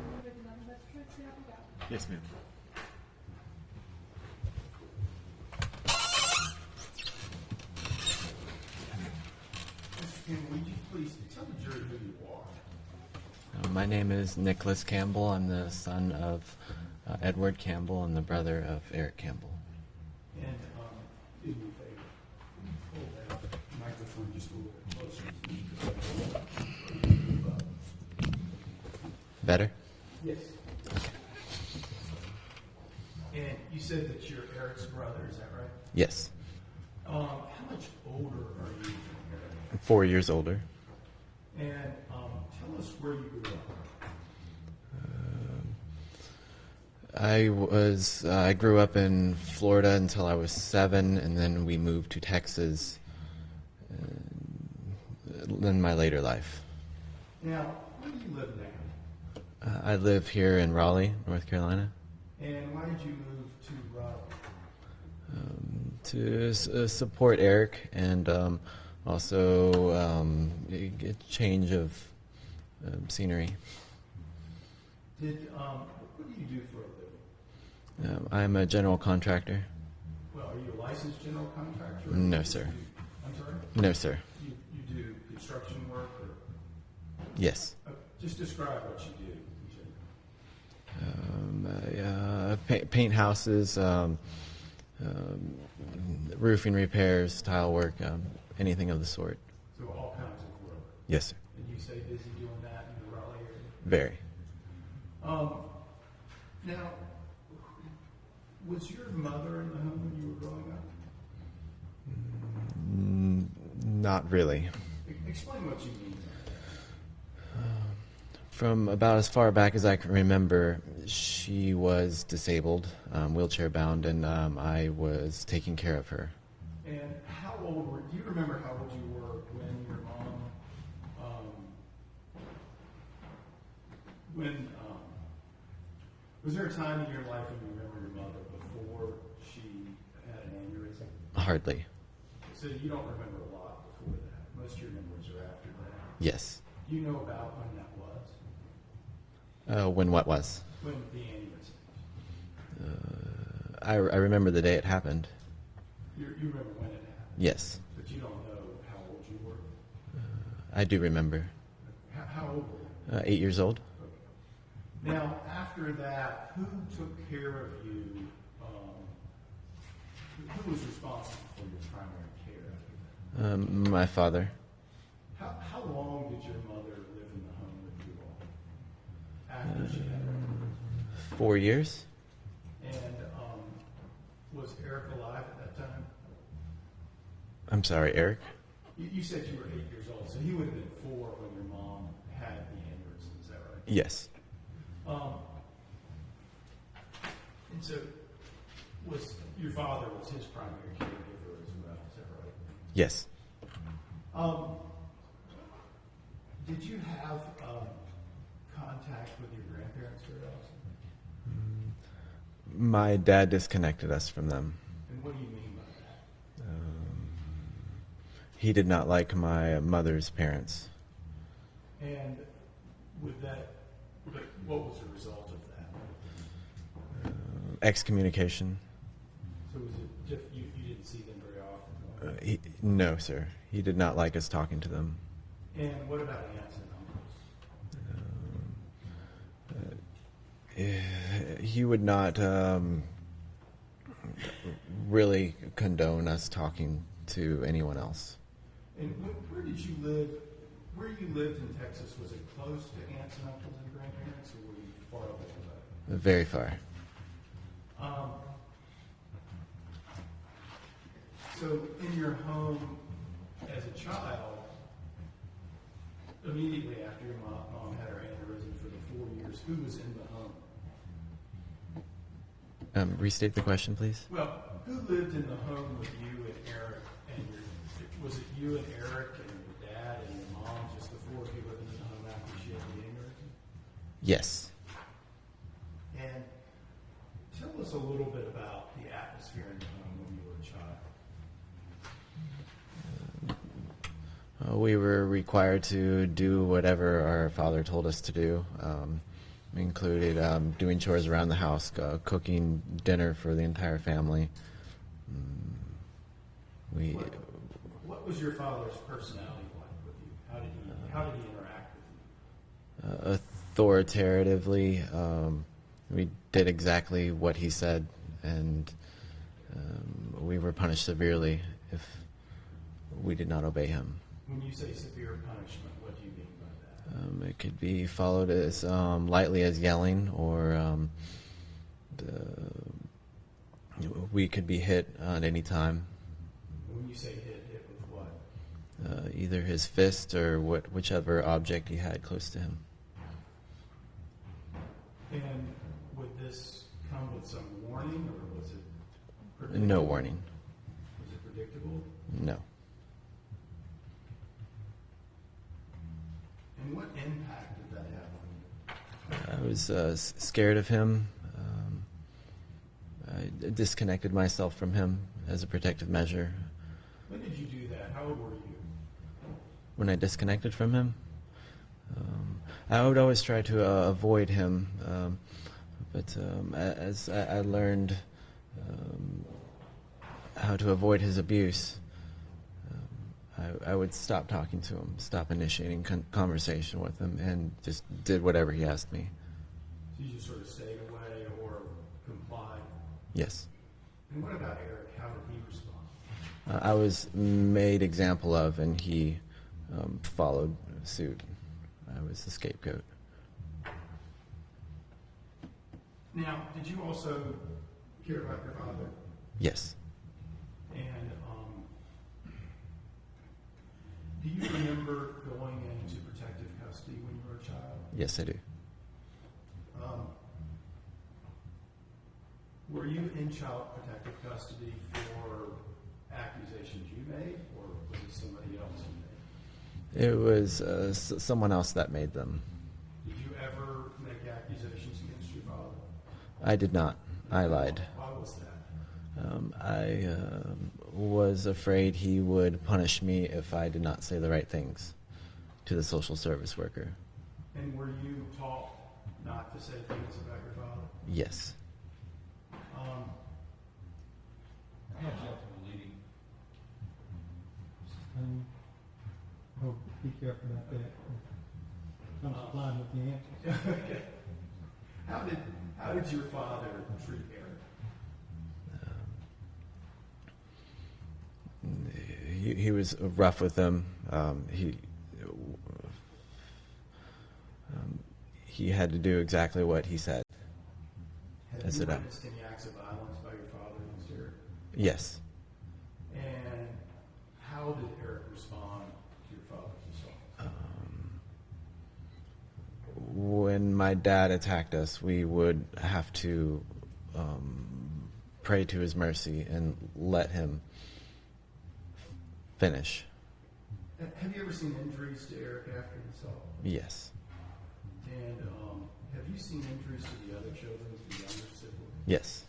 Yes, ma'am. Would you please tell the jury who you are? My name is Nicholas Campbell. I'm the son of Edward Campbell and the brother of Eric Campbell. And do me a favor, pull that microphone just a little bit closer. Better? Yes. And you said that you're Eric's brother, is that right? Yes. How much older are you than Eric? 4 years older. And tell us where you grew up. I grew up in Florida until I was 7, and then we moved to Texas in my later life. Now, where do you live now? I live here in Raleigh, North Carolina. And why did you move to Raleigh? To support Eric and also a change of scenery. What do you do for a living? I'm a general contractor. Well, are you a licensed general contractor? No, sir. I'm sorry? No, sir. You do construction work or? Yes. Just describe what you do. Paint houses, roofing repairs, tile work, anything of the sort. So all kinds of work? Yes, sir. And you stay busy doing that in the Raleigh area? Very. Now, was your mother in the home when you were growing up? Not really. Explain what you mean by that. From about as far back as I can remember, she was disabled, wheelchair bound, and I was taking care of her. And how old were, do you remember how old you were when your mom, was there a time in your life when you remember your mother before she had an aneurysm? Hardly. So you don't remember a lot before that. Most of your memories are after that. Yes. Do you know about when that was? When what was? When the aneurysm. I remember the day it happened. You remember when it happened? Yes. But you don't know how old you were? I do remember. How old were you? 8 years old. Okay. Now, after that, who took care of you? Who was responsible for your primary care after that? My father. How long did your mother live in the home with you all? After she had her? 4 years. And was Eric alive at that time? I'm sorry, Eric. You said you were 8 years old, so he would have been 4 when your mom had the aneurysm, is that right? Yes. And so, was your father was his primary caregiver as well, is that right? Yes. Did you have contact with your grandparents very often? My dad disconnected us from them. And what do you mean by that? He did not like my mother's parents. And with that, what was the result of that? Excommunication. So was it just you didn't see them very often? No, sir. He did not like us talking to them. And what about aunts and uncles? He would not really condone us talking to anyone else. And where did you live? Where you lived in Texas, was it close to aunts and uncles and grandparents, or were you far away? Very far. So in your home as a child, immediately after your mom had her aneurysm for the 4 years, who was in the home? Restate the question, please. Well, who lived in the home with you and Eric? And was it you and Eric and your dad and your mom, just the 4 of you living in the home after she had the aneurysm? Yes. And tell us a little bit about the atmosphere in the home when you were a child. We were required to do whatever our father told us to do. Included doing chores around the house, cooking dinner for the entire family. What was your father's personality like with you? How did he interact with you? Authoritatively, we did exactly what he said, and we were punished severely if we did not obey him. When you say severe punishment, what do you mean by that? It could be followed as lightly as yelling, or we could be hit at any time. When you say hit with what? Either his fist or whichever object he had close to him. And would this come with some warning, or was it predictable? No warning. Was it predictable? No. And what impact did that have on you? I was scared of him. I disconnected myself from him as a protective measure. When did you do that? How old were you? When I disconnected from him, I would always try to avoid him, but as I learned how to avoid his abuse, I would stop talking to him, stop initiating conversation with him, and just did whatever he asked me. So you just sort of stayed away or complied? Yes. And what about Eric? How did he respond? I was made example of, and he followed suit. I was the scapegoat. Now, did you also hear about your father? Yes. And do you remember going into protective custody when you were a child? Yes, I do. Were you in child protective custody for accusations you made, or was it somebody else who made? It was someone else that made them. Did you ever make accusations against your father? I did not. I lied. Why was that? I was afraid he would punish me if I did not say the right things to the social service worker. And were you taught not to say things about your father? Yes. Oh, be careful about that. I'm supplying with the answers. Okay. How did your father treat Eric? He was rough with them. He had to do exactly what he said. Have you witnessed any acts of violence by your father against Eric? Yes. And how did Eric respond to your father's assault? When my dad attacked us, we would have to pray to his mercy and let him finish. Have you ever seen injuries to Eric after the assault? Yes. And have you seen injuries to the other children, the younger siblings? Yes.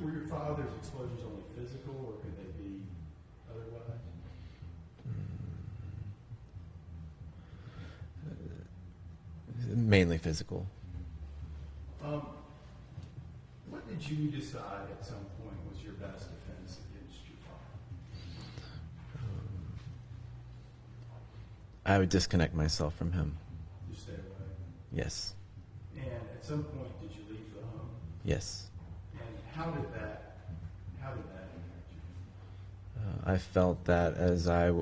Were your father's explosions only physical, or could they be otherwise? Mainly physical. What did you decide at some point was your best defense against your father? I would disconnect myself from him. You stay away? Yes. And at some point, did you leave the home? Yes. And how did that impact you? I felt that as I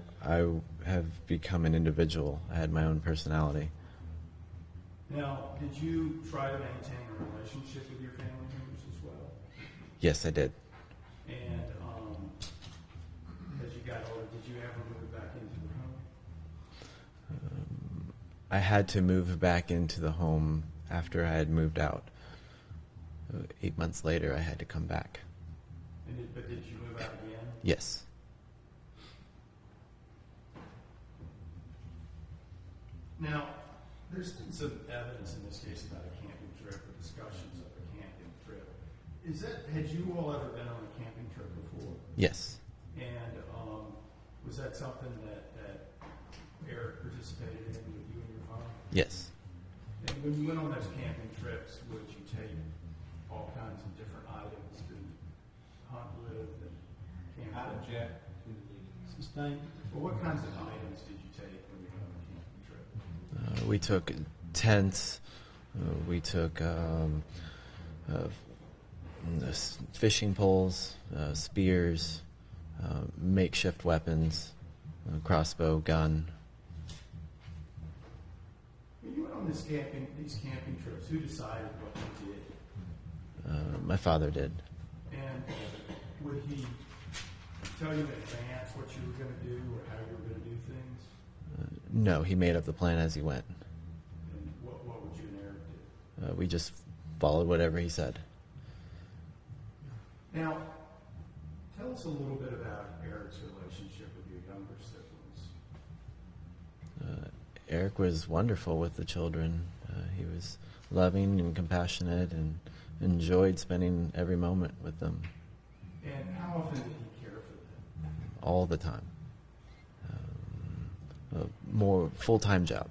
have become an individual, I had my own personality. Now, did you try to maintain a relationship with your family members as well? Yes, I did. And as you got older, did you ever move back into the home? I had to move back into the home after I had moved out. 8 months later, I had to come back. But did you move out again? Yes. Now, there's been some evidence in this case about a camping trip or discussions of a camping trip. Had you all ever been on a camping trip before? Yes. And was that something that Eric participated in with you and your father? Yes. And when you went on those camping trips, would you take all kinds of different items to hunt with and camp with? Object to the sustain. Well, what kinds of items did you take when you went on a camping trip? We took tents. We took fishing poles, spears, makeshift weapons, crossbow, gun. When you went on these camping trips, who decided what you did? My father did. And would he tell you in advance what you were going to do or how you were going to do things? No, he made up the plan as he went. And what would you and Eric do? We just followed whatever he said. Now, tell us a little bit about Eric's relationship with your younger siblings. Eric was wonderful with the children. He was loving and compassionate and enjoyed spending every moment with them. And how often did he care for them? All the time. more full-time job.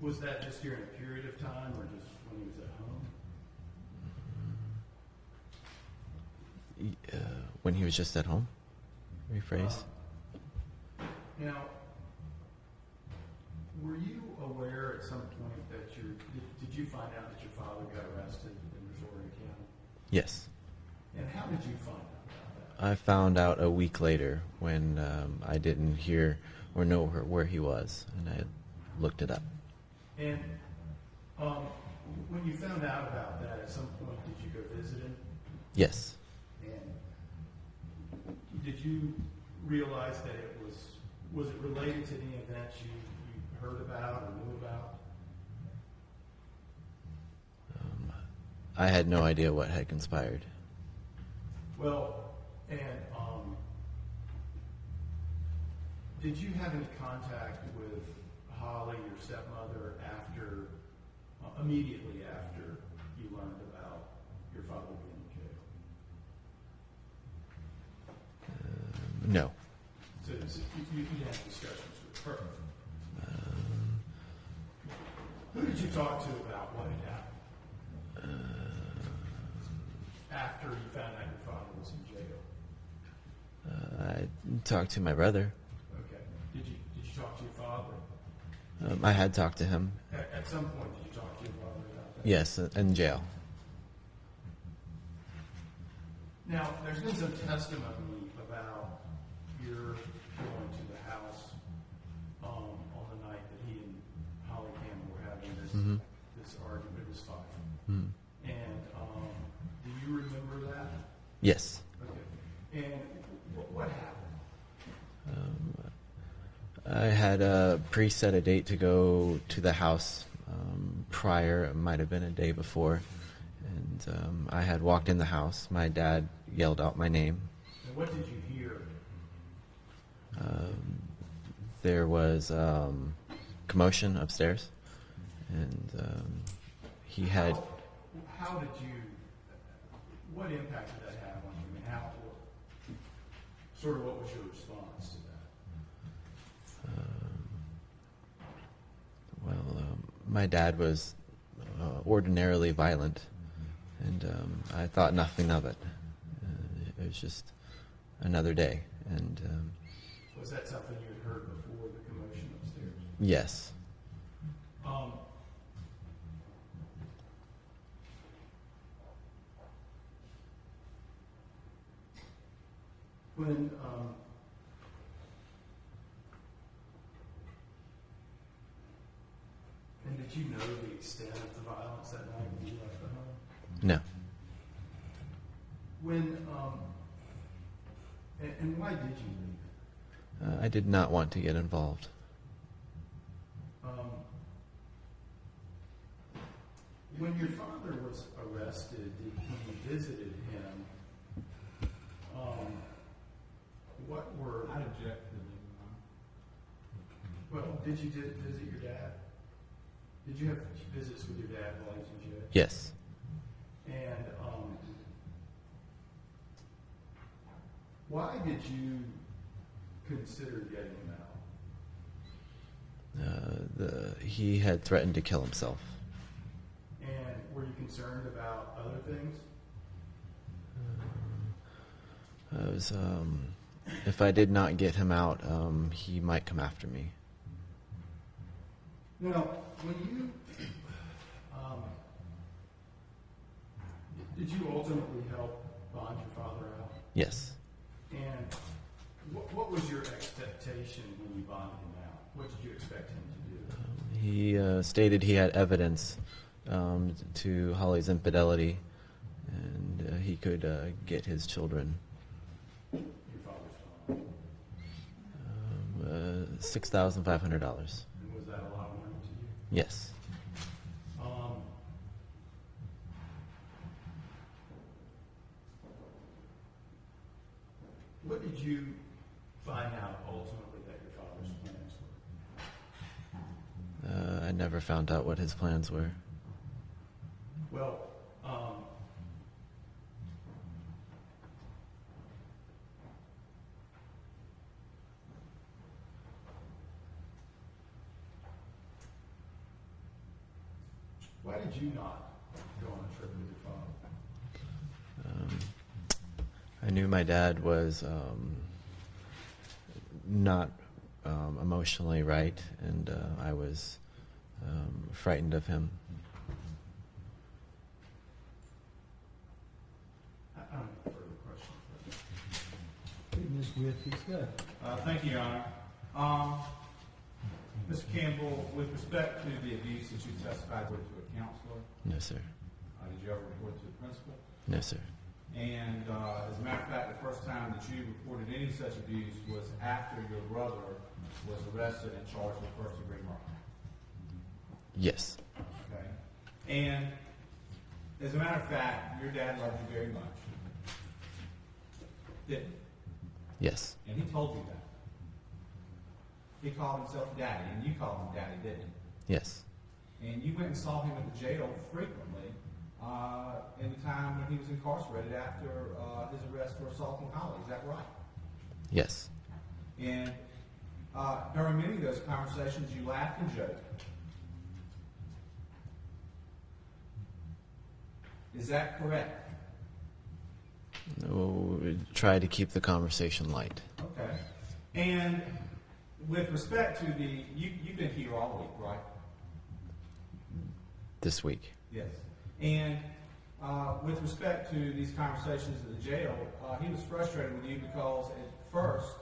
Was that just during a period of time or just when he was at home? When he was just at home? Rephrase. Now, were you aware at some point that did you find out that your father got arrested in Missouri County? Yes. And how did you find out about that? I found out a week later when I didn't hear or know where he was, and I looked it up. And when you found out about that, at some point, did you go visit him? Yes. And did you realize that was it related to any events you heard about or knew about? I had no idea what had conspired. Well, and did you have any contact with Holly, your stepmother, immediately after you learned about your father being in jail? No. So you had discussions with her. Who did you talk to about what had happened? After you found out your father was in jail? I talked to my brother. Okay. Did you talk to your father? I had talked to him. At some point, did you talk to your father about that? Yes, in jail. Now, there's been some testimony about your going to the house on the night that he and Holly Campbell were having this argument, this fight. Mm-hmm. And do you remember that? Yes. Okay. And what happened? I had pre-set a date to go to the house prior. It might have been a day before. And I had walked in the house. My dad yelled out my name. And what did you hear? There was commotion upstairs. And he had... How did you... What impact did that have on you? I mean, what was your response to that? My dad was ordinarily violent, and I thought nothing of it. It was just another day. And was that something you had heard before the commotion upstairs? Yes. When and did you know the extent of the violence that night when you left the home? No. When and why did you leave? I did not want to get involved. When your father was arrested, when you visited him, what were... I objected. Well, did you visit your dad? Did you have visits with your dad while he was in jail? Yes. And why did you consider getting him out? He had threatened to kill himself. And were you concerned about other things? I was, if I did not get him out, he might come after me. Now, when you did you ultimately help bond your father out? Yes. And what was your expectation when you bonded him out? What did you expect him to do? He stated he had evidence to Holly's infidelity, and he could get his children. Your father's father? $6,500. And was that a lot of money to you? Yes. What did you find out ultimately that your father's plans were? I never found out what his plans were. Well, Why did you not go on a trip with your father? I knew my dad was not emotionally right, and I was frightened of him. I don't have further questions. Ms. Witt, please go. Thank you, Your Honor. Mr. Campbell, with respect to the abuse that you testified to a counselor, No, sir. did you ever report to the principal? No, sir. And as a matter of fact, the first time that you reported any such abuse was after your brother was arrested and charged with first-degree murder. Yes. Okay. And as a matter of fact, your dad loved you very much. Didn't he? Yes. And he told you that. He called himself Daddy, and you called him Daddy, didn't he? Yes. And you went and saw him at the jail frequently in the time when he was incarcerated after his arrest for assault on Holly. Is that right? Yes. And during many of those conversations, you laughed and joked. Is that correct? No, we try to keep the conversation light. Okay. And with respect to the, you've been here all week, right? This week. Yes. And with respect to these conversations at the jail, he was frustrated with you because at first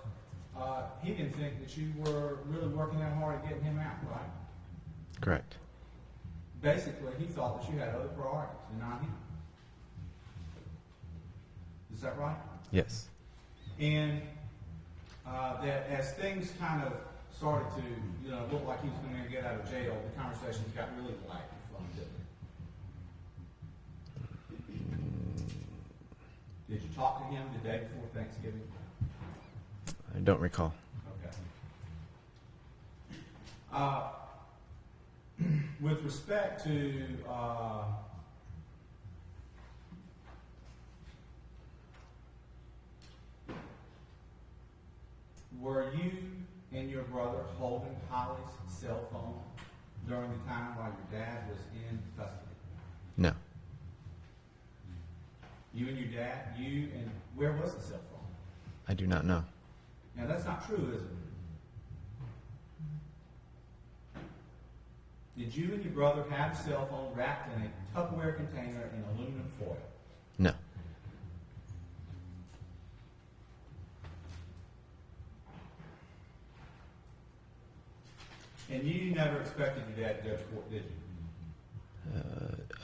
he didn't think that you were really working that hard at getting him out, right? Correct. Basically, he thought that you had other priorities and not him. Is that right? Yes. And that as things kind of started to, look like he was going to get out of jail, the conversations got really light from him, didn't they? Did you talk to him the day before Thanksgiving? I don't recall. Okay. With respect to were you and your brother holding Holly's cell phone during the time while your dad was in custody? No. You and your dad, where was the cell phone? I do not know. Now that's not true, is it? Did you and your brother have a cell phone wrapped in a Tupperware container in aluminum foil? No. And you never expected your dad to go to court, did you?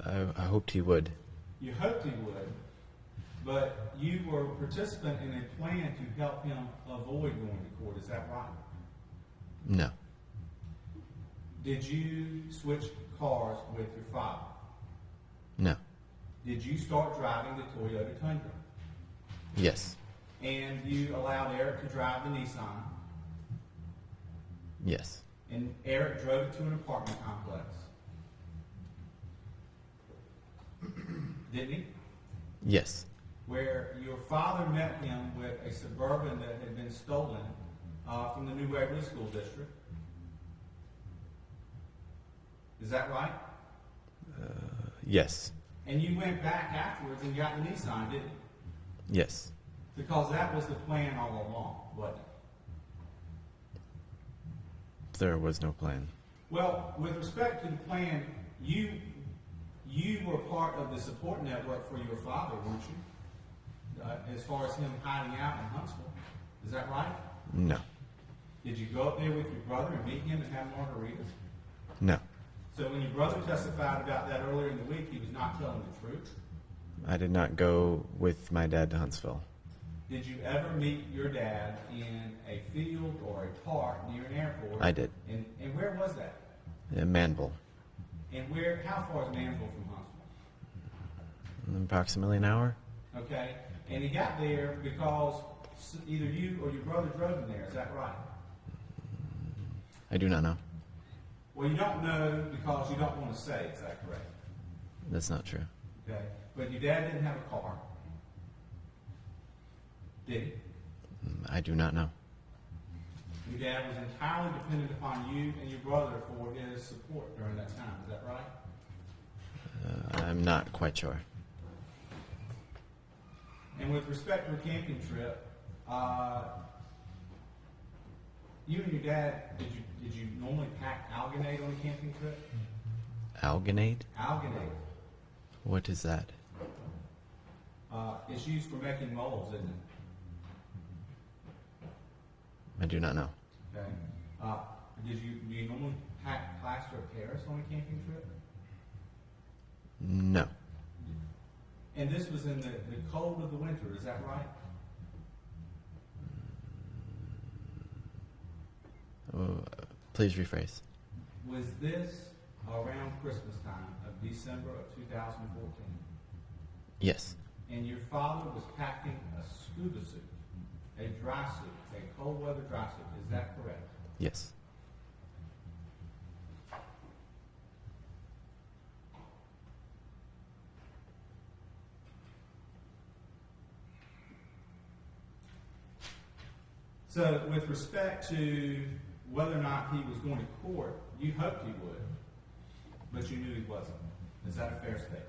I hoped he would. You hoped he would, but you were a participant in a plan to help him avoid going to court. Is that right? No. Did you switch cars with your father? No. Did you start driving the Toyota Tundra? Yes. And you allowed Eric to drive the Nissan? Yes. And Eric drove it to an apartment complex? Didn't he? Yes. Where your father met him with a Suburban that had been stolen from the New Waverly School District. Is that right? Yes. And you went back afterwards and got the Nissan, didn't you? Yes. Because that was the plan all along, wasn't it? There was no plan. Well, with respect to the plan, you were part of the support network for your father, weren't you? As far as him hiding out in Huntsville. Is that right? No. Did you go up there with your brother and meet him and have margaritas? No. So when your brother testified about that earlier in the week, he was not telling the truth? I did not go with my dad to Huntsville. Did you ever meet your dad in a field or a park near an airport? I did. And where was that? In Manville. And how far is Manville from Huntsville? Approximately an hour. Okay. And he got there because either you or your brother drove him there. Is that right? I do not know. Well, you don't know because you don't want to say. Is that correct? That's not true. Okay. But your dad didn't have a car. Did he? I do not know. Your dad was entirely dependent upon you and your brother for his support during that time. Is that right? I'm not quite sure. And with respect to a camping trip, you and your dad, did you normally pack alginate on a camping trip? Alginate? Alginate. What is that? It's used for making molds, isn't it? I do not know. Okay. Do you normally pack plaster of Paris on a camping trip? No. And this was in the cold of the winter, is that right? Please rephrase. Was this around Christmas time of December of 2014? Yes. And your father was packing a scuba suit, a dry suit, a cold weather dry suit, is that correct? Yes. So with respect to whether or not he was going to court, you hoped he would, but you knew he wasn't. Is that a fair statement?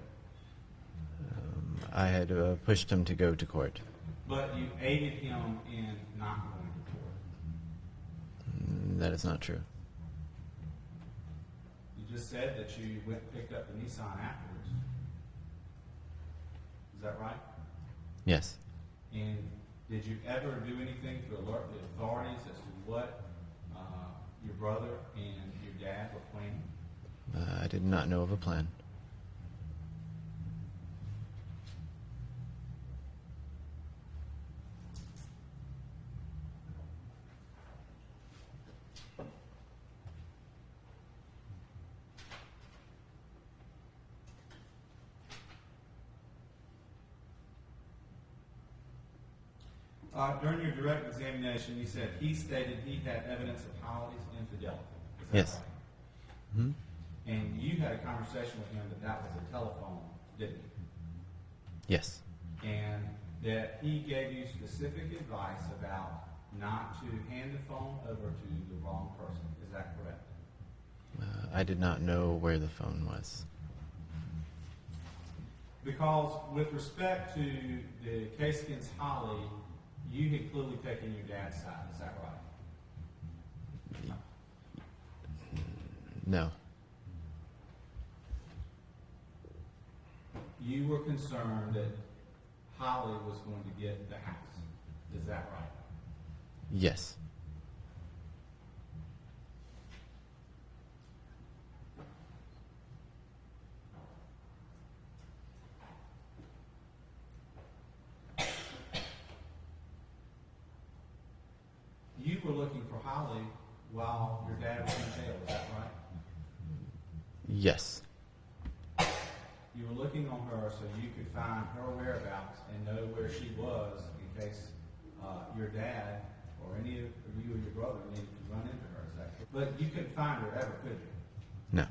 I had pushed him to go to court. But you aided him in not going to court. That is not true. You just said that you went and picked up the Nissan afterwards. Is that right? Yes. And did you ever do anything to alert the authorities as to what your brother and your dad were planning? I did not know of a plan. During your direct examination, you said he stated he had evidence of Holly's infidelity. Is that Yes. right? Hmm? And you had a conversation with him that was a telephone, didn't you? Yes. And that he gave you specific advice about not to hand the phone over to the wrong person. Is that correct? I did not know where the phone was. Because with respect to the case against Holly, you had clearly taken your dad's side. Is that right? No. You were concerned that Holly was going to get the house. Is that right? Yes. You were looking for Holly while your dad was in jail. Is that right? Yes. You were looking on her so you could find her whereabouts and know where she was in case your dad or any of you or your brother needed to run into her. Is that correct? But you couldn't find her ever, could you? No.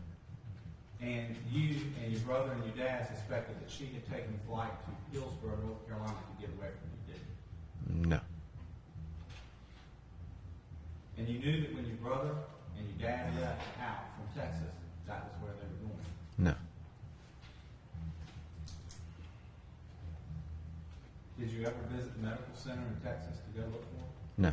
And you and your brother and your dad suspected that she had taken flight to Hillsborough, North Carolina to get away from you, didn't you? No. And you knew that when your brother and your dad left out from Texas, that was where they were going. No. Did you ever visit the medical center in Texas to go look for them? No.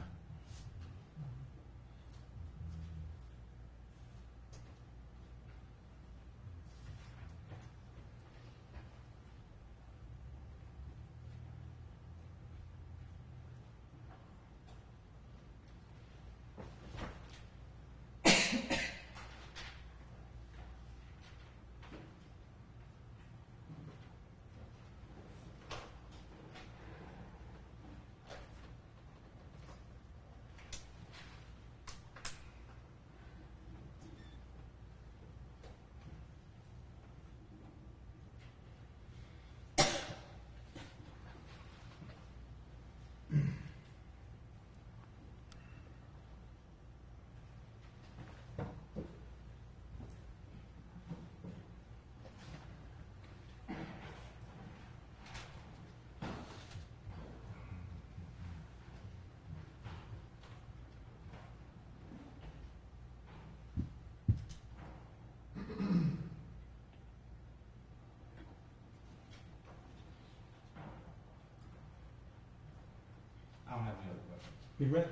Be ready.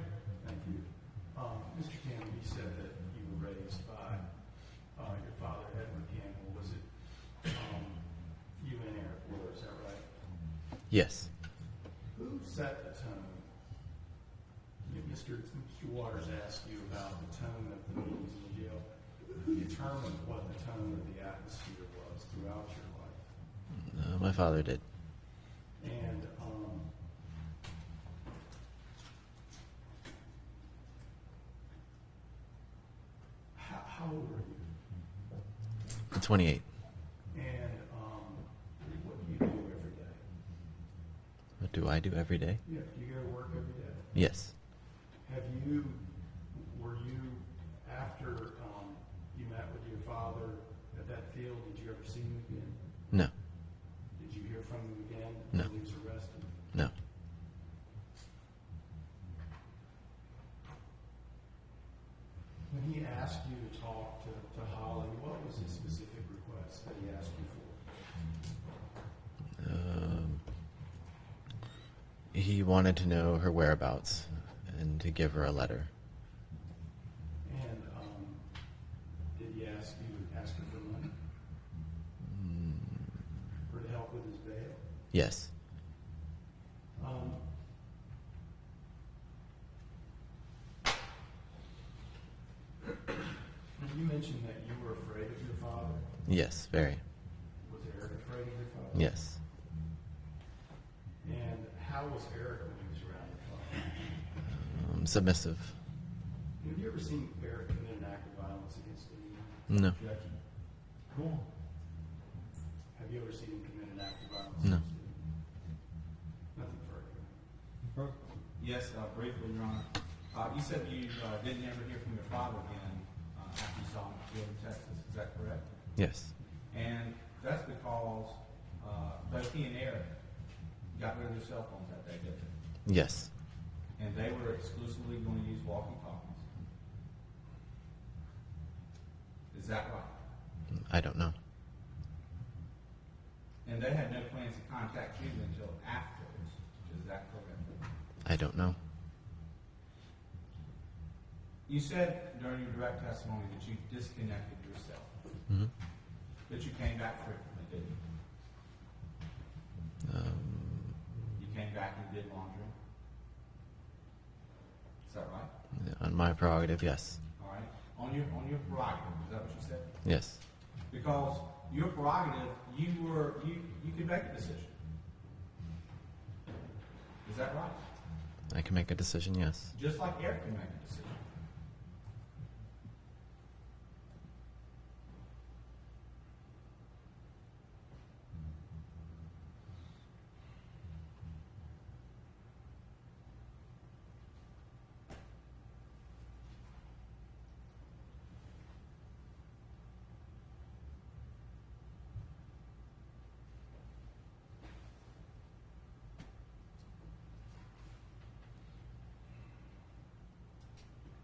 Thank you. Mr. Campbell, you said that you were raised by your father, Edward Campbell. Was it you and Eric were, is that right? Yes. Who set the tone? Mr. Waters asked you about the tone of the meetings in the jail. Who determined what the tone of the atmosphere was throughout your life? My father did. And how old are you? 28. And what do you do every day? What do I do every day? Yeah, do you go to work every day? Yes. Were you, after you met with your father at that field, did you ever see him again? No. Did you hear from him again No. when he was arrested? No. When he asked you to talk to Holly, what was his specific request that he asked you for? He wanted to know her whereabouts and to give her a letter. And did he ask her for money? Or to help with his bail? Yes. You mentioned that you were afraid of your father. Yes, very. Was Eric afraid of your father? Yes. And how was Eric when he was around your father? Submissive. Have you ever seen Eric commit an act of violence against anyone? No. Objection. Go on. Have you ever seen him commit an act of violence No. against anyone? Nothing further. Yes, briefly, Your Honor. You said you didn't ever hear from your father again after you saw him here in Texas. Is that correct? Yes. And that's because both he and Eric got rid of their cell phones that day, didn't they? Yes. And they were exclusively going to use walkie-talkies. Is that right? I don't know. And they had no plans to contact you until afterwards. Is that correct? I don't know. You said during your direct testimony that you disconnected yourself. Mm-hmm. But you came back frequently, didn't you? You came back and did laundry. Is that right? On my prerogative, yes. All right. On your prerogative, is that what you said? Yes. Because your prerogative, you could make a decision. Is that right? I can make a decision, yes. Just like Eric can make a decision.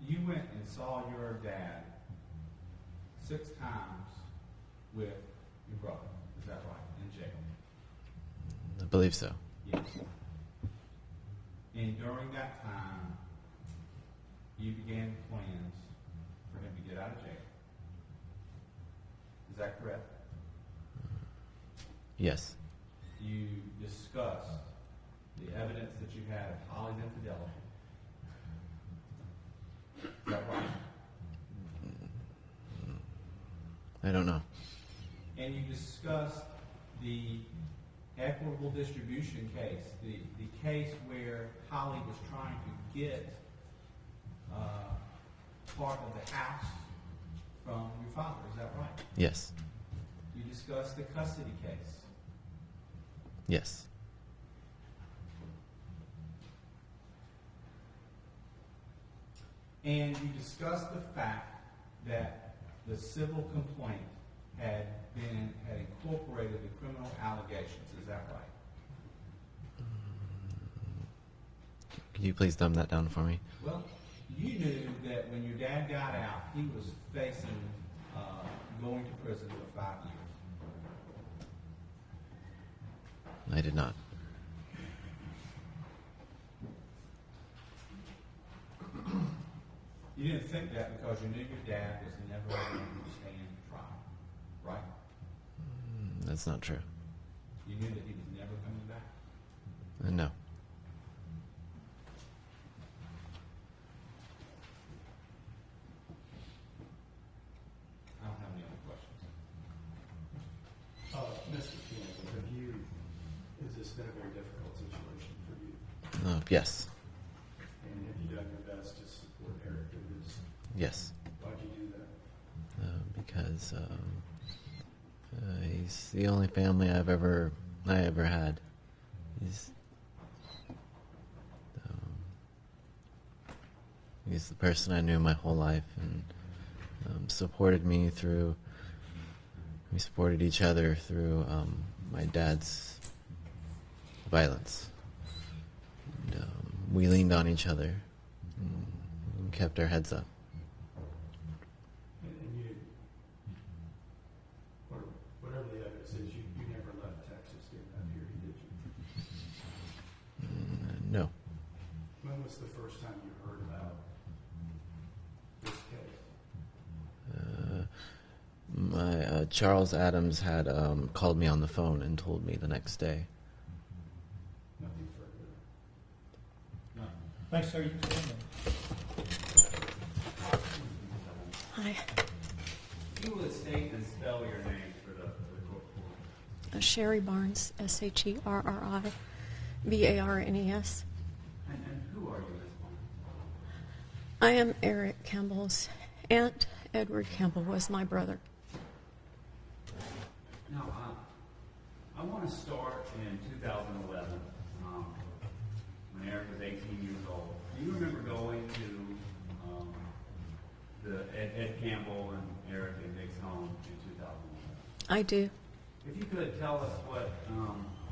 You went and saw your dad 6 times with your brother. Is that right? In jail. I believe so. Yes. And during that time, you began plans for him to get out of jail. Is that correct? Yes. You discussed the evidence that you had of Holly's infidelity. Is that right? I don't know. And you discussed the equitable distribution case, the case where Holly was trying to get part of the house from your father. Is that right? Yes. You discussed the custody case. Yes. And you discussed the fact that the civil complaint had incorporated the criminal allegations. Is that right? Could you please dumb that down for me? Well, you knew that when your dad got out, he was facing going to prison for 5 years. I did not. You didn't think that because you knew your dad was never going to stand trial, right? That's not true. You knew that he was never coming back. No. I don't have any other questions. Mr. Campbell, has this been a very difficult situation for you? Yes. And have you done your best to support Eric through this? Yes. Why'd you do that? Because he's the only family I ever had. He's the person I knew my whole life, and supported me through. We supported each other through my dad's violence. And, we leaned on each other and kept our heads up. And you, whatever the evidence is, you never left Texas during that period, did you? No. When was the first time you heard about this case? Charles Adams had called me on the phone and told me the next day. Nothing further. No. Thanks, sir. You can stand there. Hi. You will state and spell your name for the court. Sherry Barnes, SHERRI-BARNES. And who are you, Ms. Barnes? I am Eric Campbell's aunt. Edward Campbell was my brother. Now, I want to start in 2011, when Eric was 18 years old. Do you remember going to the Ed Campbell and Eric and Dick's home in 2011? I do. If you could tell us what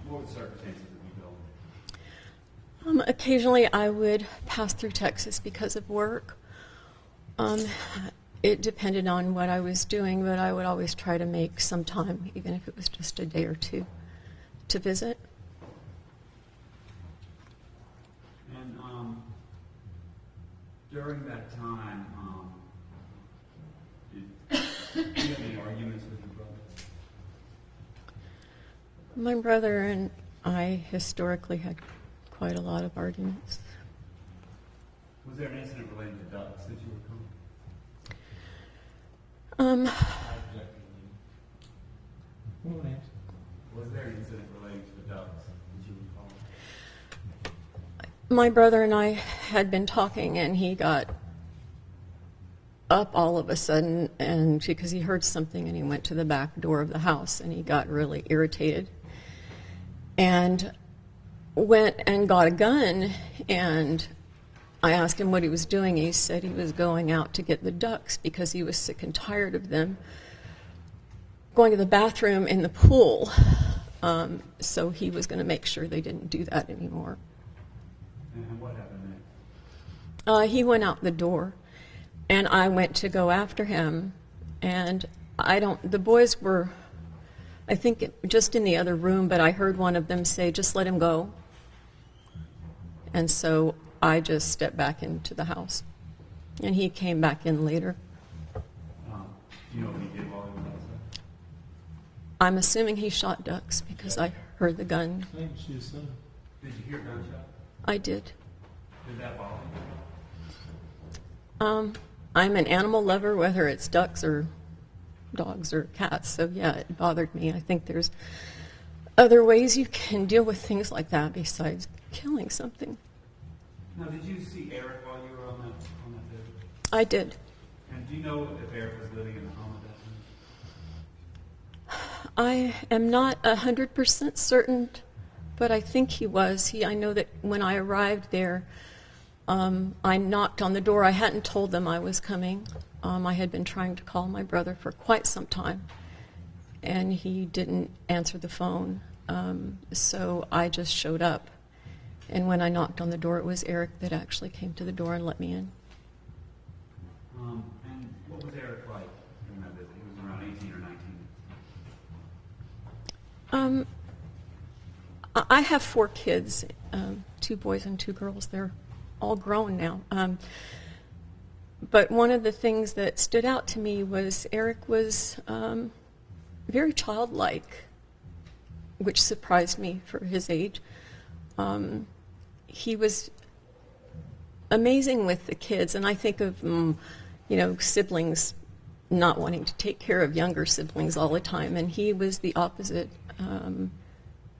were the circumstances of you going? Occasionally I would pass through Texas because of work. It depended on what I was doing, but I would always try to make some time, even if it was just a day or two, to visit. And during that time, did you have any arguments with your brother? My brother and I historically had quite a lot of arguments. Was there an incident related to ducks that you recall? Was there an incident relating to the ducks that you recall? My brother and I had been talking, and he got up all of a sudden, and because he heard something, and he went to the back door of the house, and he got really irritated, and went and got a gun, and I asked him what he was doing. He said he was going out to get the ducks because he was sick and tired of them going to the bathroom in the pool. So he was going to make sure they didn't do that anymore. And what happened next? He went out the door, and I went to go after him, and the boys were, I think, just in the other room, but I heard one of them say, "Just let him go." And so I just stepped back into the house, and he came back in later. Do you know what he did while he was outside? I'm assuming he shot ducks because I heard the gun. Did you hear gunshots? I did. Did that bother you? I'm an animal lover, whether it's ducks or dogs or cats, so yeah, it bothered me. I think there's other ways you can deal with things like that besides killing something. Now, did you see Eric while you were on that visit? I did. And do you know if Eric was living in the home at that time? I am not 100% certain, but I think he was. I know that when I arrived there, I knocked on the door. I hadn't told them I was coming. I had been trying to call my brother for quite some time, and he didn't answer the phone. So I just showed up. And when I knocked on the door, it was Eric that actually came to the door and let me in. And what was Eric like during that visit? He was around 18 or 19. I have 4 kids, 2 boys and 2 girls. They're all grown now. But one of the things that stood out to me was Eric was very childlike, which surprised me for his age. He was amazing with the kids, and I think of siblings not wanting to take care of younger siblings all the time, and he was the opposite.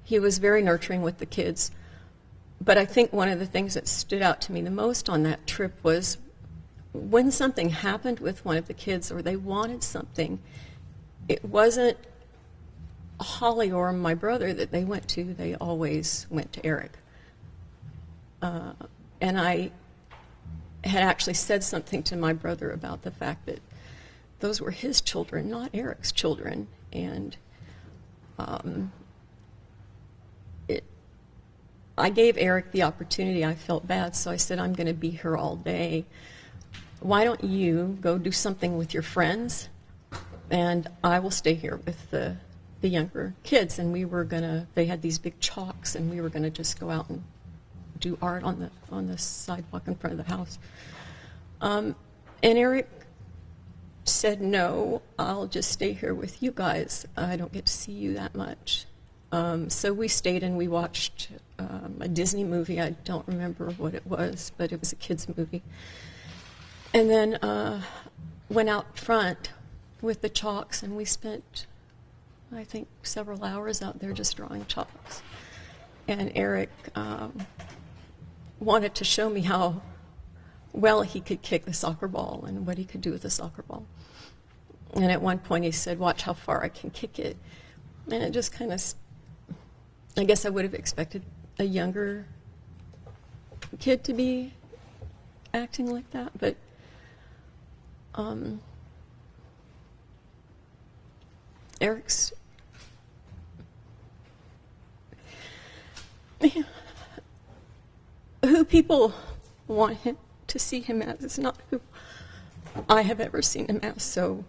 He was very nurturing with the kids. But I think one of the things that stood out to me the most on that trip was when something happened with one of the kids or they wanted something, it wasn't Holly or my brother that they went to. They always went to Eric. And I had actually said something to my brother about the fact that those were his children, not Eric's children. And I gave Eric the opportunity. I felt bad, so I said, I'm going to be here all day. Why don't you go do something with your friends, and I will stay here with the younger kids. And they had these big chalks, and we were going to just go out and do art on the sidewalk in front of the house. And Eric said, no, I'll just stay here with you guys. I don't get to see you that much. So we stayed and we watched a Disney movie. I don't remember what it was, but it was a kids' movie. And then went out front with the chalks, and we spent, I think, several hours out there just drawing chalks. And Eric wanted to show me how well he could kick the soccer ball and what he could do with the soccer ball. And at one point he said, watch how far I can kick it. And it just kind of, I guess I would have expected a younger kid to be acting like that, but Eric's who people want him to see him as is not who I have ever seen him as, so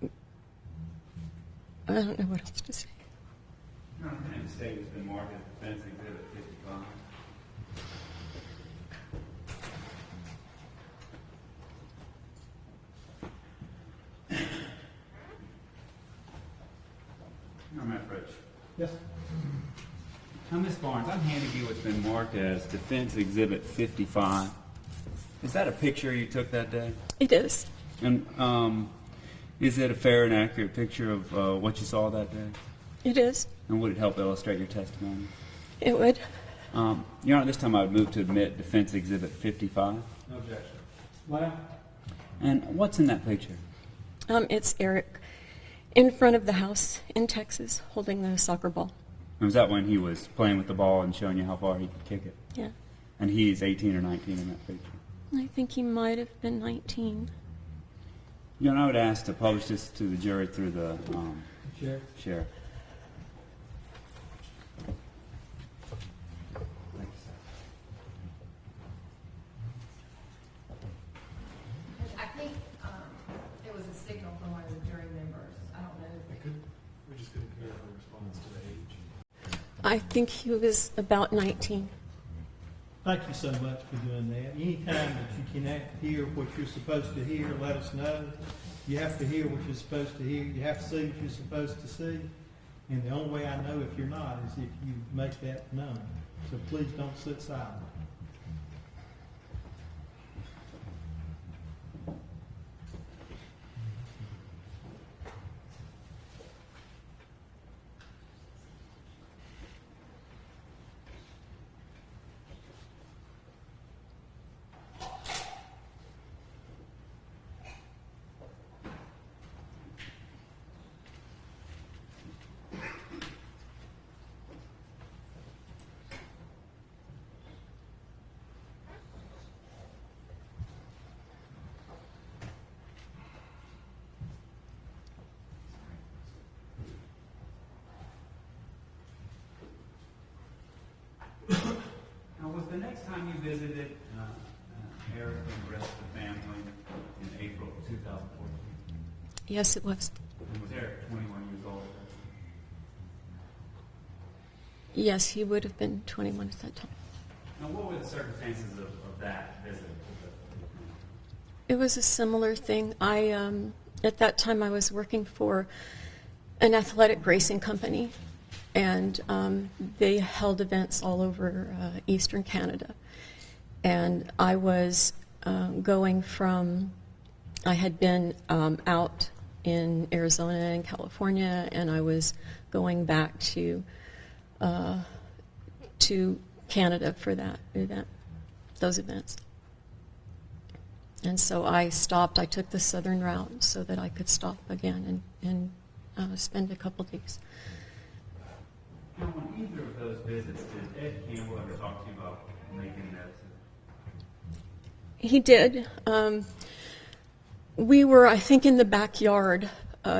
I don't know what else to say. The state has been marked as Defense Exhibit 55. Yes. Now, Ms. Barnes, I'm handing you what's been marked as Defense Exhibit 55. Is that a picture you took that day? It is. And is it a fair and accurate picture of what you saw that day? It is. And would it help illustrate your testimony? It would. Your Honor, this time I would move to admit Defense Exhibit 55. No objection. Well, And what's in that picture? It's Eric in front of the house in Texas holding the soccer ball. And was that when he was playing with the ball and showing you how far he could kick it? Yeah. And he's 18 or 19 in that picture? I think he might have been 19. Your Honor, I would ask to publish this to the jury through the sheriff. I think it was a signal from one of the jury members. I don't know. We just couldn't hear the response to the age. I think he was about 19. thank you so much for doing that. Anytime that you cannot hear what you're supposed to hear, let us know. You have to hear what you're supposed to hear. You have to see what you're supposed to see. And the only way I know if you're not is if you make that known. So please don't sit silent. Now, was the next time you visited Eric and the rest of the family in April of 2014? Yes, it was. And was Eric 21 years old? Yes, he would have been 21 at that time. Now, what were the circumstances of that visit to the It was a similar thing. At that time, I was working for an athletic racing company, and they held events all over eastern Canada. And I was going from, I had been out in Arizona and California, and I was going back to Canada for that event, those events. And so I stopped. I took the southern route so that I could stop again and spend a couple days. Now, on either of those visits, did Ed Campbell ever talk to you about making that? He did. We were, I think, in the backyard.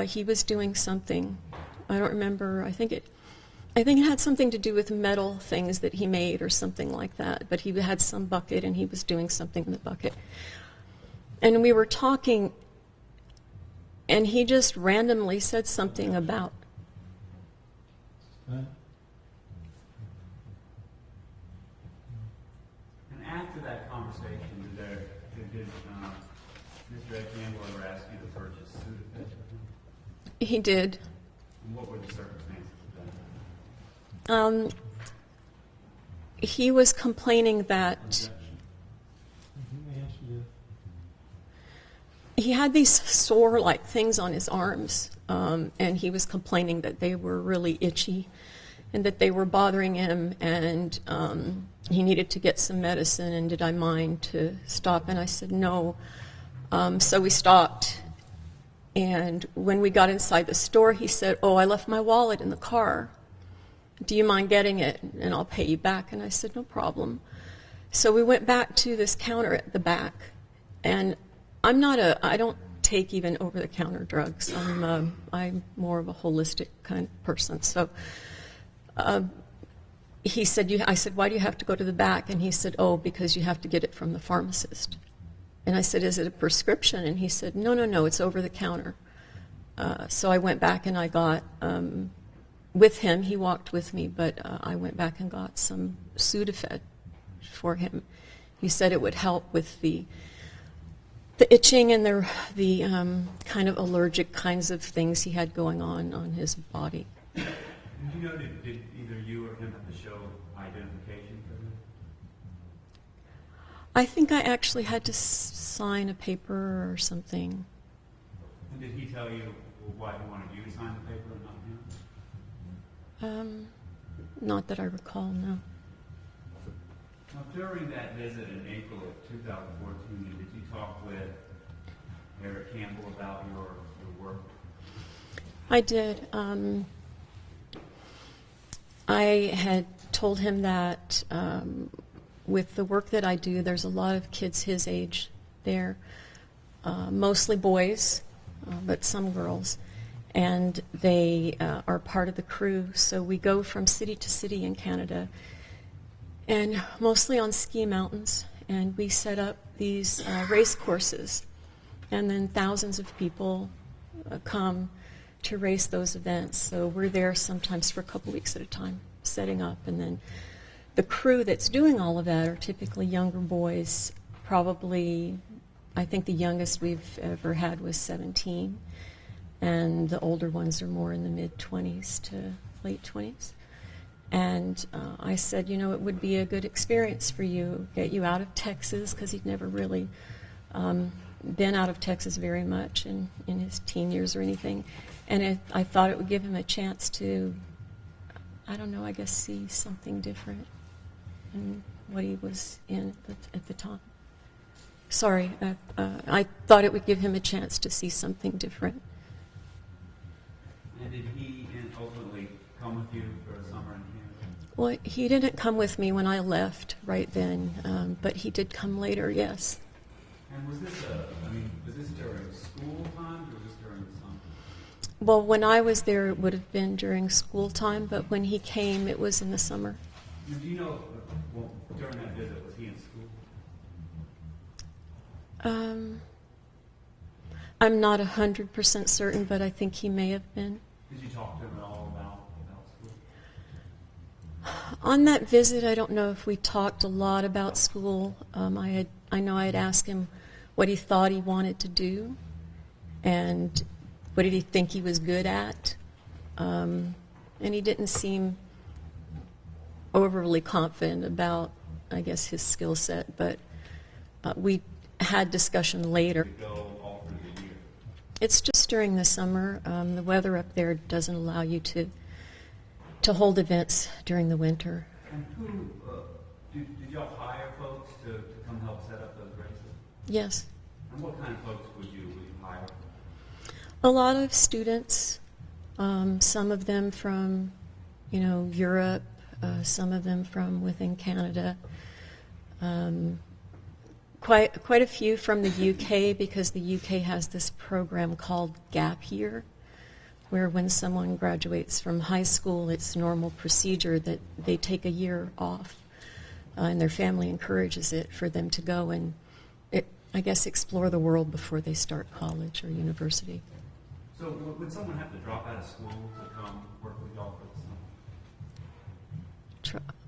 He was doing something. I don't remember. I think it had something to do with metal things that he made or something like that. But he had some bucket, and he was doing something in the bucket. And we were talking, and he just randomly said something about. And after that conversation, did Mr. Ed Campbell ever ask you to purchase Sudafed? He did. And what were the circumstances of that? He was complaining that he had these sore-like things on his arms, and he was complaining that they were really itchy and that they were bothering him, and he needed to get some medicine, and did I mind to stop? And I said no. So we stopped, and when we got inside the store, he said, "Oh, I left my wallet in the car. Do you mind getting it, and I'll pay you back?" And I said, "No problem." So we went back to this counter at the back, and I don't take even over-the-counter drugs. I'm more of a holistic kind of person. So he said, I said, "Why do you have to go to the back?" And he said, "Oh, because you have to get it from the pharmacist." And I said, "Is it a prescription?" And he said, No, it's over-the-counter." So I went back and I got, with him, he walked with me, but I went back and got some Sudafed for him. He said it would help with the itching and the kind of allergic kinds of things he had going on his body. Did you know, did either you or him have to show identification for him? I think I actually had to sign a paper or something. And did he tell you why he wanted you to sign the paper and not him? Not that I recall, no. Now, during that visit in April of 2014, did you talk with Eric Campbell about your work? I did. I had told him that with the work that I do, there's a lot of kids his age there, mostly boys, but some girls, and they are part of the crew. So we go from city to city in Canada, and mostly on ski mountains, and we set up these race courses, and then thousands of people come to race those events. So we're there sometimes for a couple weeks at a time, setting up, and then the crew that's doing all of that are typically younger boys, probably, I think the youngest we've ever had was 17, and the older ones are more in the mid-20s to late 20s. And I said, you know, it would be a good experience for you, get you out of Texas, because he'd never really been out of Texas very much in his teen years or anything. And I thought it would give him a chance to, I don't know, I guess see something different in what he was in at the time. Sorry, I thought it would give him a chance to see something different. And did he ultimately come with you for a summer in Canada? Well, he didn't come with me when I left right then, but he did come later, yes. And was this during school time, or was this during the summer? Well, when I was there, it would have been during school time, but when he came, it was in the summer. And do you know, during that visit, was he in school? I'm not 100% certain, but I think he may have been. Did you talk to him at all about school? On that visit, I don't know if we talked a lot about school. I know I had asked him what he thought he wanted to do, and what did he think he was good at. And he didn't seem overly confident about, I guess, his skill set, but we had discussion later. It's just during the summer. The weather up there doesn't allow you to hold events during the winter. And who, did y'all hire folks to come help set up those races? Yes. And what kind of folks would you hire? A lot of students, some of them from, Europe, some of them from within Canada, quite a few from the UK, because the UK has this program called Gap Year, where when someone graduates from high school, it's normal procedure that they take a year off, and their family encourages it for them to go and, I guess, explore the world before they start college or university. So would someone have to drop out of school to come work with y'all for the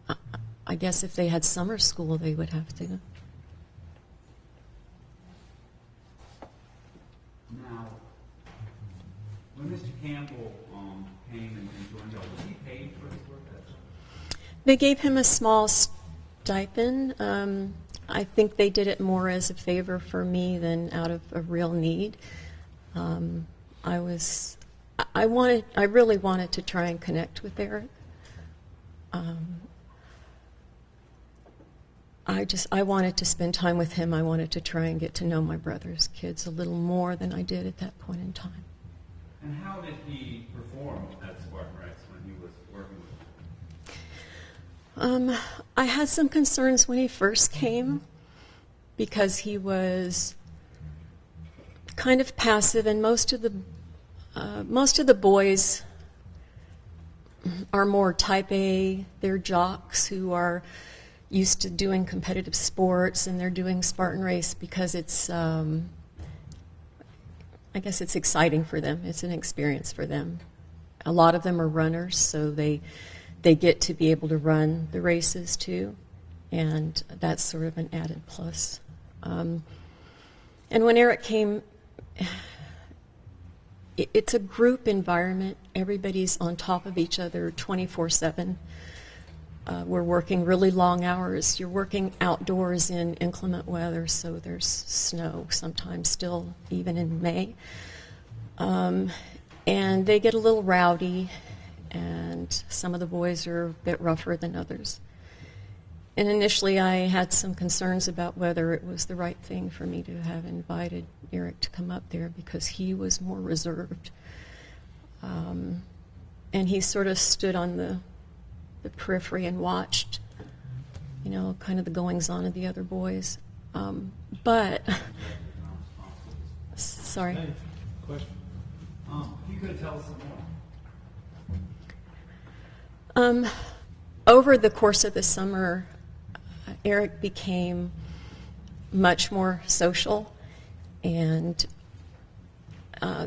summer? I guess if they had summer school, they would have to. Now, when Mr. Campbell came and joined y'all, was he paid for his work? They gave him a small stipend. I think they did it more as a favor for me than out of a real need. I really wanted to try and connect with Eric. I wanted to spend time with him. I wanted to try and get to know my brother's kids a little more than I did at that point in time. And how did he perform at Spartan Rights when he was working with you? I had some concerns when he first came because he was kind of passive, and most of the boys are more type A. They're jocks who are used to doing competitive sports, and they're doing Spartan Race because it's, I guess it's exciting for them. It's an experience for them. A lot of them are runners, so they get to be able to run the races too, and that's sort of an added plus. And when Eric came, it's a group environment. Everybody's on top of each other 24/7. We're working really long hours. You're working outdoors in inclement weather, so there's snow sometimes still, even in May. And they get a little rowdy, and some of the boys are a bit rougher than others. And initially I had some concerns about whether it was the right thing for me to have invited Eric to come up there, because he was more reserved. And he sort of stood on the periphery and watched, kind of the goings-on of the other boys. But, sorry. Hey, question. You could tell us some more. Over the course of the summer, Eric became much more social, and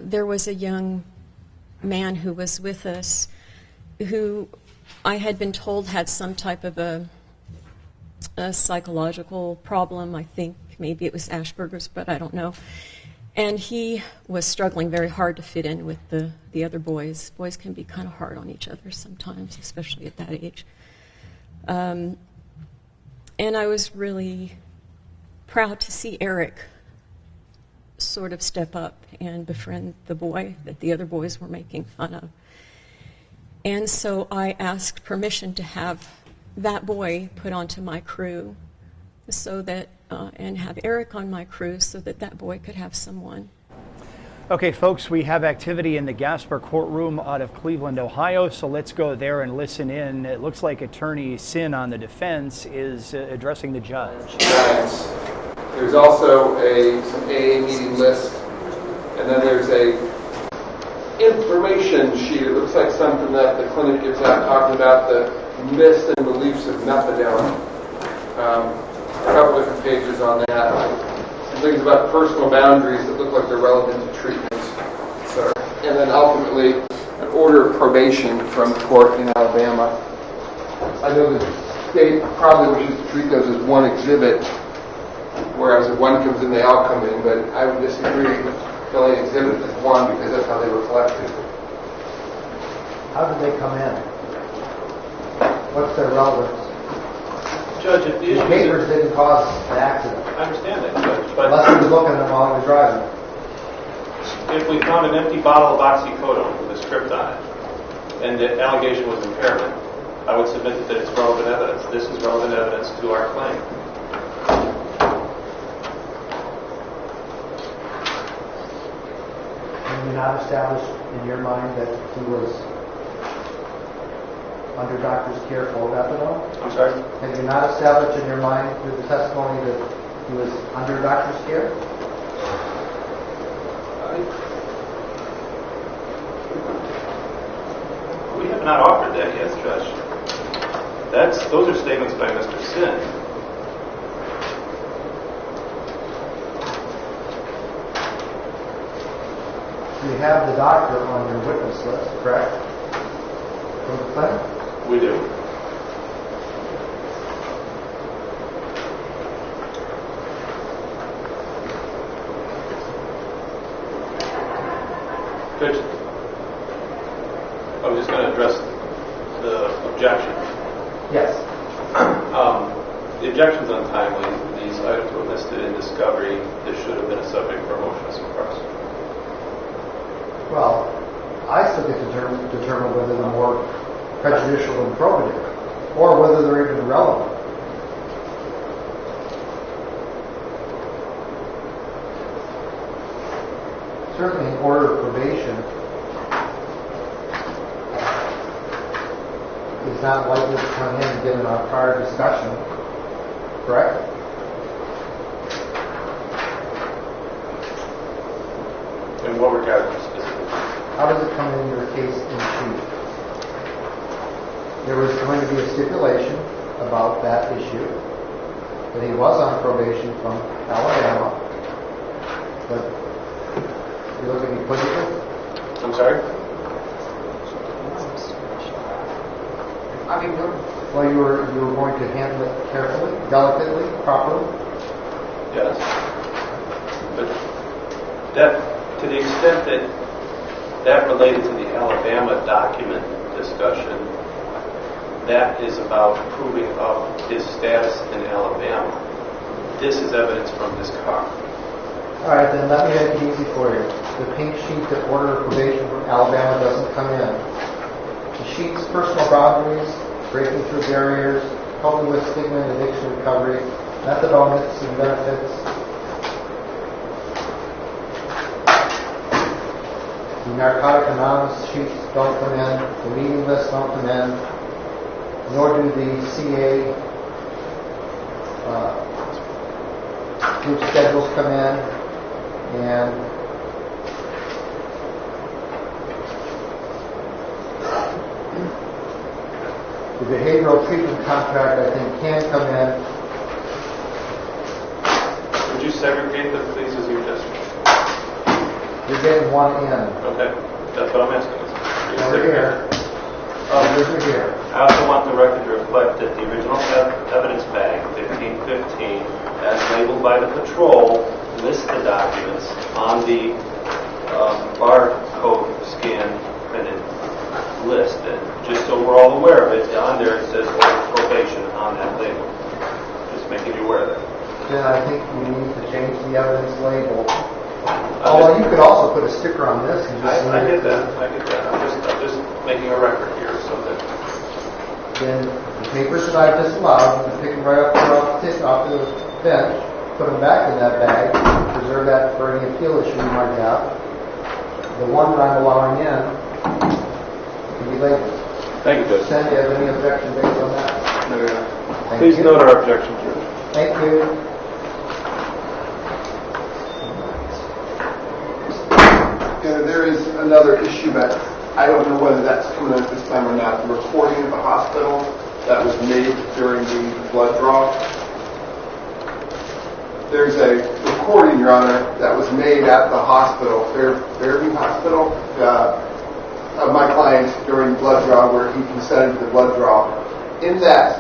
there was a young man who was with us who I had been told had some type of a psychological problem. I think maybe it was Asperger's, but I don't know. And he was struggling very hard to fit in with the other boys. Boys can be kind of hard on each other sometimes, especially at that age. And I was really proud to see Eric sort of step up and befriend the boy that the other boys were making fun of. And so I asked permission to have that boy put onto my crew, so that and have Eric on my crew, so that that boy could have someone. Okay, folks, we have activity in the Gasper courtroom out of Cleveland, Ohio, so let's go there and listen in. It looks like Attorney Sin on the defense is addressing the judge. There's also some AA meeting list, and then there's a information sheet. It looks like something that the clinic gives out, talking about the myths and beliefs of methadone. A couple different pages on that. Some things about personal boundaries that look like they're relevant to treatment. And then ultimately, an order of probation from the court in Alabama. I know the state probably wishes to treat those as one exhibit. whereas if one comes in, they all come in, but I would disagree filling exhibit as one because that's how they were collected. How did they come in? What's their relevance? Judge, if the The issue papers is, didn't cause the accident. I understand that, Judge, but Unless he was looking at them while he was driving. if we found an empty bottle of oxycodone with a script on it, and the allegation was impairment, I would submit that it's relevant evidence. This is relevant evidence to our claim. Have you not established in your mind that he was under doctor's care for methadone? I'm sorry? Have you not established in your mind through the testimony that he was under doctor's care? We have not offered that yet, Judge. Those are statements by Mr. Sin. You have the doctor on your witness list, correct? From the clinic? We do. Judge, I'm just going to address the objection. Yes. The objection's untimely. These items were listed in discovery. This should have been a subject for a motion to suppress. Well, I still get to determine whether they're more prejudicial than probative, or whether they're even relevant. Certainly, an order of probation is not likely to come in given our prior discussion, correct? In what regard specifically? How does it come in your case in chief? There was going to be a stipulation about that issue, that he was on probation from Alabama, but you look at the equivocal. I'm sorry? Well, you were going to handle it carefully, delicately, properly. Yes. But that, to the extent that that related to the Alabama document discussion, that is about proving of his status in Alabama. This is evidence from his car. All right, then let me make it easy for you. The pink sheet that order of probation from Alabama doesn't come in. The sheet's personal boundaries, breaking through barriers, helping with stigma and addiction recovery, methadone myths and benefits. The Narcotic Anonymous sheets don't come in. The meeting lists don't come in. Nor do the CA group schedules come in. And the behavioral treatment contract, I think, can come in. Would you segregate them, please, as you just... You're getting one in. Okay, that's what I'm asking. Over here. Over here. I also want the record to reflect that the original evidence bag, 1515, as labeled by the patrol, lists the documents on the barcode scan printed list. And just so we're all aware of it, on there it says probation on that label. Just making you aware of that. Then I think we need to change the evidence label. Although you could also put a sticker on this and just... I get that. I get that. I'm just making a record here so that... Then the papers that I've disallowed, you pick them right up off the bench, put them back in that bag, preserve that for any appeal issue you might have. The one that I'm allowing in can be labeled. Thank you, Judge. Sam, do you have any objection based on that? No, Your Honor. Thank Please you. note our objection, Judge. Thank you. There is another issue that I don't know whether that's coming up this time or not. The recording at the hospital that was made during the blood draw. There's a recording, Your Honor, that was made at the hospital, Fairview Hospital, of my client during the blood draw where he consented to the blood draw. In that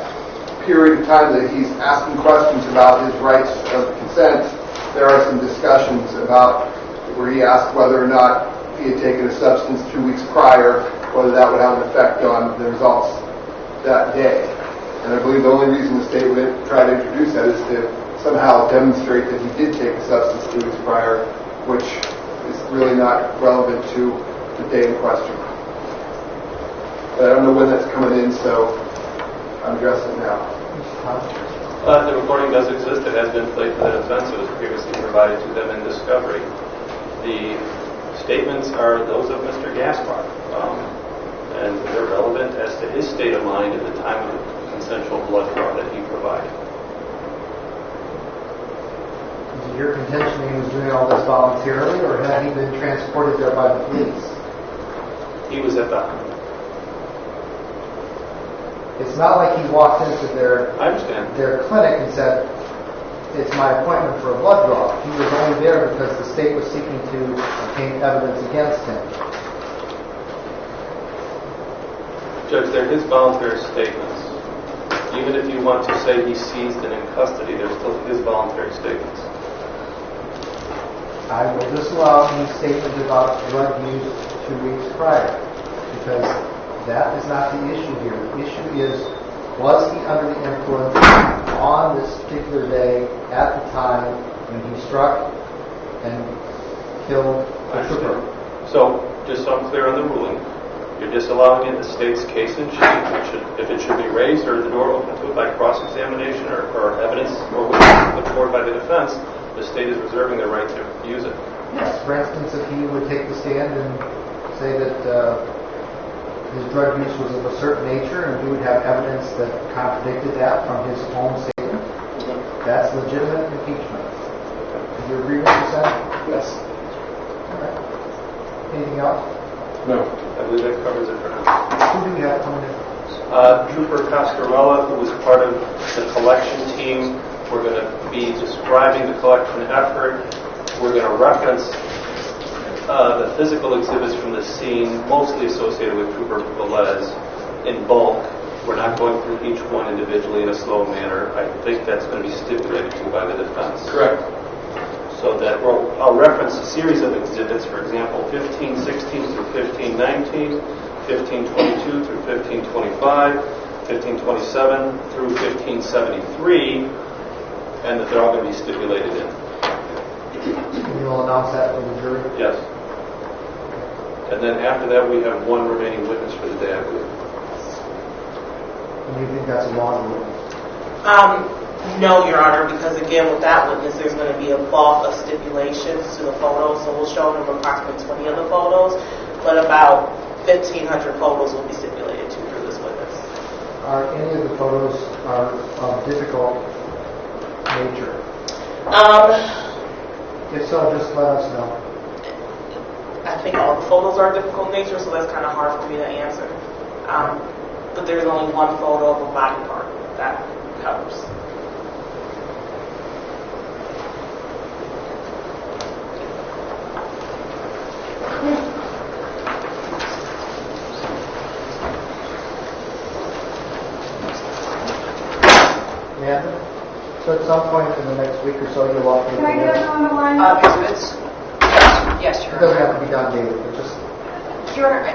period of time that he's asking questions about his rights of consent, there are some discussions about where he asked whether or not he had taken a substance 2 weeks prior, whether that would have an effect on the results that day. And I believe the only reason the state would try to introduce that is to somehow demonstrate that he did take a substance 2 weeks prior, which is really not relevant to the day in question. But I don't know when that's coming in, so I'm addressing it now. The recording does exist. It has been played for the defense. It was previously provided to them in discovery. The statements are those of Mr. Gaspar, and they're relevant as to his state of mind at the time of the consensual blood draw that he provided. Is it your contention he was doing all this voluntarily, or had he been transported there by the police? He was at the... It's not like he walked into their clinic and said, "It's my appointment for a blood draw." He was only there because the state was seeking to obtain evidence against him. Judge, they're his voluntary statements. Even if you want to say he's seized and in custody, they're still his voluntary statements. I will disallow any statement about drug use 2 weeks prior, because that is not the issue here. The issue is, was he under the influence on this particular day at the time when he struck and killed the trooper? So, just so I'm clear on the ruling, you're disallowing it in the state's case in chief, if it should be raised or the door open to it by cross-examination or evidence or witness put forward by the defense, the state is reserving the right to use it. Yes, for instance, if he would take the stand and say that his drug use was of a certain nature and we would have evidence that contradicted that from his own statement, that's legitimate impeachment. Do you agree with that? Yes. All right. Anything else? No. I believe that covers it for now. Who do we have coming in? Trooper Coscarella, who was part of the collection team. We're going to be describing the collection effort. We're going to reference the physical exhibits from the scene, mostly associated with Trooper Velez, in bulk. We're not going through each one individually in a slow manner. I think that's going to be stipulated to by the defense. Correct. So that I'll reference a series of exhibits, for example, 1516 through 1519, 1522 through 1525, 1527 through 1573, and that they're all going to be stipulated in. And you will announce that to the jury? Yes. And then after that, we have one remaining witness for the day, I believe. And you think that's a long witness? No, Your Honor, because again, with that witness, there's going to be a bulk of stipulations to the photos, so we'll show them approximately 20 of the photos, but about 1,500 photos will be stipulated to for this witness. Are any of the photos of difficult nature? If so, just let us know. I think all the photos are difficult nature, so that's kind of hard for me to answer. But there's only one photo of a body part that covers. Yeah. So at some point in the next week or so, you'll walk me through that. On the line? Exhibits? Yes, Your It doesn't have to be done daily, but just... Your Honor,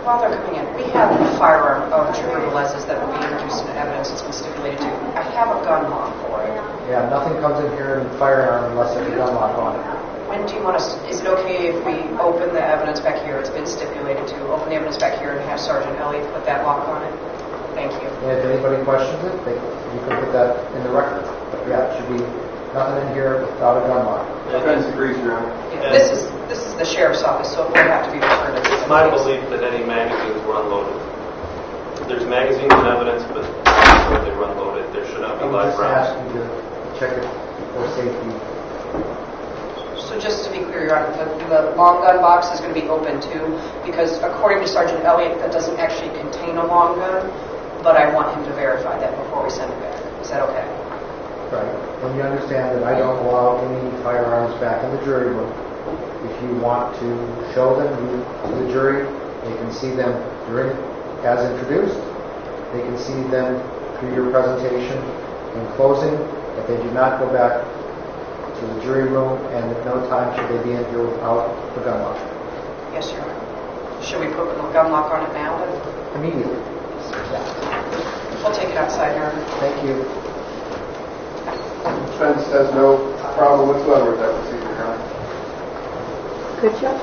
while they're coming in, we have a firearm of Trooper Velez's that will be introduced into evidence that's been stipulated to. I have a gun lock for it. Yeah, nothing comes in here in firearm unless there's a gun lock on it. When do you want us, is it okay if we open the evidence back here? It's been stipulated to open the evidence back here and have Sergeant Elliott put that lock on it? Thank you. And if anybody questions it, you can put that in the record. But yeah, it should be nothing in here without a gun lock. Defense agrees, Your Honor. Yeah, this is the sheriff's office, so it won't have to be returned. It's my belief that any magazines were unloaded. There's magazines and evidence, but when they were unloaded, there should not be I would live just rounds. ask you to check it for safety. So just to be clear, Your Honor, the long gun box is going to be open too, because according to Sergeant Elliott, that doesn't actually contain a long gun, but I want him to verify that before we send it back. Is that okay? Right. And you understand that I don't allow any firearms back in the jury room. If you want to show them to the jury, they can see them as introduced. They can see them through your presentation in closing that they do not go back to the jury room, and at no time should they be in here without the gun lock. Yes, Your Honor. Should we put the gun lock on it now? Immediately. We'll take it outside, Your Honor. Thank you. Defense has no problem whatsoever with that procedure, Your Honor. Good job.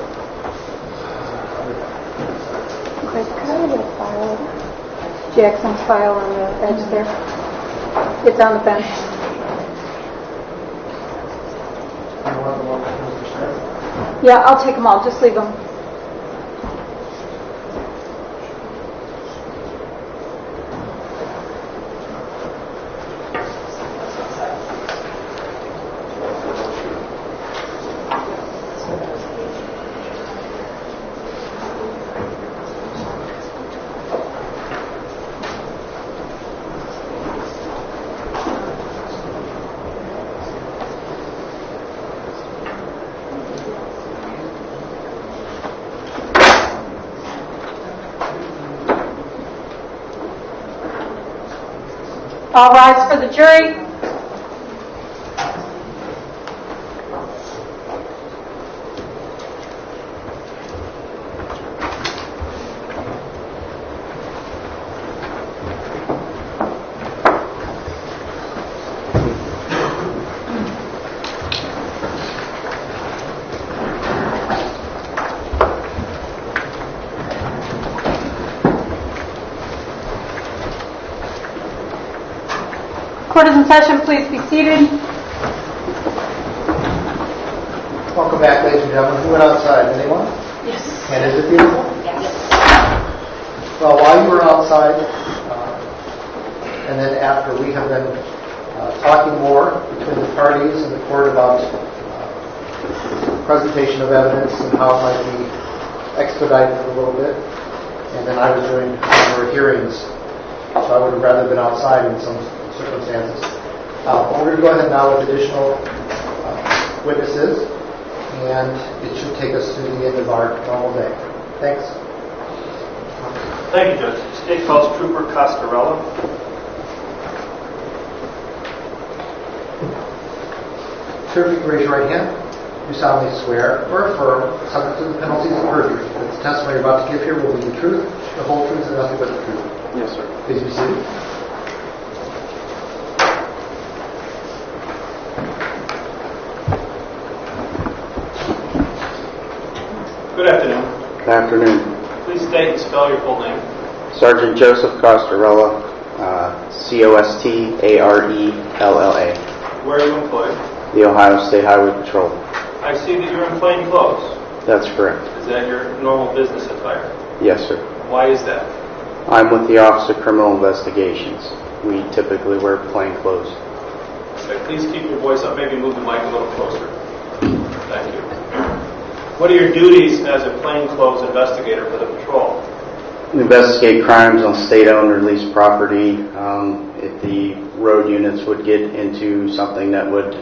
Chris, could I get a file? Jackson's file on the edge there. It's on the bench. Yeah, I'll take them all. Just leave them. All rise for the jury. Court is in session. Please be seated. Welcome back, ladies and gentlemen. Who went outside? Anyone? Yes. And is it beautiful? Yes. Well, while you were outside, and then after, we have been talking more between the parties and the court about presentation of evidence and how it might be expedited a little bit. And then I was doing more hearings, so I would have rather been outside in some circumstances. But we're going to go ahead now with additional witnesses, and it should take us to the end of our normal day. Thanks. Thank you, Judge. State calls Trooper Coscarella. Sir, if you can raise your right hand. You solemnly swear or affirm, subject to the penalties of perjury, that the testimony you're about to give here will be the truth, the whole truth, and nothing but the truth. Yes, sir. Please be seated. Good afternoon. Good afternoon. Please state and spell your full name. Sergeant Joseph Costarella, C-O-S-T-A-R-E-L-L-A. Where are you employed? The Ohio State Highway Patrol. I see that you're in plain clothes. That's correct. Is that your normal business attire? Yes, sir. Why is that? I'm with the Office of Criminal Investigations. We typically wear plain clothes. Okay, please keep your voice up. Maybe move the mic a little closer. Thank you. What are your duties as a plainclothes investigator for the patrol? We investigate crimes on state-owned or leased property. If the road units would get into something that would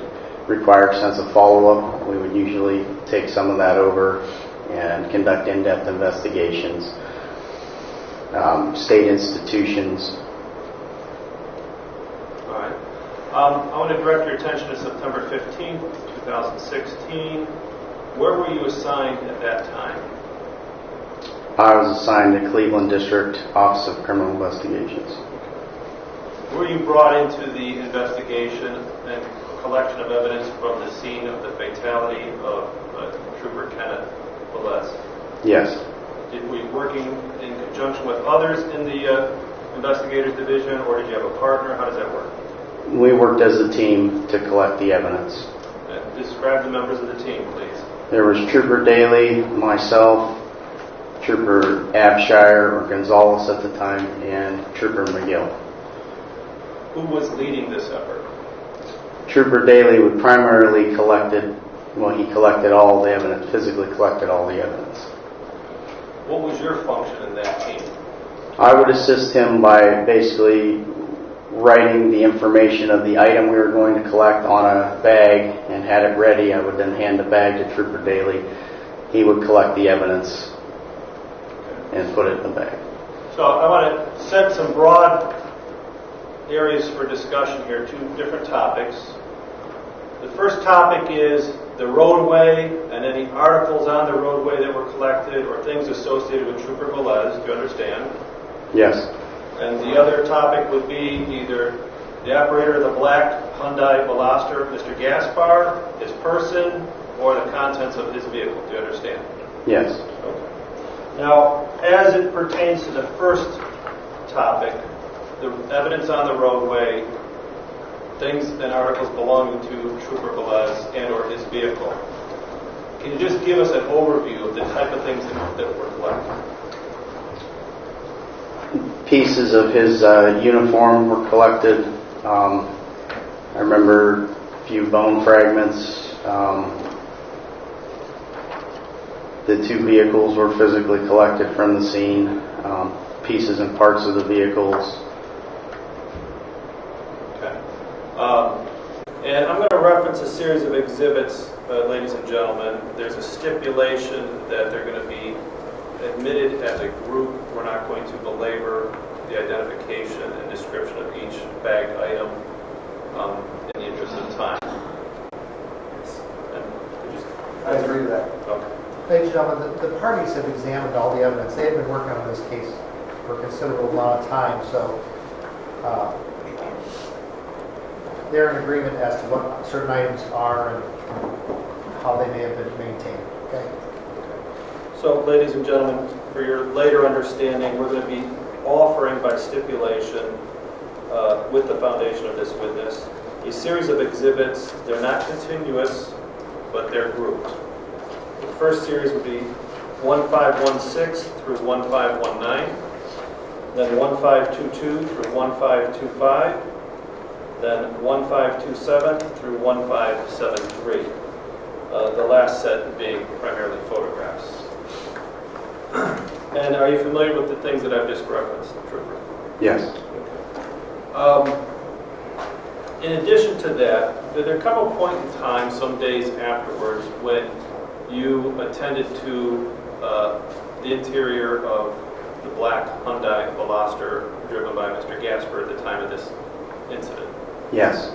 require extensive follow-up, we would usually take some of that over and conduct in-depth investigations. State institutions. All right. I want to direct your attention to September 15th, 2016. Where were you assigned at that time? I was assigned to Cleveland District Office of Criminal Investigations. Were you brought into the investigation and collection of evidence from the scene of the fatality of Trooper Kenneth Velez? Yes. Were you working in conjunction with others in the investigators division, or did you have a partner? How does that work? We worked as a team to collect the evidence. Describe the members of the team, please. There was Trooper Daly, myself, Trooper Abshire or Gonzalez at the time, and Trooper McGill. Who was leading this effort? Trooper Daly would primarily he collected all the evidence, physically collected all the evidence. What was your function in that team? I would assist him by basically writing the information of the item we were going to collect on a bag and had it ready. I would then hand the bag to Trooper Daly. He would collect the evidence and put it in the bag. So I want to set some broad areas for discussion here, 2 different topics. The first topic is the roadway and any articles on the roadway that were collected or things associated with Trooper Velez. Do you understand? Yes. And the other topic would be either the operator of the black Hyundai Veloster, Mr. Gaspar, his person, or the contents of his vehicle. Do you understand? Yes. Okay. Now, as it pertains to the first topic, the evidence on the roadway, things and articles belonging to Trooper Velez and or his vehicle. Can you just give us an overview of the type of things that were collected? Pieces of his uniform were collected. I remember a few bone fragments. The 2 vehicles were physically collected from the scene. Pieces and parts of the vehicles. Okay. And I'm going to reference a series of exhibits, ladies and gentlemen. There's a stipulation that they're going to be admitted as a group. We're not going to belabor the identification and description of each bagged item in the interest of time. I agree with that. Okay. Ladies and gentlemen, the parties have examined all the evidence. They have been working on this case for a considerable amount of time, so they're in agreement as to what certain items are and how they may have been maintained. Okay. So, ladies and gentlemen, for your later understanding, we're going to be offering by stipulation with the foundation of this witness a series of exhibits. They're not continuous, but they're grouped. The first series would be 1516 through 1519, then 1522 through 1525, then 1527 through 1573. The last set being primarily photographs. And are you familiar with the things that I've just referenced, Trooper? Yes. Okay. In addition to that, did there come a point in time, some days afterwards, when you attended to the interior of the black Hyundai Veloster driven by Mr. Gaspar at the time of this incident? Yes.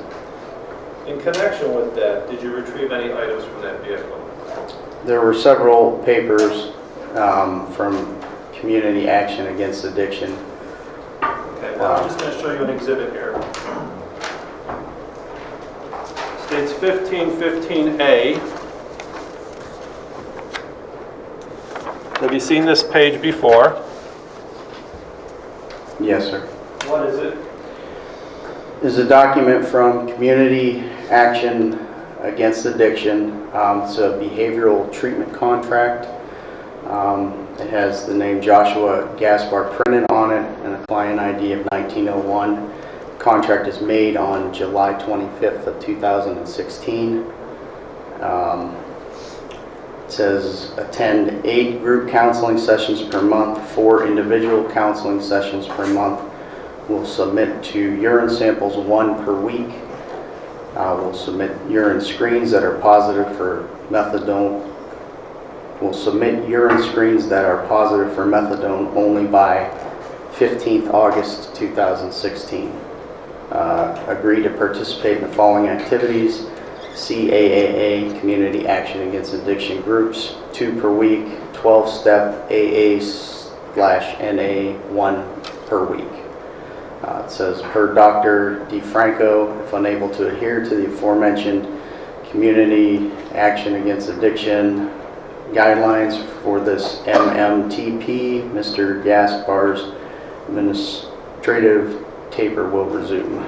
In connection with that, did you retrieve any items from that vehicle? There were several papers from Community Action Against Addiction. Okay, well, I'm just going to show you an exhibit here. States 1515A. Have you seen this page before? Yes, sir. What is it? This is a document from Community Action Against Addiction. It's a behavioral treatment contract. It has the name Joshua Gaspar printed on it and a client ID of 1901. The contract is made on July 25th of 2016. It says attend 8 group counseling sessions per month, 4 individual counseling sessions per month. We'll submit to urine samples 1 per week. We'll submit urine screens that are positive for methadone. We'll submit urine screens that are positive for methadone only by 15th August 2016. Agree to participate in the following activities: CAAA, Community Action Against Addiction groups, 2 per week, 12-step AA/NA, 1 per week. It says, per Dr. DeFranco, if unable to adhere to the aforementioned Community Action Against Addiction guidelines for this MMTP, Mr. Gaspar's administrative taper will resume.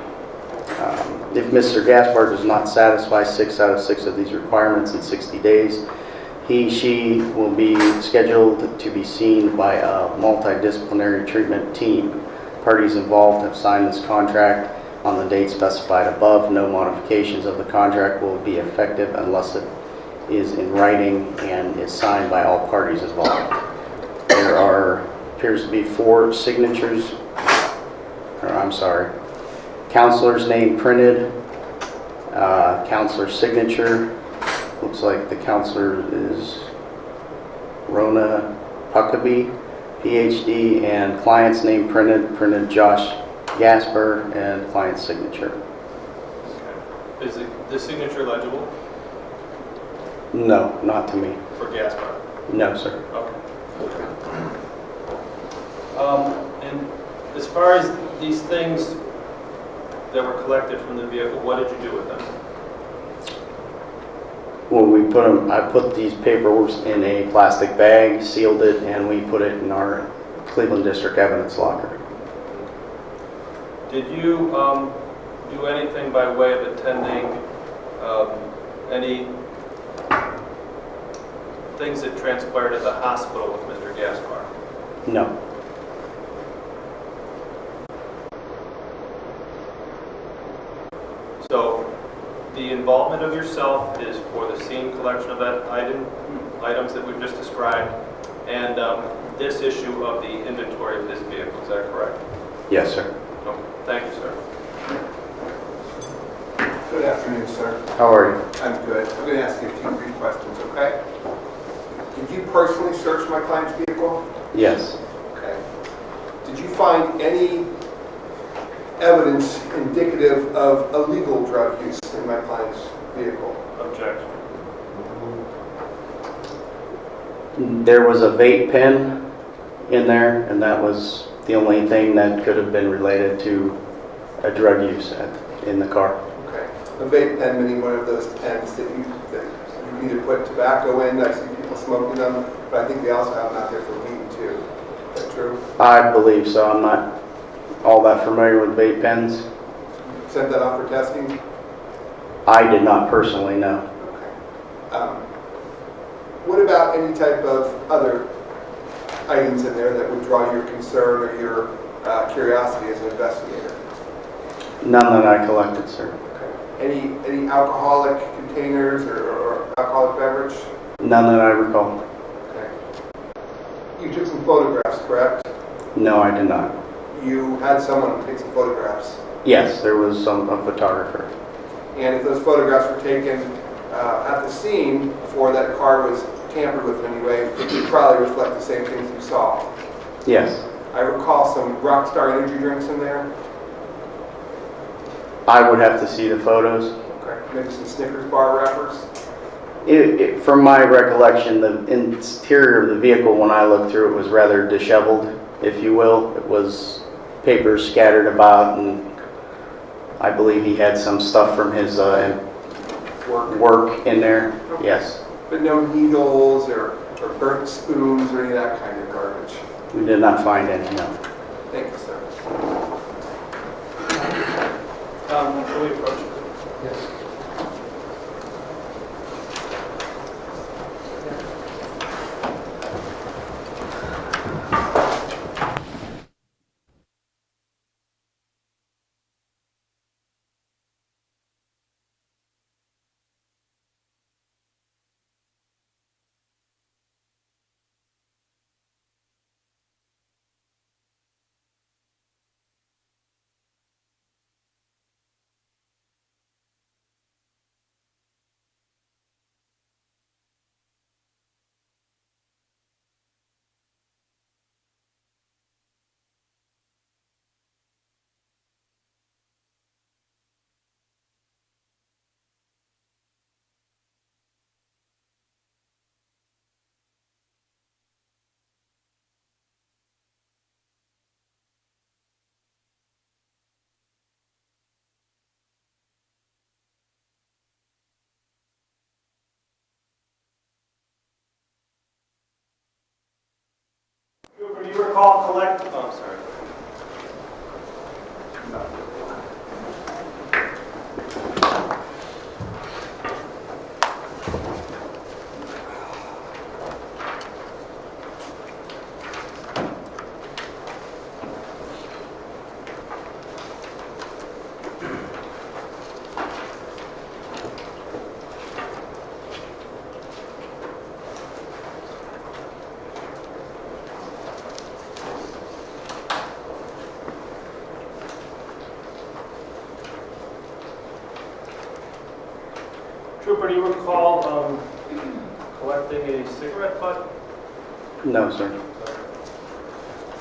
If Mr. Gaspar does not satisfy 6 out of 6 of these requirements in 60 days, she will be scheduled to be seen by a multidisciplinary treatment team. Parties involved have signed this contract on the date specified above. No modifications of the contract will be effective unless it is in writing and is signed by all parties involved. There appears to be 4 signatures, counselor's name printed, counselor's signature. Looks like the counselor is Rona Huckabee, PhD, and client's name printed Josh Gasper, and client's signature. Okay. Is the signature legible No, not to me. for Gaspar? No, sir. Okay. And as far as these things that were collected from the vehicle, what did you do with them? When we put them, I put these paperwork in a plastic bag, sealed it, and we put it in our Cleveland District evidence locker. Did you do anything by way of attending any things that transpired at the hospital with Mr. Gaspar? No. So the involvement of yourself is for the scene collection of that items that we've just described, and this issue of the inventory of this vehicle. Is that correct? Yes, sir. Okay. Thank you, sir. Good afternoon, sir. How are you? I'm good. I'm going to ask you a few brief questions, okay? Did you personally search my client's vehicle? Yes. Okay. Did you find any evidence indicative of illegal drug use in my client's vehicle? Objection. There was a vape pen in there, and that was the only thing that could have been related to a drug use in the car. Okay. A vape pen meaning one of those pens that you either put tobacco in. I see people smoking them, but I think they also have them out there for weed too. Is that true? I believe so. I'm not all that familiar with vape pens. Sent that off for testing? I did not personally know. What about any type of other items in there that would draw your concern or your curiosity as an investigator? None that I collected, sir. Okay. Any alcoholic containers or alcoholic beverage? None that I recall. Okay. You took some photographs, correct? No, I did not. You had someone take some photographs. Yes, there was a photographer. And if those photographs were taken at the scene before that car was tampered with in any way, it would probably reflect the same things you saw. Yes. I recall some Rockstar energy drinks in there. I would have to see the photos. Okay. Maybe some Snickers bar wrappers. From my recollection, the interior of the vehicle, when I looked through it, was rather disheveled, if you will. It was papers scattered about, and I believe he had some stuff from his work in there. Okay. Yes. But no needles or burnt spoons or any of that kind of garbage. We did not find any, no. Thank you, sir. Can we approach it? Yes. Do you recall collect? Oh, I'm sorry. Trooper, do you recall collecting a cigarette butt? No, sir.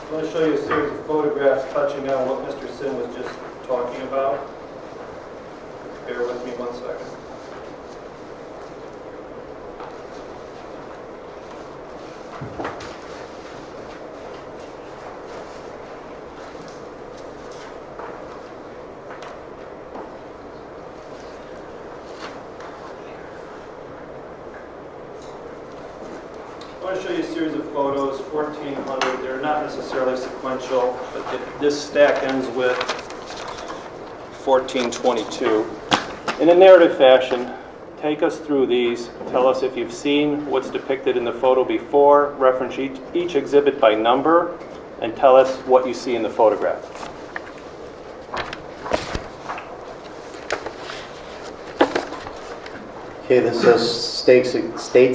I'm going to show you a series of photographs touching on what Mr. Sin was just talking about. Bear with me 1 second. I want to show you a series of photos, 1,400. They're not necessarily sequential, but this stack ends with 1422. In a narrative fashion, take us through these. Tell us if you've seen what's depicted in the photo before, reference each exhibit by number, and tell us what you see in the photograph. Okay, this is States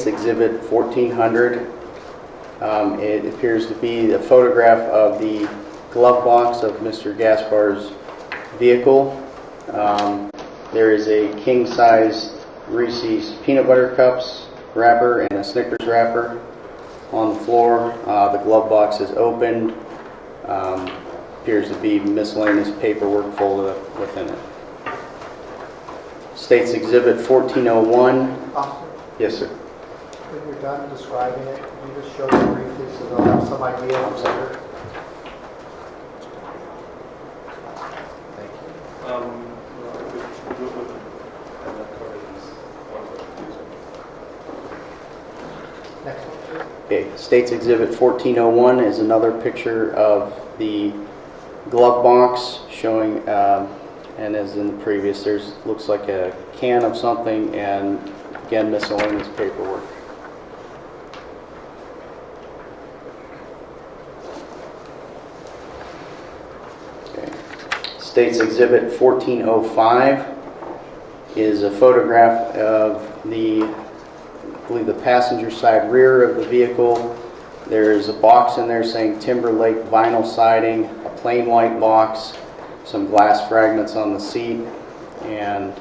Exhibit 1400. It appears to be a photograph of the glove box of Mr. Gaspar's vehicle. There is a king-size Reese's peanut butter cups wrapper and a Snickers wrapper on the floor. The glove box is opened. Appears to be miscellaneous paperwork folded up within it. States Exhibit 1401. Officer, Yes, sir. when you're done describing it, can you just show them briefly so they'll have some idea of what you're... Thank you. Next one, sir. Okay, States Exhibit 1401 is another picture of the glove box showing, and as in the previous, there's looks like a can of something and again miscellaneous paperwork. Okay. States Exhibit 1405 is a photograph of the, I believe, the passenger side rear of the vehicle. There's a box in there saying Timberlake vinyl siding, a plain white box, some glass fragments on the seat, and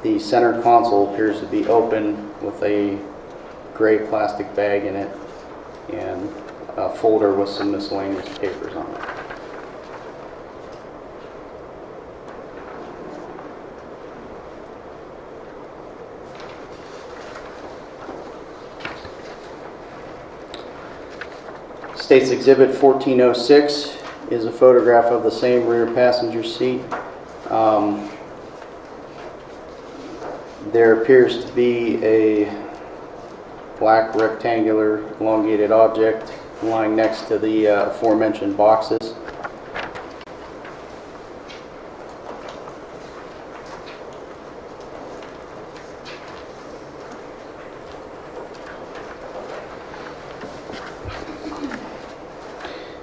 the center console appears to be open with a gray plastic bag in it and a folder with some miscellaneous papers on it. States Exhibit 1406 is a photograph of the same rear passenger seat. There appears to be a black rectangular elongated object lying next to the aforementioned boxes.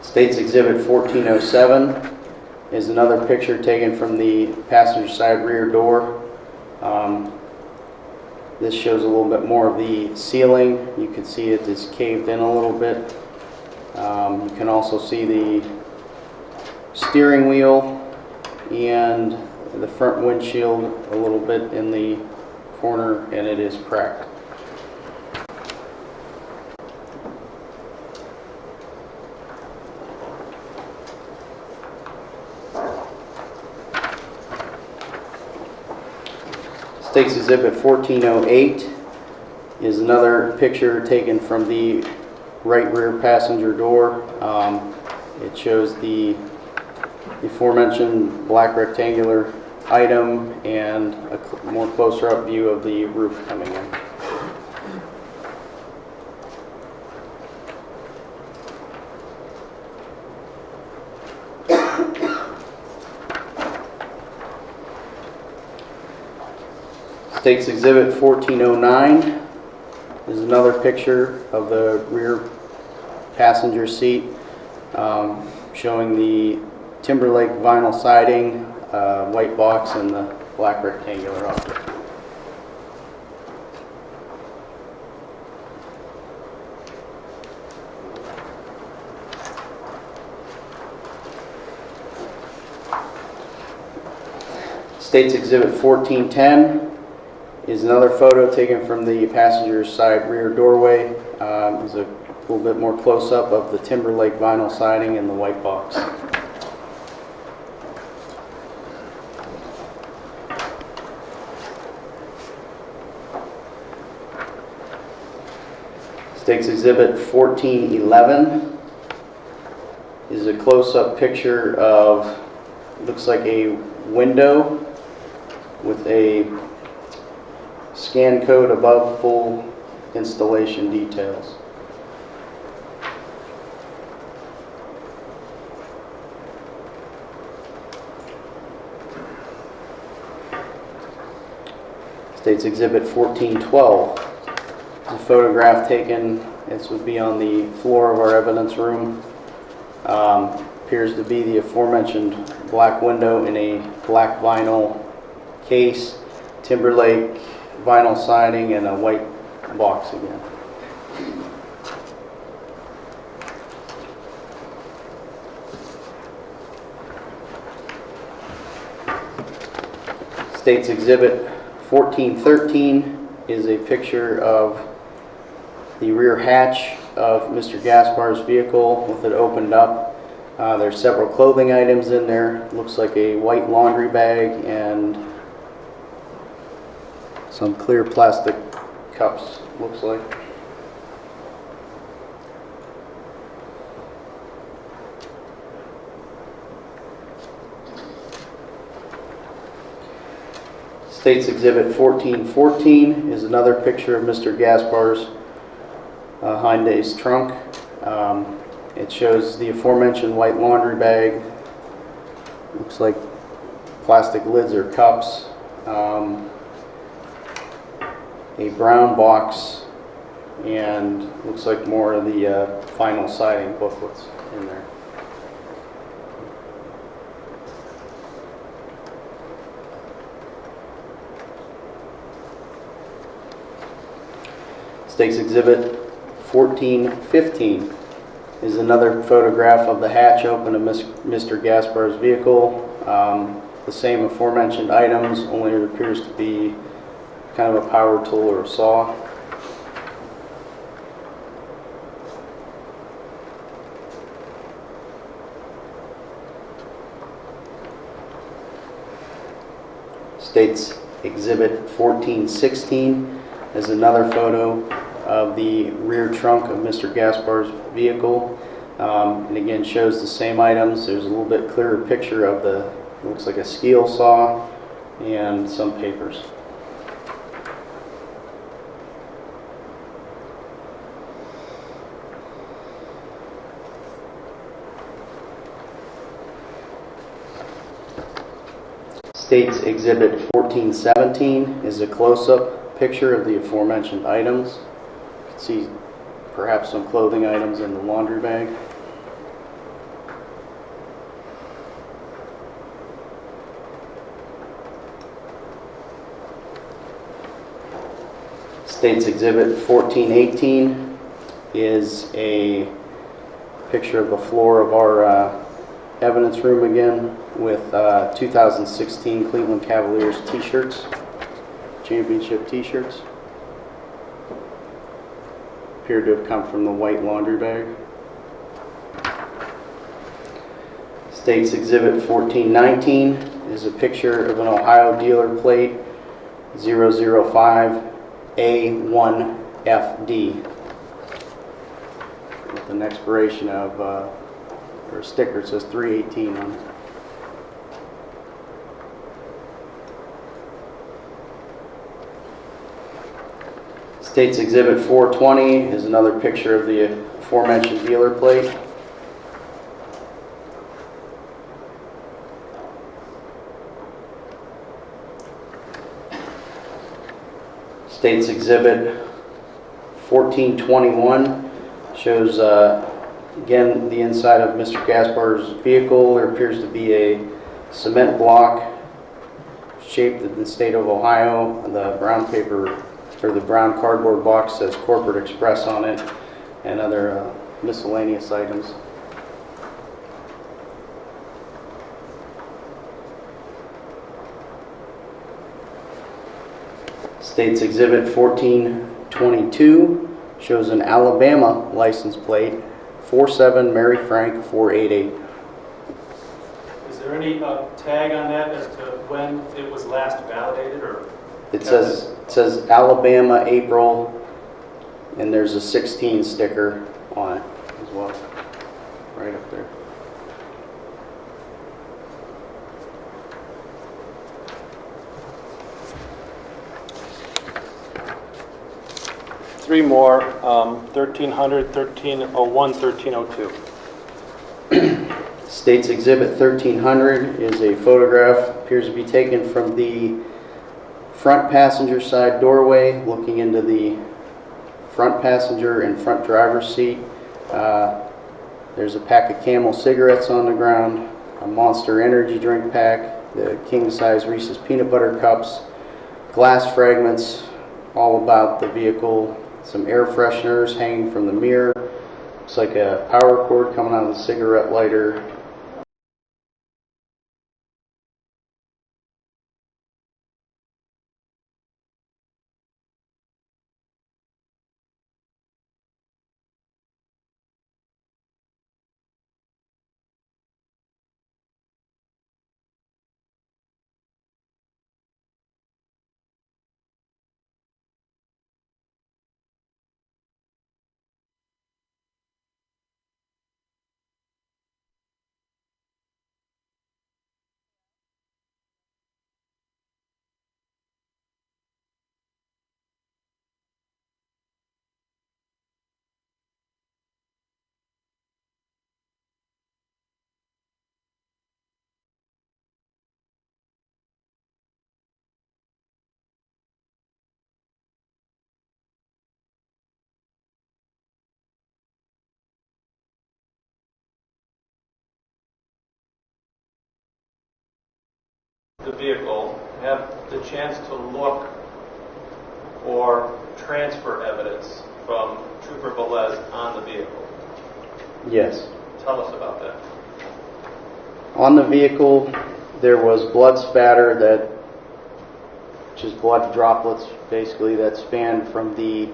States Exhibit 1407 is another picture taken from the passenger side rear door. This shows a little bit more of the ceiling. You can see it is caved in a little bit. You can also see the steering wheel and the front windshield a little bit in the corner, and it is cracked. States Exhibit 1408 is another picture taken from the right rear passenger door. It shows the aforementioned black rectangular item and a more closer up view of the roof coming in. States Exhibit 1409 is another picture of the rear passenger seat showing the Timberlake vinyl siding, white box, and the black rectangular object. States Exhibit 1410 is another photo taken from the passenger side rear doorway. There's a little bit more close-up of the Timberlake vinyl siding and the white box. State's Exhibit 1411 is a close-up picture of, looks like a window with a scan code above full installation details. State's Exhibit 1412 is a photograph taken, this would be on the floor of our evidence room. Appears to be the aforementioned black window in a black vinyl case, Timberlake vinyl siding, and a white box again. State's Exhibit 1413 is a picture of the rear hatch of Mr. Gaspar's vehicle with it opened up. There's several clothing items in there. Looks like a white laundry bag and some clear plastic cups, looks like. State's Exhibit 1414 is another picture of Mr. Gaspar's Hyundai's trunk. It shows the aforementioned white laundry bag. Looks like plastic lids or cups. A brown box, and looks like more of the vinyl siding booklets in there. State's Exhibit 1415 is another photograph of the hatch open of Mr. Gaspar's vehicle. The same aforementioned items, only it appears to be kind of a power tool or a saw. State's Exhibit 1416 is another photo of the rear trunk of Mr. Gaspar's vehicle. And again shows the same items. There's a little bit clearer picture of the, looks like a steel saw and some papers. State's Exhibit 1417 is a close-up picture of the aforementioned items. You can see perhaps some clothing items in the laundry bag. State's Exhibit 1418 is a picture of the floor of our evidence room again, with 2016 Cleveland Cavaliers t-shirts, championship t-shirts. Appear to have come from the white laundry bag. State's Exhibit 1419 is a picture of an Ohio dealer plate 005A1FD with an expiration of or a sticker, it says 318 on it. State's Exhibit 420 is another picture of the aforementioned dealer plate. State's Exhibit 1421 shows again the inside of Mr. Gaspar's vehicle. There appears to be a cement block shaped in the state of Ohio. The brown paper, or the brown cardboard box, says Corporate Express on it, and other miscellaneous items. State's Exhibit 1422 shows an Alabama license plate, 47 Mary Frank 488. Is there any tag on that as to when it was last validated, or? It says Alabama April, and there's a 16 sticker on it as well, right up there. Three more, 1300, 1301, 1302. State's Exhibit 1300 is a photograph, appears to be taken from the front passenger side doorway, looking into the front passenger and front driver's seat. There's a pack of Camel cigarettes on the ground, a Monster energy drink pack, the king-size Reese's peanut butter cups, glass fragments all about the vehicle, some air fresheners hanging from the mirror. Looks like a power cord coming out of the cigarette lighter. The vehicle, have the chance to look or transfer evidence from Trooper Velez on the vehicle. Yes. Tell us about that. On the vehicle, there was blood spatter which is blood droplets, basically, that spanned from the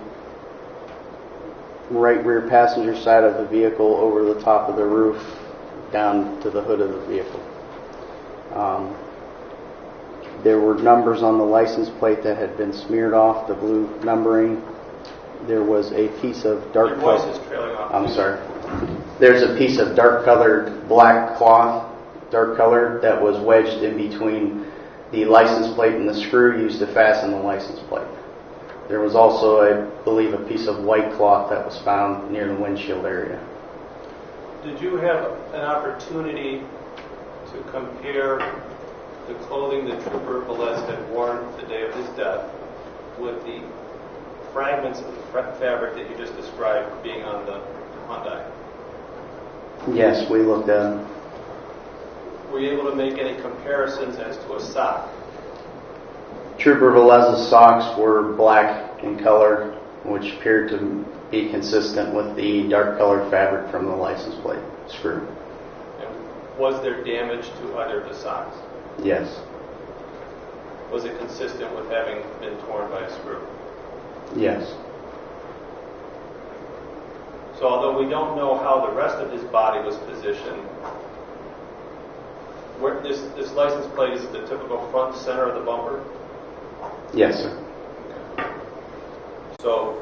right rear passenger side of the vehicle over the top of the roof down to the hood of the vehicle. There were numbers on the license plate that had been smeared off, the blue numbering. There was a piece of dark Your voice is trailing off. I'm sorry. There's a piece of dark colored black cloth, dark colored, that was wedged in between the license plate and the screw used to fasten the license plate. There was also, I believe, a piece of white cloth that was found near the windshield area. Did you have an opportunity to compare the clothing that Trooper Velez had worn the day of his death with the fragments of the fabric that you just described being on the Hyundai? Yes, we looked at them. Were you able to make any comparisons as to a sock? Trooper Velez's socks were black in color, which appeared to be consistent with the dark colored fabric from the license plate screw. And was there damage to either of the socks? Yes. Was it consistent with having been torn by a screw? Yes. So although we don't know how the rest of his body was positioned, where this license plate is the typical front center of the bumper? Yes, sir. So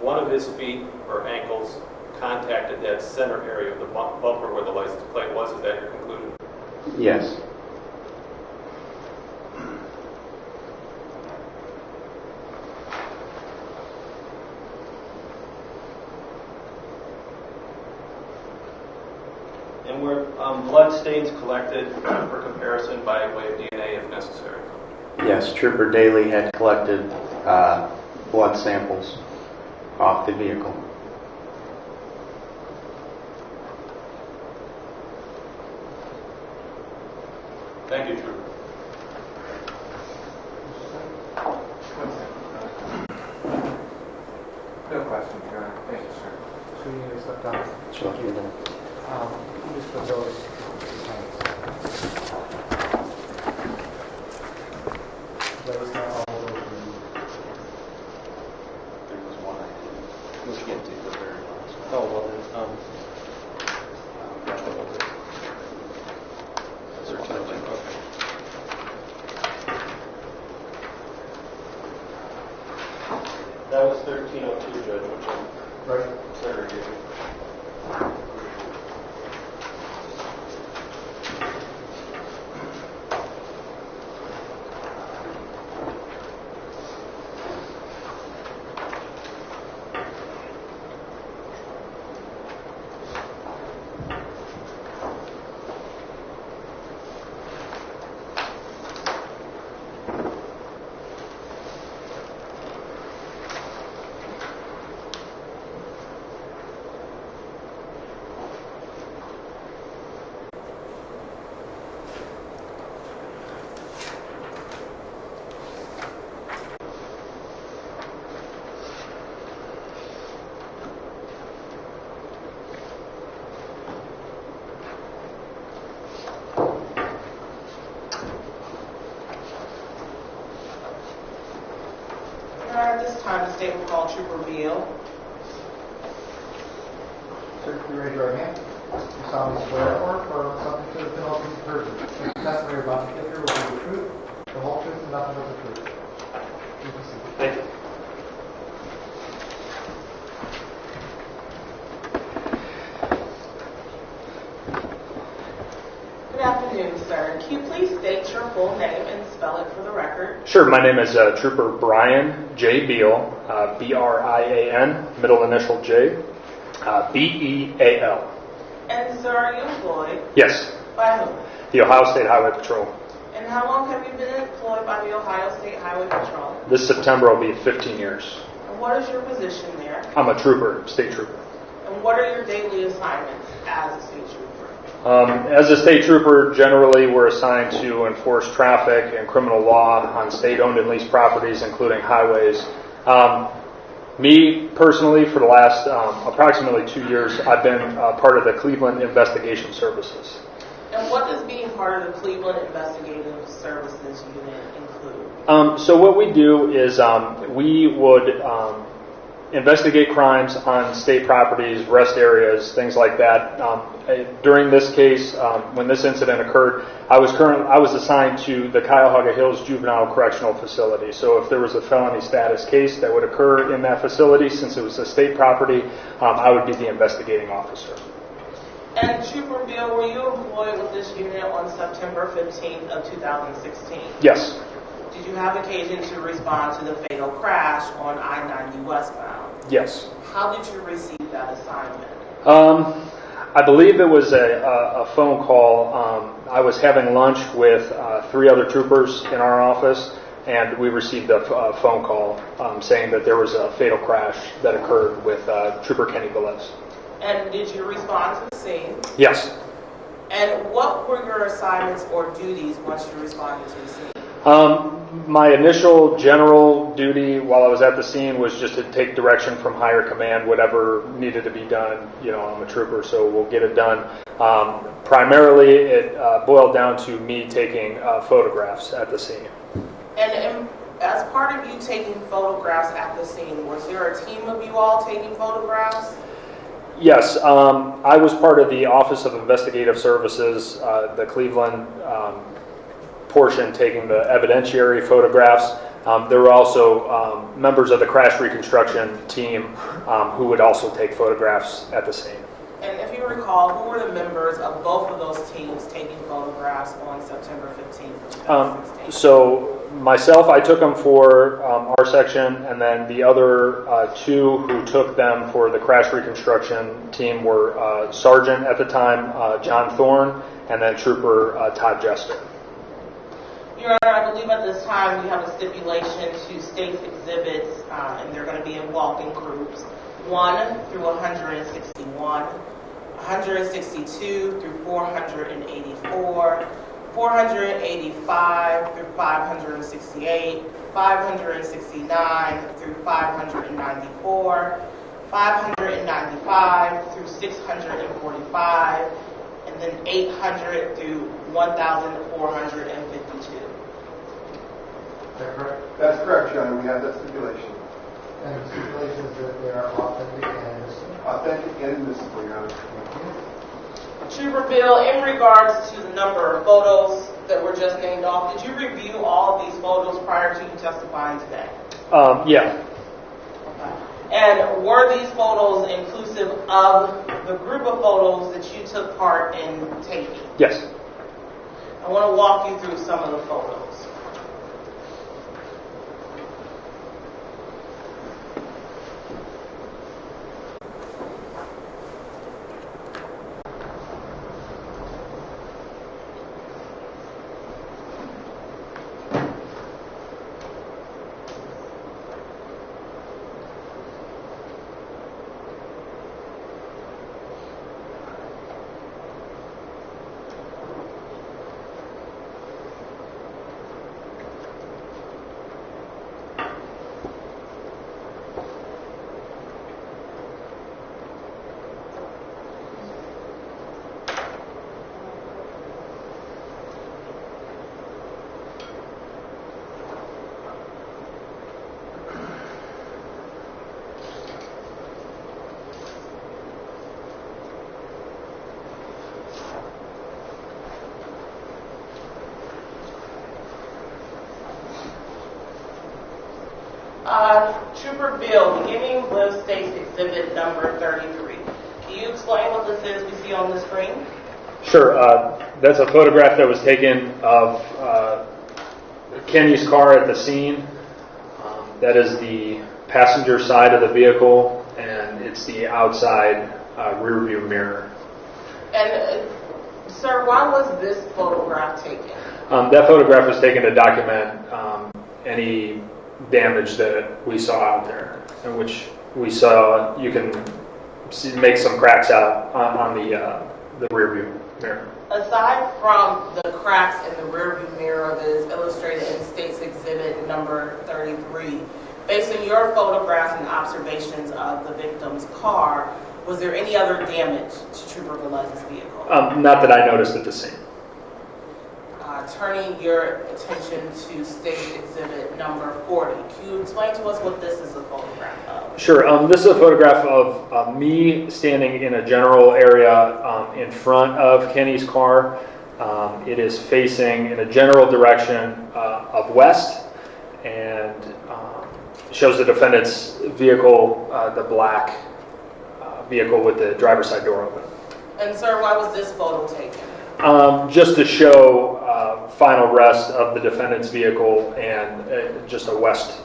one of his feet or ankles contacted that center area of the bumper where the license plate was. Is that your conclusion? Yes. And were blood stains collected for comparison by way of DNA if necessary? Yes, Trooper Daly had collected blood samples off the vehicle. Thank you, Trooper. No question, Your Honor. Thank you, sir. So you need to step down. Sure. Just put those. Those are all over. There was one. Oh, well then, what was it? 1302, okay. That was 1302, Judge, which I'm segregating. At this time, the state will call Trooper Beal. Sir, you raise your right hand. You solemnly swear or something to the penalty of perjury. The testimony you're about to give here will be the truth, the whole truth, and nothing but the truth. You can see. Thank you. Good afternoon, sir. Can you please state your full name and spell it for the record? Sure. My name is Trooper Brian J. Beal, B-R-I-A-N, middle initial J, B-E-A-L. And sir, are you employed? Yes. By whom? The Ohio State Highway Patrol. And how long have you been employed by the Ohio State Highway Patrol? This September will be 15 years. And what is your position there? I'm a trooper, state trooper. And what are your daily assignments as a state trooper? As a state trooper, generally we're assigned to enforce traffic and criminal law on state-owned and leased properties, including highways. Me, personally, for the last approximately 2 years, I've been part of the Cleveland Investigation Services. And what does being part of the Cleveland Investigative Services Unit include? So what we do is we would investigate crimes on state properties, rest areas, things like that. During this case, when this incident occurred, I was assigned to the Cuyahoga Hills Juvenile Correctional Facility. So if there was a felony status case that would occur in that facility, since it was a state property, I would be the investigating officer. And Trooper Beal, were you employed with this unit on September 15th of 2016? Yes. Did you have occasion to respond to the fatal crash on I-90 westbound? Yes. How did you receive that assignment? I believe it was a phone call. I was having lunch with 3 other troopers in our office, and we received a phone call saying that there was a fatal crash that occurred with Trooper Kenny Velez. And did you respond to the scene? Yes. And what were your assignments or duties once you responded to the scene? My initial general duty while I was at the scene was just to take direction from higher command, whatever needed to be done. You know, I'm a trooper, so we'll get it done. Primarily, it boiled down to me taking photographs at the scene. And as part of you taking photographs at the scene, was there a team of you all taking photographs? Yes, I was part of the Office of Investigative Services, the Cleveland portion, taking the evidentiary photographs. There were also members of the crash reconstruction team who would also take photographs at the scene. And if you recall, who were the members of both of those teams taking photographs on September 15th of 2016? So myself, I took them for our section, and then the other 2 who took them for the crash reconstruction team were Sergeant at the time, John Thorne, and then Trooper Todd Jester. Your Honor, I believe at this time we have a stipulation to state's exhibits, and they're going to be in walking groups 1 through 161, 162 through 484, 485 through 568, 569 through 594, 595 through 645, and then 800 through 1,452. Is that correct? That's correct, Your Honor. We have that stipulation. And the stipulation is that they are authentic and admissible. Authentic and admissible, Your Honor. Trooper Bill, in regards to the number of photos that were just named off, did you review all of these photos prior to you testifying today? Yeah. And were these photos inclusive of the group of photos that you took part in taking? Yes. I want to walk you through some of the photos. Trooper Bill, beginning with State's Exhibit number 33. Can you explain what this is we see on the screen? Sure. That's a photograph that was taken of Kenny's car at the scene. That is the passenger side of the vehicle, and it's the outside rear view mirror. And, sir, why was this photograph taken? That photograph was taken to document any damage that we saw out there, in which we saw you can make some cracks out on the rear view mirror. Aside from the cracks in the rear view mirror that is illustrated in State's Exhibit number 33, based on your photographs and observations of the victim's car, was there any other damage to Trooper Velez's vehicle? Not that I noticed at the scene. Turning your attention to State's Exhibit number 40, can you explain to us what this is a photograph of? Sure. This is a photograph of me standing in a general area in front of Kenny's car. It is facing in a general direction of west, and shows the defendant's vehicle, the black vehicle with the driver's side door open. And sir, why was this photo taken? Just to show final rest of the defendant's vehicle and just a west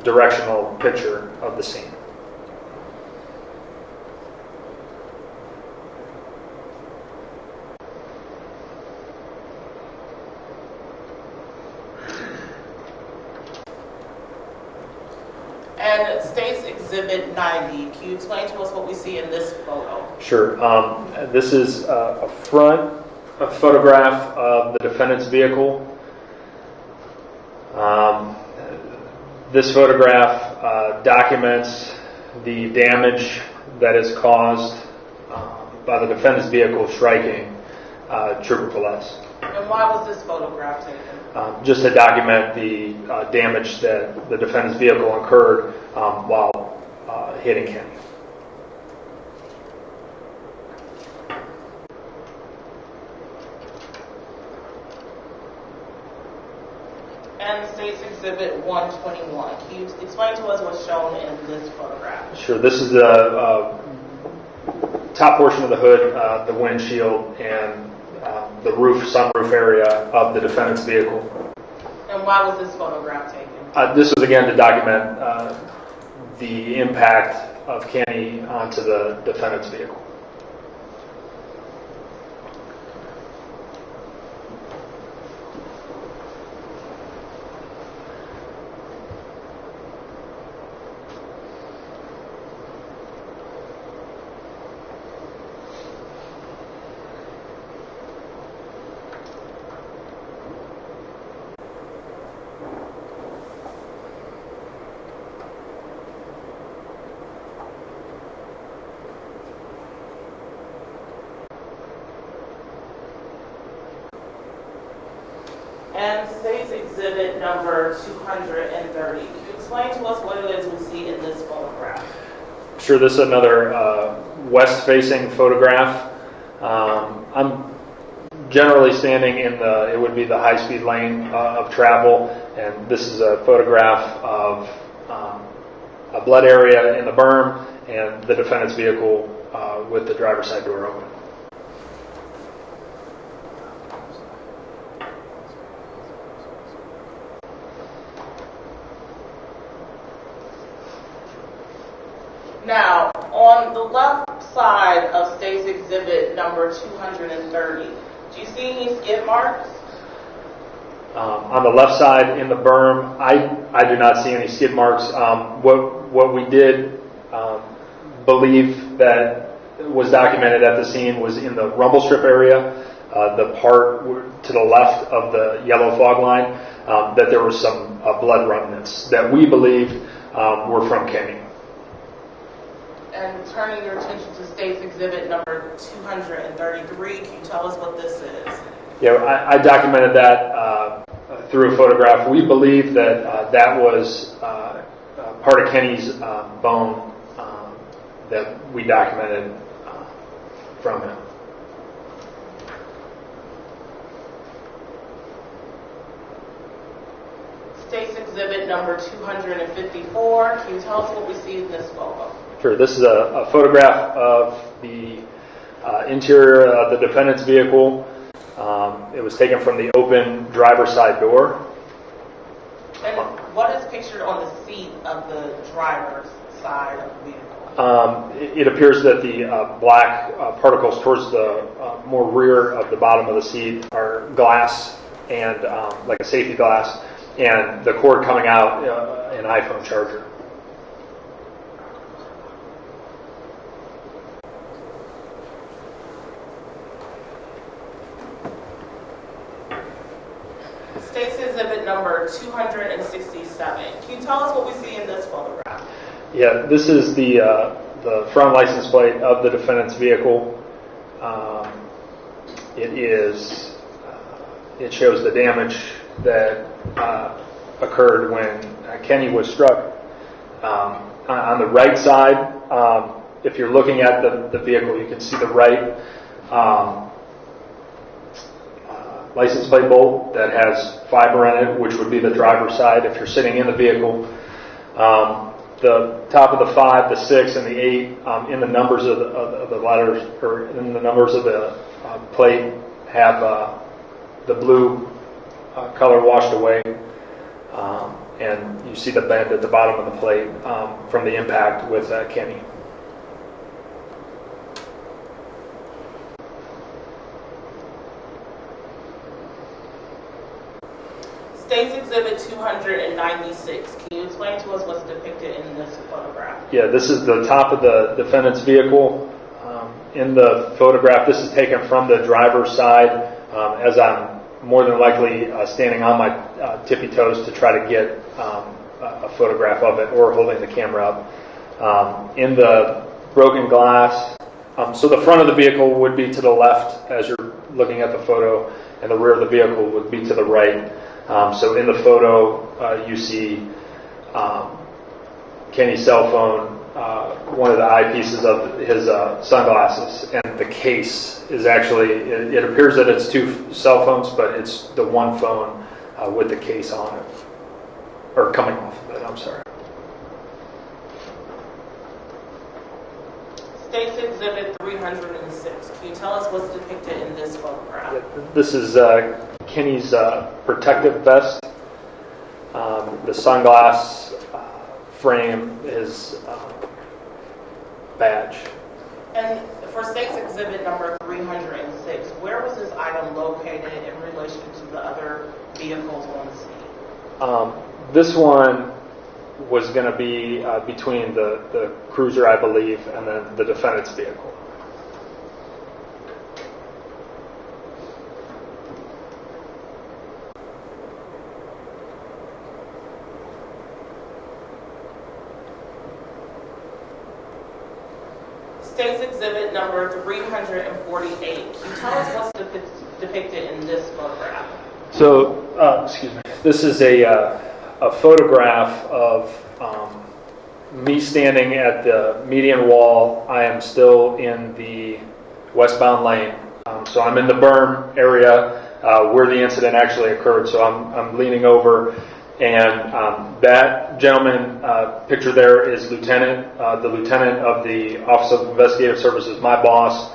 directional picture of the scene. And State's Exhibit 90, can you explain to us what we see in this photo? Sure. This is a photograph of the defendant's vehicle. This photograph documents the damage that is caused by the defendant's vehicle striking Trooper Velez. And why was this photograph taken? Just to document the damage that the defendant's vehicle incurred while hitting Kenny. And State's Exhibit 121, can you explain to us what's shown in this photograph? Sure. This is the top portion of the hood, the windshield, and the sunroof area of the defendant's vehicle. And why was this photograph taken? This was again to document the impact of Kenny onto the defendant's vehicle. And State's Exhibit number 230, can you explain to us what it is we see in this photograph? Sure, this is another west-facing photograph. I'm generally standing in it would be the high-speed lane of travel, and this is a photograph of a blood area in the berm and the defendant's vehicle with the driver's side door open. Now, on the left side of State's Exhibit number 230, do you see any skid marks? On the left side in the berm, I do not see any skid marks. What we did believe that was documented at the scene was in the rumble strip area, the part to the left of the yellow fog line, that there were some blood remnants that we believed were from Kenny. And turning your attention to State's Exhibit number 233, can you tell us what this is? Yeah, I documented that through a photograph. We believe that that was part of Kenny's bone that we documented from him. State's Exhibit number 254, can you tell us what we see in this photo? Sure, this is a photograph of the interior of the defendant's vehicle. It was taken from the open driver's side door. And what is pictured on the seat of the driver's side of the vehicle? It appears that the black particles towards the more rear of the bottom of the seat are glass and like a safety glass, and the cord coming out an iPhone charger. State's Exhibit number 267. Can you tell us what we see in this photograph? Yeah, this is the front license plate of the defendant's vehicle. It shows the damage that occurred when Kenny was struck. On the right side, if you're looking at the vehicle, you can see the right license plate bolt that has fiber in it, which would be the driver's side if you're sitting in the vehicle. The top of the 5, the 6, and the 8 in the numbers of the letters, or in the numbers of the plate, have the blue color washed away, and you see the bend at the bottom of the plate from the impact with Kenny. State's Exhibit 296. Can you explain to us what's depicted in this photograph? Yeah, this is the top of the defendant's vehicle. In the photograph, this is taken from the driver's side, as I'm more than likely standing on my tippy toes to try to get a photograph of it, or holding the camera up. In the broken glass, so the front of the vehicle would be to the left as you're looking at the photo, and the rear of the vehicle would be to the right. So in the photo, you see Kenny's cell phone, one of the eyepieces of his sunglasses, and the case is actually, it appears that it's 2 cell phones, but it's the one phone with the case on it, or coming off of it, I'm sorry. State's Exhibit 306. Can you tell us what's depicted in this photograph? This is Kenny's protective vest. The sunglass frame is badge. And for State's Exhibit number 306, where was this item located in relation to the other vehicles on the scene? This one was going to be between the cruiser, I believe, and then the defendant's vehicle. State's Exhibit number 348. Can you tell us what's depicted in this photograph? So, excuse me. This is a a photograph of me standing at the median wall. I am still in the westbound lane. So I'm in the berm area where the incident actually occurred. So I'm leaning over, and that gentleman pictured there is the lieutenant of the Office of Investigative Services, my boss,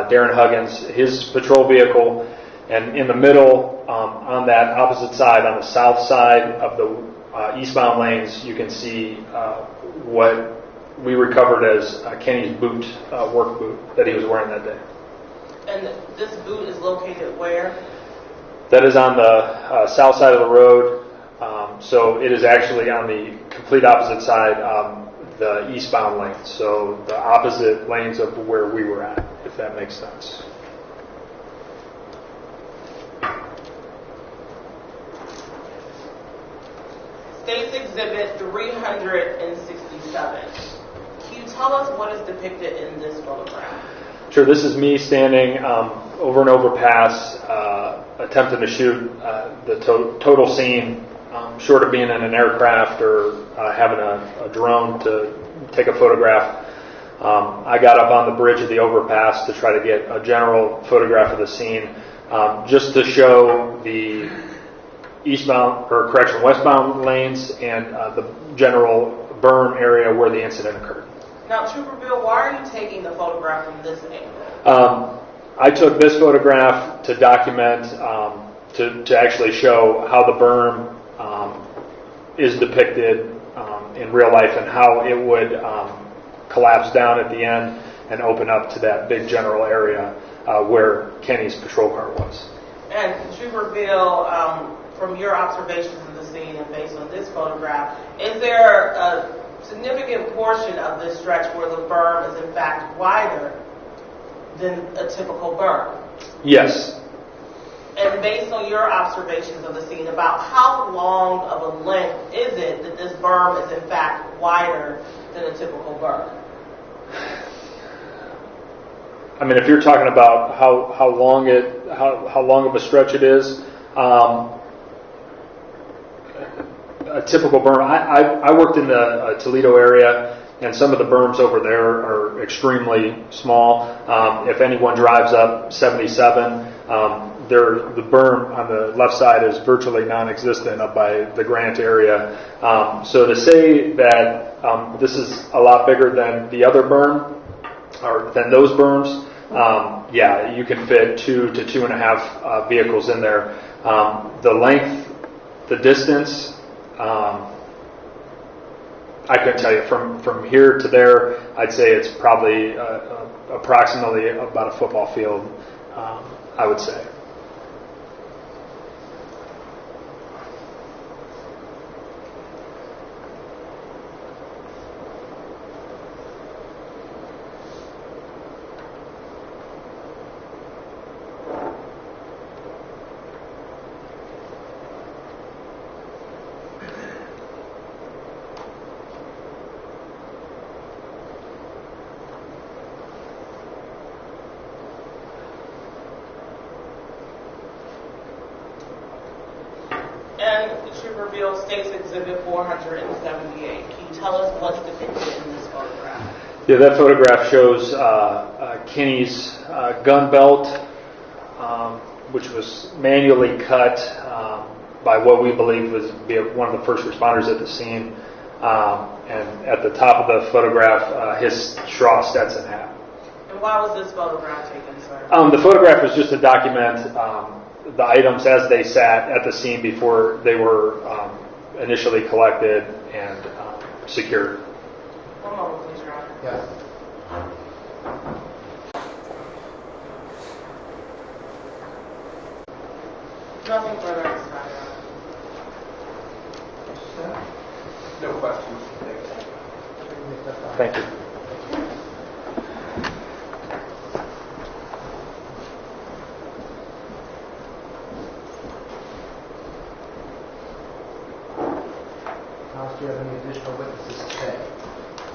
Darren Huggins, his patrol vehicle. And in the middle, on that opposite side, on the south side of the eastbound lanes, you can see what we recovered as Kenny's boot, work boot that he was wearing that day. And this boot is located where? That is on the south side of the road. So it is actually on the complete opposite side, the eastbound lanes. So the opposite lanes of where we were at, if that makes sense. State's Exhibit 367. Can you tell us what is depicted in this photograph? Sure, this is me standing over an overpass, attempting to shoot the total scene, short of being in an aircraft or having a drone to take a photograph. I got up on the bridge of the overpass to try to get a general photograph of the scene, just to show the westbound lanes and the general berm area where the incident occurred. Now, Trooper Bill, why are you taking the photograph from this angle? I took this photograph to document, to actually show how the berm is depicted in real life and how it would collapse down at the end and open up to that big general area where Kenny's patrol car was. And Trooper Bill, from your observations of the scene and based on this photograph, is there a significant portion of this stretch where the berm is in fact wider than a typical berm? Yes. And based on your observations of the scene, about how long of a length is it that this berm is in fact wider than a typical berm? I mean, if you're talking about how long of a stretch it is, a typical berm. I worked in the Toledo area, and some of the berms over there are extremely small. If anyone drives up 77, the berm on the left side is virtually non-existent up by the Grant area. So to say that this is a lot bigger than the other berm, or than those berms, yeah, you can fit 2 to 2.5 vehicles in there. The length, the distance, I couldn't tell you. From here to there, I'd say it's probably approximately about a football field, I would say. And Trooper Bill, State's Exhibit 478. Can you tell us what's depicted in this photograph? Yeah, that photograph shows Kenny's gun belt, which was manually cut by what we believe was one of the first responders at the scene. And at the top of the photograph, his straw Stetson hat. And why was this photograph taken, sir? The photograph was just to document the items as they sat at the scene before they were initially collected and secured. One moment, please, Your Honor. Yeah. Nothing further at this time, Your Honor. No questions. Thank you. House, do you have any additional witnesses today?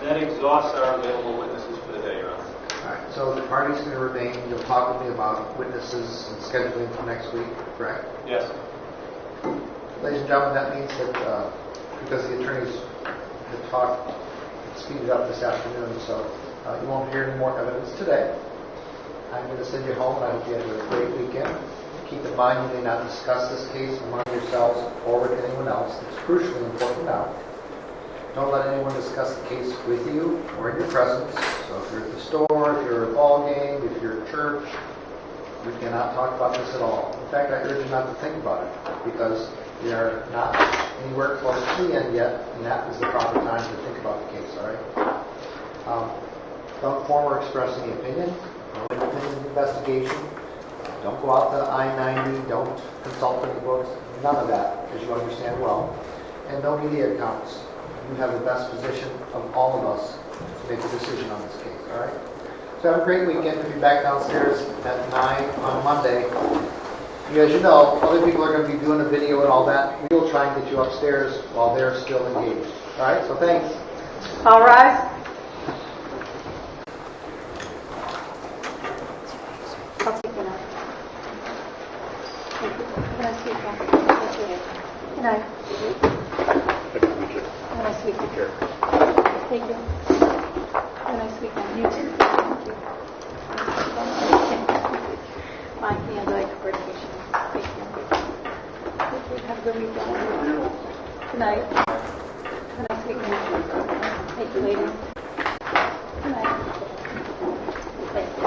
That exhausts our available witnesses for the day, Your Honor. All right, so the party's going to remain. You'll talk with me about witnesses and scheduling for next week, correct? Yes. Ladies and gentlemen, that means that because the attorneys had talked, speeded up this afternoon, so you won't hear any more evidence today. I'm going to send you home, and I hope you have a great weekend. Keep in mind you may not discuss this case among yourselves or with anyone else. It's crucially important now. Don't let anyone discuss the case with you or in your presence. So if you're at the store, if you're at a ball game, if you're at church, we cannot talk about this at all. In fact, I urge you not to think about it, because we are not anywhere close to the end yet, and that is the proper time to think about the case, all right? Don't form or express any opinion. No independent investigation. Don't go out to I-90. Don't consult any books. None of that, as you understand well. And no media accounts. You have the best position of all of us to make a decision on this case, all right? So have a great weekend. We'll be back downstairs at 9 on Monday. As you know, other people are going to be doing the video and all that. We'll try and get you upstairs while they're still engaged. All right, so thanks. All rise. I'll take it out. Thank you. Have a nice weekend. Good night. Have a nice weekend. Thank you. Have a nice weekend. You too. Thank you. My hand-eye coordination. Thank you. Thank you. Have a good weekend. Good night. Have a nice weekend. Thank you, ladies. Good night. Thank you.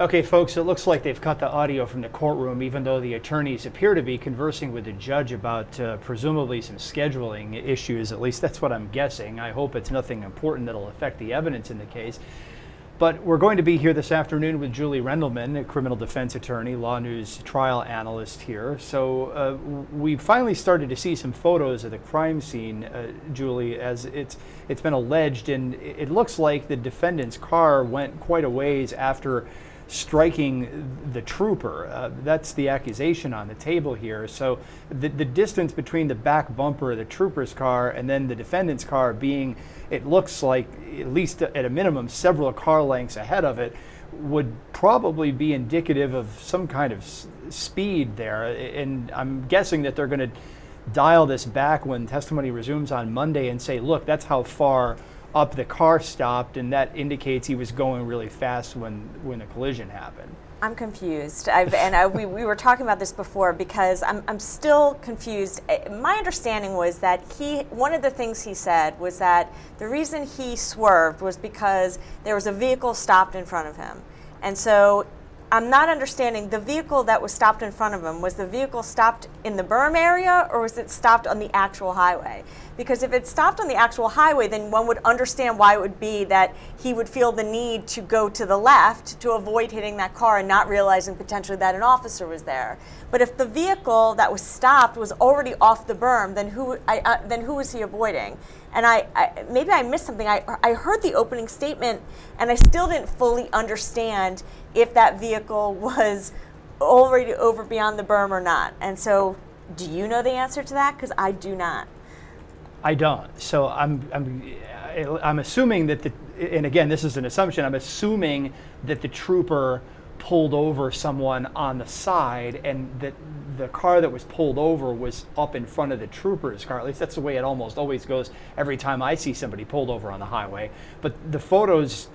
Okay, folks, it looks like they've cut the audio from the courtroom, even though the attorneys appear to be conversing with the judge about presumably some scheduling issues. At least that's what I'm guessing. I hope it's nothing important that'll affect the evidence in the case. But we're going to be here this afternoon with Julie Rendelman, a criminal defense attorney, LawNewz trial analyst here. So we finally started to see some photos of the crime scene, Julie, as it's been alleged, and it looks like the defendant's car went quite a ways after striking the trooper. That's the accusation on the table here. So the distance between the back bumper of the trooper's car and then the defendant's car being, it looks like, at least at a minimum, several car lengths ahead of it, would probably be indicative of some kind of speed there. And I'm guessing that they're going to dial this back when testimony resumes on Monday and say, look, that's how far up the car stopped, and that indicates he was going really fast when the collision happened. I'm confused. We were talking about this before because I'm still confused. My understanding was that one of the things he said was that the reason he swerved was because there was a vehicle stopped in front of him. And so I'm not understanding, the vehicle that was stopped in front of him, was the vehicle stopped in the berm area or was it stopped on the actual highway? Because if it stopped on the actual highway, then one would understand why it would be that he would feel the need to go to the left to avoid hitting that car and not realizing potentially that an officer was there. But if the vehicle that was stopped was already off the berm, then who was he avoiding? And maybe I missed something. I heard the opening statement and I still didn't fully understand if that vehicle was already over beyond the berm or not. And so do you know the answer to that? Because I do not. I don't. So I'm assuming that and again, this is an assumption, I'm assuming that the trooper pulled over someone on the side and that the car that was pulled over was up in front of the trooper's car. At least that's the way it almost always goes every time I see somebody pulled over on the highway. But the photos,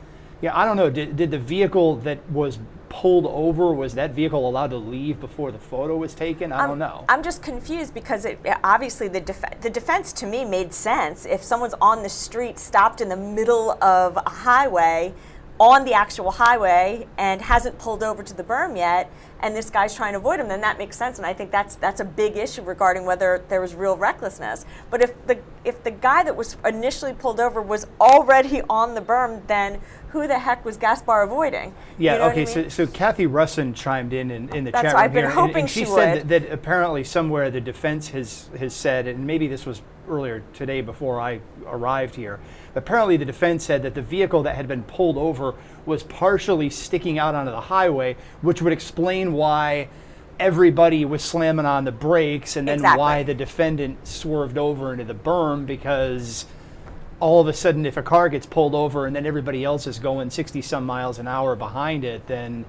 I don't know, did the vehicle that was pulled over, was that vehicle allowed to leave before the photo was taken? I don't know. I'm just confused because obviously the defense to me made sense. If someone's on the street stopped in the middle of a highway, on the actual highway, and hasn't pulled over to the berm yet, and this guy's trying to avoid him, then that makes sense. And I think that's a big issue regarding whether there was real recklessness. But if the guy that was initially pulled over was already on the berm, then who the heck was Gaspar avoiding? Yeah, you know okay, what I mean? so Kathy Russin chimed in the That's chat room why I've been here, hoping and she she said would. that apparently somewhere the defense has said, and maybe this was earlier today before I arrived here, apparently the defense said that the vehicle that had been pulled over was partially sticking out onto the highway, which would explain why everybody was slamming on the brakes and then why the defendant swerved over into the berm, because all of a sudden if a car gets pulled over and then everybody else is going 60 some miles an hour behind it, then,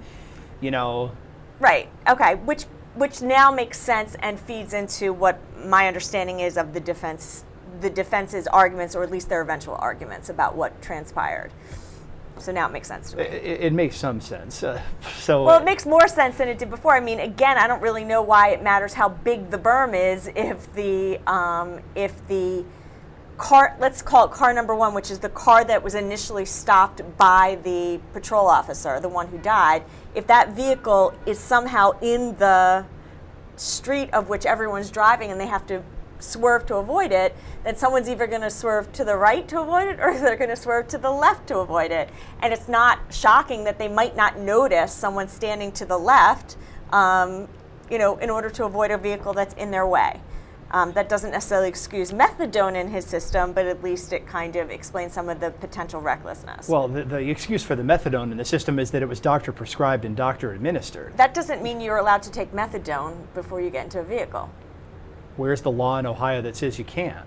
Right, okay, which now makes sense and feeds into what my understanding is of the defense's arguments, or at least their eventual arguments about what transpired. So now it makes sense to me. It makes some sense. Well, it makes more sense than it did before. I mean, again, I don't really know why it matters how big the berm is if the car, let's call it car number one, which is the car that was initially stopped by the patrol officer, the one who died, if that vehicle is somehow in the street of which everyone's driving and they have to swerve to avoid it, then someone's either going to swerve to the right to avoid it or they're going to swerve to the left to avoid it. And it's not shocking that they might not notice someone standing to the left, in order to avoid a vehicle that's in their way. That doesn't necessarily excuse methadone in his system, but at least it kind of explains some of the potential recklessness. Well, the excuse for the methadone in the system is that it was doctor prescribed and doctor administered. That doesn't mean you're allowed to take methadone before you get into a vehicle. Where's the law in Ohio that says you can't?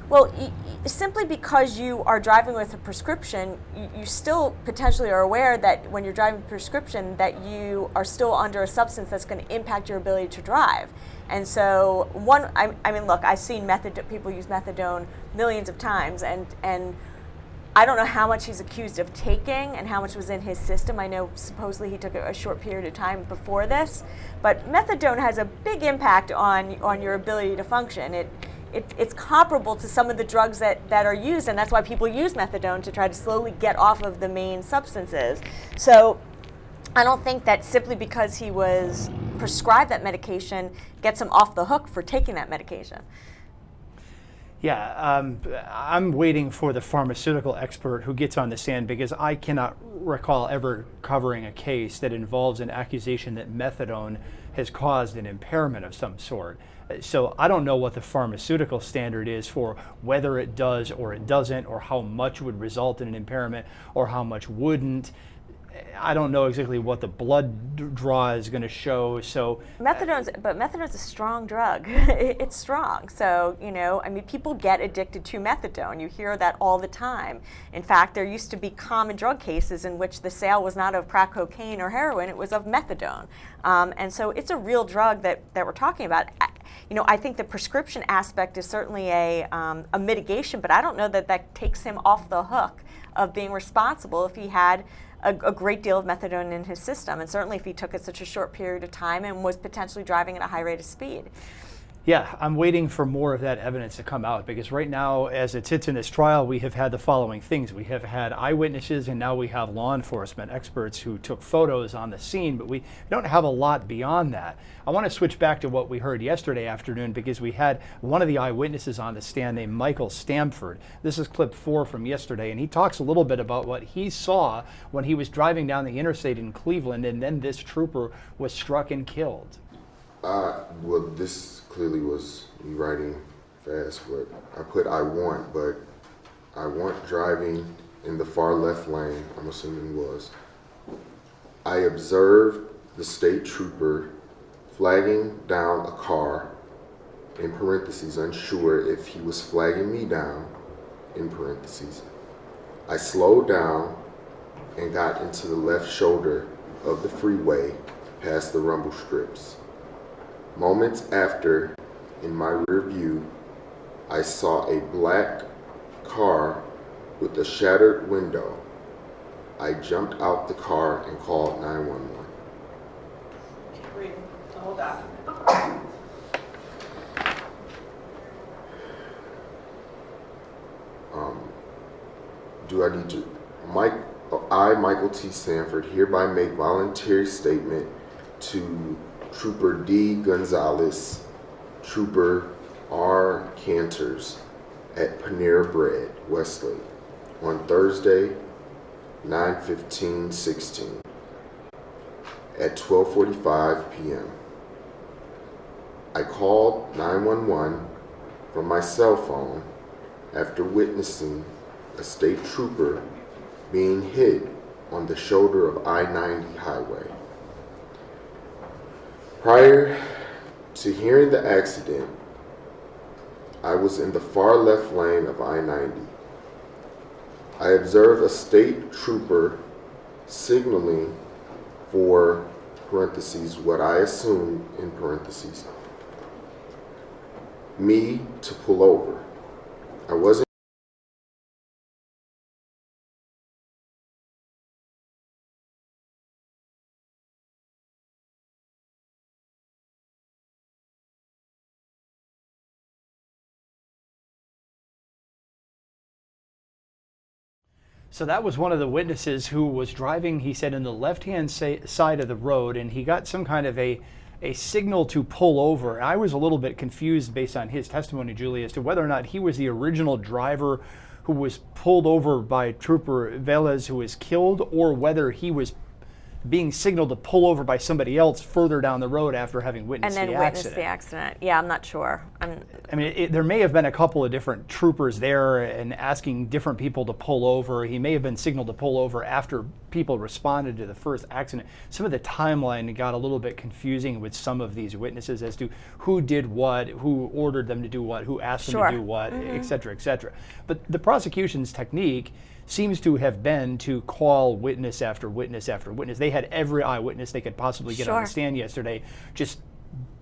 Well, simply because you are driving with a prescription, you still potentially are aware that when you're driving a prescription that you are still under a substance that's going to impact your ability to drive. And so, I mean, look, I've seen people use methadone millions of times, and I don't know how much he's accused of taking and how much was in his system. I know supposedly he took a short period of time before this, but methadone has a big impact on your ability to function. It's comparable to some of the drugs that are used, and that's why people use methadone, to try to slowly get off of the main substances. So I don't think that simply because he was prescribed that medication gets him off the hook for taking that medication. Yeah, I'm waiting for the pharmaceutical expert who gets on the stand, because I cannot recall ever covering a case that involves an accusation that methadone has caused an impairment of some sort. So I don't know what the pharmaceutical standard is for whether it does or it doesn't, or how much would result in an impairment or how much wouldn't. I don't know exactly what the blood draw is going to show. So Methadone's a strong drug. It's strong. So, I mean, people get addicted to methadone. You hear that all the time. In fact, there used to be common drug cases in which the sale was not of crack cocaine or heroin, it was of methadone. And so it's a real drug that we're talking about. I think the prescription aspect is certainly a mitigation, but I don't know that takes him off the hook of being responsible if he had a great deal of methadone in his system, and certainly if he took it such a short period of time and was potentially driving at a high rate of speed. Yeah, I'm waiting for more of that evidence to come out, because right now, as it sits in this trial, we have had the following things. We have had eyewitnesses, and now we have law enforcement experts who took photos on the scene, but we don't have a lot beyond that. I want to switch back to what we heard yesterday afternoon, because we had one of the eyewitnesses on the stand named Michael Stamford. This is clip 4 from yesterday, and he talks a little bit about what he saw when he was driving down the interstate in Cleveland, and then this trooper was struck and killed. Well, this clearly was me writing fast, but I put I want driving in the far left lane, I'm assuming was. I observed the state trooper flagging down a car, in parentheses, unsure if he was flagging me down, in parentheses. I slowed down and got into the left shoulder of the freeway past the rumble strips. Moments after, in my rear view, I saw a black car with a shattered window. I jumped out the car and called 911. Keep reading the whole document. Do I need to? I, Michael T. Sanford, hereby make voluntary statement to Trooper D. Gonzalez, Trooper R. Cantors at Panera Bread, Westlake, on Thursday, 9/15/16 at 12:45 p.m. I called 911 from my cell phone after witnessing a state trooper being hit on the shoulder of I-90 highway. Prior to hearing the accident, I was in the far left lane of I-90. I observed a state trooper signaling for, parentheses, what I assumed, in parentheses, me to pull over. I wasn't So that was one of the witnesses who was driving, he said, in the left-hand side of the road, and he got some kind of a signal to pull over. I was a little bit confused based on his testimony, Julie, as to whether or not he was the original driver who was pulled over by Trooper Velez, who was killed, or whether he was being signaled to pull over by somebody else further down the road after having witnessed the accident. And then witnessed the accident. Yeah, I'm not sure. I mean, there may have been a couple of different troopers there and asking different people to pull over. He may have been signaled to pull over after people responded to the first accident. Some of the timeline got a little bit confusing with some of these witnesses as to who did what, who ordered them to do what, who asked them to do what, et cetera, et cetera. But the prosecution's technique seems to have been to call witness after witness after witness. They had every eyewitness they could possibly get on the stand yesterday, just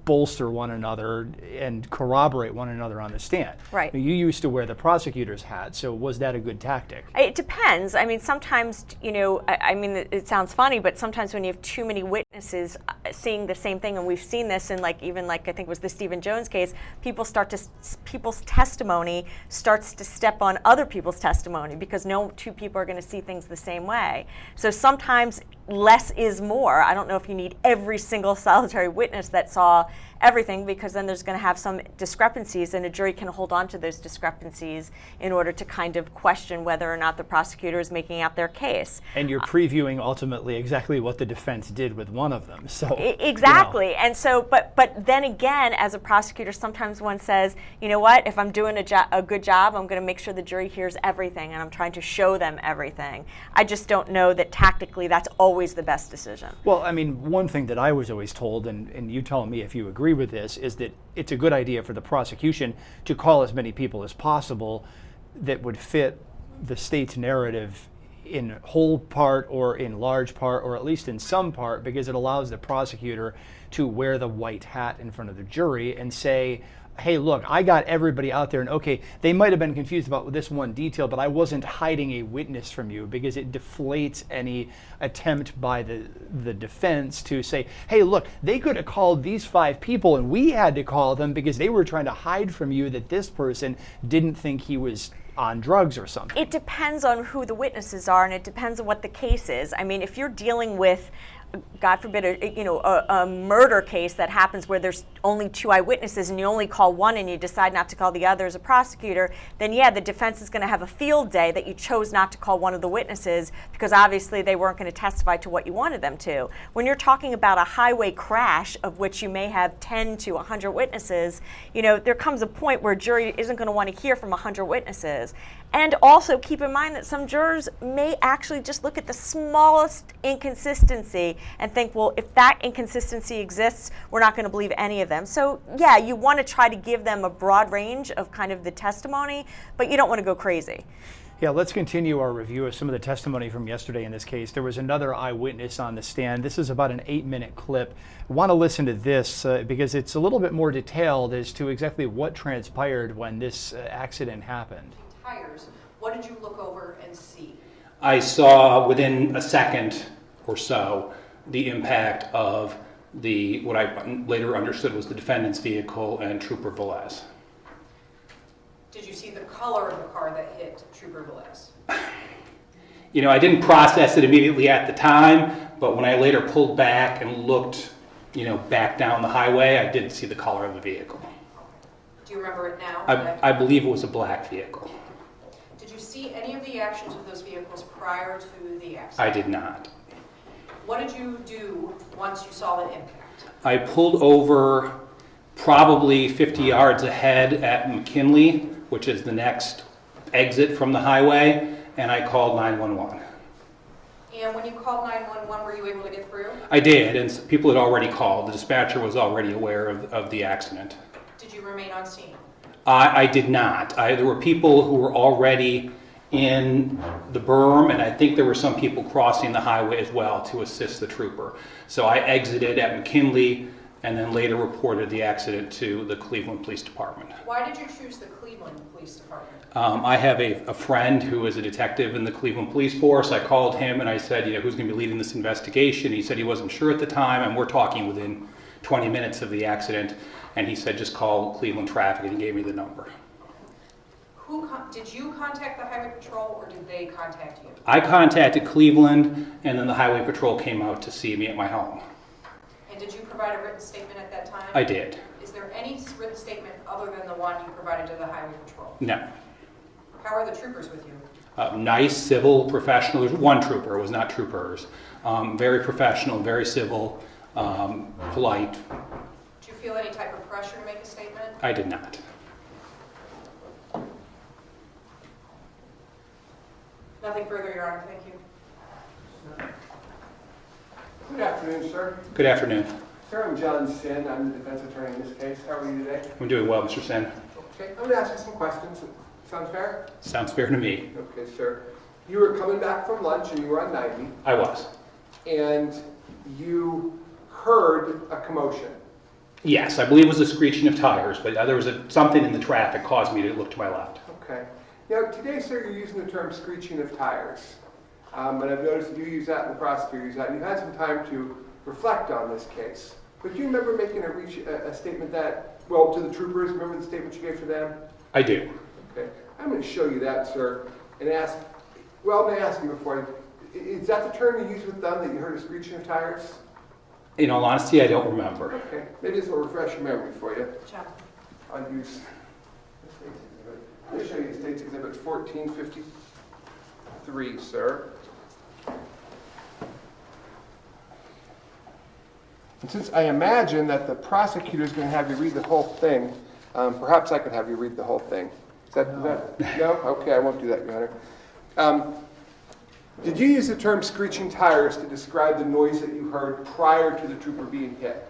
bolster one another and corroborate one another on the stand. Right. You used to wear the prosecutor's hat, so was that a good tactic? It depends. I mean, sometimes, you know, I mean, it sounds funny, but sometimes when you have too many witnesses seeing the same thing, and we've seen this in even I think it was the Stephen Jones case, people's testimony starts to step on other people's testimony because no two people are going to see things the same way. So sometimes less is more. I don't know if you need every single solitary witness that saw everything, because then there's going to have some discrepancies, and a jury can hold on to those discrepancies in order to kind of question whether or not the prosecutor is making out their case. And you're previewing ultimately exactly what the defense did with one of them. So exactly. You know. And so, but then again, as a prosecutor, sometimes one says, you know what, if I'm doing a good job, I'm going to make sure the jury hears everything, and I'm trying to show them everything. I just don't know that tactically that's always the best decision. Well, I mean, one thing that I was always told, and you tell me if you agree with this, is that it's a good idea for the prosecution to call as many people as possible that would fit the state's narrative in whole part or in large part or at least in some part, because it allows the prosecutor to wear the white hat in front of the jury and say, hey, look, I got everybody out there, and okay, they might have been confused about this one detail, but I wasn't hiding a witness from you, because it deflates any attempt by the defense to say, hey, look, they could have called these 5 people and we had to call them because they were trying to hide from you that this person didn't think he was on drugs or something. It depends on who the witnesses are, and it depends on what the case is. I mean, if you're dealing with, God forbid, a murder case that happens where there's only 2 eyewitnesses and you only call one and you decide not to call the other as a prosecutor, then yeah, the defense is going to have a field day that you chose not to call one of the witnesses because obviously they weren't going to testify to what you wanted them to. When you're talking about a highway crash of which you may have 10 to 100 witnesses, there comes a point where a jury isn't going to want to hear from 100 witnesses. And also keep in mind that some jurors may actually just look at the smallest inconsistency and think, well, if that inconsistency exists, we're not going to believe any of them. So yeah, you want to try to give them a broad range of kind of the testimony, but you don't want to go crazy. Yeah, let's continue our review of some of the testimony from yesterday in this case. There was another eyewitness on the stand. This is about an 8-minute clip. I want to listen to this because it's a little bit more detailed as to exactly what transpired when this accident happened. Tires. What did you look over and see? I saw within a second or so the impact of what I later understood was the defendant's vehicle and Trooper Velez. Did you see the color of the car that hit Trooper Velez? I didn't process it immediately at the time, but when I later pulled back and looked, back down the highway, I did see the color of the vehicle. Do you remember it now? I believe it was a black vehicle. Did you see any of the actions of those vehicles prior to the accident? I did not. What did you do once you saw the impact? I pulled over probably 50 yards ahead at McKinley, which is the next exit from the highway, and I called 911. And when you called 911, were you able to get through? I did, and people had already called. The dispatcher was already aware of the accident. Did you remain on scene? I did not. There were people who were already in the berm, and I think there were some people crossing the highway as well to assist the trooper. So I exited at McKinley and then later reported the accident to the Cleveland Police Department. Why did you choose the Cleveland Police Department? I have a friend who is a detective in the Cleveland Police Force. I called him and I said, who's going to be leading this investigation? He said he wasn't sure at the time, and we're talking within 20 minutes of the accident, and he said just call Cleveland Traffic, and he gave me the number. Did you contact the Highway Patrol or did they contact you? I contacted Cleveland, and then the Highway Patrol came out to see me at my home. And did you provide a written statement at that time? I did. Is there any written statement other than the one you provided to the Highway Patrol? No. How are the troopers with you? Nice, civil, professional. There's one trooper, it was not troopers. Very professional, very civil, polite. Did you feel any type of pressure to make a statement? I did not. Nothing further, Your Honor. Thank you. Good afternoon, sir. Good afternoon. Sir, I'm John Sin. I'm the defense attorney in this case. How are you today? I'm doing well, Mr. Sen. Okay, I'm going to ask you some questions. Sound fair? Sounds fair to me. Okay, sir. You were coming back from lunch and you were on 90. I was. And you heard a commotion. Yes, I believe it was a screeching of tires, but there was something in the traffic caused me to look to my left. Okay. Now, today, sir, you're using the term screeching of tires. And I've noticed that you use that and the prosecutor use that, and you've had some time to reflect on this case. But do you remember making a statement that, well, to the troopers, remember the statement you gave to them? I do. Okay. I'm going to show you that, sir, and ask, well, let me ask you before, is that the term you used with them, that you heard a screeching of tires? In all honesty, I don't remember. Okay. Maybe this will refresh your memory for you. John. I'll use Let me show you State's Exhibit 1453, sir. And since I imagine that the prosecutor is going to have you read the whole thing, perhaps I could have you read the whole thing. Is that no? Okay, I won't do that, Your Honor. Did you use the term screeching tires to describe the noise that you heard prior to the trooper being hit?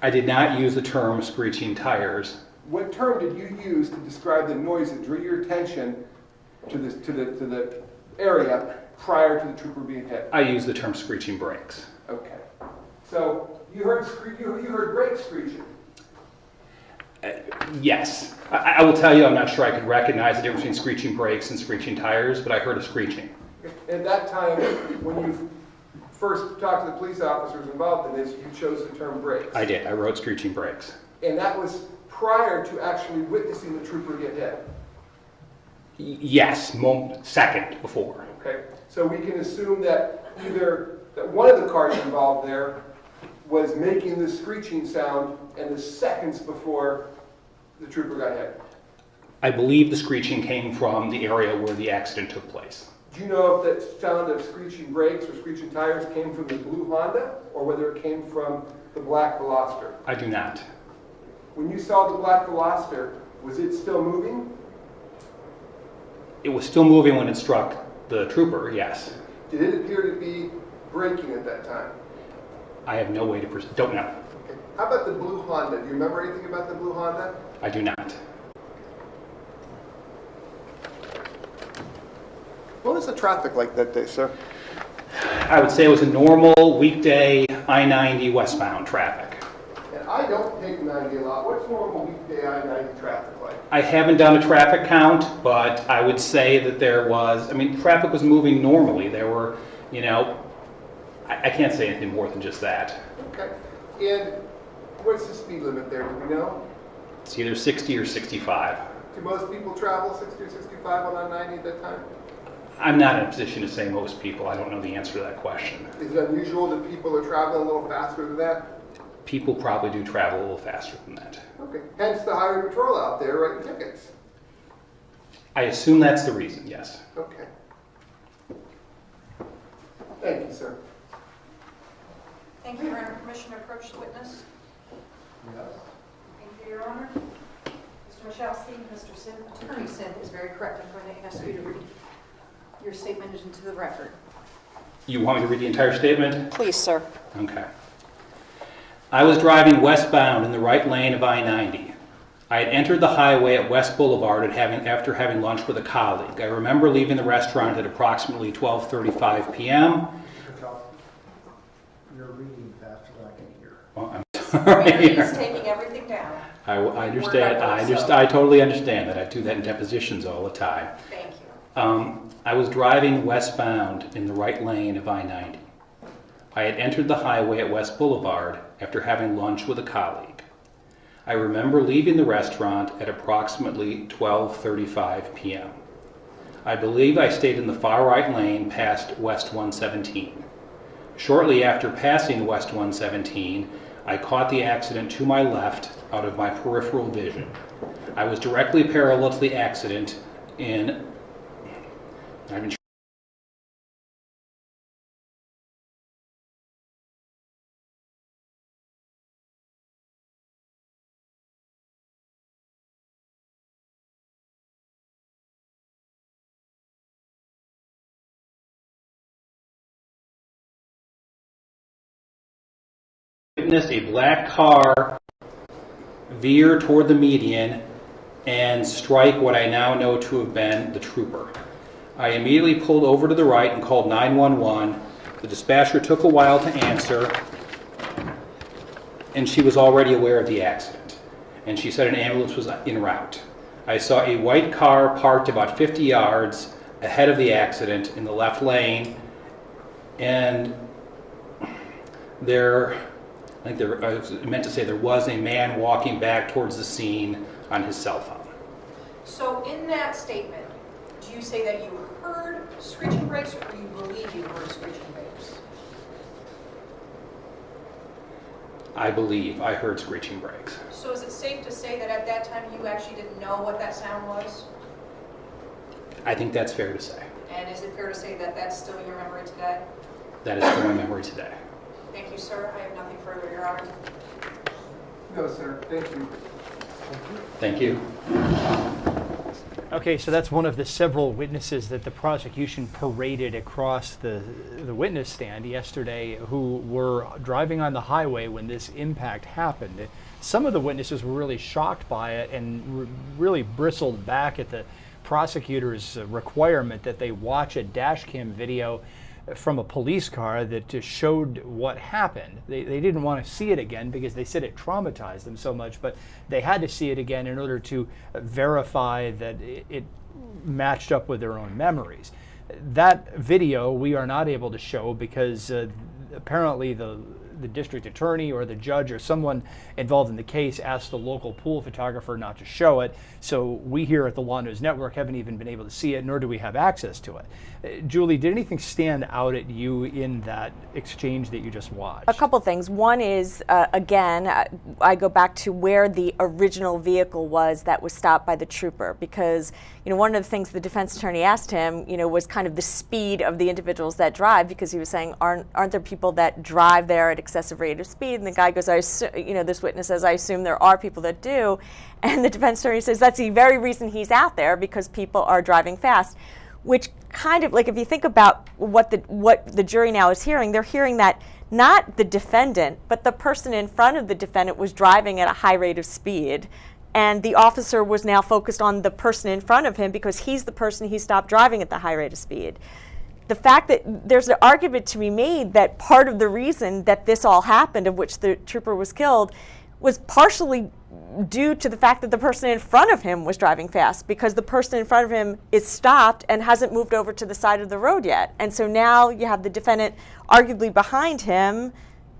I did not use the term screeching tires. What term did you use to describe the noise that drew your attention to the area prior to the trooper being hit? I used the term screeching brakes. Okay. So you heard brakes screeching. Yes. I will tell you, I'm not sure I could recognize the difference between screeching brakes and screeching tires, but I heard a screeching. At that time, when you first talked to the police officers involved in this, you chose the term brakes. I did. I wrote screeching brakes. And that was prior to actually witnessing the trooper get hit. Yes, second before. Okay, so we can assume that either that one of the cars involved there was making the screeching sound and the seconds before the trooper got hit. I believe the screeching came from the area where the accident took place. Do you know if that sound of screeching brakes or screeching tires came from the blue Honda or whether it came from the black Veloster? I do not. When you saw the black Veloster, was it still moving? It was still moving when it struck the trooper, yes. Did it appear to be braking at that time? I have no way to don't know. Okay. How about the blue Honda? Do you remember anything about the blue Honda? I do not. What was the traffic like that day, sir? I would say it was a normal weekday I-90 westbound traffic. And I don't take 90 a lot. What's normal weekday I-90 traffic like? I haven't done a traffic count, but I would say that there was, traffic was moving normally. There were, I can't say anything more than just that. Okay. And what's the speed limit there? Do we know? It's either 60 or 65. Do most people travel 60 or 65 on I-90 at that time? I'm not in a position to say most people. I don't know the answer to that question. Is it unusual that people are traveling a little faster than that? People probably do travel a little faster than that. Okay. Hence the highway patrol out there writing tickets. I assume that's the reason, yes. Okay. Thank you, sir. Thank you. Your Honor, permission to approach the witness? Yes. Thank you, Your Honor. Mr. Michalski, Mr. Sim, Attorney Sim is very correct. I'm going to ask you to read your statement into the record. You want me to read the entire statement? Please, sir. Okay. I was driving westbound in the right lane of I-90. I had entered the highway at West Boulevard after having lunch with a colleague. I remember leaving the restaurant at approximately 12:35 p.m. You're reading faster than I can hear. Well, I'm sorry. He's taking everything down. I understand. I totally understand that. I do that in depositions all the time. Thank you. I was driving westbound in the right lane of I-90. I had entered the highway at West Boulevard after having lunch with a colleague. I remember leaving the restaurant at approximately 12:35 p.m. I believe I stayed in the far right lane past West 117. Shortly after passing West 117, I caught the accident to my left out of my peripheral vision. I was directly parallel to the accident in witnessed a black car veer toward the median and strike what I now know to have been the trooper. I immediately pulled over to the right and called 911. The dispatcher took a while to answer, and she was already aware of the accident. And she said an ambulance was en route. I saw a white car parked about 50 yards ahead of the accident in the left lane, and I meant to say there was a man walking back towards the scene on his cell phone. So in that statement, do you say that you heard screeching brakes or do you believe you heard screeching brakes? I believe I heard screeching brakes. So is it safe to say that at that time you actually didn't know what that sound was? I think that's fair to say. And is it fair to say that that's still in your memory today? That is still my memory today. Thank you, sir. I have nothing further, Your Honor. No, sir. Thank you. Thank you. Okay, so that's one of the several witnesses that the prosecution paraded across the witness stand yesterday who were driving on the highway when this impact happened. Some of the witnesses were really shocked by it and really bristled back at the prosecutor's requirement that they watch a dash cam video from a police car that just showed what happened. They didn't want to see it again because they said it traumatized them so much, but they had to see it again in order to verify that it matched up with their own memories. That video we are not able to show because apparently the district attorney or the judge or someone involved in the case asked the local pool photographer not to show it. So we here at the LawNewz Network haven't even been able to see it, nor do we have access to it. Julie, did anything stand out at you in that exchange that you just watched? A couple things. One is, again, I go back to where the original vehicle was that was stopped by the trooper, because one of the things the defense attorney asked him, was kind of the speed of the individuals that drive, because he was saying, aren't there people that drive there at excessive rate of speed? And the guy goes, this witness says, I assume there are people that do. And the defense attorney says, that's the very reason he's out there, because people are driving fast. Which kind of, like, if you think about what the jury now is hearing, they're hearing that not the defendant, but the person in front of the defendant was driving at a high rate of speed. And the officer was now focused on the person in front of him because he's the person he stopped driving at the high rate of speed. The fact that there's an argument to be made that part of the reason that this all happened, of which the trooper was killed, was partially due to the fact that the person in front of him was driving fast, because the person in front of him is stopped and hasn't moved over to the side of the road yet. And so now you have the defendant arguably behind him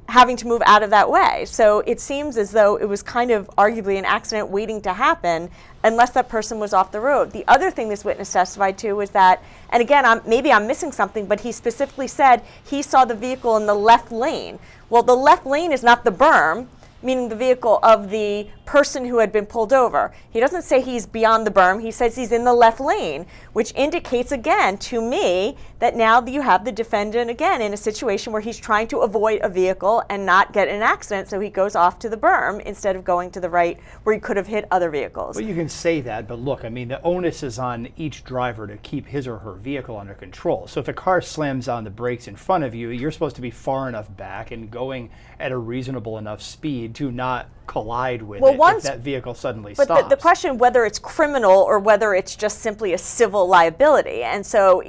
having to move out of that way. So it seems as though it was kind of arguably an accident waiting to happen unless that person was off the road. The other thing this witness testified to was that, and again, maybe I'm missing something, but he specifically said he saw the vehicle in the left lane. Well, the left lane is not the berm, meaning the vehicle of the person who had been pulled over. He doesn't say he's beyond the berm, he says he's in the left lane, which indicates again to me that now you have the defendant again in a situation where he's trying to avoid a vehicle and not get in an accident, so he goes off to the berm instead of going to the right where he could have hit other vehicles. Well, you can say that, but look, I mean, the onus is on each driver to keep his or her vehicle under control. So if a car slams on the brakes in front of you, you're supposed to be far enough back and going at a reasonable enough speed to not collide with it if that vehicle suddenly stops. But the question whether it's criminal or whether it's just simply a civil liability. And so,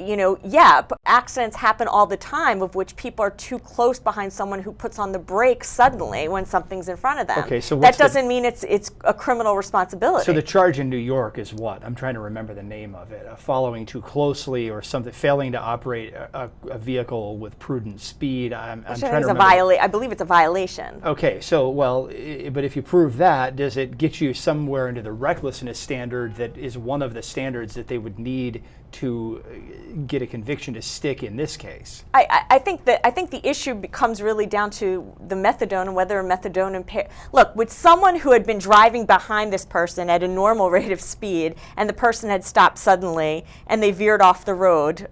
accidents happen all the time of which people are too close behind someone who puts on the brakes suddenly when something's in front of them. Okay, so that doesn't mean it's a criminal responsibility. So the charge in New York is what? I'm trying to remember the name of it. Following too closely or something, failing to operate a vehicle with prudent speed. I'm trying to remember. I believe it's a violation. Okay, so, but if you prove that, does it get you somewhere into the recklessness standard that is one of the standards that they would need to get a conviction to stick in this case? I think the issue comes really down to the methadone and whether a methadone impaired. Look, with someone who had been driving behind this person at a normal rate of speed and the person had stopped suddenly and they veered off the road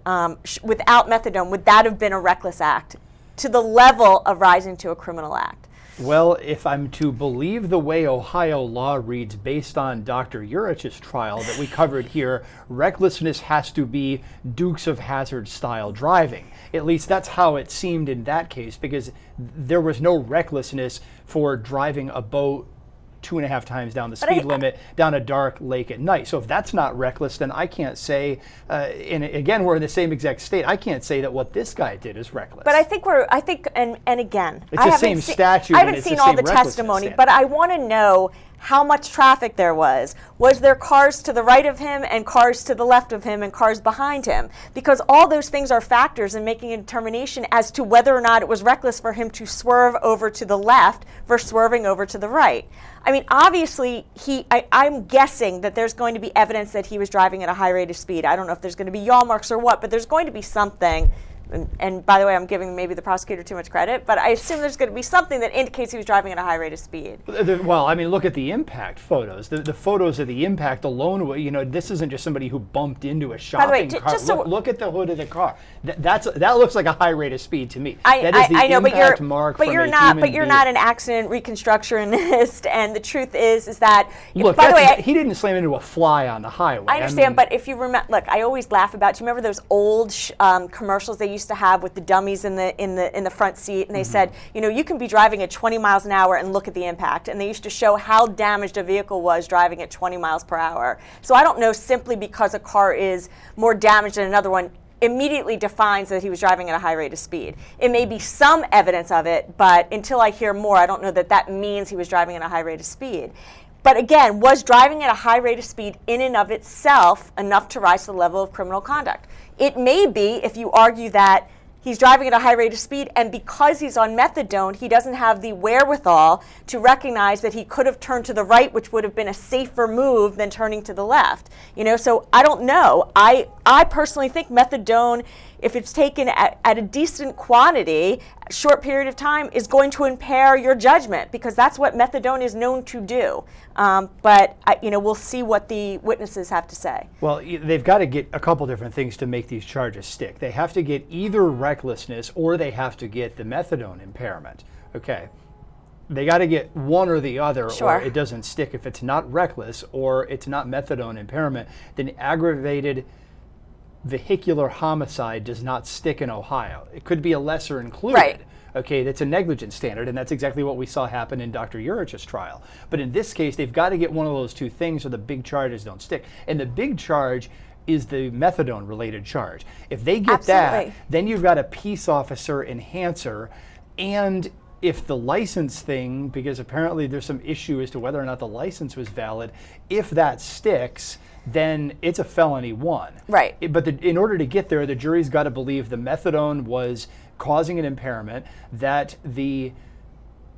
without methadone, would that have been a reckless act to the level of rising to a criminal act? Well, if I'm to believe the way Ohio law reads based on Dr. Urich's trial that we covered here, recklessness has to be Dukes of Hazzard style driving. At least that's how it seemed in that case, because there was no recklessness for driving a boat 2.5 times down the speed limit down a dark lake at night. So if that's not reckless, then I can't say, and again, we're in the same exact state, I can't say that what this guy did is reckless. But I think and again, it's the same statute. I haven't seen all the testimony, but I want to know how much traffic there was. Was there cars to the right of him and cars to the left of him and cars behind him? Because all those things are factors in making a determination as to whether or not it was reckless for him to swerve over to the left versus swerving over to the right. I mean, obviously, I'm guessing that there's going to be evidence that he was driving at a high rate of speed. I don't know if there's going to be yaw marks or what, but there's going to be something. And by the way, I'm giving maybe the prosecutor too much credit, but I assume there's going to be something that indicates he was driving at a high rate of speed. Well, I mean, look at the impact photos. The photos of the impact alone, this isn't just somebody who bumped into a shopping car. Look at the hood of the car. That looks like a high rate of speed to me. I know, but you're not an accident reconstructionist, and the truth is that. Look, by the way, he didn't slam into a fly on the highway. I understand, but if you remember, look, I always laugh about. Do you remember those old commercials they used to have with the dummies in the front seat, and they said, you can be driving at 20 miles an hour and look at the impact, and they used to show how damaged a vehicle was driving at 20 miles per hour. So I don't know, simply because a car is more damaged than another one, immediately defines that he was driving at a high rate of speed. It may be some evidence of it, but until I hear more, I don't know that that means he was driving at a high rate of speed. But again, was driving at a high rate of speed in and of itself enough to rise to the level of criminal conduct? It may be if you argue that he's driving at a high rate of speed, and because he's on methadone, he doesn't have the wherewithal to recognize that he could have turned to the right, which would have been a safer move than turning to the left. So I don't know. I personally think methadone, if it's taken at a decent quantity, a short period of time, is going to impair your judgment, because that's what methadone is known to do. But we'll see what the witnesses have to say. Well, they've got to get a couple different things to make these charges stick. They have to get either recklessness or they have to get the methadone impairment. Okay. They got to get one or the other, Sure. or it doesn't stick. If it's not reckless or it's not methadone impairment, then aggravated vehicular homicide does not stick in Ohio. It could be a lesser included. Right. Okay, that's a negligence standard, and that's exactly what we saw happen in Dr. Urich's trial. But in this case, they've got to get one of those two things or the big charges don't stick. And the big charge is the methadone-related charge. If they get Absolutely. that, then you've got a peace officer enhancer, and if the license thing, because apparently there's some issue as to whether or not the license was valid, if that sticks, then it's a felony 1. Right. But in order to get there, the jury's got to believe the methadone was causing an impairment, that the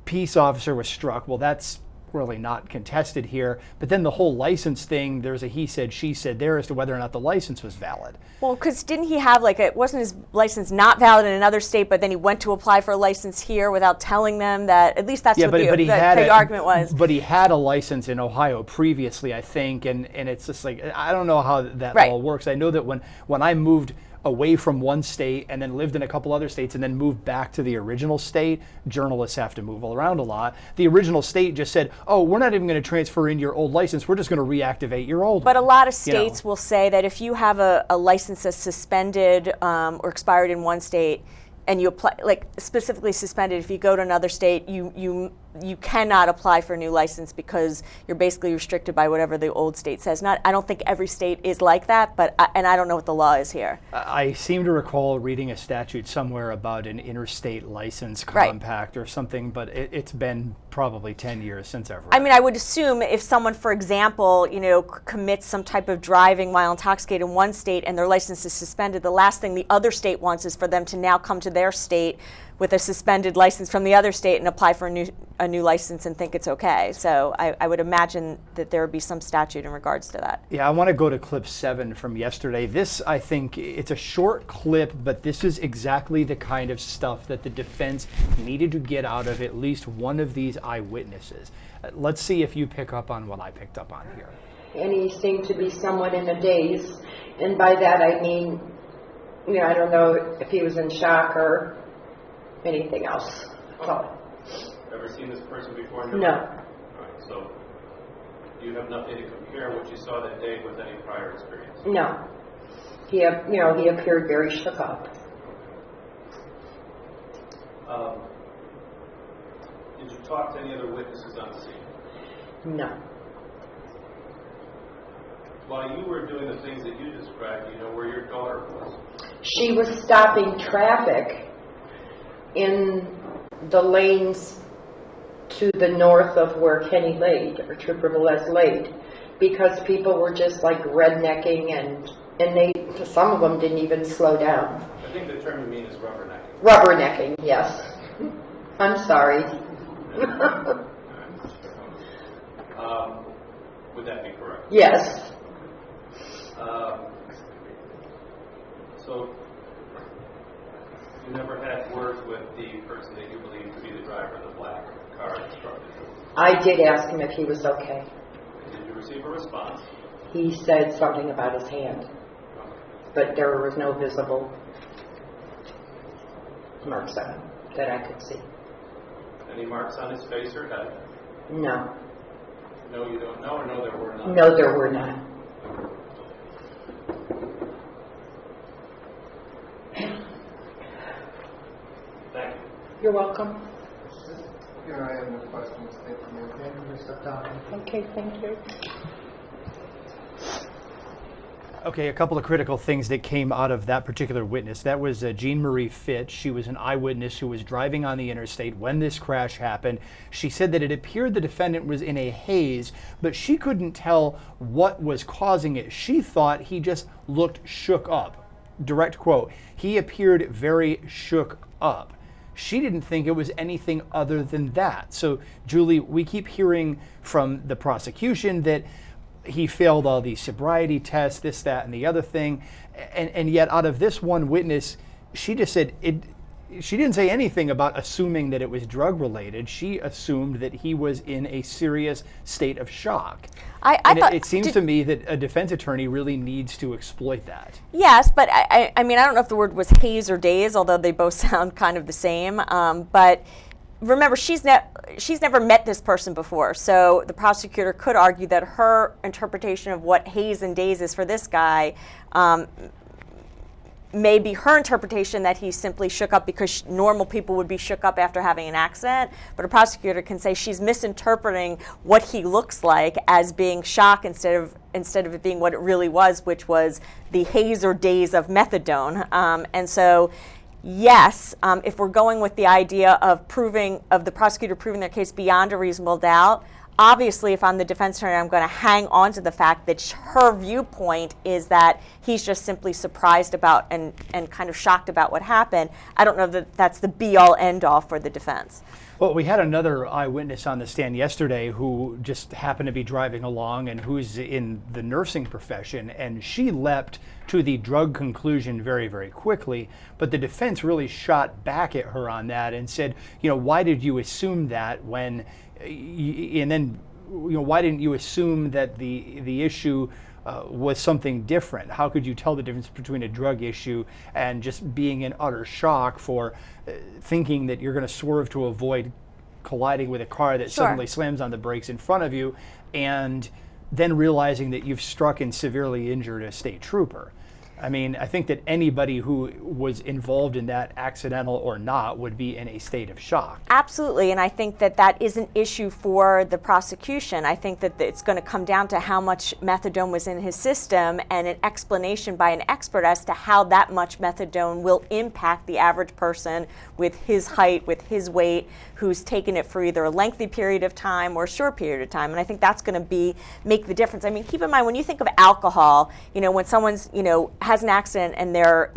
peace officer was struck. Well, that's really not contested here. But then the whole license thing, there's a he said, she said there as to whether or not the license was valid. Well, because didn't he have wasn't his license not valid in another state, but then he went to apply for a license here without telling them that, at least that's what the argument was. But he had a license in Ohio previously, I think, and it's just like, I don't know how that Right. all works. I know that when I moved away from one state and then lived in a couple other states and then moved back to the original state, journalists have to move around a lot. The original state just said, oh, we're not even going to transfer in your old license, we're just going to reactivate your old But one. a lot of states will say that if you have a license that's suspended or expired in one state, and you apply, specifically suspended, if you go to another state, you cannot apply for a new license because you're basically restricted by whatever the old state says. I don't think every state is like that, but I don't know what the law is here. I seem to recall reading a statute somewhere about an interstate license compact or something, but it's been probably 10 years since I've read. I mean, I would assume if someone, for example, commits some type of driving while intoxicated in one state and their license is suspended, the last thing the other state wants is for them to now come to their state with a suspended license from the other state and apply for a new license and think it's okay. So I would imagine that there would be some statute in regards to that. Yeah, I want to go to clip 7 from yesterday. This, I think, it's a short clip, but this is exactly the kind of stuff that the defense needed to get out of at least one of these eyewitnesses. Let's see if you pick up on what I picked up on here. And he seemed to be somewhat in a daze. And by that I mean, I don't know if he was in shock or anything else. So, Ever seen this person before? no. All right, so you have nothing to compare what you saw that day with any prior experience? No. He appeared very shook up. Did you talk to any other witnesses on the scene? No. While you were doing the things that you described, do you know where your daughter was? She was stopping traffic in the lanes to the north of where Kenny laid, or Trooper Velez laid, because people were just rednecking and some of them didn't even slow down. I think the term you mean is rubbernecking. Rubbernecking, yes. I'm sorry. Would that be correct? Yes. So you never had words with the person that you believe to be the driver of the black car instructor? I did ask him if he was okay. Did you receive a response? He said something about his hand, but there was no visible marks on him that I could see. Any marks on his face or head? No. No, you don't know, or no, there were none? No, there were none. Thank you. You're welcome. Here I have no questions. Thank you. Okay, thank you. Okay, a couple of critical things that came out of that particular witness. That was Jean Marie Fitch. She was an eyewitness who was driving on the interstate when this crash happened. She said that it appeared the defendant was in a haze, but she couldn't tell what was causing it. She thought he just looked shook up. Direct quote, "He appeared very shook up." She didn't think it was anything other than that. So, Julie, we keep hearing from the prosecution that he failed all these sobriety tests, this, that, and the other thing. And yet out of this one witness, she just said she didn't say anything about assuming that it was drug related. She assumed that he was in a serious state of shock. It seems to me that a defense attorney really needs to exploit that. Yes, but I mean, I don't know if the word was haze or daze, although they both sound kind of the same. But remember, she's never met this person before, so the prosecutor could argue that her interpretation of what haze and daze is for this guy may be her interpretation, that he simply shook up because normal people would be shook up after having an accident, but a prosecutor can say she's misinterpreting what he looks like as being shock instead of it being what it really was, which was the haze or daze of methadone. And so, yes, if we're going with the idea of the prosecutor proving their case beyond a reasonable doubt, obviously, if I'm the defense attorney, I'm going to hang on to the fact that her viewpoint is that he's just simply surprised about and kind of shocked about what happened. I don't know that that's the be-all, end-all for the defense. Well, we had another eyewitness on the stand yesterday who just happened to be driving along and who's in the nursing profession, and she leapt to the drug conclusion very, very quickly, but the defense really shot back at her on that and said, why did you assume that when, and then, why didn't you assume that the issue was something different? How could you tell the difference between a drug issue and just being in utter shock for thinking that you're going to swerve to avoid colliding with a car that suddenly slams on the brakes in front of you, and then realizing that you've struck and severely injured a state trooper? I mean, I think that anybody who was involved in that, accidental or not, would be in a state of shock. Absolutely, and I think that that is an issue for the prosecution. I think that it's going to come down to how much methadone was in his system and an explanation by an expert as to how that much methadone will impact the average person with his height, with his weight, who's taken it for either a lengthy period of time or a short period of time. And I think that's going to make the difference. I mean, keep in mind, when you think of alcohol, when someone's, has an accident and they're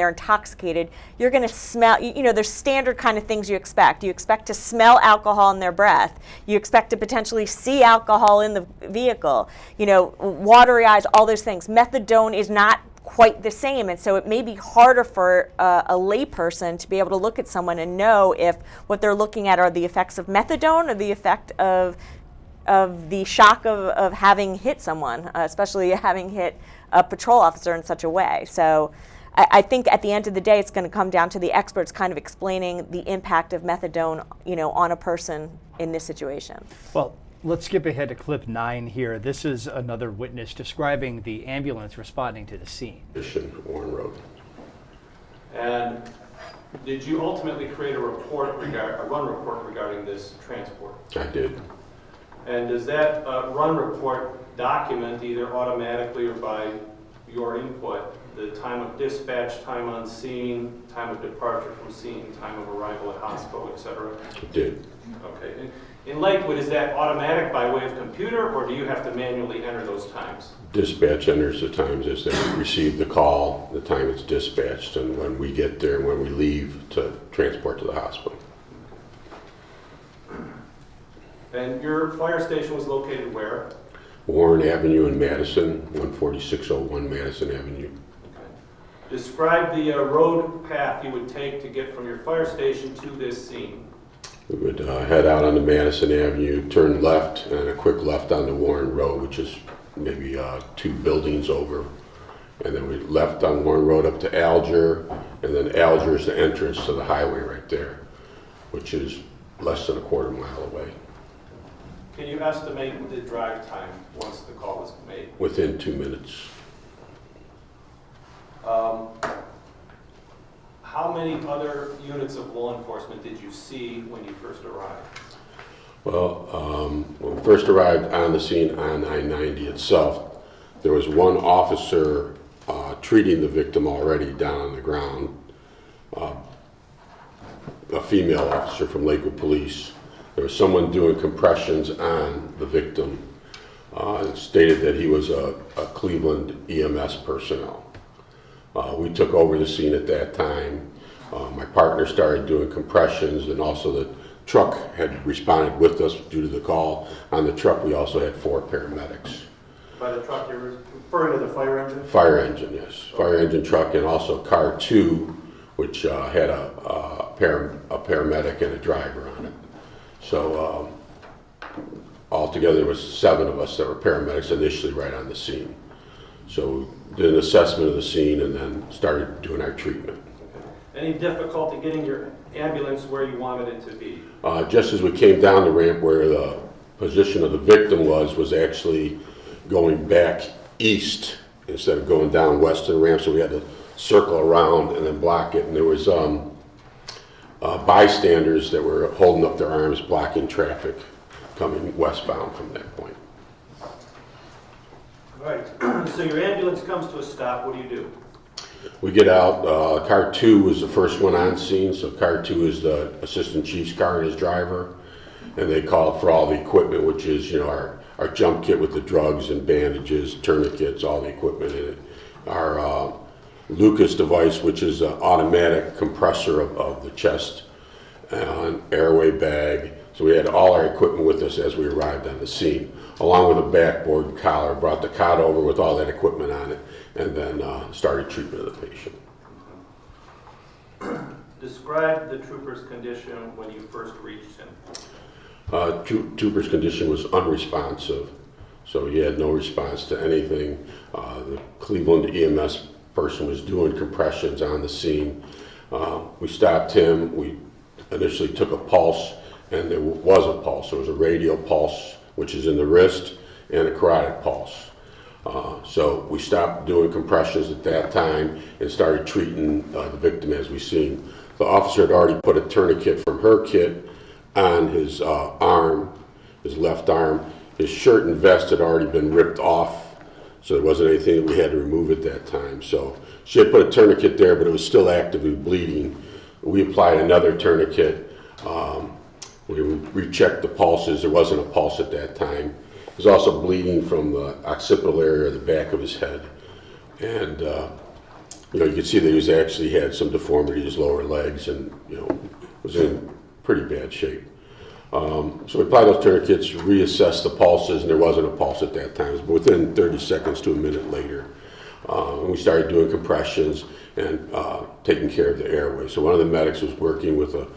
intoxicated, you're going to smell, there's standard kind of things you expect. You expect to smell alcohol in their breath. You expect to potentially see alcohol in the vehicle, watery eyes, all those things. Methadone is not quite the same, and so it may be harder for a layperson to be able to look at someone and know if what they're looking at are the effects of methadone or the effect of the shock of having hit someone, especially having hit a patrol officer in such a way. So I think at the end of the day, it's going to come down to the experts kind of explaining the impact of methadone, on a person in this situation. Well, let's skip ahead to clip 9 here. This is another witness describing the ambulance responding to the scene. Warren Road. And did you ultimately create a run report regarding this transport? I did. And does that run report document, either automatically or by your input, the time of dispatch, time on scene, time of departure from scene, time of arrival at hospital, etc.? It did. Okay. In Lakewood, is that automatic by way of computer, or do you have to manually enter those times? Dispatch enters the times as they receive the call, the time it's dispatched, and when we get there, when we leave to transport to the hospital. And your fire station was located where? Warren Avenue in Madison, 14601 Madison Avenue. Okay. Describe the road path you would take to get from your fire station to this scene. We would head out onto Madison Avenue, turn left, and a quick left onto Warren Road, which is maybe 2 buildings over. And then we left on Warren Road up to Alger, and then Alger is the entrance to the highway right there, which is less than a quarter mile away. Can you estimate the drive time once the call was made? Within 2 minutes. How many other units of law enforcement did you see when you first arrived? Well, when we first arrived on the scene on I-90 itself, There was one officer treating the victim already down on the ground, a female officer from Lakewood Police. There was someone doing compressions on the victim. Stated that he was a Cleveland EMS personnel. We took over the scene at that time. My partner started doing compressions, and also the truck had responded with us due to the call. On the truck, we also had 4 paramedics. By the truck, you're referring to the fire engine? Fire engine, yes. Fire engine truck, and also car 2, which had a paramedic and a driver on it. So altogether, there was 7 of us that were paramedics initially right on the scene. So we did an assessment of the scene and then started doing our treatment. Any difficulty getting your ambulance where you wanted it to be? Just as we came down the ramp, where the position of the victim was actually going back east instead of going down west of the ramp, so we had to circle around and then block it. And there was bystanders that were holding up their arms, blocking traffic coming westbound from that point. All right, so your ambulance comes to a stop, what do you do? We get out, car 2 was the first one on scene, so car 2 is the assistant chief's car and his driver, and they called for all the equipment, which is, you know, our jump kit with the drugs and bandages, tourniquets, all the equipment in it. Our Lucas device, which is an automatic compressor of the chest, an airway bag. So we had all our equipment with us as we arrived on the scene, along with a backboard collar. Brought the cot over with all that equipment on it, and then started treatment of the patient. Describe the trooper's condition when you first reached him. Trooper's condition was unresponsive, so he had no response to anything. The Cleveland EMS person was doing compressions on the scene. We stopped him. We initially took a pulse, and there was a pulse. There was a radial pulse, which is in the wrist, and a carotid pulse. So we stopped doing compressions at that time and started treating the victim as we seen. The officer had already put a tourniquet from her kit on his arm, his left arm. His shirt and vest had already been ripped off, so there wasn't anything that we had to remove at that time. So she had put a tourniquet there, but it was still actively bleeding. We applied another tourniquet. We rechecked the pulses. There wasn't a pulse at that time. He was also bleeding from the occipital area, the back of his head. And, you know, you could see that he was actually had some deformity in his lower legs and, you know, was in pretty bad shape. So we applied those tourniquets, reassessed the pulses, and there wasn't a pulse at that time. It was within 30 seconds to a minute later. And we started doing compressions and taking care of the airway. So one of the medics was working with a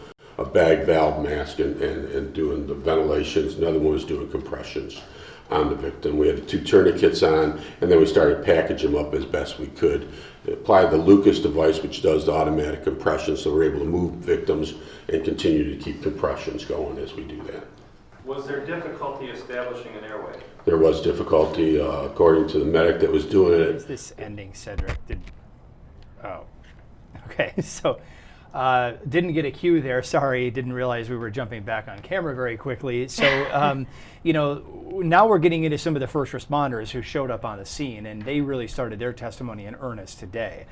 bag valve mask and doing the ventilations. Another one was doing compressions on the victim. We had the 2 tourniquets on, and then we started packaging them up as best we could. We applied the Lucas device, which does the automatic compression, so we're able to move victims and continue to keep compressions going as we do that. Was there difficulty establishing an airway? There was difficulty, according to the medic that was doing it. Is this ending, Cedric? Oh, okay. So, didn't get a cue there. Sorry, didn't realize we were jumping back on camera very quickly. So, you know, now we're getting into some of the first responders who showed up on the scene, and they really started their testimony in earnest today.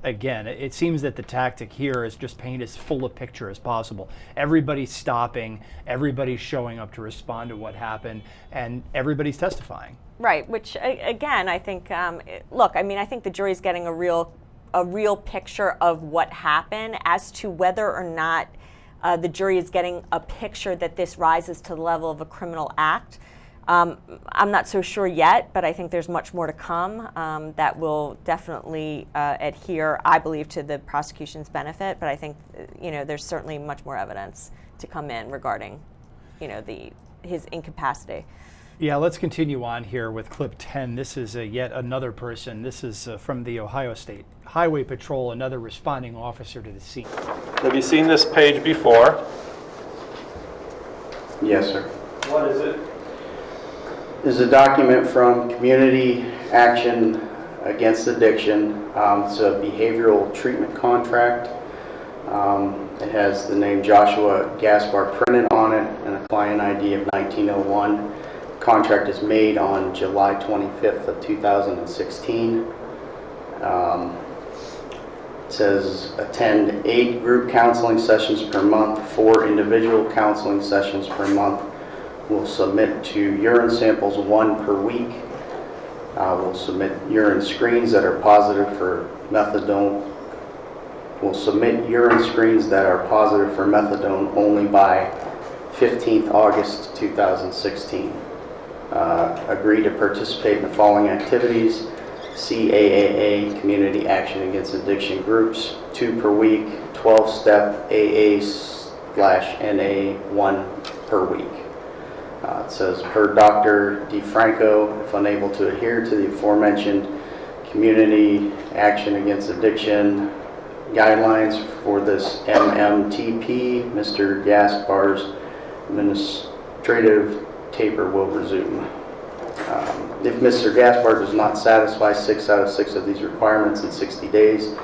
Again, it seems that the tactic here is just paint as full a picture as possible. Everybody's stopping, everybody's showing up to respond to what happened, and everybody's testifying. Right, which again, I think, look, I mean, I think the jury's getting a real picture of what happened. As to whether or not the jury is getting a picture that this rises to the level of a criminal act, I'm not so sure yet, but I think there's much more to come that will definitely adhere, I believe, to the prosecution's benefit. But I think, you know, there's certainly much more evidence to come in regarding, you know, his incapacity. Yeah, let's continue on here with clip 10. This is yet another person. This is from the Ohio State Highway Patrol, another responding officer to the scene. Have you seen this page before? Yes, sir. What is it? This is a document from Community Action Against Addiction. It's a behavioral treatment contract. It has the name Joshua Gaspar printed on it and a client ID of 1901. contract is made on July 25th of 2016. It says attend 8 group counseling sessions per month, 4 individual counseling sessions per month. We'll submit to urine samples 1 per week. We'll submit urine screens that are positive for methadone. We'll submit urine screens that are positive for methadone only by 15th August 2016. Agree to participate in the following activities: CAAA, Community Action Against Addiction groups, 2 per week, 12-step AA/NA, 1 per week. It says, per Dr. DeFranco, if unable to adhere to the aforementioned Community Action Against Addiction guidelines for this MMTP, Mr. Gaspar's administrative taper will resume. If Mr. Gaspar does not satisfy 6 out of 6 of these requirements in 60 days,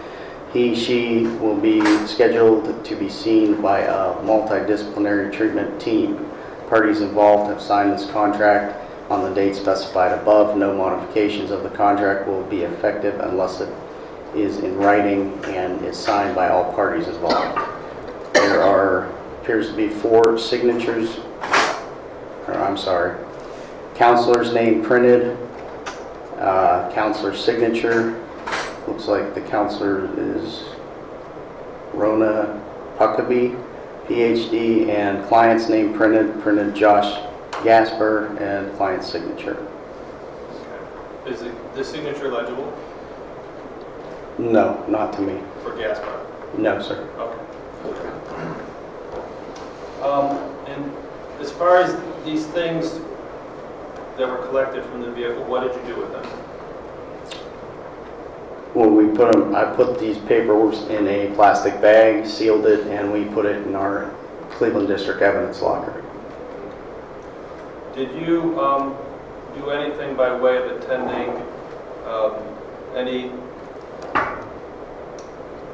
she will be scheduled to be seen by a multidisciplinary treatment team. Parties involved have signed this contract on the date specified above. No modifications of the contract will be effective unless it is in writing and is signed by all parties involved. There appears to be 4 signatures, counselor's name printed, counselor's signature. Looks like the counselor is Rona Huckabee, PhD, and client's name printed Josh Gasper, and client's signature. Okay. Is the signature legible? No, not to me. For Gaspar? No, sir. Okay. And as far as these things that were collected from the vehicle, what did you do with them? Well, I put these paperwork in a plastic bag, sealed it, and we put it in our Cleveland District evidence locker. Did you do anything by way of attending any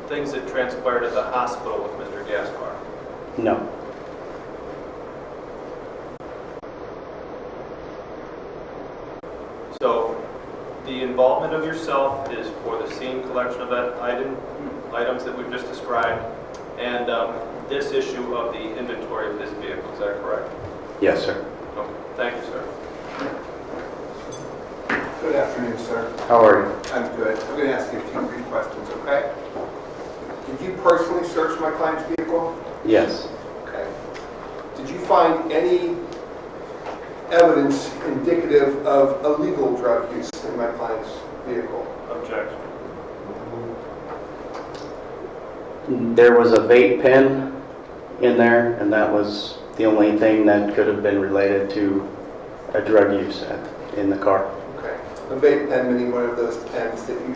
things that transpired at the hospital with Mr. Gaspar? No. So the involvement of yourself is for the scene collection of that items that we've just described, and this issue of the inventory of this vehicle, is that correct? Yes, sir. Okay, thank you, sir. Good afternoon, sir. How are you? I'm good. I'm going to ask you a few brief questions, okay? Did you personally search my client's vehicle? Yes. Okay. Did you find any evidence indicative of illegal drug use in my client's vehicle? Objection. There was a vape pen in there, and that was the only thing that could have been related to a drug use in the car. Okay. A vape pen meaning one of those pens that you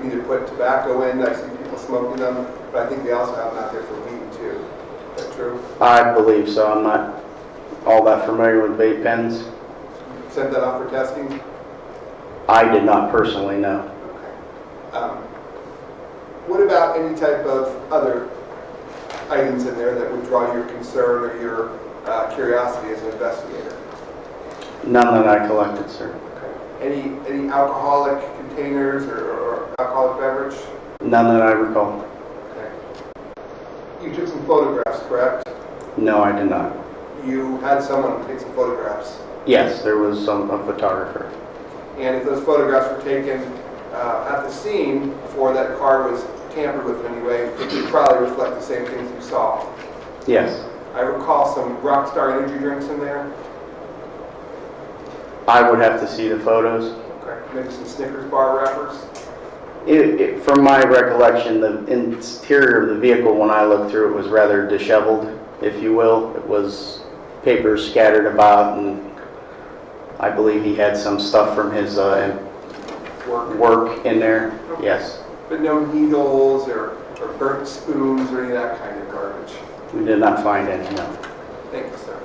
either put tobacco in. I see people smoking them, but I think they also have them out there for weed too. Is that true? I believe so. I'm not all that familiar with vape pens. Sent that off for testing? I did not personally know. Okay. What about any type of other items in there that would draw your concern or your curiosity as an investigator? None that I collected, sir. Okay. Any alcoholic containers or alcoholic beverage? None that I recall. Okay. You took some photographs, correct? No, I did not. You had someone take some photographs? Yes, there was a photographer. And if those photographs were taken at the scene before that car was tampered with in any way, it would probably reflect the same things you saw. Yes. I recall some Rockstar energy drinks in there. I would have to see the photos. Okay. Maybe some Snickers bar wrappers. From my recollection, the interior of the vehicle, when I looked through it, was rather disheveled, if you will. It was papers scattered about, and I believe he had some stuff from his work in there. Okay. Yes. But no needles or burnt spoons or any of that kind of garbage. We did not find any, no. Thank you, sir.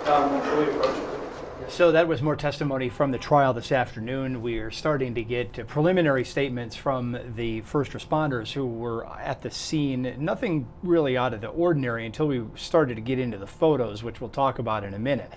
Can we approach it? So that was more testimony from the trial this afternoon. We are starting to get preliminary statements from the first responders who were at the scene. Nothing really out of the ordinary until we started to get into the photos, which we'll talk about in a minute.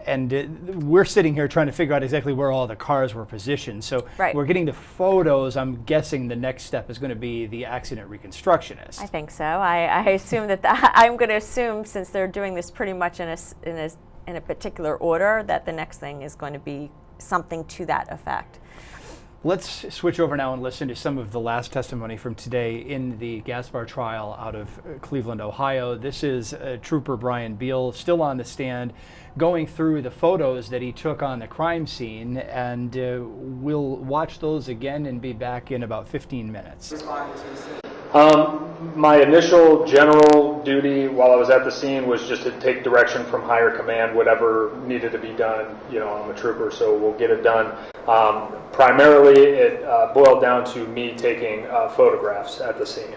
And we're sitting here trying to figure out exactly where all the cars were positioned. So we're getting to photos. I'm guessing the next step is going to be the accident reconstructionist. I think so. I assume that I'm going to assume, since they're doing this pretty much in a particular order, that the next thing is going to be something to that effect. Let's switch over now and listen to some of the last testimony from today in the Gaspar trial out of Cleveland, Ohio. This is Trooper Brian Beal, still on the stand, going through the photos that he took on the crime scene, and we'll watch those again and be back in about 15 minutes. My initial general duty while I was at the scene was just to take direction from higher command, whatever needed to be done. You know, I'm a trooper, so we'll get it done. Primarily, it boiled down to me taking photographs at the scene.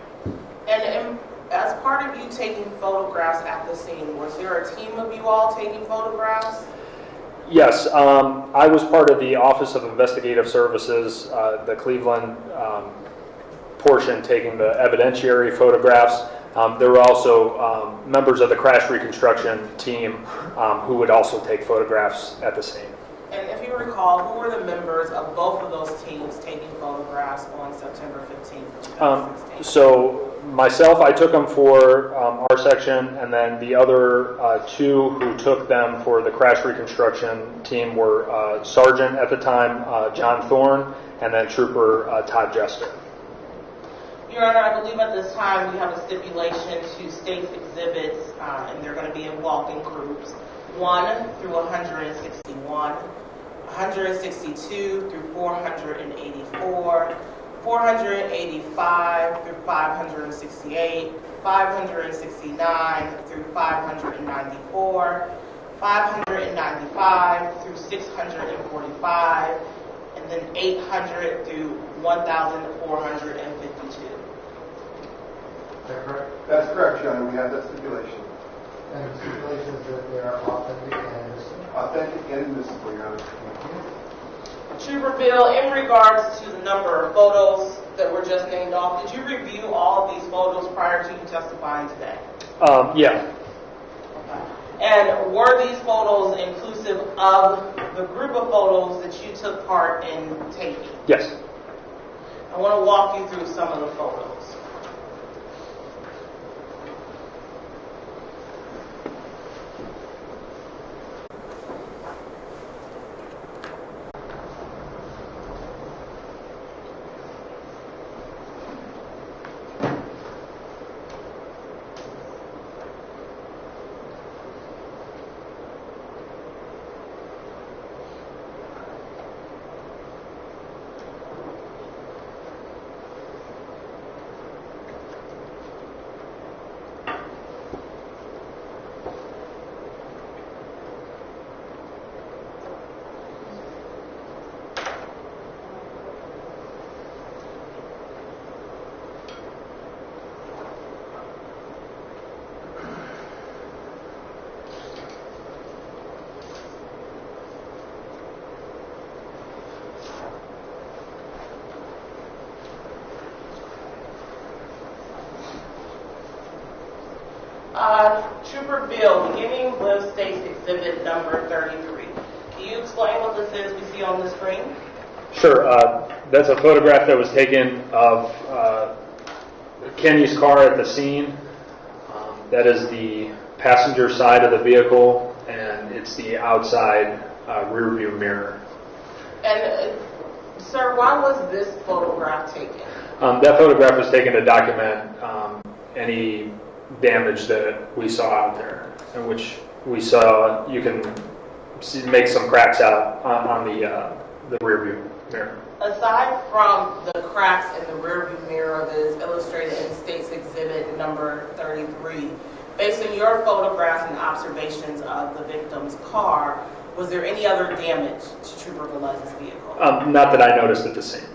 And as part of you taking photographs at the scene, was there a team of you all taking photographs? Yes, I was part of the Office of Investigative Services, the Cleveland portion, taking the evidentiary photographs. There were also members of the crash reconstruction team who would also take photographs at the scene. And if you recall, who were the members of both of those teams taking photographs on September 15th, 2016? So myself, I took them for our section, and then the other two who took them for the crash reconstruction team were Sergeant at the time, John Thorne, and then Trooper Todd Jester. Your Honor, I believe at this time we have a stipulation to state's exhibits, and they're going to be in walking groups, 1 through 161, 162 through 484, 485 through 568, 569 through 594, 595 through 645, and then 800 through 1,452. Is that correct? That's correct, Your Honor. We have that stipulation. And the stipulation is that they are authentic and admissible. Authentic and admissible, Your Honor. Trooper Bill, in regards to the number of photos that were just named off, did you review all of these photos prior to you testifying today? Yeah. Okay. And were these photos inclusive of the group of photos that you took part in taking? Yes. I want to walk you through some of the photos. Trooper Bill, beginning with State's Exhibit number 33. Can you explain what this is we see on the screen? Sure. That's a photograph that was taken of Kenny's car at the scene. That is the passenger side of the vehicle, and it's the outside rear view mirror. And, sir, why was this photograph taken? That photograph was taken to document any damage that we saw out there, in which we saw, you can make some cracks out on the rear view mirror. Aside from the cracks in the rear view mirror that is illustrated in State's Exhibit number 33, based on your photographs and observations of the victim's car, was there any other damage to Trooper Velez's vehicle? Not that I noticed at the scene.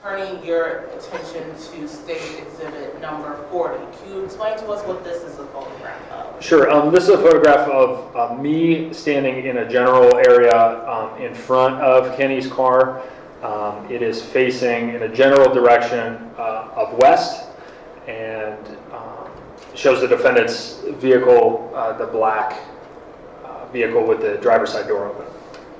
Turning your attention to State Exhibit number 40, can you explain to us what this is a photograph of? Sure. This is a photograph of me standing in a general area in front of Kenny's car. It is facing in a general direction of west, and shows the defendant's vehicle, the black vehicle with the driver's side door open.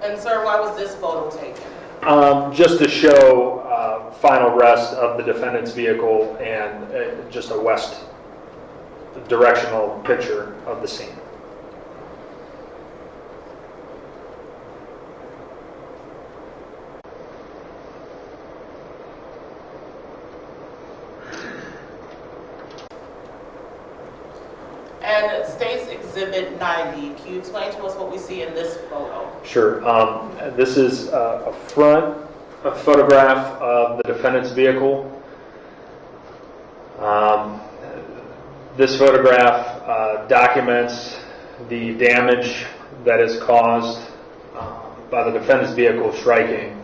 And sir, why was this photo taken? Just to show final rest of the defendant's vehicle and just a west directional picture of the scene. And State's Exhibit 90. Can you explain to us what we see in this photo? Sure. This is a photograph of the defendant's vehicle. This photograph documents the damage that is caused by the defendant's vehicle striking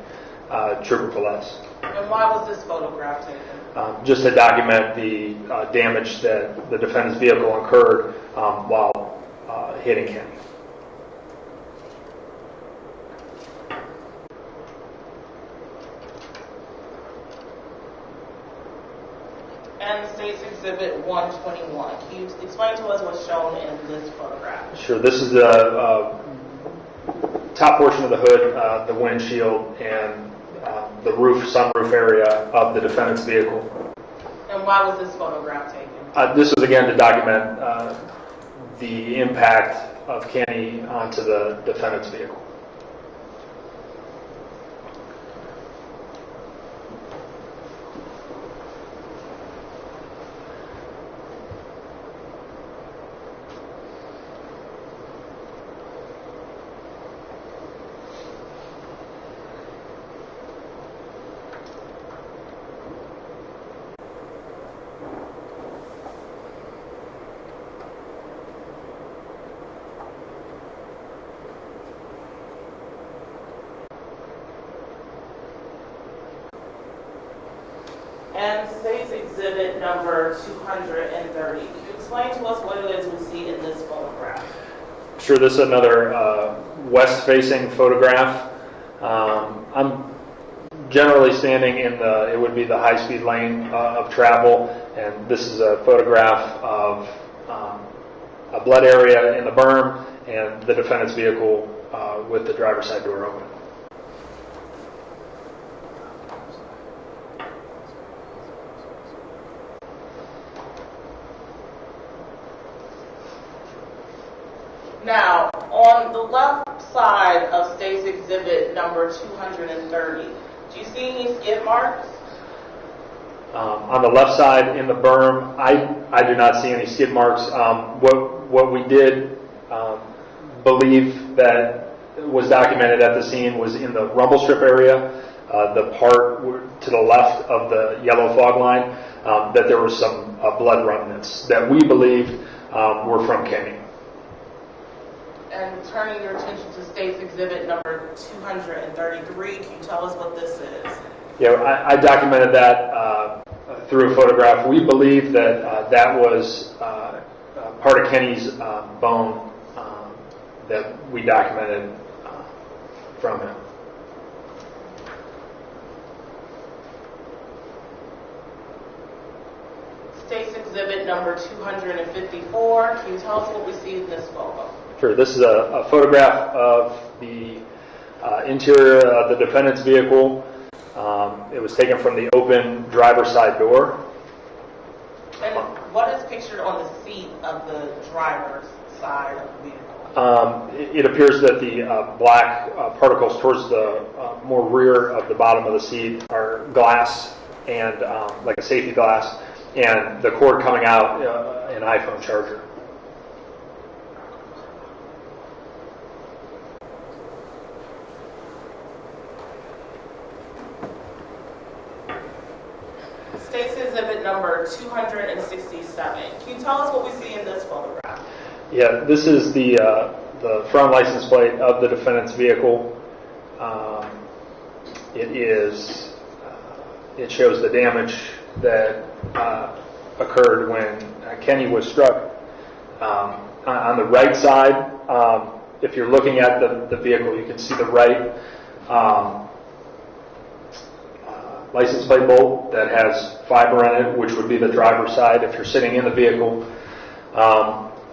Trooper Velez. And why was this photograph taken? Just to document the damage that the defendant's vehicle incurred while hitting Kenny. And State's Exhibit 121. Can you explain to us what's shown in this photograph? Sure. This is the top portion of the hood, the windshield, and the sunroof area of the defendant's vehicle. And why was this photograph taken? This was again to document the impact of Kenny onto the defendant's vehicle. And State's Exhibit number 230. Can you explain to us what it is we see in this photograph? Sure, this is another west-facing photograph. I'm generally standing in it would be the high-speed lane of travel, and this is a photograph of a blood area in the berm and the defendant's vehicle with the driver's side door open. Now, on the left side of State's Exhibit number 230, do you see any skid marks? On the left side in the berm, I do not see any skid marks. What we did believe that was documented at the scene was in the rumble strip area, the part to the left of the yellow fog line, that there was some blood remnants that we believed were from Kenny. And turning your attention to State's Exhibit number 233, can you tell us what this is? Yeah, I documented that through a photograph. We believe that that was part of Kenny's bone that we documented from him. State's Exhibit number 254, can you tell us what we see in this photo? Sure. This is a photograph of the interior of the defendant's vehicle. It was taken from the open driver's side door. And what is pictured on the seat of the driver's side of the vehicle? It appears that the black particles towards the more rear of the bottom of the seat are glass and like a safety glass, and the cord coming out an iPhone charger. State's Exhibit number 267. Can you tell us what we see in this photograph? Yeah, this is the front license plate of the defendant's vehicle. It shows the damage that occurred when Kenny was struck on the right side, if you're looking at the vehicle, you can see the right license plate bolt that has fiber in it, which would be the driver's side if you're sitting in the vehicle.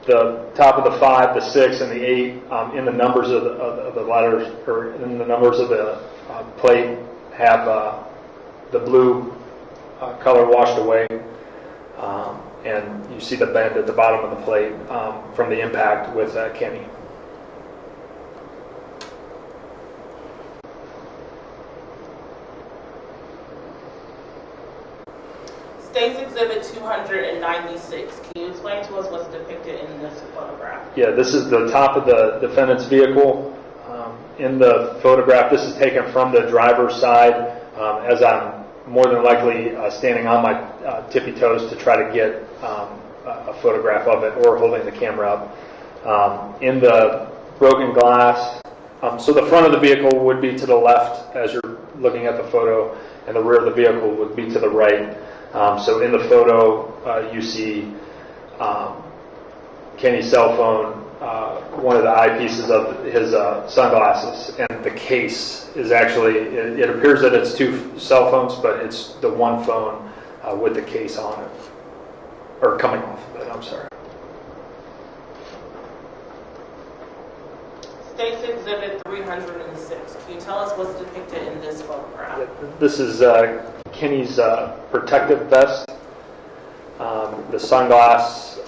The top of the 5, the 6, and the 8 in the numbers of the letters, or in the numbers of the plate, have the blue color washed away, and you see the bend at the bottom of the plate from the impact with Kenny. State's Exhibit 296. Can you explain to us what's depicted in this photograph? Yeah, this is the top of the defendant's vehicle. In the photograph, this is taken from the driver's side, as I'm more than likely standing on my tippy toes to try to get a photograph of it, or holding the camera up. In the broken glass, so the front of the vehicle would be to the left as you're looking at the photo, and the rear of the vehicle would be to the right. So in the photo, you see Kenny's cell phone, one of the eyepieces of his sunglasses, and the case is actually, it appears that it's 2 cell phones, but it's the one phone with the case on it, or coming off of it, I'm sorry. State's Exhibit 306. Can you tell us what's depicted in this photograph? This is Kenny's protective vest, the sunglass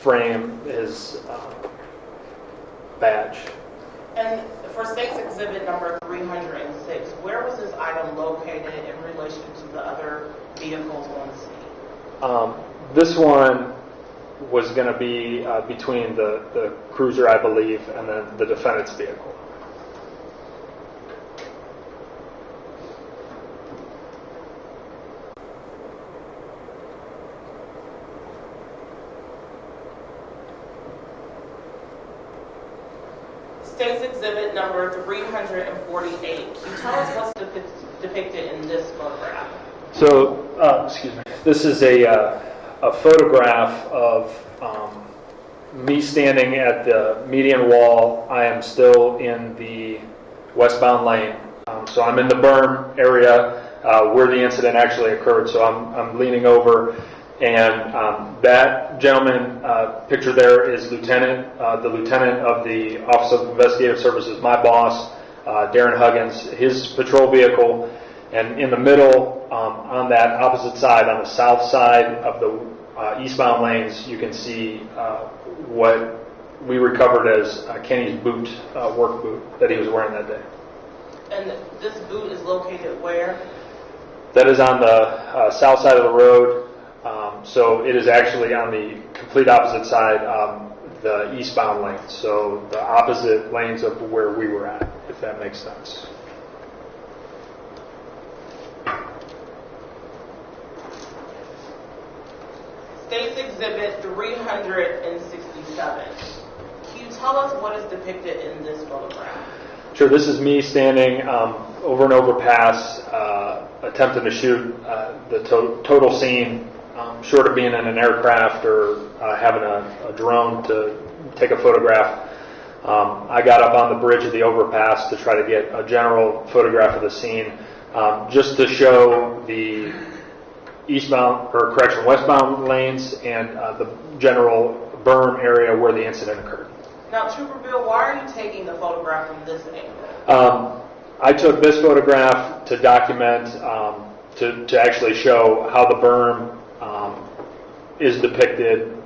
frame, his badge. And for State's Exhibit number 306, where was this item located in relation to the other vehicles on the scene? This one was going to be between the cruiser, I believe, and then the defendant's vehicle. State's Exhibit number 348. Can you tell us what's depicted in this photograph? So, excuse me. This is a photograph of me standing at the median wall. I am still in the westbound lane. So I'm in the berm area where the incident actually occurred. So I'm leaning over, and that gentleman pictured there is Lieutenant, the lieutenant of the Office of Investigative Services, my boss, Darren Huggins, his patrol vehicle, and in the middle, on that opposite side, on the south side of the eastbound lanes, you can see what we recovered as Kenny's boot, work boot that he was wearing that day. And this boot is located where? That is on the south side of the road. So it is actually on the complete opposite side, the eastbound lane. So the opposite lanes of where we were at, if that makes sense. State's Exhibit 367. Can you tell us what is depicted in this photograph? Sure, this is me standing over an overpass, attempting to shoot the total scene, short of being in an aircraft or having a drone to take a photograph. I got up on the bridge of the overpass to try to get a general photograph of the scene, just to show the westbound lanes and the general berm area where the incident occurred. Now, Trooper Bill, why are you taking the photograph from this angle? I took this photograph to document, to actually show how the berm is depicted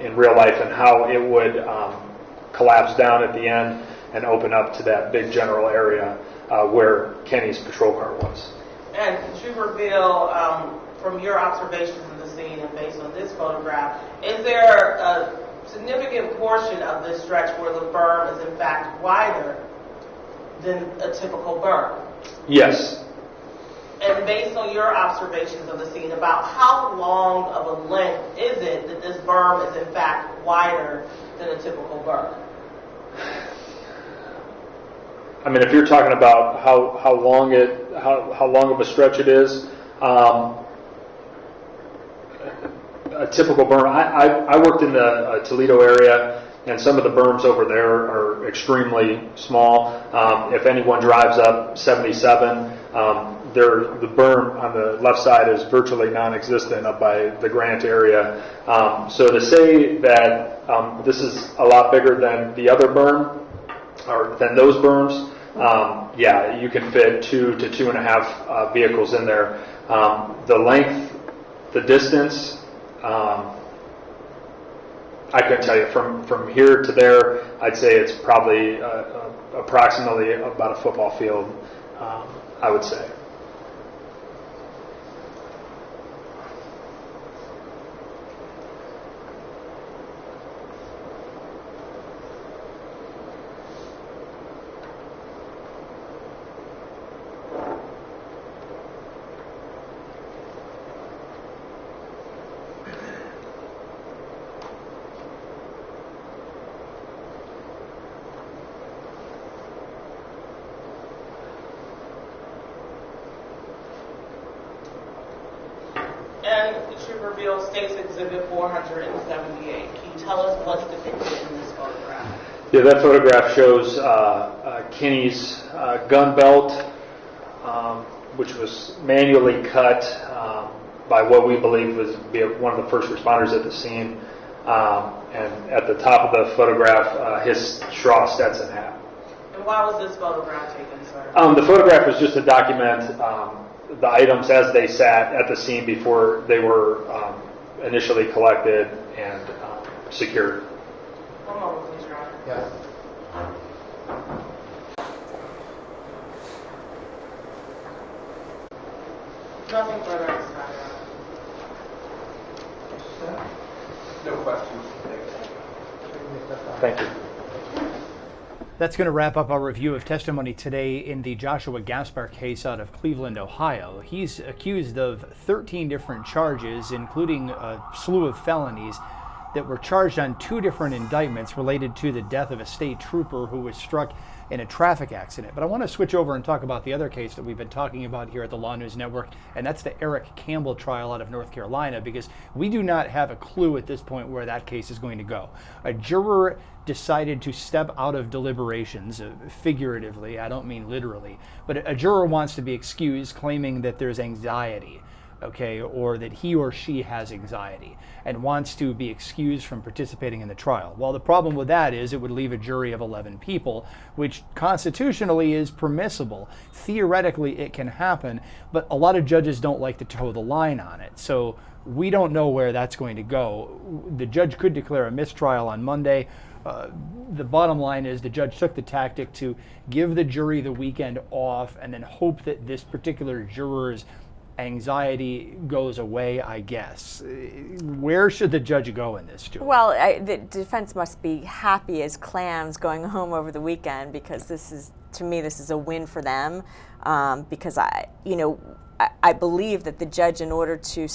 in real life and how it would collapse down at the end and open up to that big general area where Kenny's patrol car was. And Trooper Bill, from your observations of the scene and based on this photograph, is there a significant portion of this stretch where the berm is in fact wider than a typical berm? Yes. And based on your observations of the scene, about how long of a length is it that this berm is in fact wider than a typical berm? I mean, if you're talking about how long of a stretch it is, a typical berm. I worked in the Toledo area, and some of the berms over there are extremely small. If anyone drives up 77, the berm on the left side is virtually non-existent up by the Grant area. So to say that this is a lot bigger than the other berm, or than those berms, yeah, you can fit 2 to 2.5 vehicles in there. The length, the distance, I couldn't tell you. From here to there, I'd say it's probably approximately about a football field, I would say. And Trooper Bill states Exhibit 478. Can you tell us what's depicted in this photograph? Yeah, that photograph shows Kinney's gun belt, which was manually cut by what we believe was one of the first responders at the scene. And at the top of the photograph, his straw Stetson hat. And why was this photograph taken, sir? The photograph was just to document the items as they sat at the scene before they were initially collected and secured. One moment, please, Your Honor. Yes. Nothing further at this time, Your Honor. No questions. Thank you. That's going to wrap up our review of testimony today in the Joshua Gaspar case out of Cleveland, Ohio. He's accused of 13 different charges, including a slew of felonies that were charged on 2 different indictments related to the death of a state trooper who was struck in a traffic accident. But I want to switch over and talk about the other case that we've been talking about here at the LawNewz Network, and that's the Eric Campbell trial out of North Carolina, because we do not have a clue at this point where that case is going to go. A juror decided to step out of deliberations, figuratively, I don't mean literally, but a juror wants to be excused claiming that there's anxiety, okay, or that he or she has anxiety and wants to be excused from participating in the trial. Well, the problem with that is it would leave a jury of 11 people, which constitutionally is permissible. Theoretically, it can happen, but a lot of judges don't like to toe the line on it. So we don't know where that's going to go. The judge could declare a mistrial on Monday. The bottom line is the judge took the tactic to give the jury the weekend off and then hope that this particular juror's anxiety goes away, I guess. Where should the judge go in this, Julie? Well, the defense must be happy as clams going home over the weekend, because this is, to me, this is a win for them. Because I believe that the judge, in order to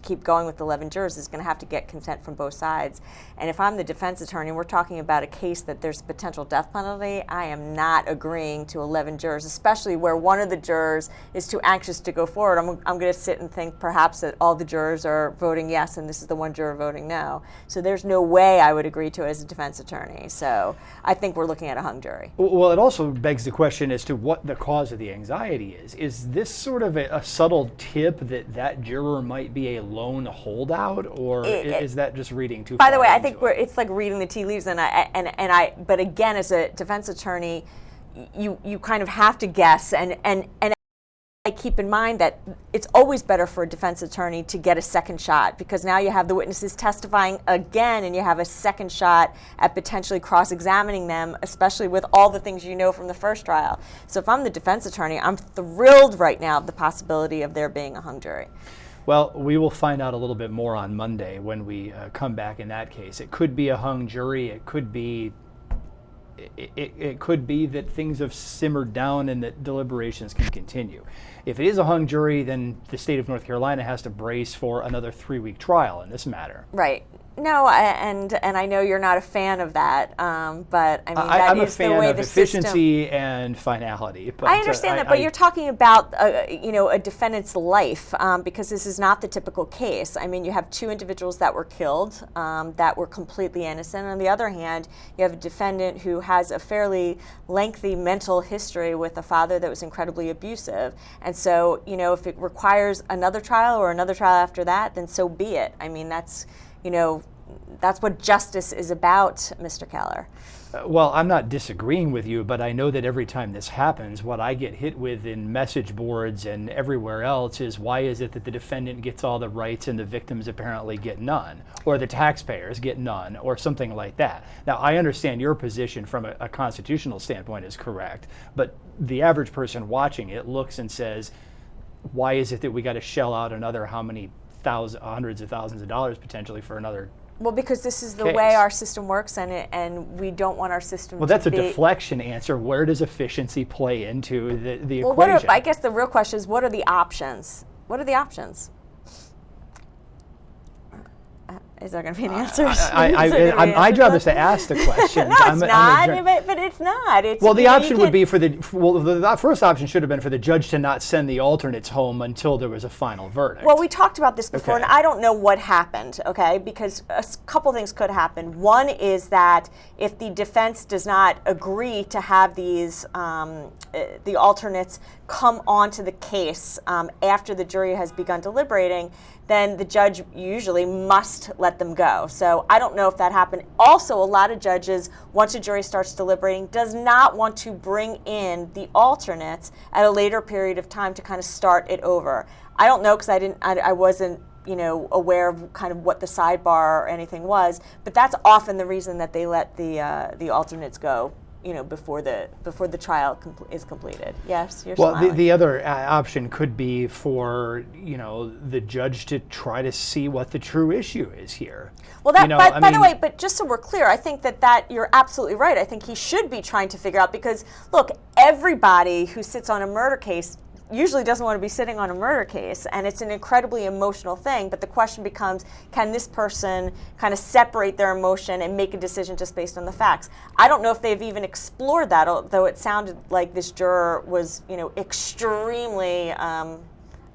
keep going with 11 jurors, is going to have to get consent from both sides. And if I'm the defense attorney and we're talking about a case that there's potential death penalty, I am not agreeing to 11 jurors, especially where one of the jurors is too anxious to go forward. I'm going to sit and think perhaps that all the jurors are voting yes and this is the one juror voting no. So there's no way I would agree to it as a defense attorney. So I think we're looking at a hung jury. Well, it also begs the question as to what the cause of the anxiety is. Is this sort of a subtle tip that juror might be a lone holdout, or is that just reading too far? By the way, I think it's like reading the tea leaves, but again, as a defense attorney, you kind of have to guess, and I keep in mind that it's always better for a defense attorney to get a second shot, because now you have the witnesses testifying again and you have a second shot at potentially cross-examining them, especially with all the things you know from the first trial. So if I'm the defense attorney, I'm thrilled right now at the possibility of there being a hung jury. Well, we will find out a little bit more on Monday when we come back in that case. It could be a hung jury. It could be that things have simmered down and that deliberations can continue. If it is a hung jury, then the state of North Carolina has to brace for another 3-week trial in this matter. Right. No, and I know you're not a fan of that, but I mean I'm is a fan the way of the efficiency system. and finality. But, I understand that, but you're talking about a defendant's life, because this is not the typical case. I mean, you have two individuals that were killed that were completely innocent. On the other hand, you have a defendant who has a fairly lengthy mental history with a father that was incredibly abusive. And so, if it requires another trial or another trial after that, then so be it. I mean, that's what justice is about, Mr. Keller. Well, I'm not disagreeing with you, but I know that every time this happens, what I get hit with in message boards and everywhere else is, why is it that the defendant gets all the rights and the victims apparently get none, or the taxpayers get none, or something like that. Now, I understand your position from a constitutional standpoint is correct, but the average person watching it looks and says, why is it that we got to shell out another how many hundreds of thousands of dollars potentially for another? Well, because this is the case. way our system works, and we don't want our system Well, to that's a be... deflection answer. Where does efficiency play into the Well, equation? I guess the real question is, what are the options? What are the options? Is there going to be an answer? My job is to ask the question. No, it's not, but it's not. It's, well, the option would be for the first option should have been for the judge to not send the alternates home until there was a final verdict. Well, we talked about this before, Okay. and I don't know what happened, okay, because a couple things could happen. One is that if the defense does not agree to have these, the alternates come onto the case after the jury has begun deliberating, then the judge usually must let them go. So I don't know if that happened. Also, a lot of judges, once a jury starts deliberating, does not want to bring in the alternates at a later period of time to kind of start it over. I don't know, because I wasn't aware of kind of what the sidebar or anything was, but that's often the reason that they let the alternates go, before the trial is completed. Yes, you're smiling. Well, the other option could be for the judge to try to see what the true issue is here. Well, by the way, but just so we're clear, I think that you're absolutely right. I think he should be trying to figure out, because look, everybody who sits on a murder case usually doesn't want to be sitting on a murder case, and it's an incredibly emotional thing, but the question becomes, can this person kind of separate their emotion and make a decision just based on the facts? I don't know if they've even explored that, although it sounded like this juror was, extremely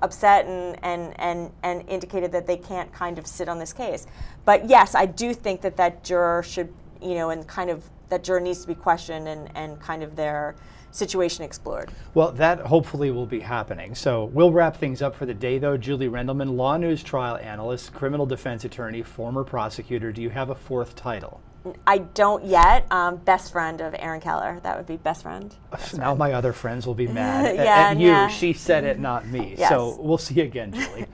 upset and indicated that they can't kind of sit on this case. But yes, I do think that juror should, and kind of that juror needs to be questioned and kind of their situation explored. Well, that hopefully will be happening. So we'll wrap things up for the day, though. Julie Rendelman, LawNewz trial analyst, criminal defense attorney, former prosecutor. Do you have a fourth title? I don't yet. Best friend of Aaron Keller. That would be best friend. Now my other friends will be mad Yeah, at you. yeah. She said it, not me. Yes. So we'll see you again, Julie.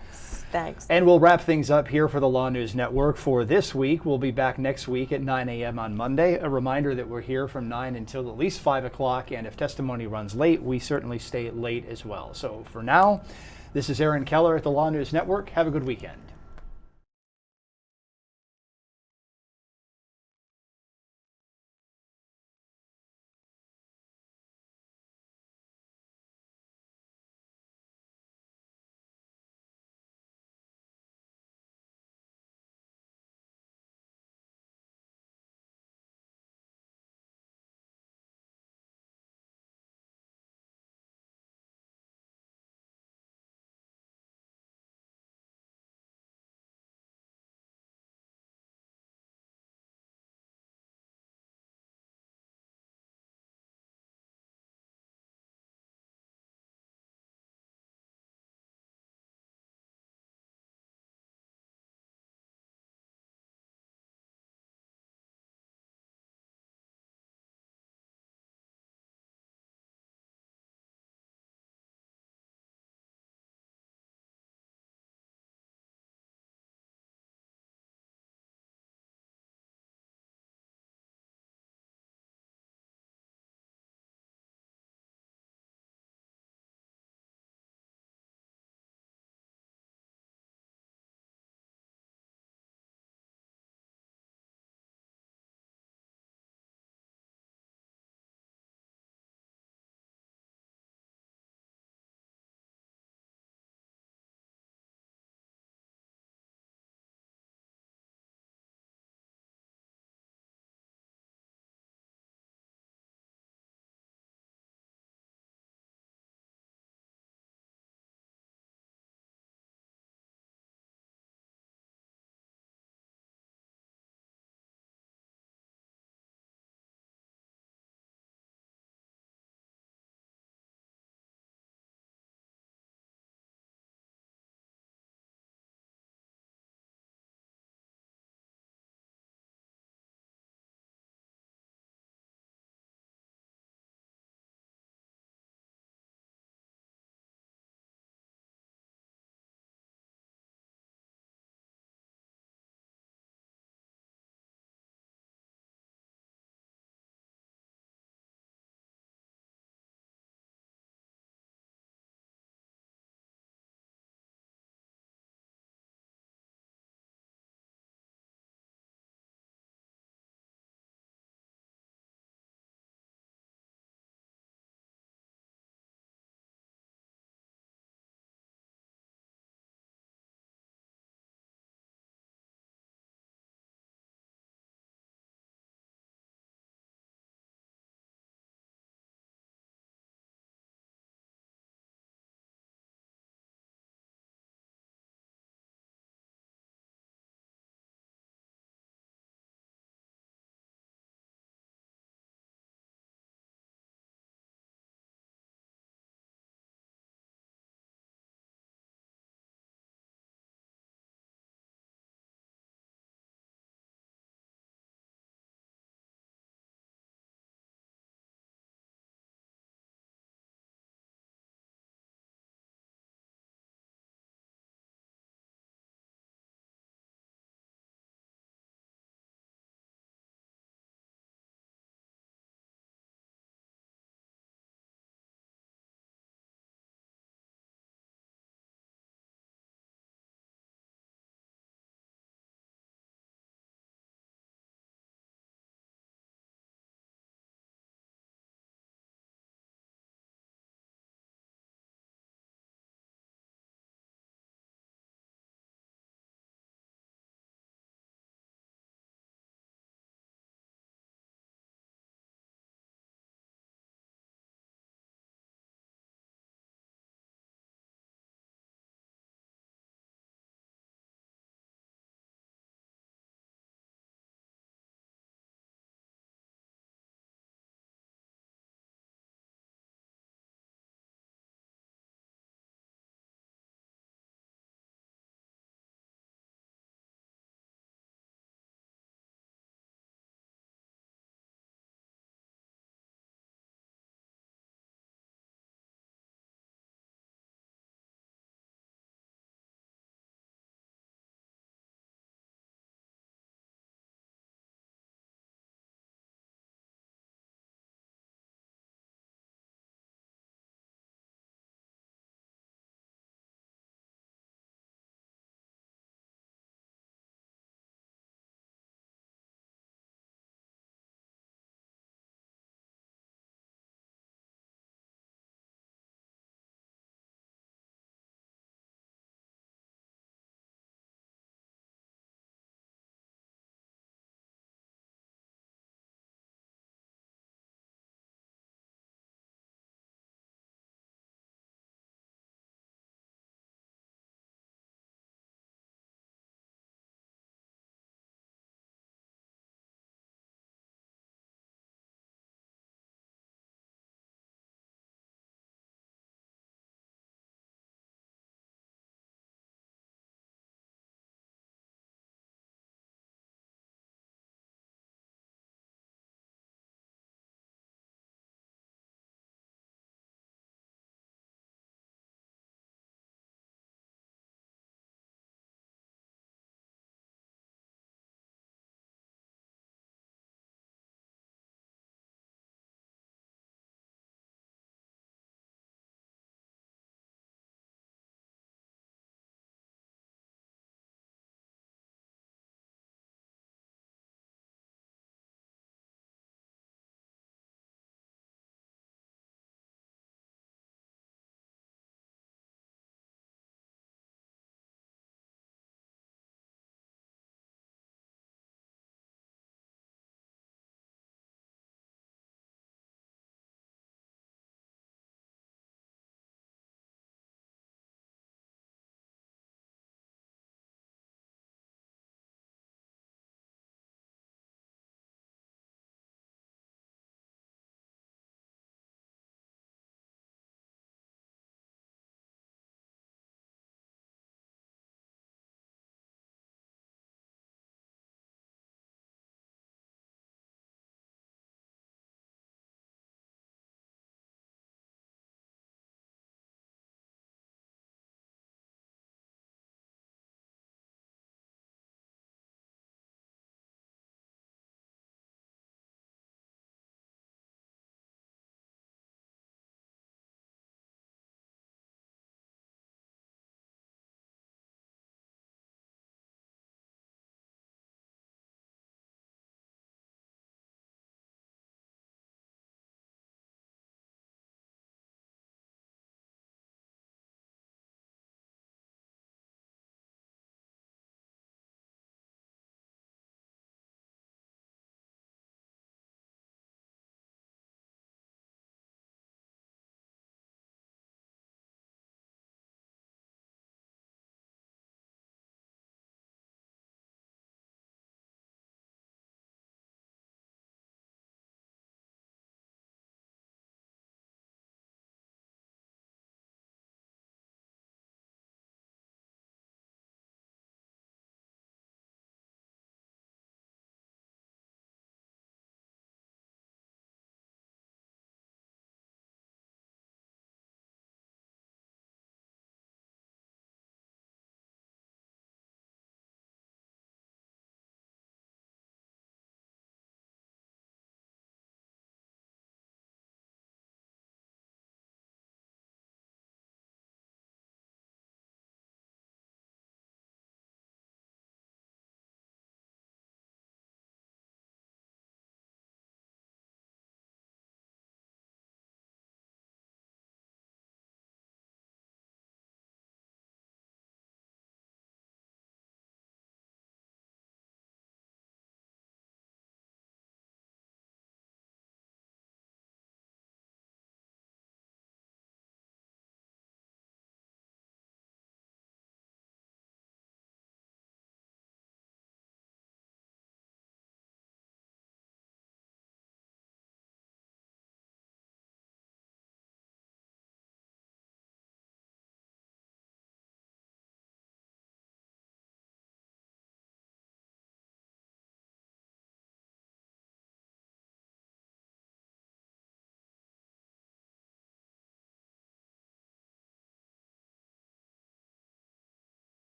Thanks. And we'll wrap things up here for the LawNewz Network for this week. We'll be back next week at 9 a.m. on Monday. A reminder that we're here from 9 until at least 5 o'clock, and if testimony runs late, we certainly stay late as well. So for now, this is Aaron Keller at the LawNewz Network. Have a good weekend.